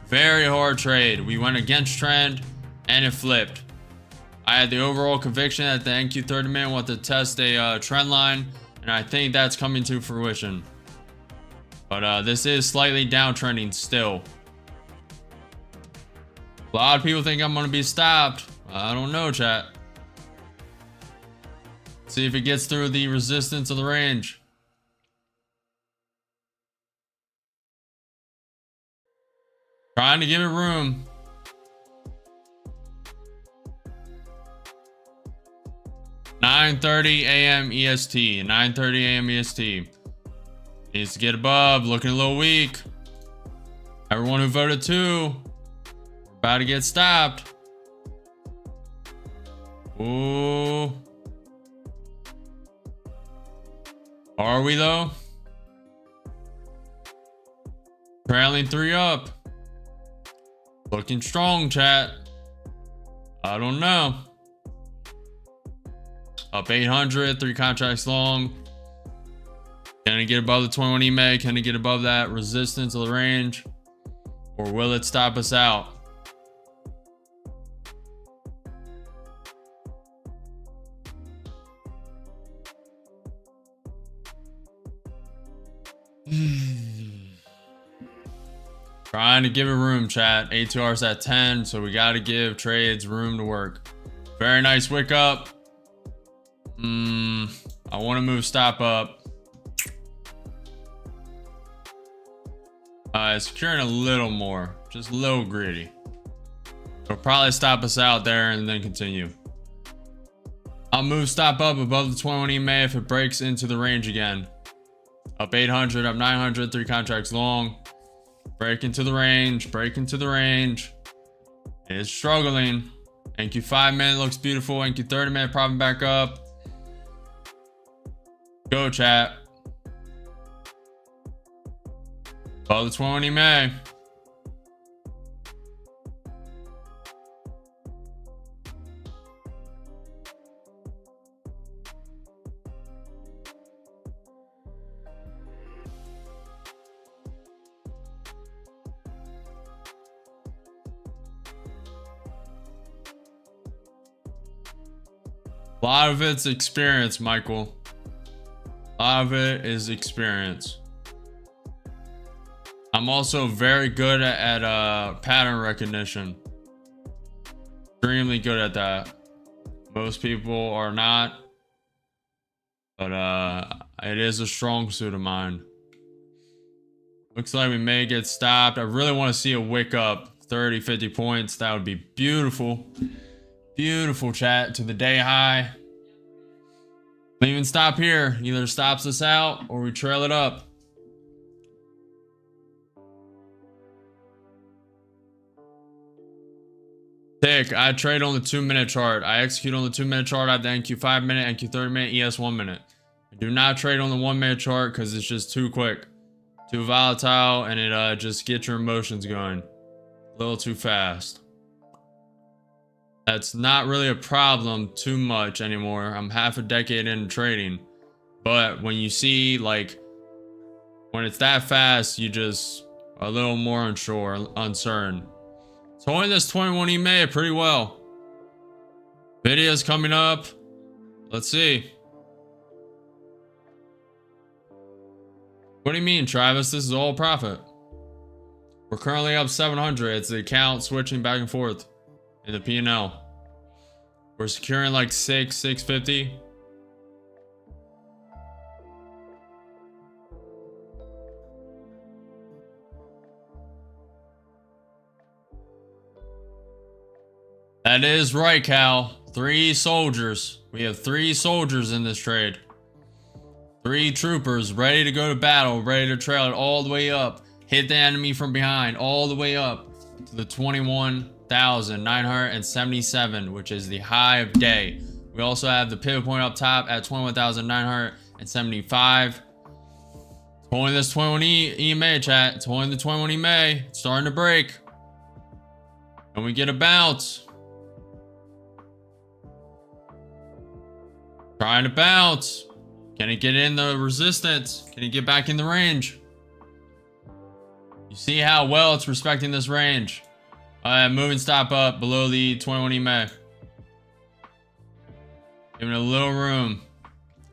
Very hard trade. We went against trend and it flipped. I had the overall conviction that the NQ30 man wanted to test a trend line, and I think that's coming to fruition. But this is slightly downtrending still. A lot of people think I'm going to be stopped. I don't know, chat. See if it gets through the resistance of the range. Trying to give it room. (9:30 a.m. EST). 9:30 a.m. EST. Needs to get above. Looking a little weak. Everyone who voted 2. We're about to get stopped. Ooh. Are we though? Trailing 3 up. Looking strong, chat. I don't know. Up 800, 3 contracts long. Can it get above the 21 EMA? Can it get above that resistance of the range? Or will it stop us out? Trying to give it room, chat. A2R's at 10, so we got to give trades room to work. Very nice wick up. I want to move stop up. Securing a little more, just a little greedy. It'll probably stop us out there and then continue. I'll move stop up above the 21 EMA if it breaks into the range again. Up 800, up 900, 3 contracts long. Break into the range, break into the range. It's struggling. NQ 5 minute looks beautiful. NQ 30 minute popping back up. Go, chat. Above the 21 EMA. A lot of it's experience, Michael. A lot of it is experience. I'm also very good at pattern recognition. Extremely good at that. Most people are not. But it is a strong suit of mine. Looks like we may get stopped. I really want to see a wick up 30, 50 points. That would be beautiful. Beautiful, chat, to the day high. Even stop here. Either stops us out or we trail it up. Tick, I trade on the 2-minute chart. I execute on the 2-minute chart. I have the NQ 5-minute, NQ 30-minute, ES 1-minute. I do not trade on the 1-minute chart because it's just too quick, too volatile, and it just gets your emotions going a little too fast. That's not really a problem too much anymore. I'm half a decade into trading. But when you see, like, when it's that fast, you just are a little more unsure, uncertain. So holding this 21 EMA pretty well. Video's coming up. Let's see. What do you mean, Travis? This is all profit. We're currently up 700. It's the account switching back and forth in the P&L. We're securing like 650. That is right, Cal. 3 soldiers. We have 3 soldiers in this trade. 3 troopers ready to go to battle, ready to trail it all the way up. Hit the enemy from behind all the way up to the 21,977, which is the high of day. We also have the pivot point up top at 21,975. Holding this 21 EMA, chat. It's holding the 21 EMA. It's starting to break. And we get a bounce. Trying to bounce. Can it get in the resistance? Can it get back in the range? You see how well it's respecting this range. Moving stop up below the 21 EMA. Giving it a little room.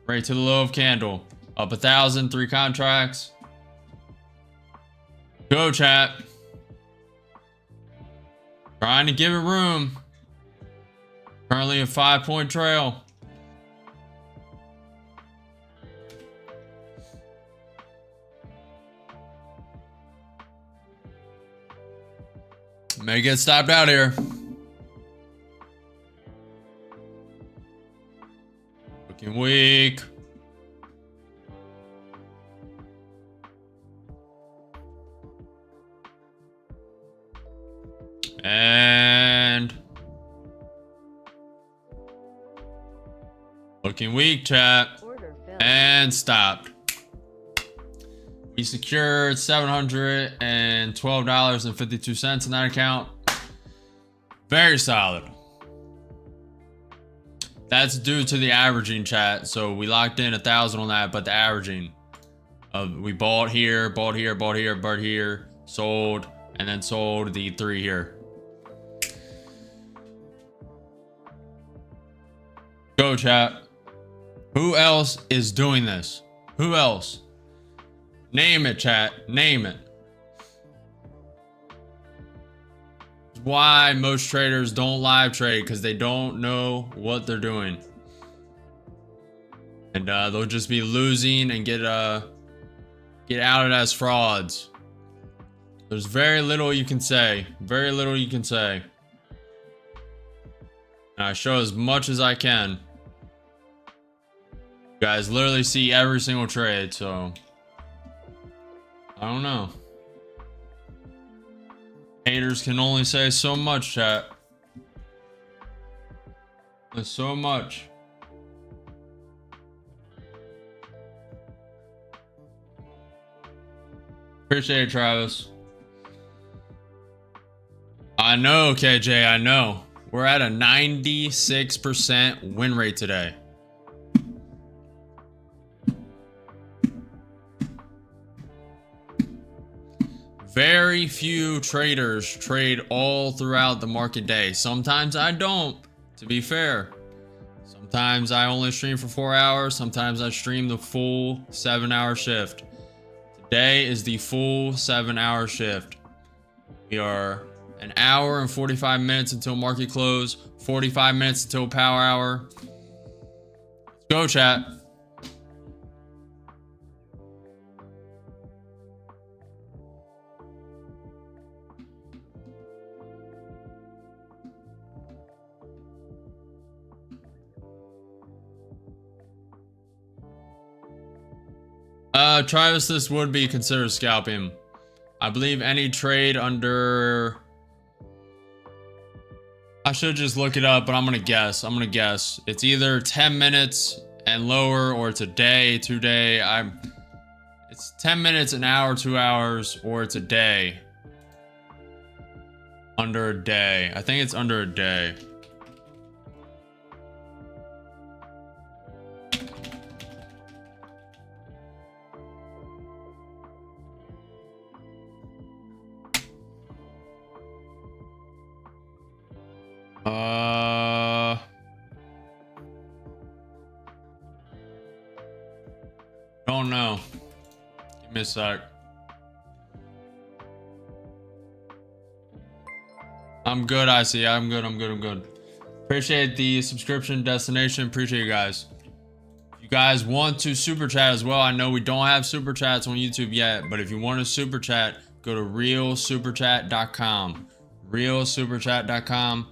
Right to the low of candle. Up 1,000, 3 contracts. Go, chat. Trying to give it room. Currently a 5-point trail. May get stopped out here. Looking weak. And looking weak, chat. And stopped. We secured $712.52 in that account. Very solid. That's due to the averaging, chat. So we locked in 1,000 on that, but the averaging of we bought here, bought here, bought here, bought here, sold, and then sold the 3 here. Go, chat. Who else is doing this? Who else? Name it, chat. Name it. Why most traders don't live trade, because they don't know what they're doing. And they'll just be losing and get outed as frauds. There's very little you can say. Very little you can say. And I show as much as I can. You guys literally see every single trade, so I don't know. Haters can only say so much, chat. There's so much. Appreciate it, Travis. I know, KJ, I know. We're at a 96% win rate today. Very few traders trade all throughout the market day. Sometimes I don't, to be fair. Sometimes I only stream for 4 hours. Sometimes I stream the full 7-hour shift. Today is the full 7-hour shift. We are an hour and 45 minutes until market close, 45 minutes until power hour. Let's go, chat. Travis, this would be considered scalping. I believe any trade under... I should just look it up, but I'm gonna guess. It's either 10 minutes and lower, or it's a day, 2 day. It's 10 minutes, an hour, 2 hours, or it's a day. Under a day. I think it's under a day. Don't know. Give me a sec. I'm good, I see. I'm good. Appreciate the subscription destination. Appreciate you guys. If you guys want to super chat as well, I know we don't have super chats on YouTube yet, but if you want to super chat, go to realsuperchat.com. Realsuperchat.com.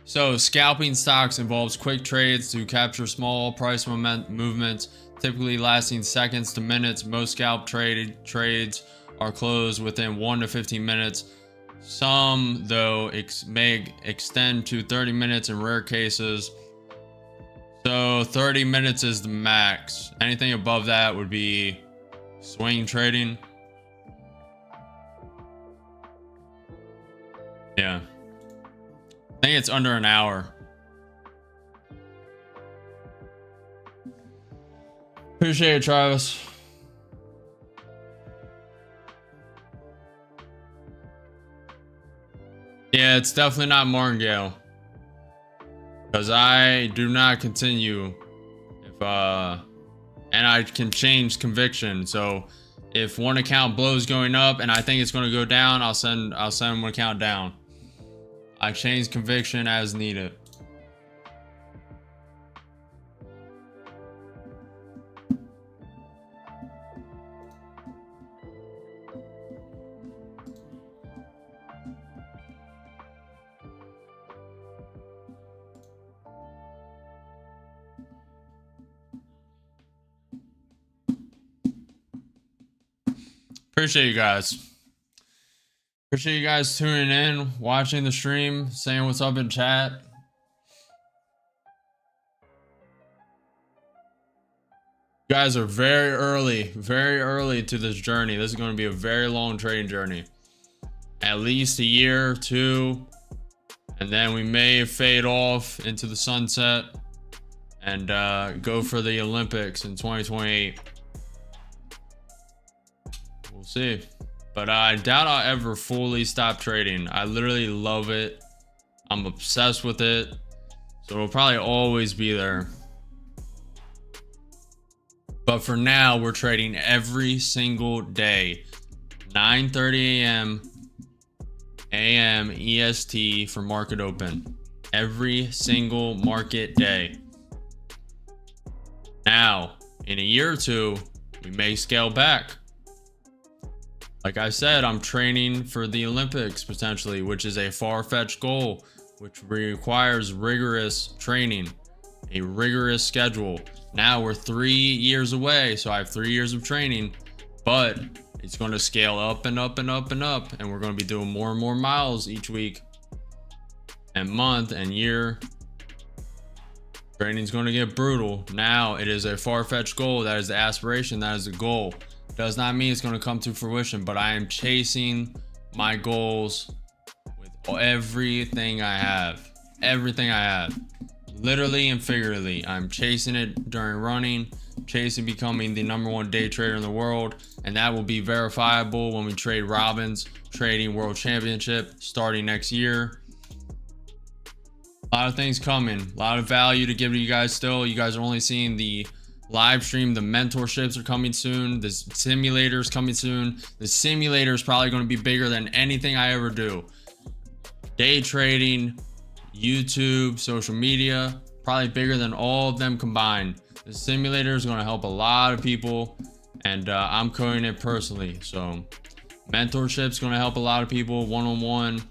So scalping stocks involves quick trades to capture small price movements, typically lasting seconds to minutes. Most scalp trades are closed within 1 to 15 minutes. Some, though, may extend to 30 minutes in rare cases. So 30 minutes is the max. Anything above that would be swing trading. Yeah. I think it's under an hour. Appreciate it, Travis. Yeah, it's definitely not martingale. Because I do not continue if and I can change conviction. So if one account blows going up and I think it's going to go down, I'll send one account down. I change conviction as needed. Appreciate you guys. Appreciate you guys tuning in, watching the stream, saying what's up in chat. You guys are very early to this journey. This is going to be a very long trading journey. At least a year, 2, and then we may fade off into the sunset and go for the Olympics in 2028. We'll see. But I doubt I'll ever fully stop trading. I literally love it. I'm obsessed with it. So it'll probably always be there. But for now, we're trading every single day. 9:30 a.m. EST for market open. Every single market day. Now, in a year or 2, we may scale back. Like I said, I'm training for the Olympics potentially, which is a far-fetched goal, which requires rigorous training, a rigorous schedule. Now we're 3 years away, so I have 3 years of training, but it's going to scale up and up and up and up, and we're going to be doing more and more miles each week and month and year. Training's going to get brutal. Now it is a far-fetched goal. That is the aspiration. That is the goal. Does not mean it's going to come to fruition, but I am chasing my goals with everything I have. Everything I have. Literally and figuratively. I'm chasing it during running, chasing becoming the #1 day trader in the world, and that will be verifiable when we trade Robbins Trading World Championship starting next year. A lot of things coming, a lot of value to give to you guys still. You guys are only seeing the live stream. The mentorships are coming soon. The simulators coming soon. The simulator is probably going to be bigger than anything I ever do. Day trading, YouTube, social media, probably bigger than all of them combined. The simulator is going to help a lot of people, and I'm coding it personally. So mentorship is going to help a lot of people, one-on-one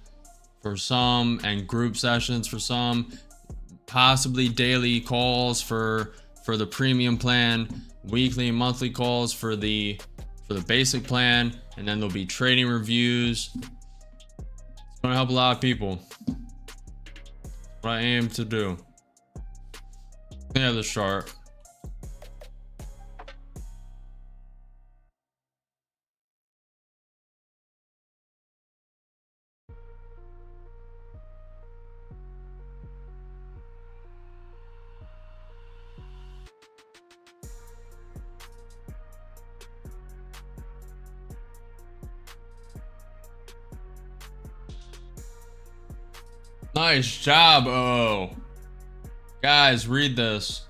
for some, and group sessions for some, possibly daily calls for the premium plan, weekly and monthly calls for the basic plan, and then there'll be trading reviews. It's going to help a lot of people. What I aim to do. Yeah, the chart. Nice job. Oh, guys, read this.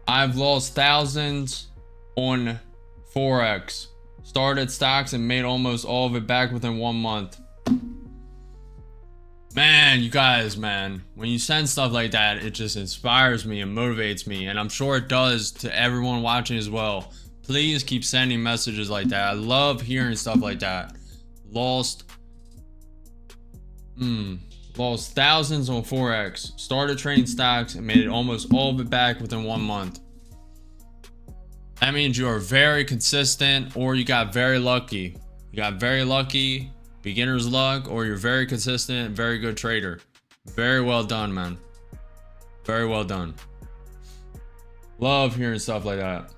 I've lost thousands on Forex, started stocks and made almost all of it back within 1 month. Man, you guys, man, when you send stuff like that, it just inspires me and motivates me, and I'm sure it does to everyone watching as well. Please keep sending messages like that. I love hearing stuff like that. Lost thousands on Forex, started trading stocks and made it almost all of it back within 1 month. That means you are very consistent, or you got very lucky. You got very lucky, beginner's luck, or you're very consistent, very good trader. Very well done, man. Very well done. Love hearing stuff like that.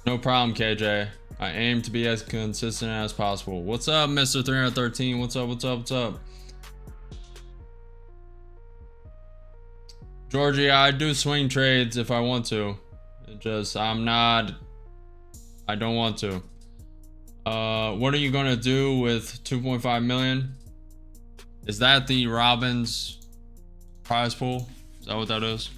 No problem, KJ. I aim to be as consistent as possible. What's up, Mr. 313? What's up? What's up? What's up? Georgie, I do swing trades if I want to. It just, I don't want to. What are you gonna do with 2.5 million? Is that the Robbins prize pool? Is that what that is?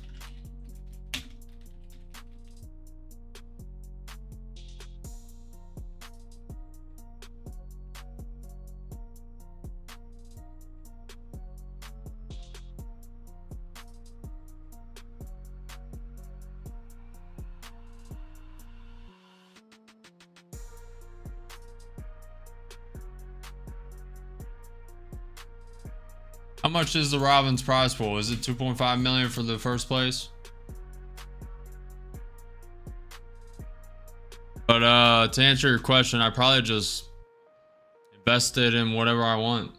How much is the Robbins prize pool? Is it 2.5 million for the first place? But to answer your question, I probably just invested in whatever I want.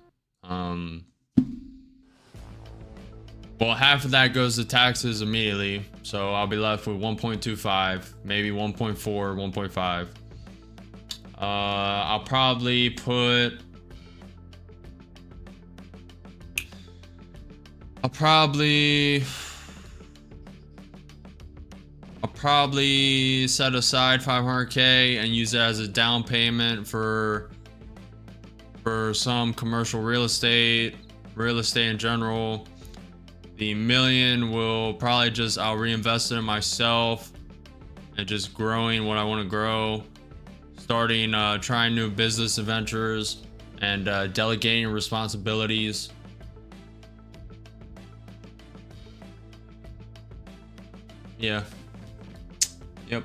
Well, half of that goes to taxes immediately, so I'll be left with 1.25, maybe 1.4, 1.5. I'll probably put I'll probably set aside 500K and use it as a down payment for some commercial real estate in general. The million will probably I'll reinvest it in myself and just growing what I want to grow, starting trying new business adventures, and delegating responsibilities. Yeah. Yep.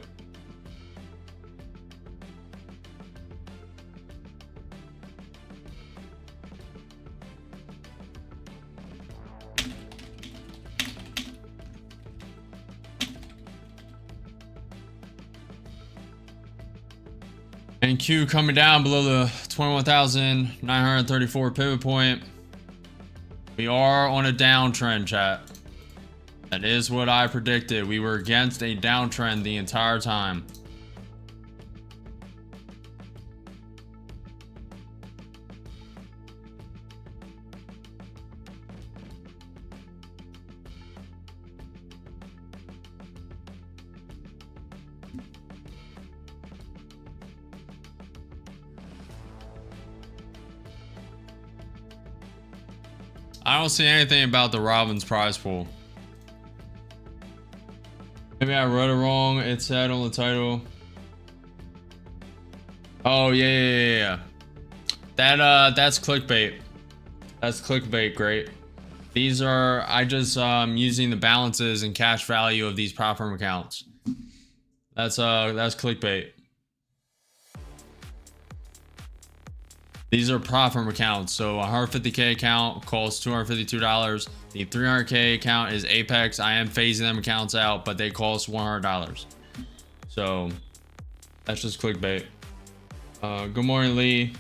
And Q coming down below the 21,934 pivot point. We are on a downtrend, chat. That is what I predicted. We were against a downtrend the entire time. I don't see anything about the Robbins prize pool. Maybe I wrote it wrong. It said on the title. Oh yeah. That's clickbait. That's clickbait. Great. These are I just using the balances and cash value of these prop firm accounts. That's clickbait. These are prop firm accounts. So a 150K account costs $252. The 300K account is Apex. I am phasing them accounts out, but they cost $100. So that's just clickbait. Good morning, Lee.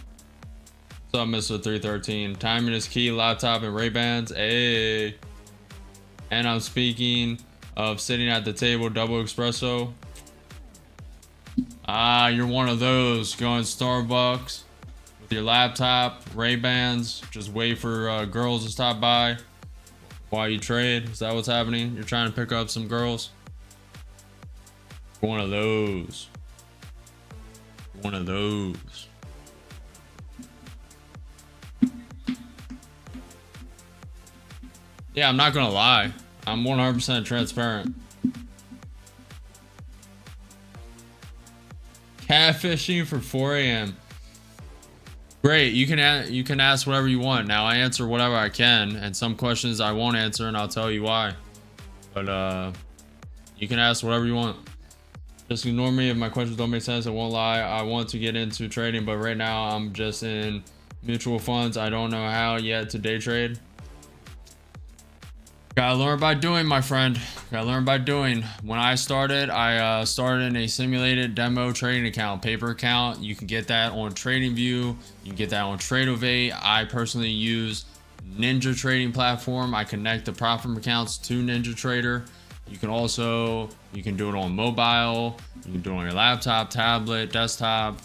What's up, Mr. 313? Timing is key. Laptop and Ray-Bans. Hey. And I'm speaking of sitting at the table, double espresso. Ah, you're one of those going Starbucks with your laptop, Ray-Bans, just wait for girls to stop by while you trade. Is that what's happening? You're trying to pick up some girls? One of those. One of those. Yeah, I'm not gonna lie. I'm 100% transparent. Catfishing for 4 a.m. Great. You can ask whatever you want. Now I answer whatever I can, and some questions I won't answer, and I'll tell you why. But you can ask whatever you want. Just ignore me if my questions don't make sense. I won't lie. I want to get into trading, but right now I'm just in mutual funds. I don't know how yet to day trade. Gotta learn by doing, my friend. Gotta learn by doing. When I started in a simulated demo trading account, paper account. You can get that on TradingView. You can get that on TradeOvate. I personally use Ninja Trading platform. I connect the prop firm accounts to Ninja Trader. You can do it on mobile. You can do it on your laptop, tablet, desktop.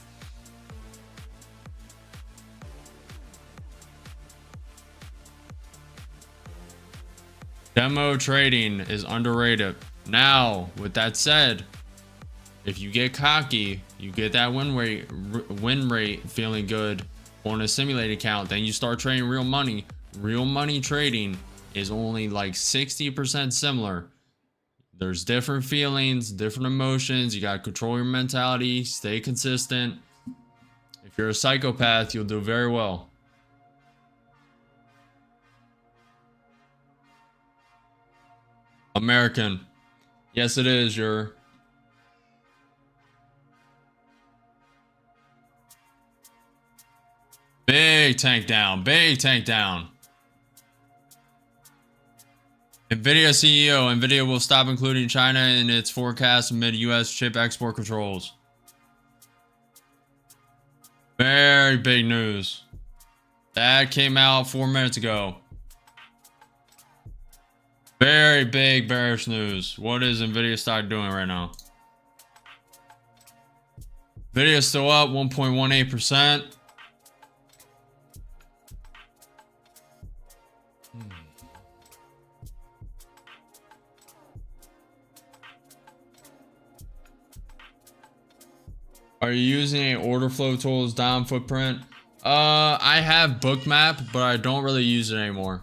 Demo trading is underrated. Now, with that said, if you get cocky, you get that win rate feeling good on a simulated account, then you start trading real money. Real money trading is only like 60% similar. There's different feelings, different emotions. You got to control your mentality, stay consistent. If you're a psychopath, you'll do very well. American. Yes, it is. You're big tank down. Big tank down. Nvidia CEO. Nvidia will stop including China in its forecast amid U.S. chip export controls. Very big news. That came out 4 minutes ago. Very big bearish news. What is Nvidia stock doing right now? Nvidia is still up 1.18%. Are you using a order flow tools down footprint? I have Bookmap, but I don't really use it anymore.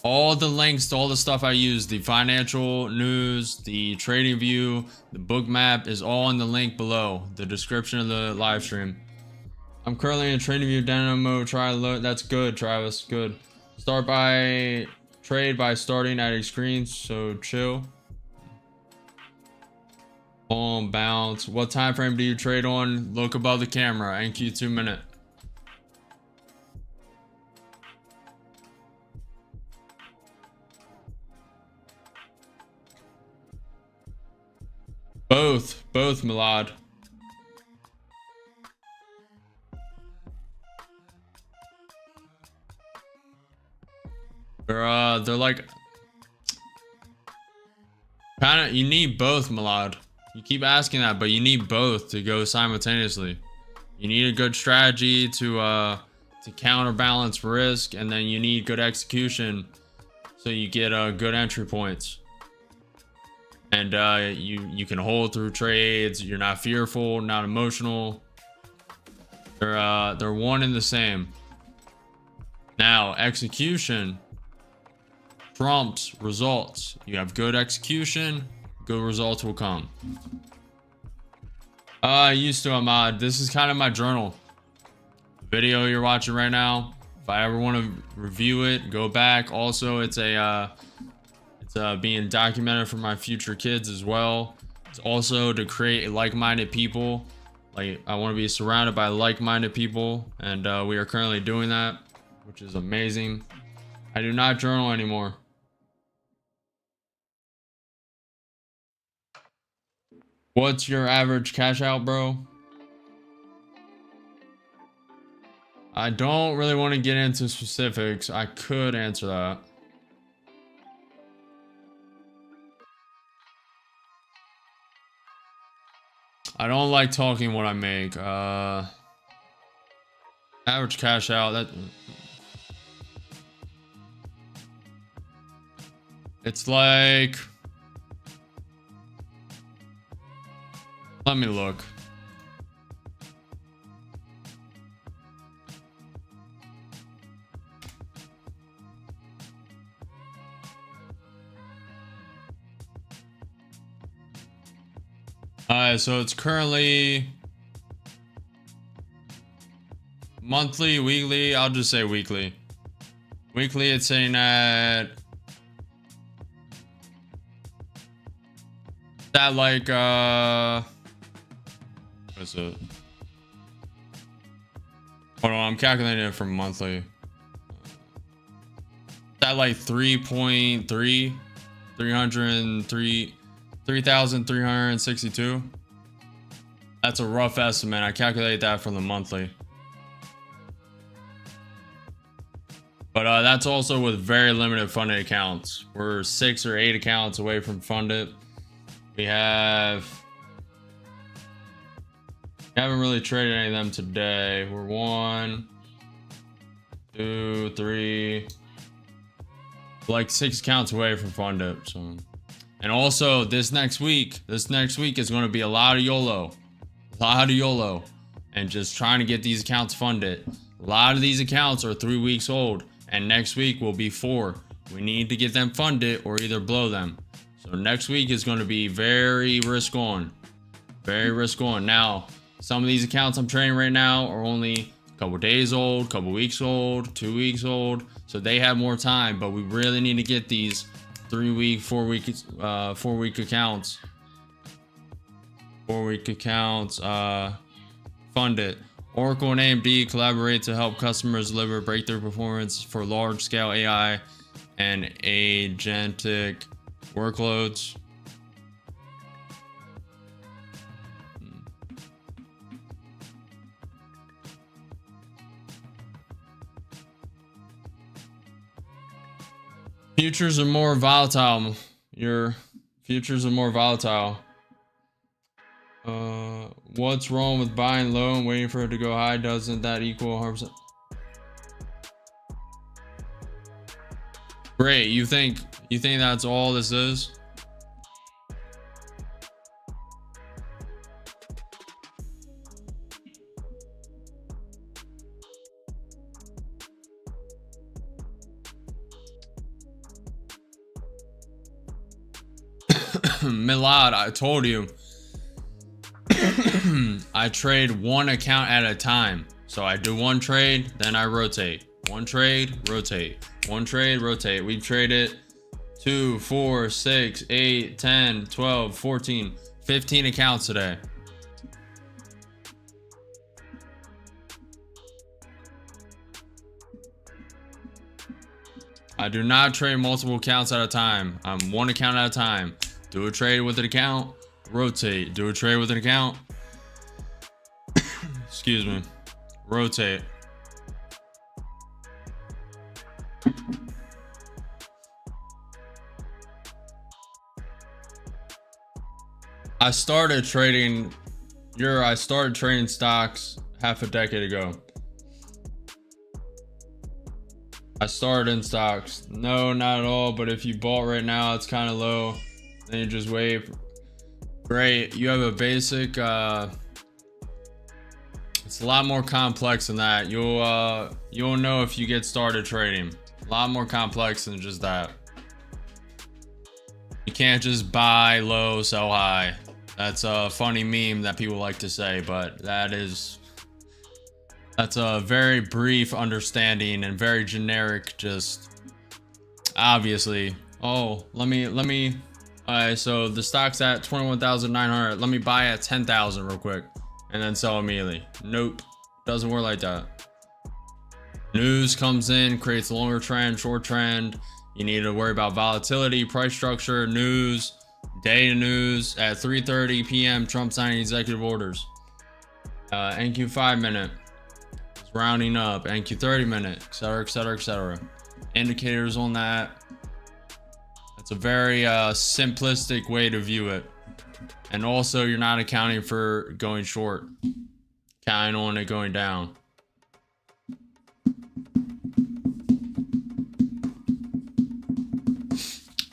All the links to all the stuff I use, the financial news, the TradingView, the Bookmap is all in the link below the description of the live stream. I'm currently in TradingView demo. Try load. That's good, Travis. Good. Trade by starting at a screen. So chill. On bounce. What time frame do you trade on? Look above the camera. NQ 2 minute. Both, Milad. They're like kind of, you need both, Milad. You keep asking that, but you need both to go simultaneously. You need a good strategy to counterbalance risk, and then you need good execution so you get good entry points. And you can hold through trades. You're not fearful, not emotional. They're one and the same. Now, execution trumps results. You have good execution, good results will come. Used to Ahmad. This is kind of my journal. The video you're watching right now. If I ever want to review it, go back. Also, it's being documented for my future kids as well. It's also to create like-minded people. Like, I want to be surrounded by like-minded people, and we are currently doing that, which is amazing. I do not journal anymore. What's your average cash out, bro? I don't really want to get into specifics. I could answer that. I don't like talking what I make. Average cash out, that it's like, let me look. So it's currently monthly, weekly. I'll just say weekly. Weekly, it's saying that like what is it? Hold on, I'm calculating it from monthly. That like 3,362. That's a rough estimate. I calculate that from the monthly. But that's also with very limited funded accounts. We're 6 or 8 accounts away from funded. We haven't really traded any of them today. We're 1, 2, 3, like 6 accounts away from funded. So, and also this next week is going to be a lot of YOLO, and just trying to get these accounts funded. A lot of these accounts are 3 weeks old, and next week will be 4. We need to get them funded or either blow them. So next week is going to be very risk on. Now, some of these accounts I'm trading right now are only a couple days old, couple weeks old, 2 weeks old. So they have more time, but we really need to get these 3 week, 4 week accounts. 4 week accounts funded. Oracle and AMD collaborate to help customers deliver breakthrough performance for large scale AI and agentic workloads. Futures are more volatile. Your futures are more volatile. What's wrong with buying low and waiting for it to go high? Doesn't that equal 100%? Great. You think that's all this is? Milad, I told you. I trade one account at a time. So I do one trade, then I rotate. One trade, rotate. One trade, rotate. We've traded 2, 4, 6, 8, 10, 12, 14, 15 accounts today. I do not trade multiple accounts at a time. I'm one account at a time. Do a trade with an account, rotate. Do a trade with an account. Excuse me. Rotate. I started trading stocks half a decade ago. I started in stocks. No, not at all. But if you bought right now, it's kind of low. Then you just wait. Great. You have a basic. It's a lot more complex than that. You'll know if you get started trading. A lot more complex than just that. can't just buy low, sell high. That's a funny meme that people like to say, but that's a very brief understanding and very generic, just obviously. Oh, let me all right, so the stock's at 21,900. Let me buy at 10,000 real quick and then sell immediately. Nope, doesn't work like that. News comes in, creates a longer trend, short trend. You need to worry about volatility, price structure, news, data news. At 3:30 p.m. Trump signing executive orders. NQ 5-minute is rounding up. NQ 30-minute, etc, etc, etc. Indicators on that. That's a very simplistic way to view it. And also, you're not accounting for going short, counting on it going down.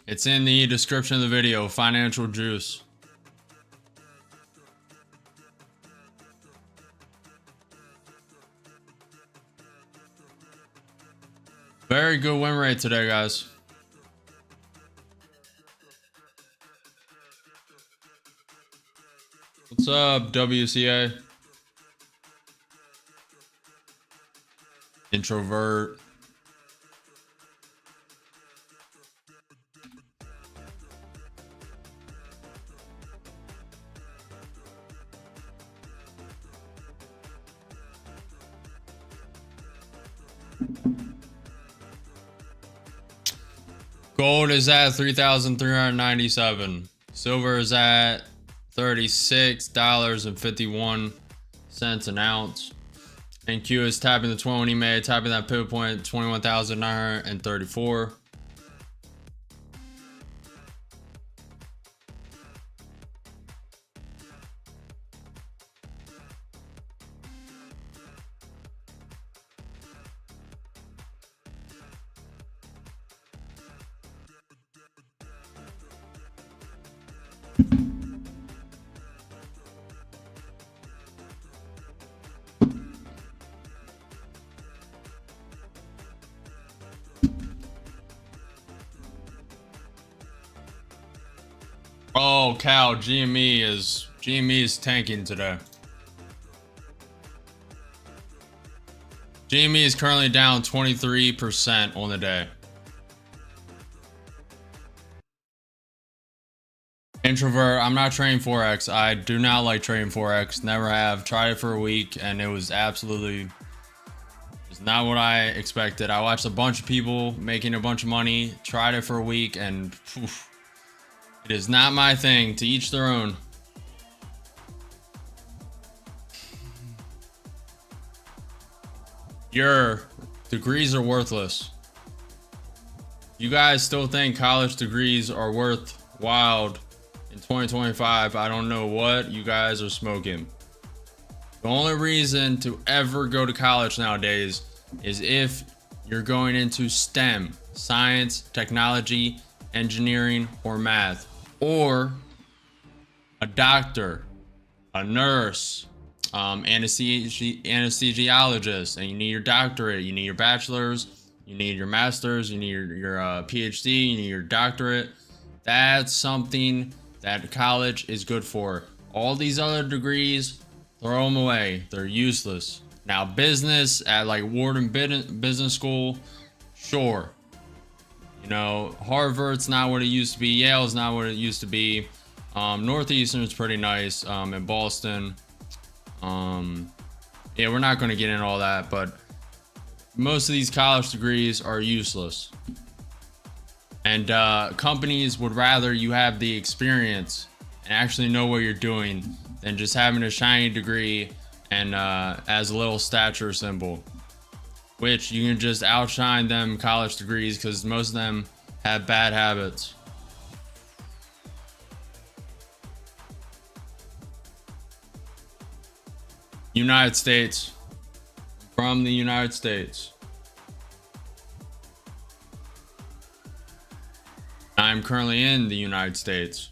It's in the description of the video, FinancialJuice. Very good win rate today, guys. What's up, WCA? Introvert. Gold is at 3,397. Silver is at $36.51 an ounce. NQ is tapping the 20 EMA, tapping that pivot point 21,934. Oh cow, GME is tanking today. GME is currently down 23% on the day. Introvert, I'm not trading Forex. I do not like trading Forex. Never have. Tried it for a week and it was absolutely it's not what I expected. I watched a bunch of people making a bunch of money, tried it for a week, and oof, it is not my thing. To each their own. Your degrees are worthless. You guys still think college degrees are worthwhile in 2025? I don't know what you guys are smoking. The only reason to ever go to college nowadays is if you're going into STEM, science, technology, engineering, or math, or a doctor, a nurse, anesthesiologist, and you need your doctorate, you need your bachelor's, you need your master's, you need your PhD, you need your doctorate. That's something that college is good for. All these other degrees, throw them away. They're useless. Now, business at like Wharton Business School, sure. You know, Harvard's not what it used to be. Yale's not what it used to be. Northeastern's pretty nice in Boston. Yeah, we're not going to get into all that, but most of these college degrees are useless. And companies would rather you have the experience and actually know what you're doing than just having a shiny degree and as a little stature symbol, which you can just outshine them college degrees because most of them have bad habits. United States. From the United States. I'm currently in the United States.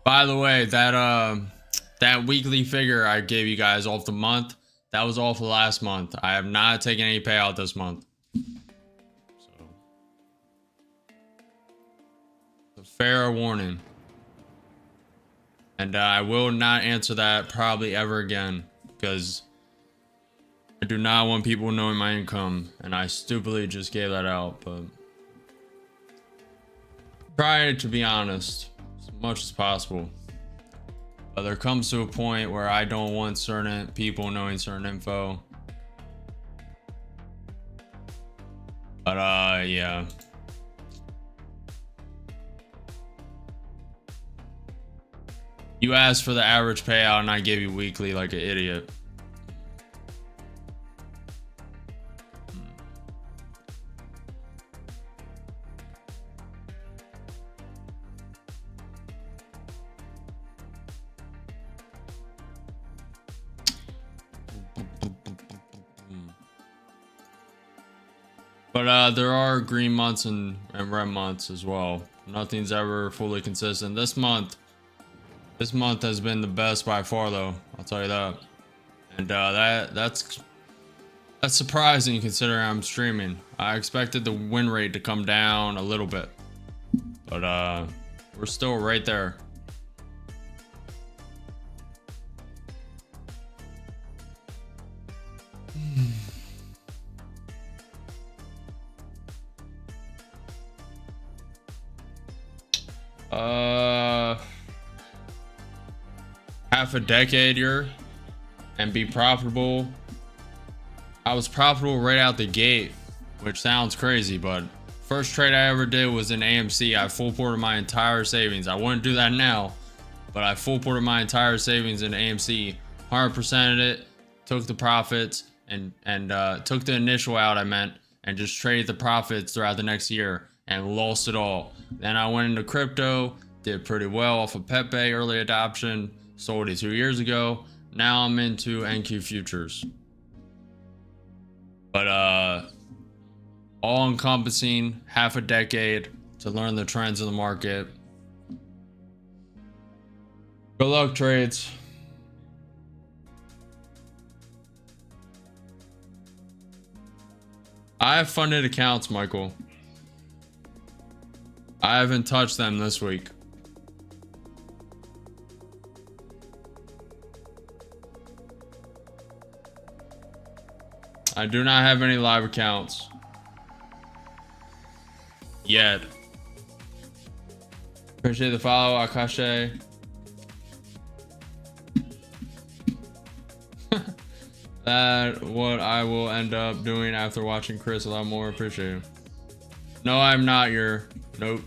By the way, that weekly figure I gave you guys off the month, that was all for last month. I have not taken any payout this month. So, it's a fair warning. And I will not answer that probably ever again, because I do not want people knowing my income, and I stupidly just gave that out. But try to be honest as much as possible. But there comes to a point where I don't want certain people knowing certain info. But yeah. You asked for the average payout and I gave you weekly like an idiot. But there are green months and red months as well. Nothing's ever fully consistent. This month has been the best by far, though. I'll tell you that. And that's surprising considering I'm streaming. I expected the win rate to come down a little bit, but we're still right there. Half a decade here and be profitable. I was profitable right out the gate, which sounds crazy, but first trade I ever did was in AMC. I full ported my entire savings. I wouldn't do that now, but I full ported my entire savings in AMC, 100%ed it, took the profits and took the initial out, I meant, and just traded the profits throughout the next year and lost it all. Then I went into crypto, did pretty well off of Pepe early adoption, sold it 2 years ago. Now I'm into NQ futures. But all encompassing half a decade to learn the trends in the market. Good luck, trades. I have funded accounts, Michael. I haven't touched them this week. I do not have any live accounts yet. Appreciate the follow, Akashe. That what I will end up doing after watching Chris a lot more. Appreciate it. No, I'm not your. Nope.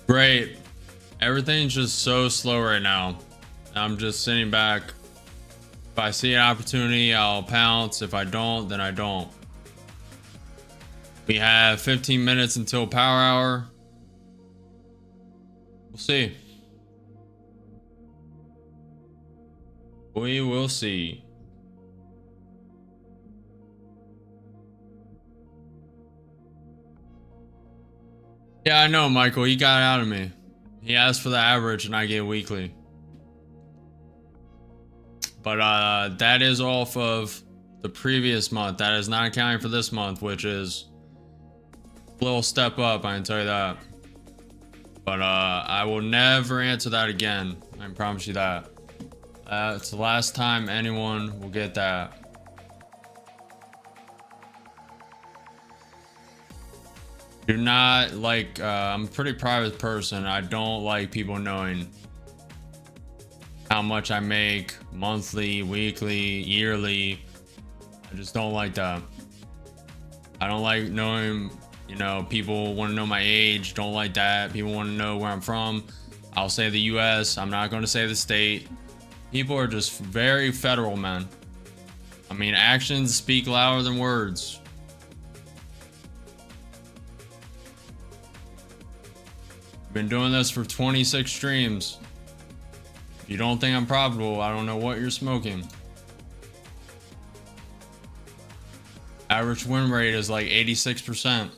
Great. Everything's just so slow right now. I'm just sitting back. If I see an opportunity, I'll pounce. If I don't, then I don't. We have 15 minutes until power hour. We'll see. We will see. Yeah, I know, Michael. He got out of me. He asked for the average and I gave weekly. But that is off of the previous month. That is not accounting for this month, which is a little step up, I can tell you that. But I will never answer that again. I can promise you that. It's the last time anyone will get that. Do not like, I'm a pretty private person. I don't like people knowing how much I make monthly, weekly, yearly. I just don't like that. I don't like knowing, you know, people want to know my age. Don't like that. People want to know where I'm from. I'll say the US. I'm not going to say the state. People are just very federal, man. I mean, actions speak louder than words. Been doing this for 26 streams. If you don't think I'm profitable, I don't know what you're smoking. Average win rate is like 86%.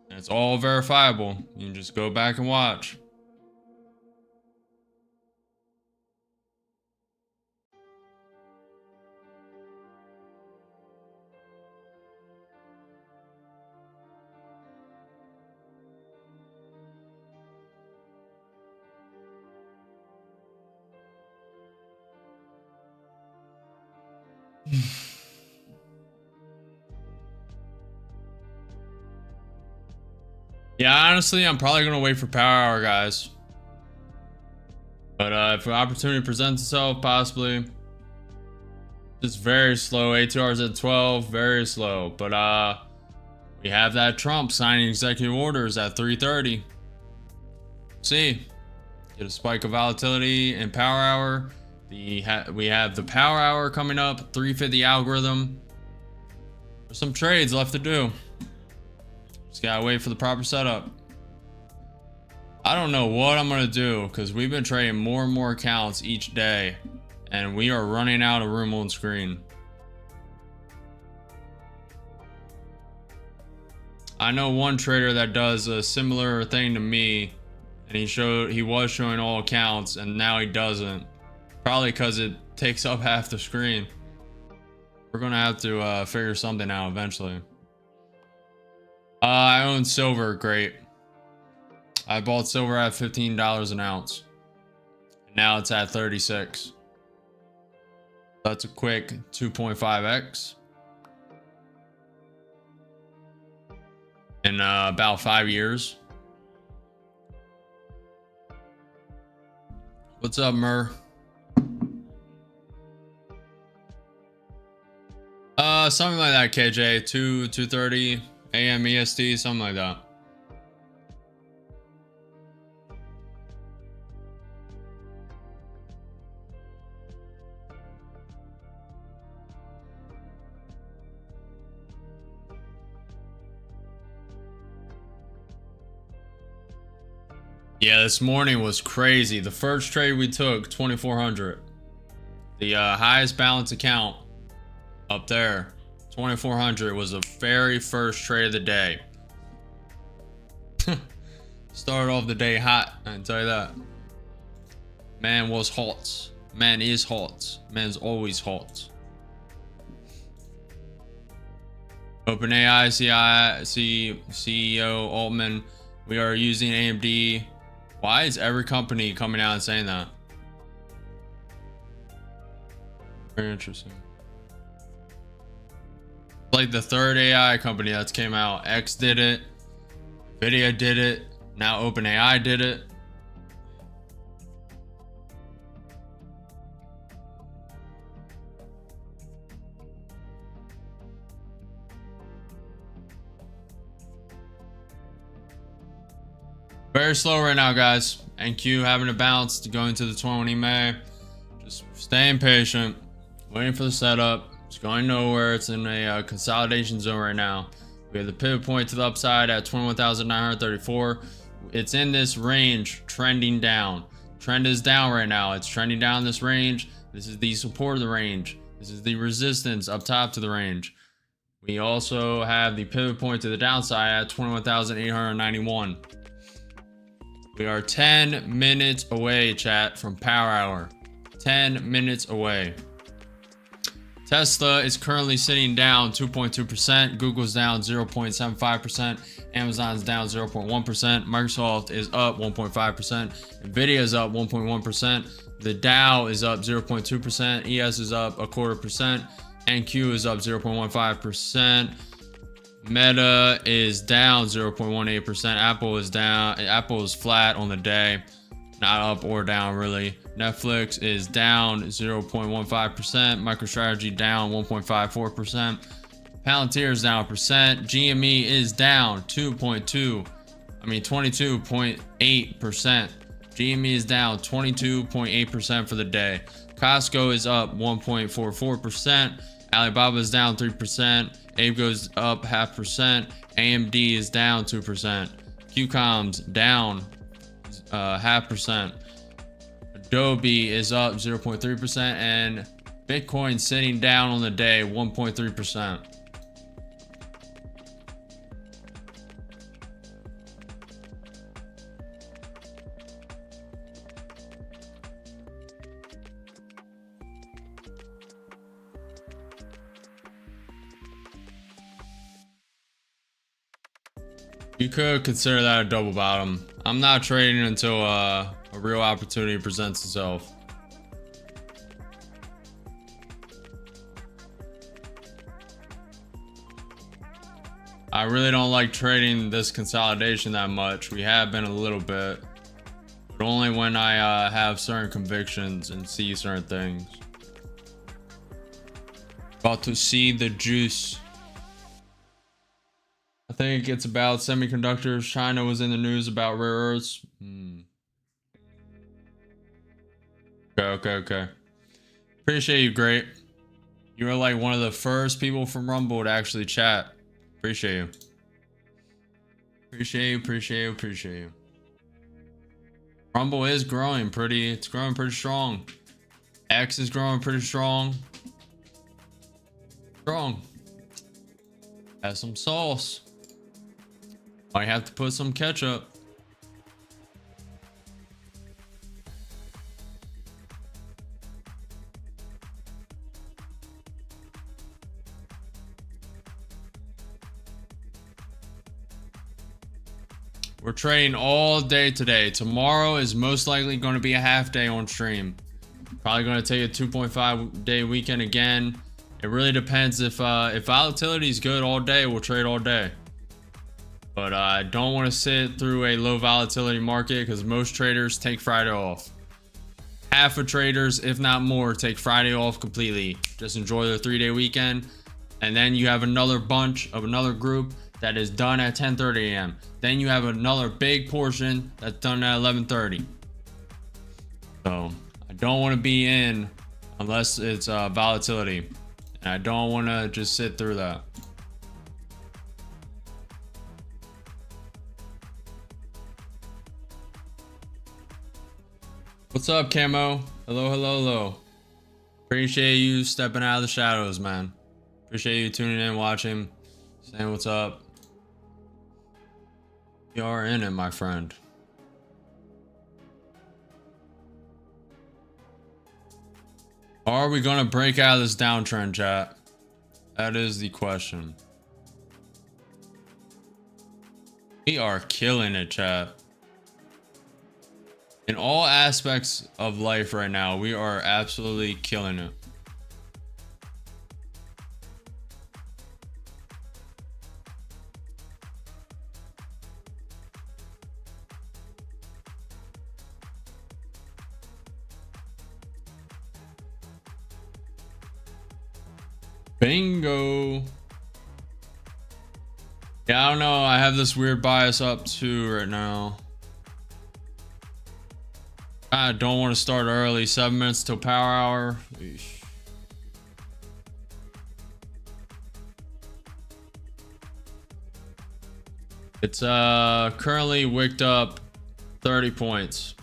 And it's all verifiable. You can just go back and watch. Yeah, honestly, I'm probably gonna wait for power hour, guys. But if an opportunity presents itself, possibly. Just very slow. ATR's at 12, very slow. But we have that Trump signing executive orders at 3:30. See, get a spike of volatility in power hour. We have the power hour coming up, 350 algorithm. There's some trades left to do. Just gotta wait for the proper setup. I don't know what I'm gonna do because we've been trading more and more accounts each day, and we are running out of room on screen. I know one trader that does a similar thing to me, and he was showing all accounts, and now he doesn't. Probably because it takes up half the screen. We're gonna have to figure something out eventually. I own silver. Great. I bought silver at $15 an ounce. Now it's at 36. That's a quick 2.5x. In about 5 years. What's up, Mur? Something like that, KJ. 2:30 a.m. EST, something like that. Yeah, this morning was crazy. The first trade we took, 2,400. The highest balance account up there, 2,400 was the very first trade of the day. Started off the day hot, I can tell you that. Man was hot. Man is hot. Man's always hot. OpenAI CEO Altman, we are using AMD. Why is every company coming out and saying that? Very interesting. Like the third AI company that's came out. X did it. Nvidia did it. Now OpenAI did it. Very slow right now, guys. NQ having to bounce to go into the 20 May. Just staying patient, waiting for the setup. It's going nowhere. It's in a consolidation zone right now. We have the pivot point to the upside at 21,934. It's in this range, trending down. Trend is down right now. It's trending down this range. This is the support of the range. This is the resistance up top to the range. We also have the pivot point to the downside at 21,891. We are 10 minutes away, chat, from power hour. 10 minutes away. Tesla is currently sitting down 2.2%. Google's down 0.75%. Amazon's down 0.1%. Microsoft is up 1.5%. Nvidia is up 1.1%. The Dow is up 0.2%. ES is up 0.25%. NQ is up 0.15%. Meta is down 0.18%. Apple is down. Apple is flat on the day, not up or down really. Netflix is down 0.15%. MicroStrategy down 1.54%. Palantir is down 1%. GME is down 22.8%. GME is down 22.8% for the day. Costco is up 1.44%. Alibaba is down 3%. Abe goes up 0.5%. AMD is down 2%. QCom's down 0.5%. Adobe is up 0.3%, and Bitcoin sitting down on the day 1.3%. You could consider that a double bottom. I'm not trading until a real opportunity presents itself. I really don't like trading this consolidation that much. We have been a little bit, but only when I have certain convictions and see certain things. About to see the juice. I think it's about semiconductors. China was in the news about rare earths. Okay. Appreciate you, great. You were like one of the first people from Rumble to actually chat. Appreciate you. Appreciate you. Rumble is growing it's growing pretty strong. X is growing pretty strong. Has some sauce. Might have to put some ketchup. We're trading all day today. Tomorrow is most likely going to be a half day on stream. Probably going to take a 2.5 day weekend again. It really depends. If volatility is good all day, we'll trade all day. But I don't want to sit through a low volatility market because most traders take Friday off. Half of traders, if not more, take Friday off completely. Just enjoy their 3-day weekend. And then you have another bunch of another group that is done at 10:30 a.m. Then you have another big portion that's done at 11:30. So I don't want to be in unless it's volatility. And I don't want to just sit through that. What's up, Camo? Hello. Appreciate you stepping out of the shadows, man. Appreciate you tuning in, watching, saying what's up. You are in it, my friend. Are we gonna break out of this downtrend, chat? That is the question. We are killing it, chat. In all aspects of life right now, we are absolutely killing it. Bingo. Yeah, I don't know. I have this weird bias up too right now. I don't want to start early. 7 minutes till power hour. Eesh. It's currently wicked up 30 points.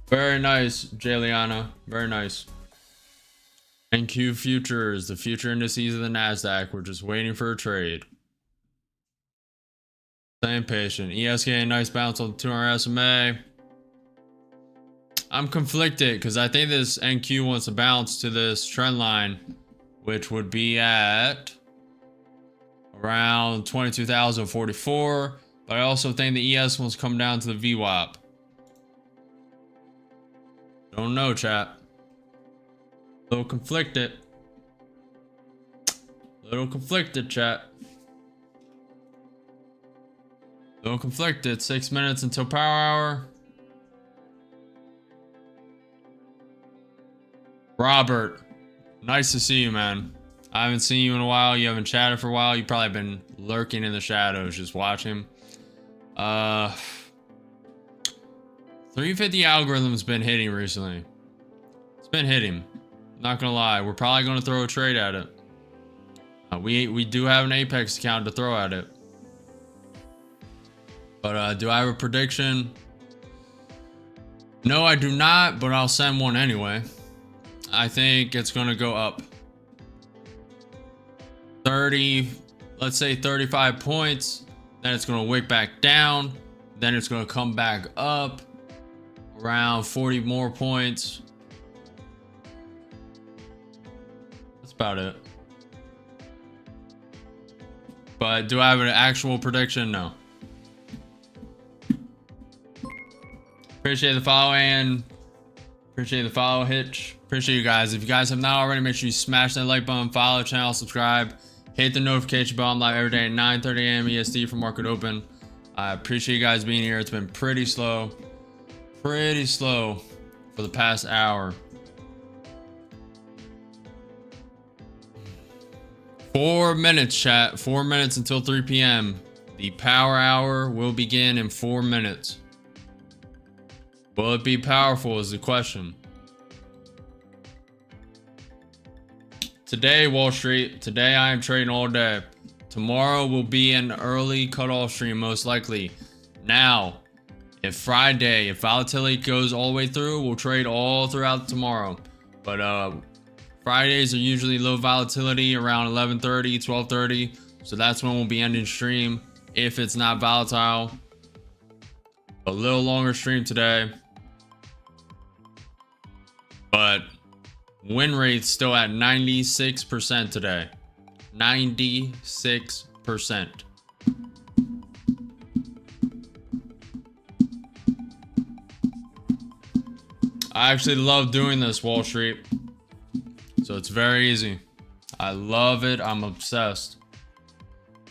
Very nice, Jaliana. Very nice. NQ futures, the future indices of the NASDAQ. We're just waiting for a trade. Staying patient. ESK, nice bounce on 200 SMA. I'm conflicted because I think this NQ wants to bounce to this trend line, which would be at around 22,044. But I also think the ES wants to come down to the VWAP. Don't know, chat. Little conflicted, chat. Little conflicted. 6 minutes until power hour. Robert, nice to see you, man. I haven't seen you in a while. You haven't chatted for a while. You've probably been lurking in the shadows, just watching. 350 algorithm's been hitting recently. It's been hitting. Not gonna lie, we're probably gonna throw a trade at it. We do have an Apex account to throw at it. But do I have a prediction? No, I do not, but I'll send one anyway. I think it's gonna go up 30, let's say 35 points. Then it's gonna wick back down. Then it's gonna come back up around 40 more points. That's about it. But do I have an actual prediction? No. Appreciate the follow, and appreciate the follow, Hitch. Appreciate you guys. If you guys have not already, make sure you smash that like button, follow the channel, subscribe, hit the notification bell. I'm live every day at 9:30 a.m. EST for market open. I appreciate you guys being here. It's been pretty slow for the past hour. 4 minutes, chat. 4 minutes until 3 p.m. The power hour will begin in 4 minutes. Will it be powerful is the question. Today, Wall Street. Today, I am trading all day. Tomorrow will be an early cutoff stream, most likely. Now, if Friday, if volatility goes all the way through, we'll trade all throughout tomorrow. But Fridays are usually low volatility around 11:30, 12:30. So that's when we'll be ending stream if it's not volatile. A little longer stream today. But win rate's still at 96% today. 96%. I actually love doing this, Wall Street. So it's very easy. I love it. I'm obsessed.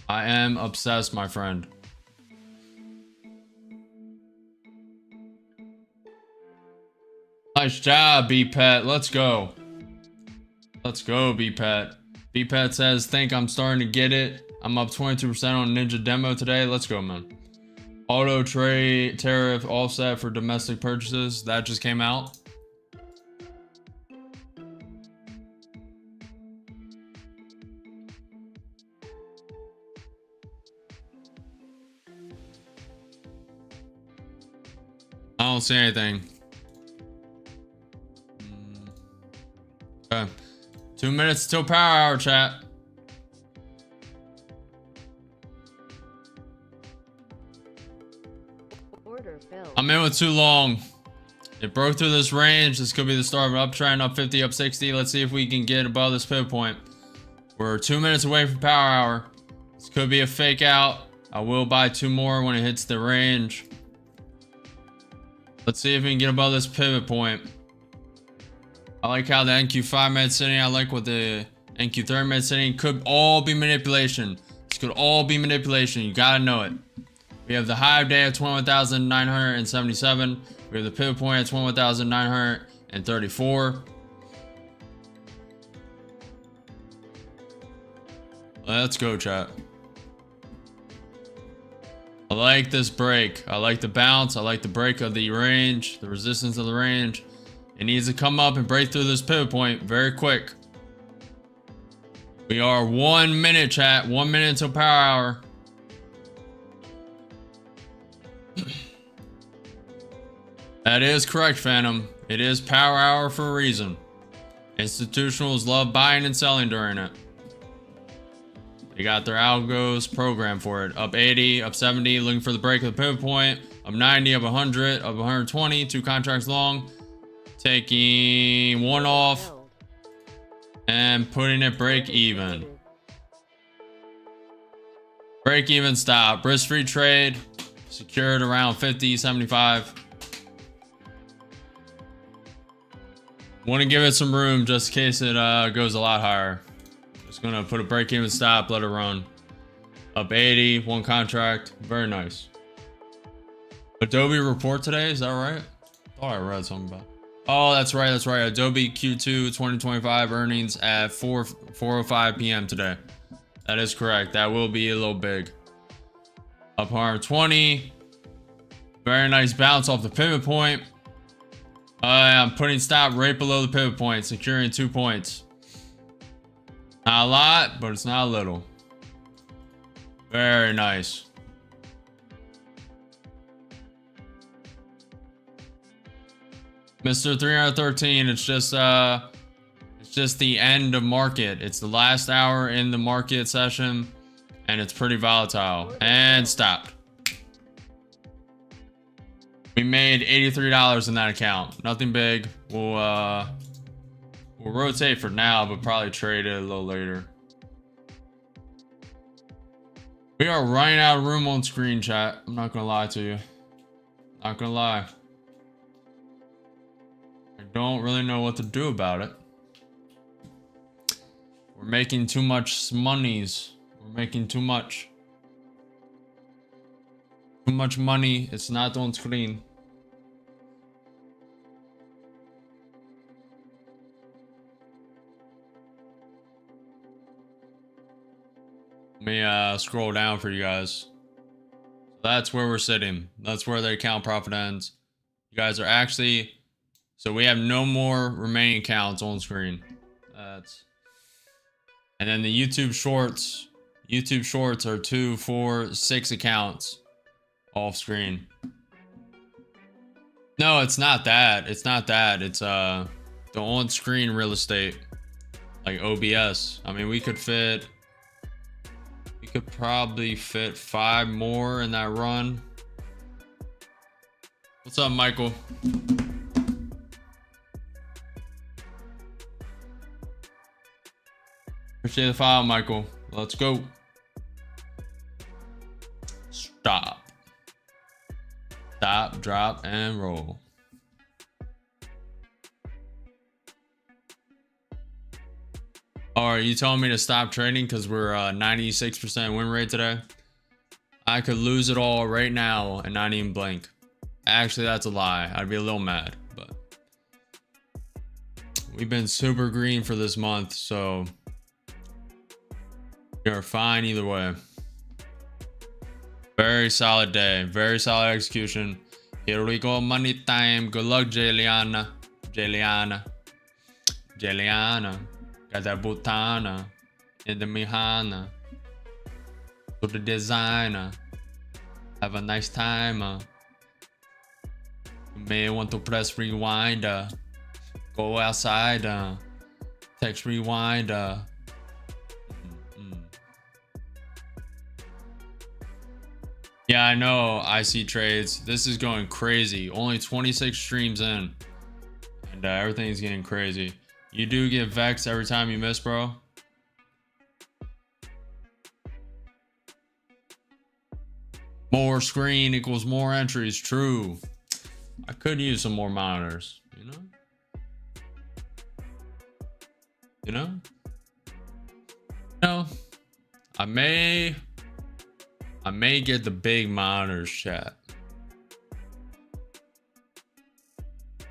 I am obsessed, my friend. Nice job, B-Pet. Let's go. Let's go, B-Pet. B-Pet says, think I'm starting to get it. I'm up 22% on Ninja Demo today. Let's go, man. Auto trade tariff offset for domestic purchases. That just came out. I don't see anything. Okay. 2 minutes till power hour, chat. Order filled. I'm in with too long. It broke through this range. This could be the start of an uptrend, up 50, up 60. Let's see if we can get above this pivot point. We're 2 minutes away from power hour. This could be a fake out. I will buy 2 more when it hits the range. Let's see if we can get above this pivot point. I like how the NQ5 minute sitting. I like what the NQ30 minute sitting. Could all be manipulation. This could all be manipulation. You gotta know it. We have the high of day at 21,977. We have the pivot point at 21,934. Let's go, chat. I like this break. I like the bounce. I like the break of the range, the resistance of the range. It needs to come up and break through this pivot point very quick. We are 1 minute, chat. 1 minute until power hour. That is correct, Phantom. It is power hour for a reason. Institutionals love buying and selling during it. They got their algos programmed for it. Up 80, up 70, looking for the break of the pivot point. Up 90, up 100, up 120, 2 contracts long. Taking 1 off and putting it break even. Break even stop. Risk free trade. Secured around 50, 75. Want to give it some room just in case it goes a lot higher. Just gonna put a break even stop, let it run. Up 80, 1 contract. Very nice. Adobe report today, is that right? I thought I read something about it. Oh, that's right, that's right. Adobe Q2 2025 earnings at 4:05 p.m. today. That is correct. That will be a little big. Up 120. Very nice bounce off the pivot point. I'm putting stop right below the pivot point, securing 2 points. Not a lot, but it's not a little. Very nice. Mr. 313, it's just the end of market. It's the last hour in the market session, and it's pretty volatile. And stopped. We made $83 in that account. Nothing big. We'll rotate for now, but probably trade it a little later. We are running out of room on screen, chat. I'm not gonna lie to you. Not gonna lie. I don't really know what to do about it. We're making too much monies. We're making too much. Too much money. It's not on screen. Let me scroll down for you guys. That's where we're sitting. That's where the account profit ends. You guys are actually, so we have no more remaining accounts on screen. And then the YouTube shorts are 2, 4, 6 accounts off screen. No, it's not that. It's not that. It's the on screen real estate, like OBS. I mean, we could probably fit 5 more in that run. What's up, Michael? Appreciate the file, Michael. Let's go. Stop. Stop, drop, and roll. Oh, are you telling me to stop trading because we're 96% win rate today? I could lose it all right now and not even blink. Actually, that's a lie. I'd be a little mad, but we've been super green for this month, so we are fine either way. Very solid day. Very solid execution. Here we go. Money time. Good luck, Jeliana. Jeliana. Jeliana. Got that butana in the mihana. To the designer. Have a nice time. You may want to press rewind. Go outside. Text rewind. Yeah, I know. I see trades. This is going crazy. Only 26 streams in, and everything's getting crazy. You do get vexed every time you miss, bro. More screen equals more entries. True. I could use some more monitors, you know? You know? No. I may get the big monitors, chat.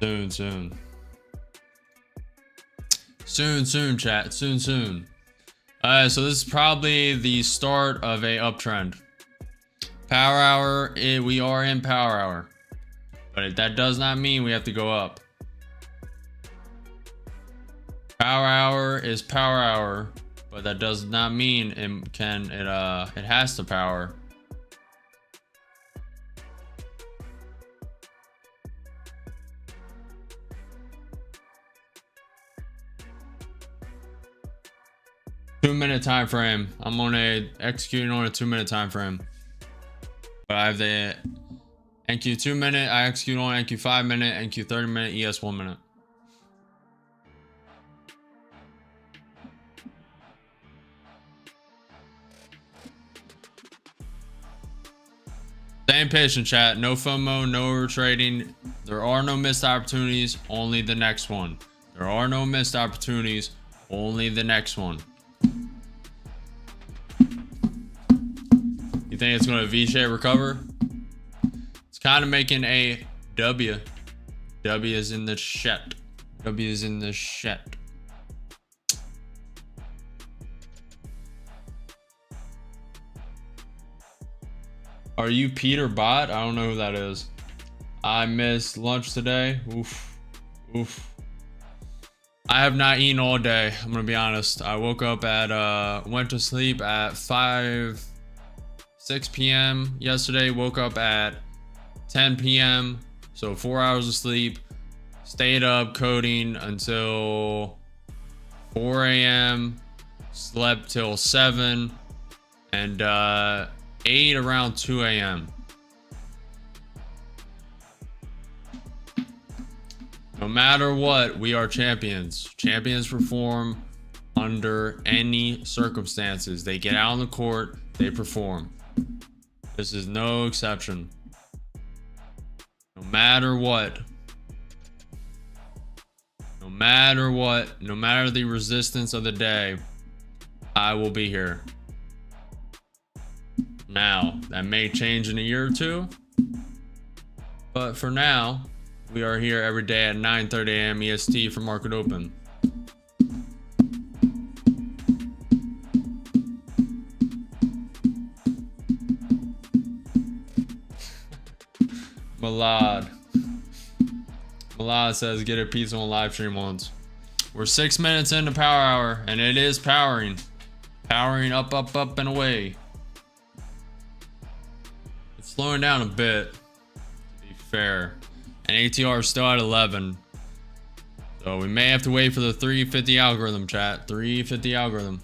Soon. Soon, chat. Soon. So this is probably the start of a uptrend. Power hour, we are in power hour. But that does not mean we have to go up. Power hour is power hour, but that does not mean it has to power. Two-minute time frame. I'm on executing on a 2-minute time frame. But I have the NQ 2-minute. I execute on NQ 5-minute, NQ 30-minute, ES 1-minute. Staying patient, chat. No FOMO, no overtrading. There are no missed opportunities. Only the next one. There are no missed opportunities. Only the next one. You think it's going to V-shape recover? It's kind of making a W. W is in the shit. W is in the shit. Are you Peter Bot? I don't know who that is. I missed lunch today. Oof. Oof. I have not eaten all day. I'm gonna be honest. I woke up at went to sleep at 6 p.m. yesterday. Woke up at 10 p.m. So 4 hours of sleep. Stayed up coding until 4 a.m. Slept till 7 and ate around 2 a.m. No matter what, we are champions. Champions perform under any circumstances. They get out on the court, they perform. This is no exception. No matter what. No matter what, no matter the resistance of the day, I will be here. Now, that may change in a year or two, but for now, we are here every day at 9:30 a.m. EST for market open. Malad says get a pizza on live stream once. We're 6 minutes into power hour and it is powering. Powering up, up, up and away. It's slowing down a bit, to be fair. And ATR is still at 11. So we may have to wait for the 350 algorithm, chat. 350 algorithm.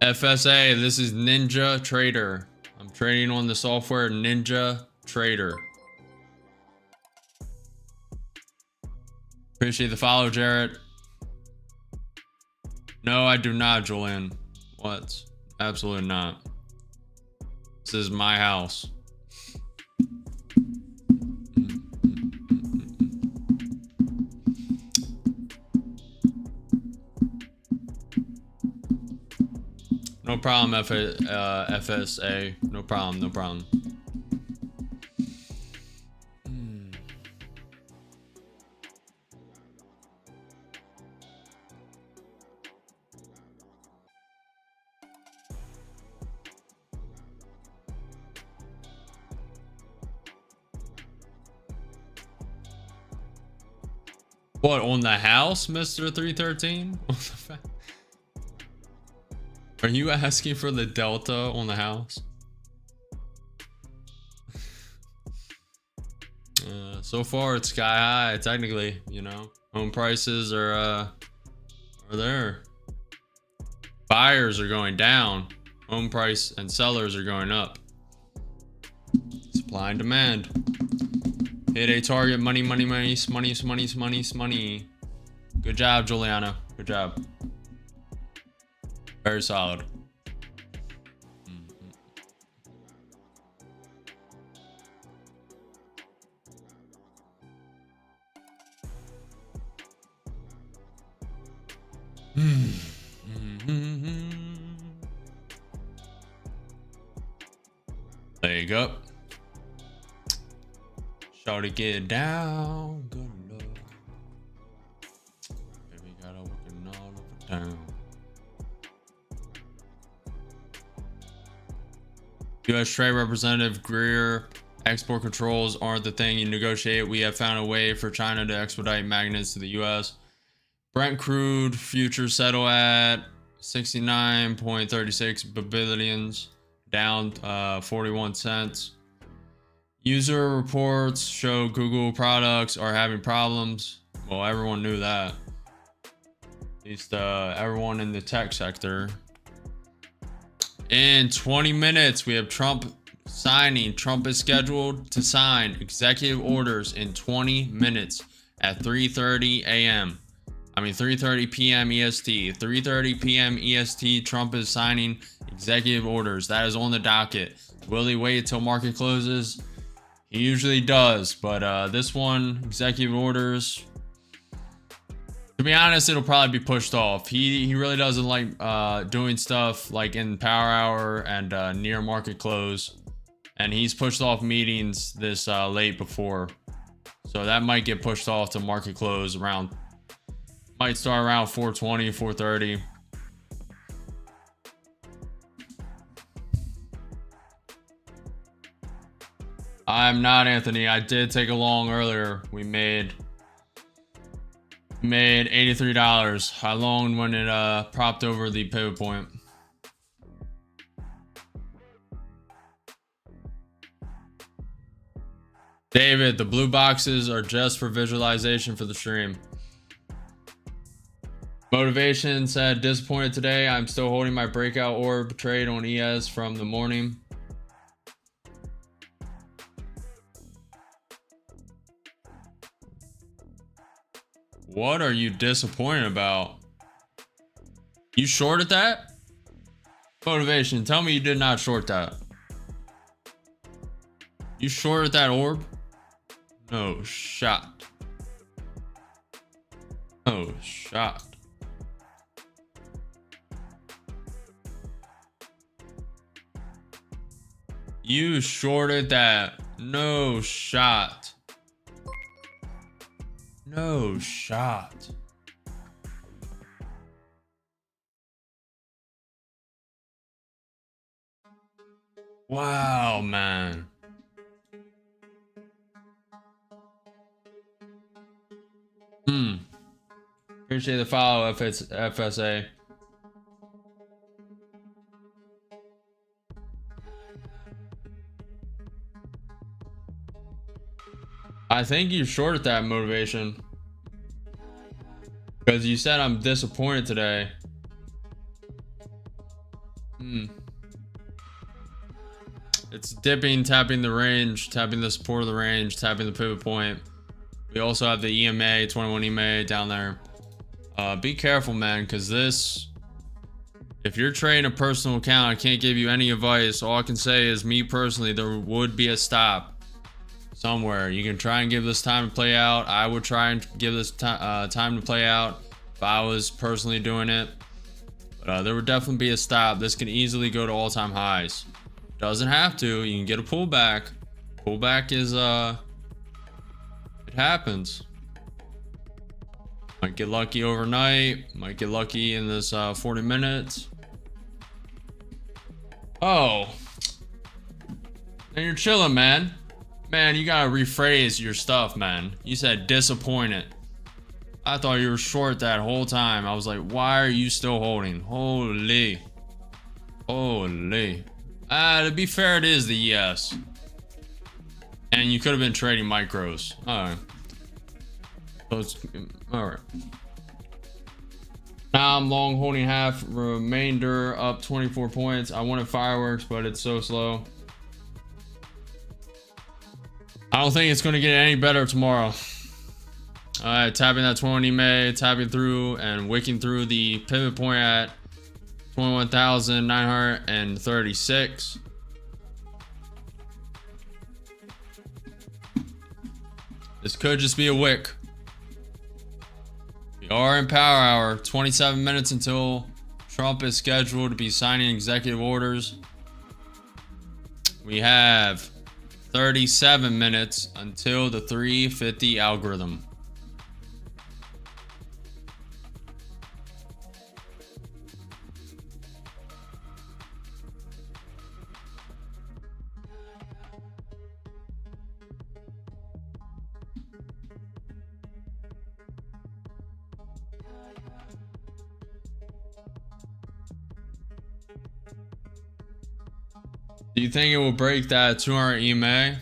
FSA, this is Ninja Trader. I'm trading on the software Ninja Trader. Appreciate the follow, Jarrett. No, I do not, Julian. What? Absolutely not. This is my house. No problem, FSA. No problem, no problem. What, on the house, Mr. 313? Are you asking for the delta on the house? So far it's sky high, technically, you know. Home prices are there. Buyers are going down. Home price and sellers are going up. Supply and demand. Hit a target. Money, money, money, money, money, money, money. Good job, Juliana. Good job. Very solid. Leg up. Shawty get down. Good love. Baby got her working all over town. U.S. Trade Representative Greer, export controls aren't the thing you negotiate. We have found a way for China to expedite magnets to the U.S. Brent crude futures settle at 69.36 billions, down 41 cents. User reports show Google products are having problems. Well, everyone knew that. At least everyone in the tech sector. In 20 minutes, we have Trump signing. Trump is scheduled to sign executive orders in 20 minutes at 3:30 a.m. I mean 3:30 p.m. EST. 3:30 p.m. EST, Trump is signing executive orders. That is on the docket. Will he wait till market closes? He usually does, but this one, executive orders, to be honest, it'll probably be pushed off. He really doesn't like doing stuff like in power hour and near market close, and he's pushed off meetings this late before, so that might get pushed off to market close around, might start around 4:20, 4:30. I'm not Anthony. I did take a long earlier. We made $83. I longed when it propped over the pivot point. David, the blue boxes are just for visualization for the stream. Motivation said, disappointed today. I'm still holding my breakout orb trade on ES from the morning. What are you disappointed about? You shorted that? Motivation, tell me you did not short that. You shorted that orb? No shot. No shot. You shorted that. No shot. No shot. Wow, man. Appreciate the follow if it's FSA. I think you shorted that, motivation. Because you said I'm disappointed today. It's dipping, tapping the range, tapping the support of the range, tapping the pivot point. We also have the EMA, 21 EMA down there. Be careful, man, because this, if you're trading a personal account, I can't give you any advice. All I can say is, me personally, there would be a stop somewhere. You can try and give this time to play out. I would try and give this time to play out if I was personally doing it. But there would definitely be a stop. This can easily go to all-time highs. Doesn't have to. You can get a pullback. Pullback is it happens. Might get lucky overnight. Might get lucky in this 40 minutes. Oh, and you're chilling, man. Man, you gotta rephrase your stuff, man. You said disappointed. I thought you were short that whole time. I was like, why are you still holding? Holy. Holy. To be fair, it is the yes. And you could have been trading micros. Alright. So it's alright. Now I'm long holding half, remainder up 24 points. I wanted fireworks, but it's so slow. I don't think it's going to get any better tomorrow. Alright, tapping that 20 EMA, tapping through and wicking through the pivot point at 21,936. This could just be a wick. We are in power hour. 27 minutes until Trump is scheduled to be signing executive orders. We have 37 minutes until the 350 algorithm. Do you think it will break that 200 EMA?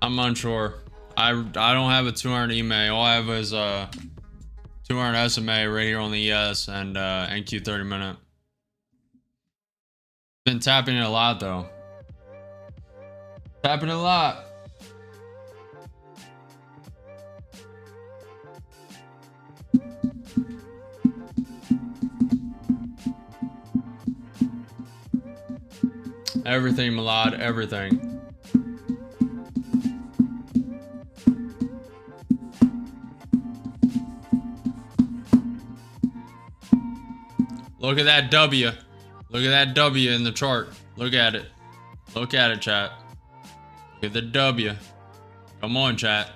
I'm unsure. I don't have a 200 EMA. All I have is 200 SMA right here on the ES and NQ 30 minute. Been tapping it a lot though. Tapping it a lot. Everything, Milad, everything. Look at that W. Look at that W in the chart. Look at it. Look at it, chat. Look at the W. Come on, chat.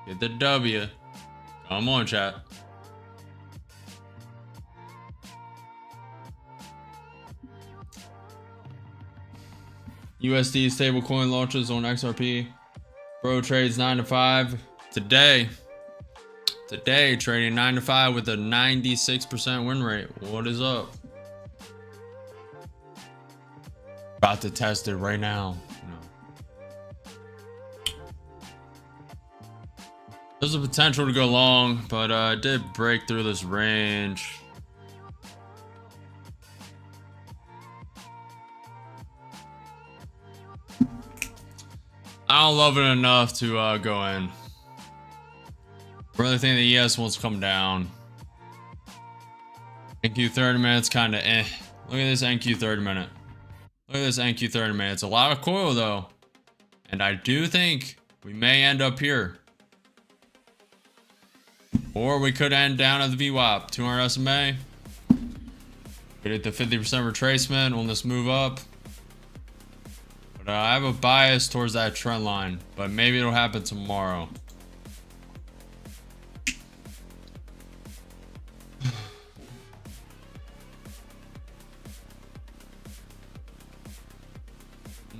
Get the W. Come on, chat. USD stablecoin launches on XRP. Bro trades 9 to 5 today. Today trading 9 to 5 with a 96% win rate. What is up? About to test it right now. There's a potential to go long, but I did break through this range. I don't love it enough to go in. Really think the ES wants to come down. NQ 30 minutes kind of eh. Look at this NQ 30 minute. Look at this NQ 30 minute. It's a lot of coil though. And I do think we may end up here. Or we could end down at the VWAP. 200 SMA. Get it to 50% retracement on this move up. But I have a bias towards that trend line. But maybe it'll happen tomorrow.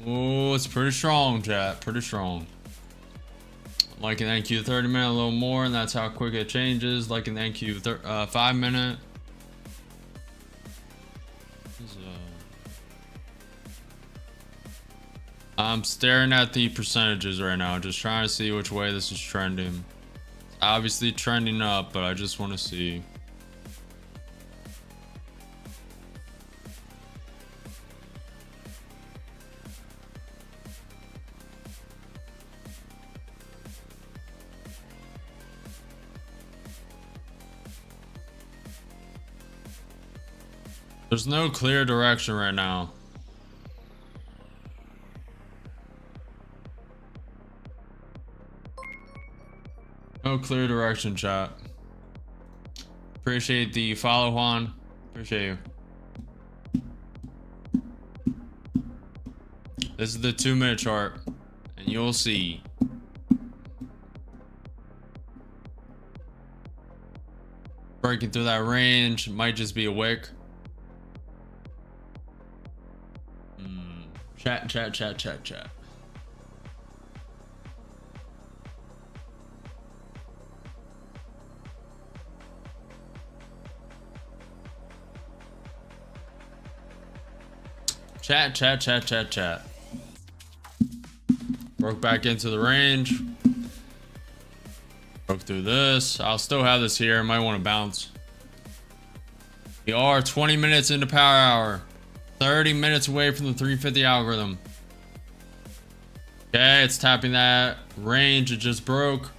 Oh, it's pretty strong, chat. Pretty strong. Like an NQ 30 minute a little more, and that's how quick it changes. Like an NQ 5 minute. I'm staring at the percentages right now, just trying to see which way this is trending. It's obviously trending up, but I just want to see. There's no clear direction right now. No clear direction, chat. Appreciate the follow, Juan. Appreciate you. This is the 2-minute chart, and you'll see. Breaking through that range might just be a wick. Chat. Chat. Broke back into the range. Broke through this. I'll still have this here. Might want to bounce. We are 20 minutes into power hour. 30 minutes away from the 350 algorithm. Okay, it's tapping that range it just broke.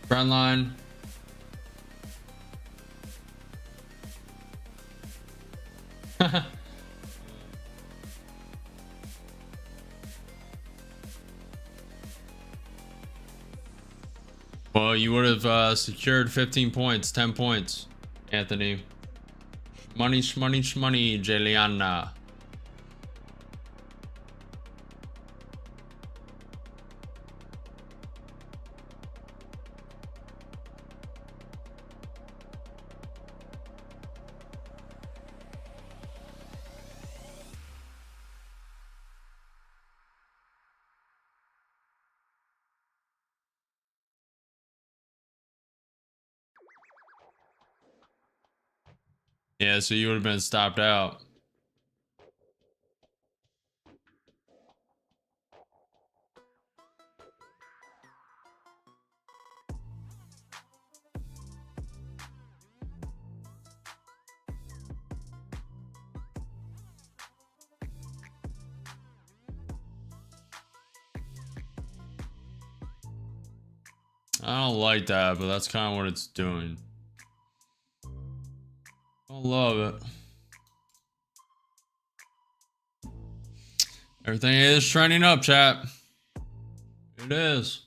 Trend line. Well, you would have secured 15 points, 10 points, Anthony. Money, Jeliana. Yeah, so you would have been stopped out. I don't like that, but that's kind of what it's doing. I love it. Everything is trending up, chat. It is.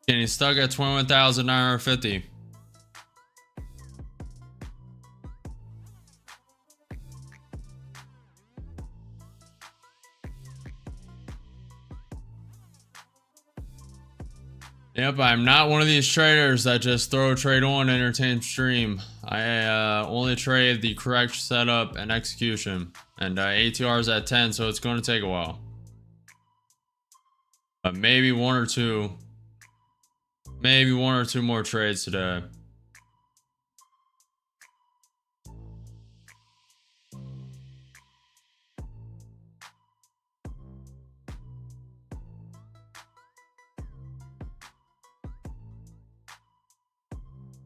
Getting stuck at 21,950. Yep, I'm not one of these traders that just throw a trade on and entertain stream. I only trade the correct setup and execution. And ATR is at 10, so it's going to take a while. Maybe one or two more trades today.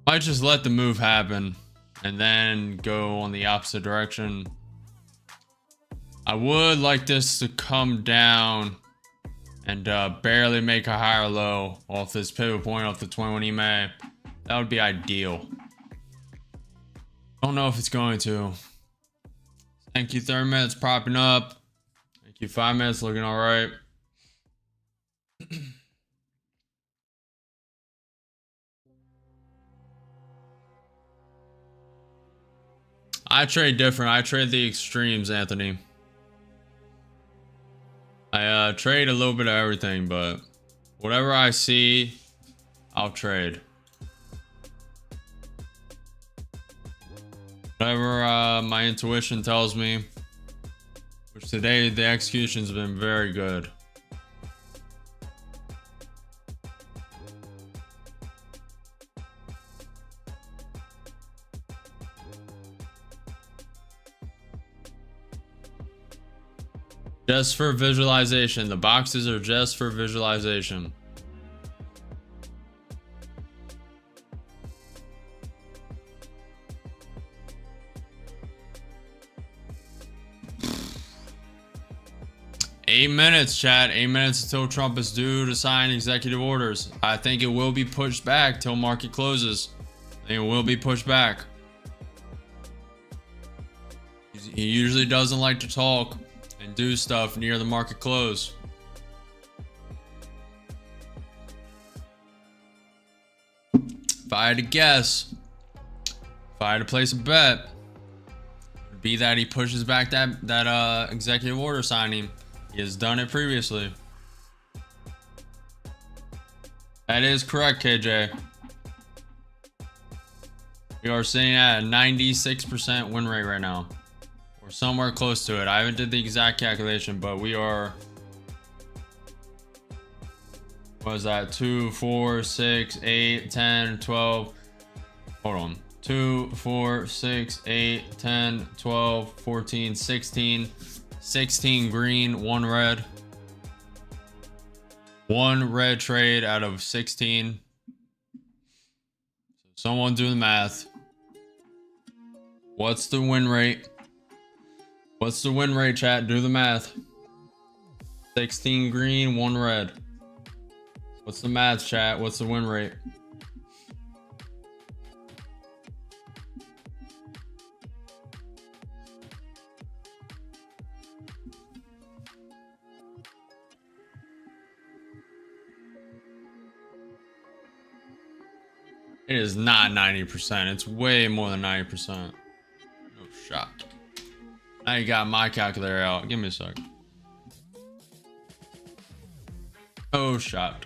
Might just let the move happen and then go on the opposite direction. I would like this to come down and barely make a higher low off this pivot point off the 21 EMA. That would be ideal. Don't know if it's going to. Thank you 30 minutes propping up. Thank you 5 minutes looking all right. I trade different. I trade the extremes, Anthony. I trade a little bit of everything, but whatever I see, I'll trade. Whatever my intuition tells me, which today the execution's been very good. Just for visualization. The boxes are just for visualization. Eight minutes, chat. 8 minutes until Trump is due to sign executive orders. I think it will be pushed back till market closes. I think it will be pushed back. He usually doesn't like to talk and do stuff near the market close. If I had to guess, if I had to place a bet, it would be that he pushes back that executive order signing. He has done it previously. That is correct, KJ. We are sitting at a 96% win rate right now. We're somewhere close to it. I haven't did the exact calculation, but we are. What was that? 2, 4, 6, 8, 10, 12. Hold on. 2, 4, 6, 8, 10, 12, 14, 16. 16 green, 1 red. 1 red trade out of 16. So someone do the math. What's the win rate? What's the win rate, chat? Do the math. 16 green, 1 red. What's the math, chat? What's the win rate? It is not 90%. It's way more than 90%. No shot. Now you got my calculator out. Give me a sec. Oh, shot.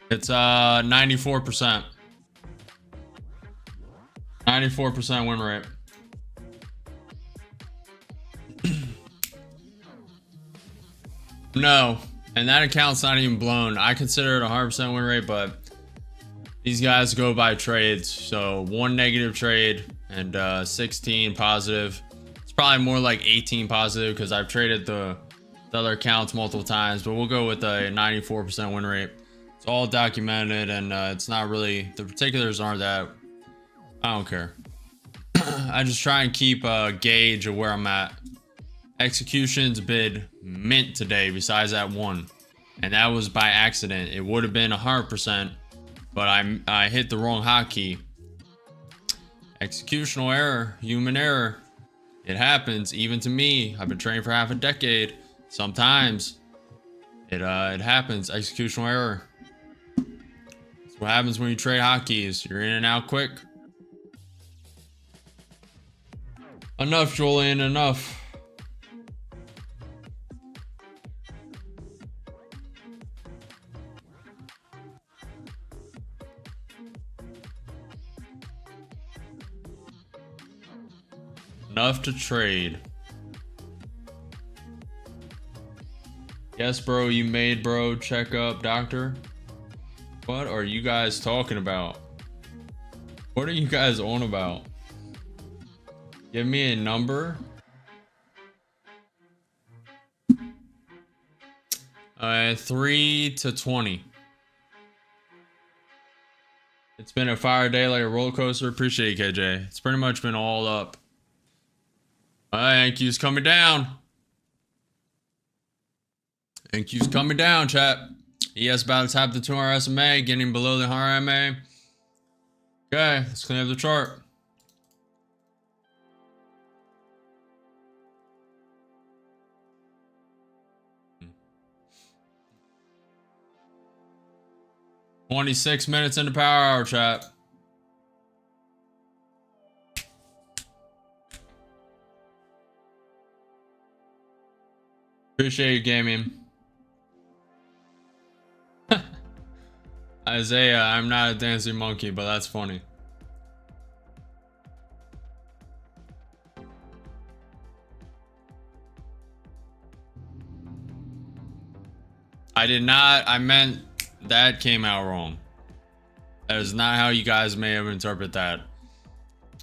It's 94%. 94% win rate. No, and that account's not even blown. I consider it a 100% win rate, but these guys go by trades. So 1 negative trade and 16 positive. It's probably more like 18 positive because I've traded the other accounts multiple times, but we'll go with a 94% win rate. It's all documented, and it's not really, the particulars aren't that, I don't care. I just try and keep a gauge of where I'm at. Executions bid mint today besides that one, and that was by accident. It would have been 100%, but I hit the wrong hotkey. Executional error, human error. It happens even to me. I've been trading for half a decade. Sometimes it happens. Executional error. That's what happens when you trade hotkeys. You're in and out quick. Enough, Julian, enough. Enough to trade. Yes, bro, you made, bro. Check up, doctor. What are you guys talking about? What are you guys on about? Give me a number. 3 to 20. It's been a fire day like a roller coaster. Appreciate it, KJ. It's pretty much been all up. NQ's coming down. NQ's coming down, chat. ES about to tap the 200 SMA, getting below the 100 MA. Okay, let's clean up the chart. "26 minutes into power hour, chat." Appreciate you, gaming. Isaiah, I'm not a dancing monkey, but that's funny. I did not. I meant that came out wrong. That is not how you guys may have interpreted that.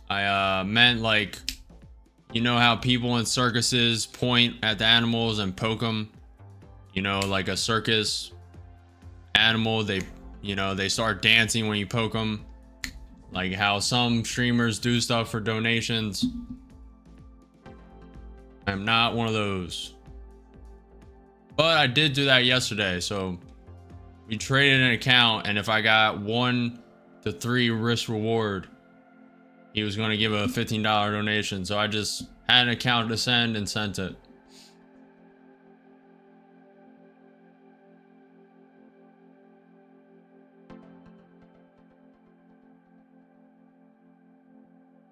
I meant like, you know how people in circuses point at the animals and poke them? You know, like a circus animal, they start dancing when you poke them. Like how some streamers do stuff for donations. I'm not one of those. But I did do that yesterday, so we traded an account, and if I got 1 to 3 risk reward, he was going to give a $15 donation. So I just had an account to send and sent it.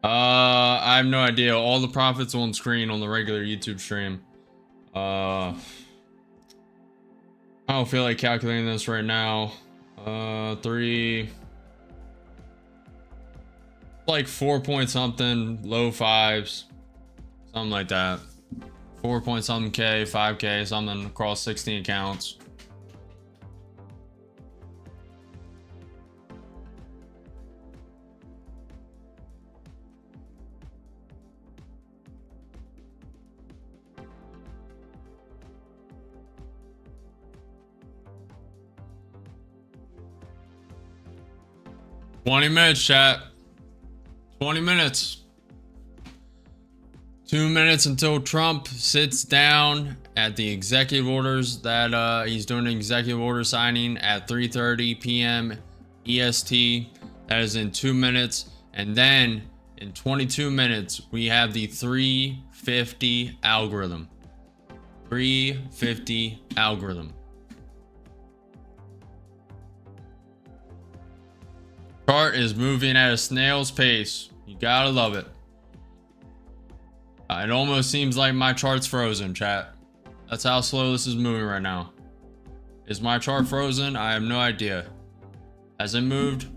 I have no idea. All the profits on screen on the regular YouTube stream. I don't feel like calculating this right now. 4 point something, low fives, something like that. 4 point something K, 5K, something across 16 accounts. "20 minutes, chat. 20 minutes. 2 minutes until Trump sits down at the executive orders that he's doing an executive order signing at 3:30 p.m. EST. That is in 2 minutes. And then in 22 minutes, we have the 350 algorithm. 350 algorithm. Chart is moving at a snail's pace. You gotta love it. It almost seems like my chart's frozen, chat. That's how slow this is moving right now. Is my chart frozen? I have no idea. Has it moved?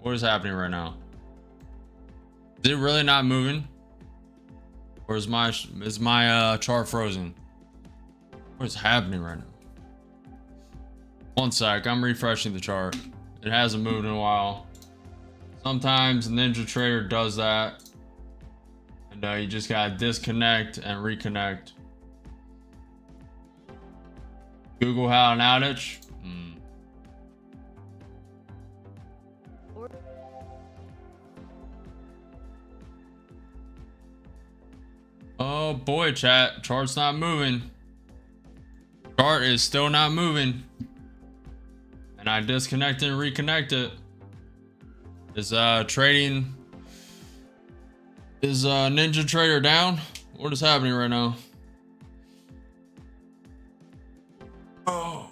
What is happening right now? Is it really not moving? Or is my chart frozen? What is happening right now? One sec, I'm refreshing the chart. It hasn't moved in a while. Sometimes NinjaTrader does that, and you just gotta disconnect and reconnect. Google had an outage. Oh boy, chat. Chart's not moving. Chart is still not moving. And I disconnected and reconnected. Is NinjaTrader down? What is happening right now? Oh.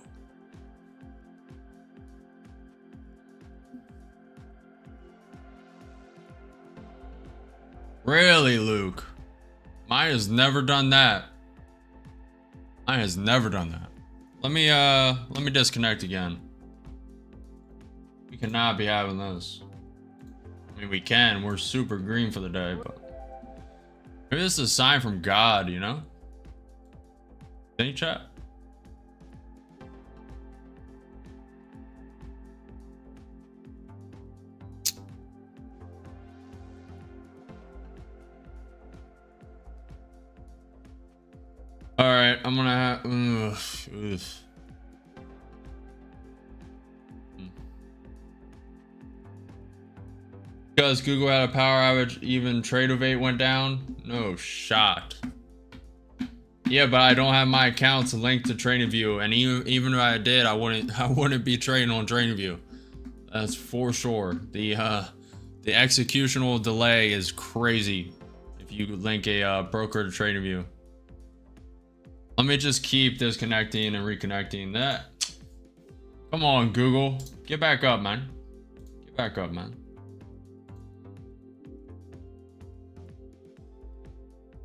Really, Luke? Mine has never done that. Mine has never done that. Let me disconnect again. We cannot be having this. I mean, we can. We're super green for the day, but Maybe this is a sign from God, you know? Think, chat? All right, I'm gonna have. Because Google had a power outage, even TradingView went down. No shot. Yeah, but I don't have my accounts linked to TradingView, and even if I did, I wouldn't be trading on TradingView. That's for sure. The executional delay is crazy if you link a broker to TradingView. Let me just keep disconnecting and reconnecting. That. Come on, Google, get back up, man. Get back up, man.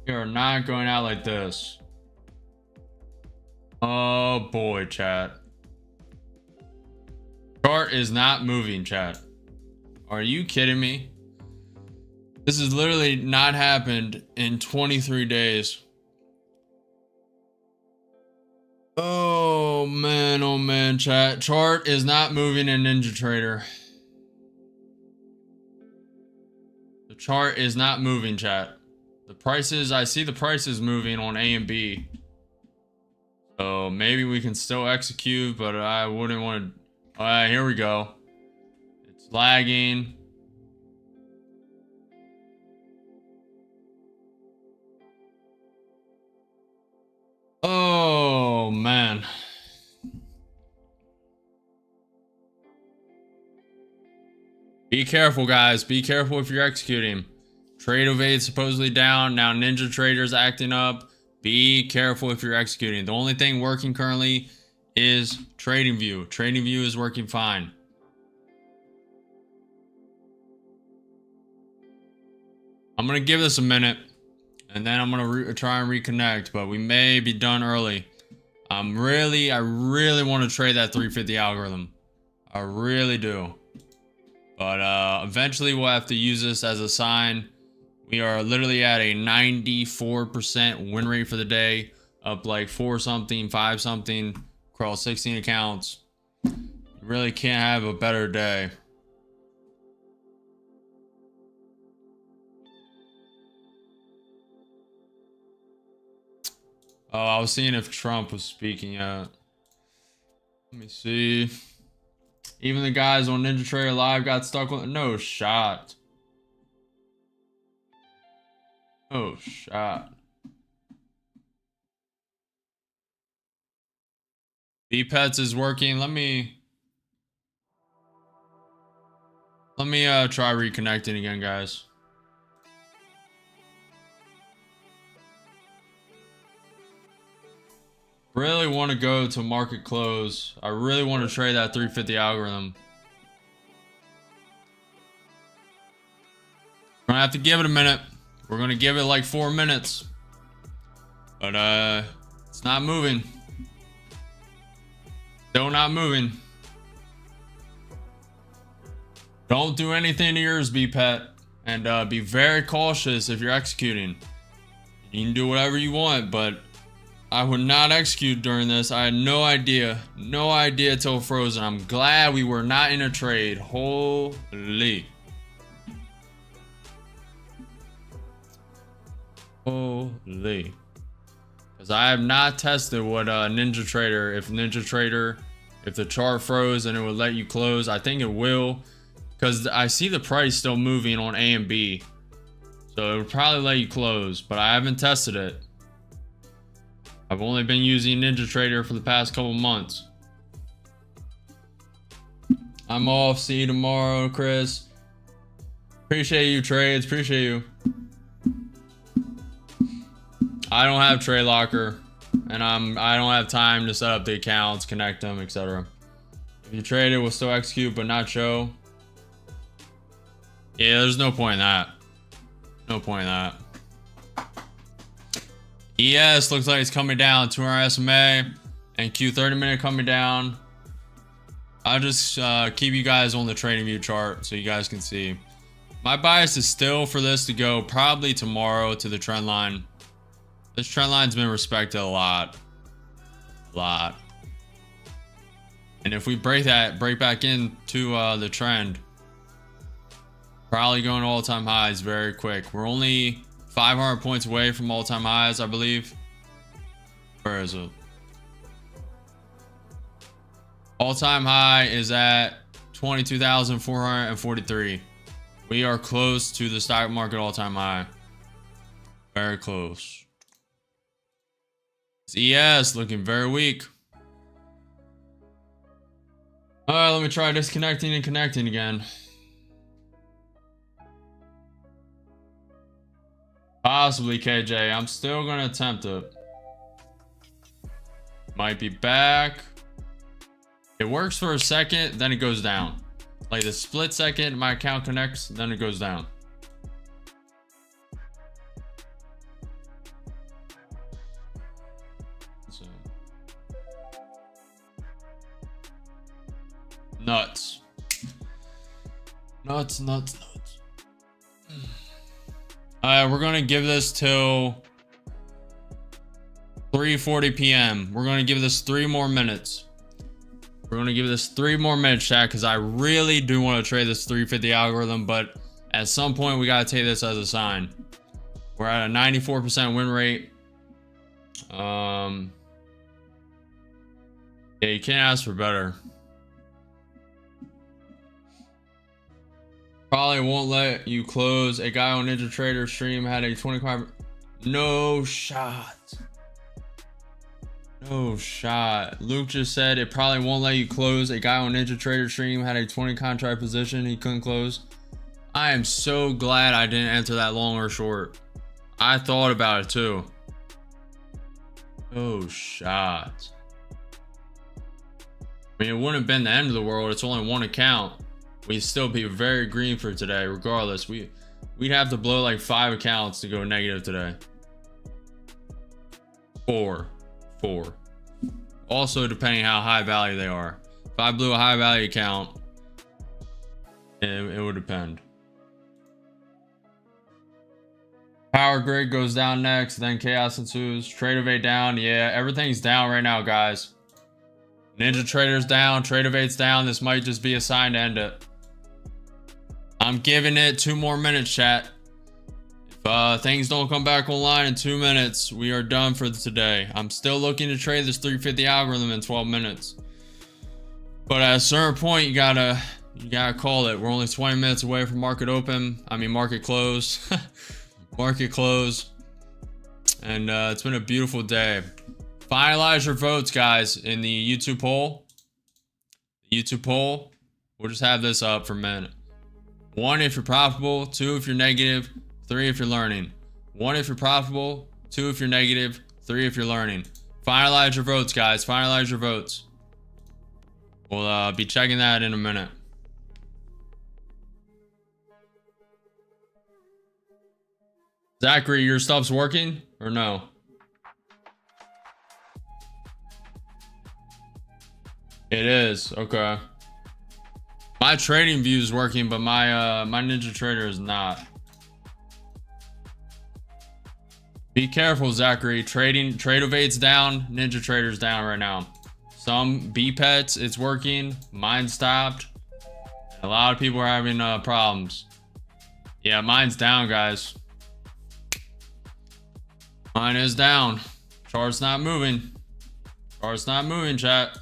You're not going out like this. Oh boy, chat. Chart is not moving, chat. Are you kidding me? This has literally not happened in 23 days. Oh man, chat. Chart is not moving in NinjaTrader. The chart is not moving, chat. The prices, I see the prices moving on A and B. So maybe we can still execute, but I wouldn't want to. All right, here we go. It's lagging. Oh man. Be careful, guys. Be careful if you're executing. TradingView is supposedly down. Now NinjaTrader's acting up. Be careful if you're executing. The only thing working currently is TradingView. TradingView is working fine. I'm going to give this a minute, and then I'm going to try and reconnect, but we may be done early. I really want to trade that 350 algorithm. I really do. But eventually we'll have to use this as a sign. We are literally at a 94% win rate for the day, up like 4 something, 5 something, across 16 accounts. You really can't have a better day. Oh, I was seeing if Trump was speaking yet. Let me see. Even the guys on NinjaTrader Live got stuck with no shot. Oh shot. BPets is working. Let me try reconnecting again, guys. Really want to go to market close. I really want to trade that 350 algorithm. We're gonna have to give it a minute. We're gonna give it like 4 minutes. But it's not moving. Still not moving. Don't do anything to yours, BPet. And be very cautious if you're executing. You can do whatever you want, but I would not execute during this. I had no idea till frozen. I'm glad we were not in a trade. Holy. Because I have not tested what NinjaTrader, if the chart froze and it would let you close. I think it will, because I see the price still moving on A and B. So it would probably let you close, but I haven't tested it. I've only been using NinjaTrader for the past couple months. I'm off. See you tomorrow, Chris. Appreciate you, trades. Appreciate you. I don't have Trade Locker, and I don't have time to set up the accounts, connect them, etc. If you trade it, we'll still execute but not show. Yeah, there's no point in that. No point in that. ES looks like it's coming down. 200 SMA and Q30 minute coming down. I'll just keep you guys on the TradingView chart so you guys can see. My bias is still for this to go probably tomorrow to the trend line. This trend line's been respected a lot. And if we break back into the trend, probably going to all-time highs very quick. We're only 500 points away from all-time highs, I believe. Where is it? All-time high is at 22,443. We are close to the stock market all-time high. Very close. ES looking very weak. All right, let me try disconnecting and connecting again. Possibly KJ. I'm still gonna attempt it. Might be back. It works for a second, then it goes down. Like the split second my account connects, then it goes down. So. Nuts. Nuts. Alright, we're gonna give this till 3:40 p.m. We're gonna give this 3 more minutes. We're gonna give this 3 more minutes, chat, because I really do want to trade this 350 algorithm, but at some point we gotta take this as a sign. We're at a 94% win rate. Yeah, you can't ask for better. Probably won't let you close. A guy on Ninja Trader stream had a 25. No shot. No shot. Luke just said it probably won't let you close. A guy on Ninja Trader stream had a 20 contract position he couldn't close. I am so glad I didn't enter that long or short. I thought about it too. No shot. I mean, it wouldn't have been the end of the world. It's only one account. We'd still be very green for today regardless. We'd have to blow like 5 accounts to go negative today. 4. Also depending how high value they are. If I blew a high value account, it would depend. Power grid goes down next, then chaos ensues. TradingView down. Yeah, everything's down right now, guys. Ninja Trader's down, TradingView's down. This might just be a sign to end it. I'm giving it 2 more minutes, chat. If things don't come back online in 2 minutes, we are done for today. I'm still looking to trade this 350 algorithm in 12 minutes. But at a certain point, you gotta call it. We're only 20 minutes away from market open. I mean, market close. Market close. And it's been a beautiful day. Finalize your votes, guys, in the YouTube poll. We'll just have this up for a minute. 1 if you're profitable, 2 if you're negative, 3 if you're learning. 1 if you're profitable, 2 if you're negative, 3 if you're learning. Finalize your votes, guys. Finalize your votes. We'll be checking that in a minute. Zachary, your stuff's working or no? It is. Okay. My TradingView is working, but my my Ninja Trader is not. Be careful, Zachary. TradingView's down. Ninja Trader's down right now. Some BPETs, it's working. Mine stopped. A lot of people are having problems. Yeah, mine's down, guys. Mine is down. Chart's not moving. Chart's not moving, chat.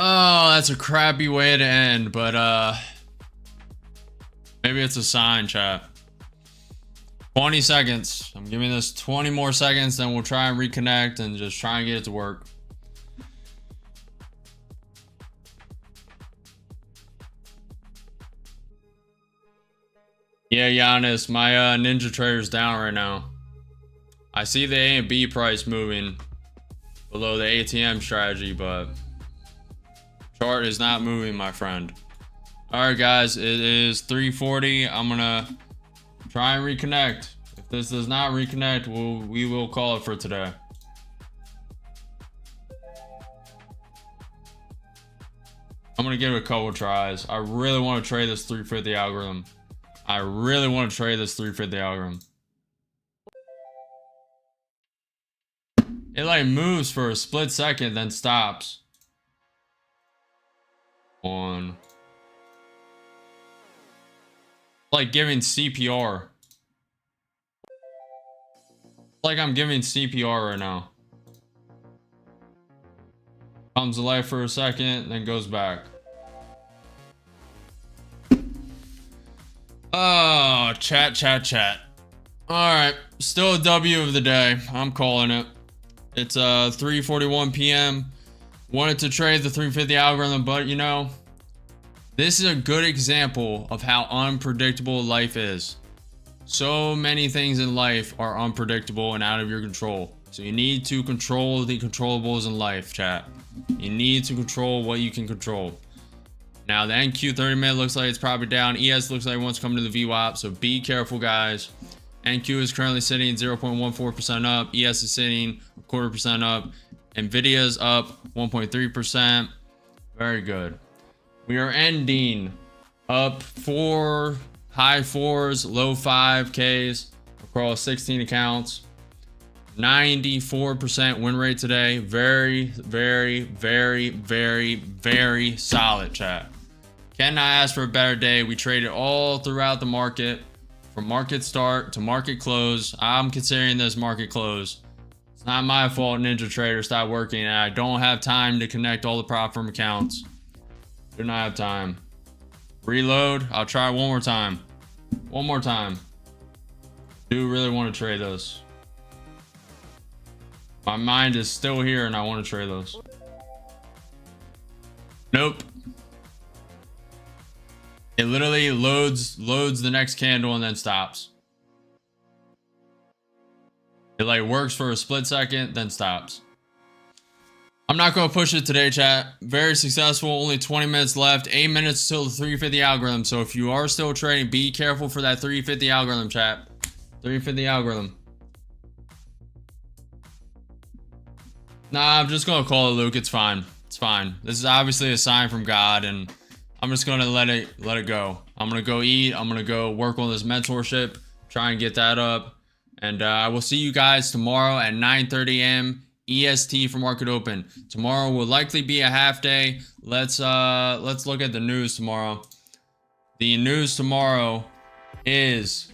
Oh, that's a crappy way to end, but maybe it's a sign, chat. 20 seconds. I'm giving this 20 more seconds, then we'll try and reconnect and just try and get it to work. Yeah, Giannis, my Ninja Trader's down right now. I see the A and B price moving below the ATM strategy, but chart is not moving, my friend. All right, guys, it is 3:40. I'm gonna try and reconnect. If this does not reconnect, we will call it for today. I'm gonna give it a couple tries. I really want to trade this 350 algorithm. I really want to trade this 350 algorithm. It like moves for a split second, then stops. On. Like giving CPR. Like I'm giving CPR right now. Comes to life for a second, then goes back. Oh, chat. Alright, still a W of the day. I'm calling it. It's 3:41 p.m. Wanted to trade the 350 algorithm, but you know, this is a good example of how unpredictable life is. So many things in life are unpredictable and out of your control. So you need to control the controllables in life, chat. You need to control what you can control. Now the NQ 30-minute looks like it's probably down. ES looks like it wants to come to the VWAP, so be careful, guys. NQ is currently sitting 0.14% up. ES is sitting 0.25% up. Nvidia's up 1.3%. Very good. We are ending up high 4s, low 5Ks across 16 accounts. 94% win rate today. Very solid, chat. Cannot ask for a better day. We traded all throughout the market, from market start to market close. I'm considering this market close. It's not my fault Ninja Trader stopped working and I don't have time to connect all the prop firm accounts. Do not have time. Reload. I'll try one more time. One more time. Do really want to trade this. My mind is still here and I want to trade those. Nope. It literally loads the next candle and then stops. It like works for a split second, then stops. I'm not going to push it today, chat. Very successful. Only 20 minutes left. 8 minutes till the 350 algorithm. So if you are still trading, be careful for that 350 algorithm, chat. 350 algorithm. Nah, I'm just going to call it, Luke. It's fine. It's fine. This is obviously a sign from God, and I'm just going to let it go. I'm going to go eat. I'm going to go work on this mentorship, try and get that up. And I will see you guys tomorrow at 9:30 a.m. EST for market open. Tomorrow will likely be a half day. Let's look at the news tomorrow. The news tomorrow is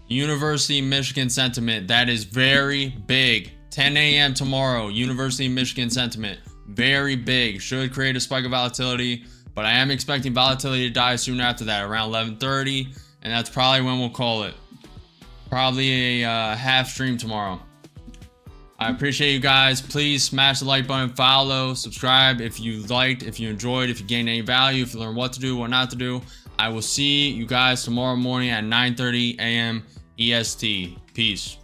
University of Michigan sentiment. That is very big. 10 a.m. tomorrow, University of Michigan sentiment. Very big. Should create a spike of volatility, but I am expecting volatility to die soon after that, around 11:30, and that's probably when we'll call it. Probably a half stream tomorrow. I appreciate you guys. Please smash the like button, follow, subscribe if you liked, if you enjoyed, if you gained any value, if you learned what to do, what not to do. I will see you guys tomorrow morning at 9:30 a.m. EST. Peace.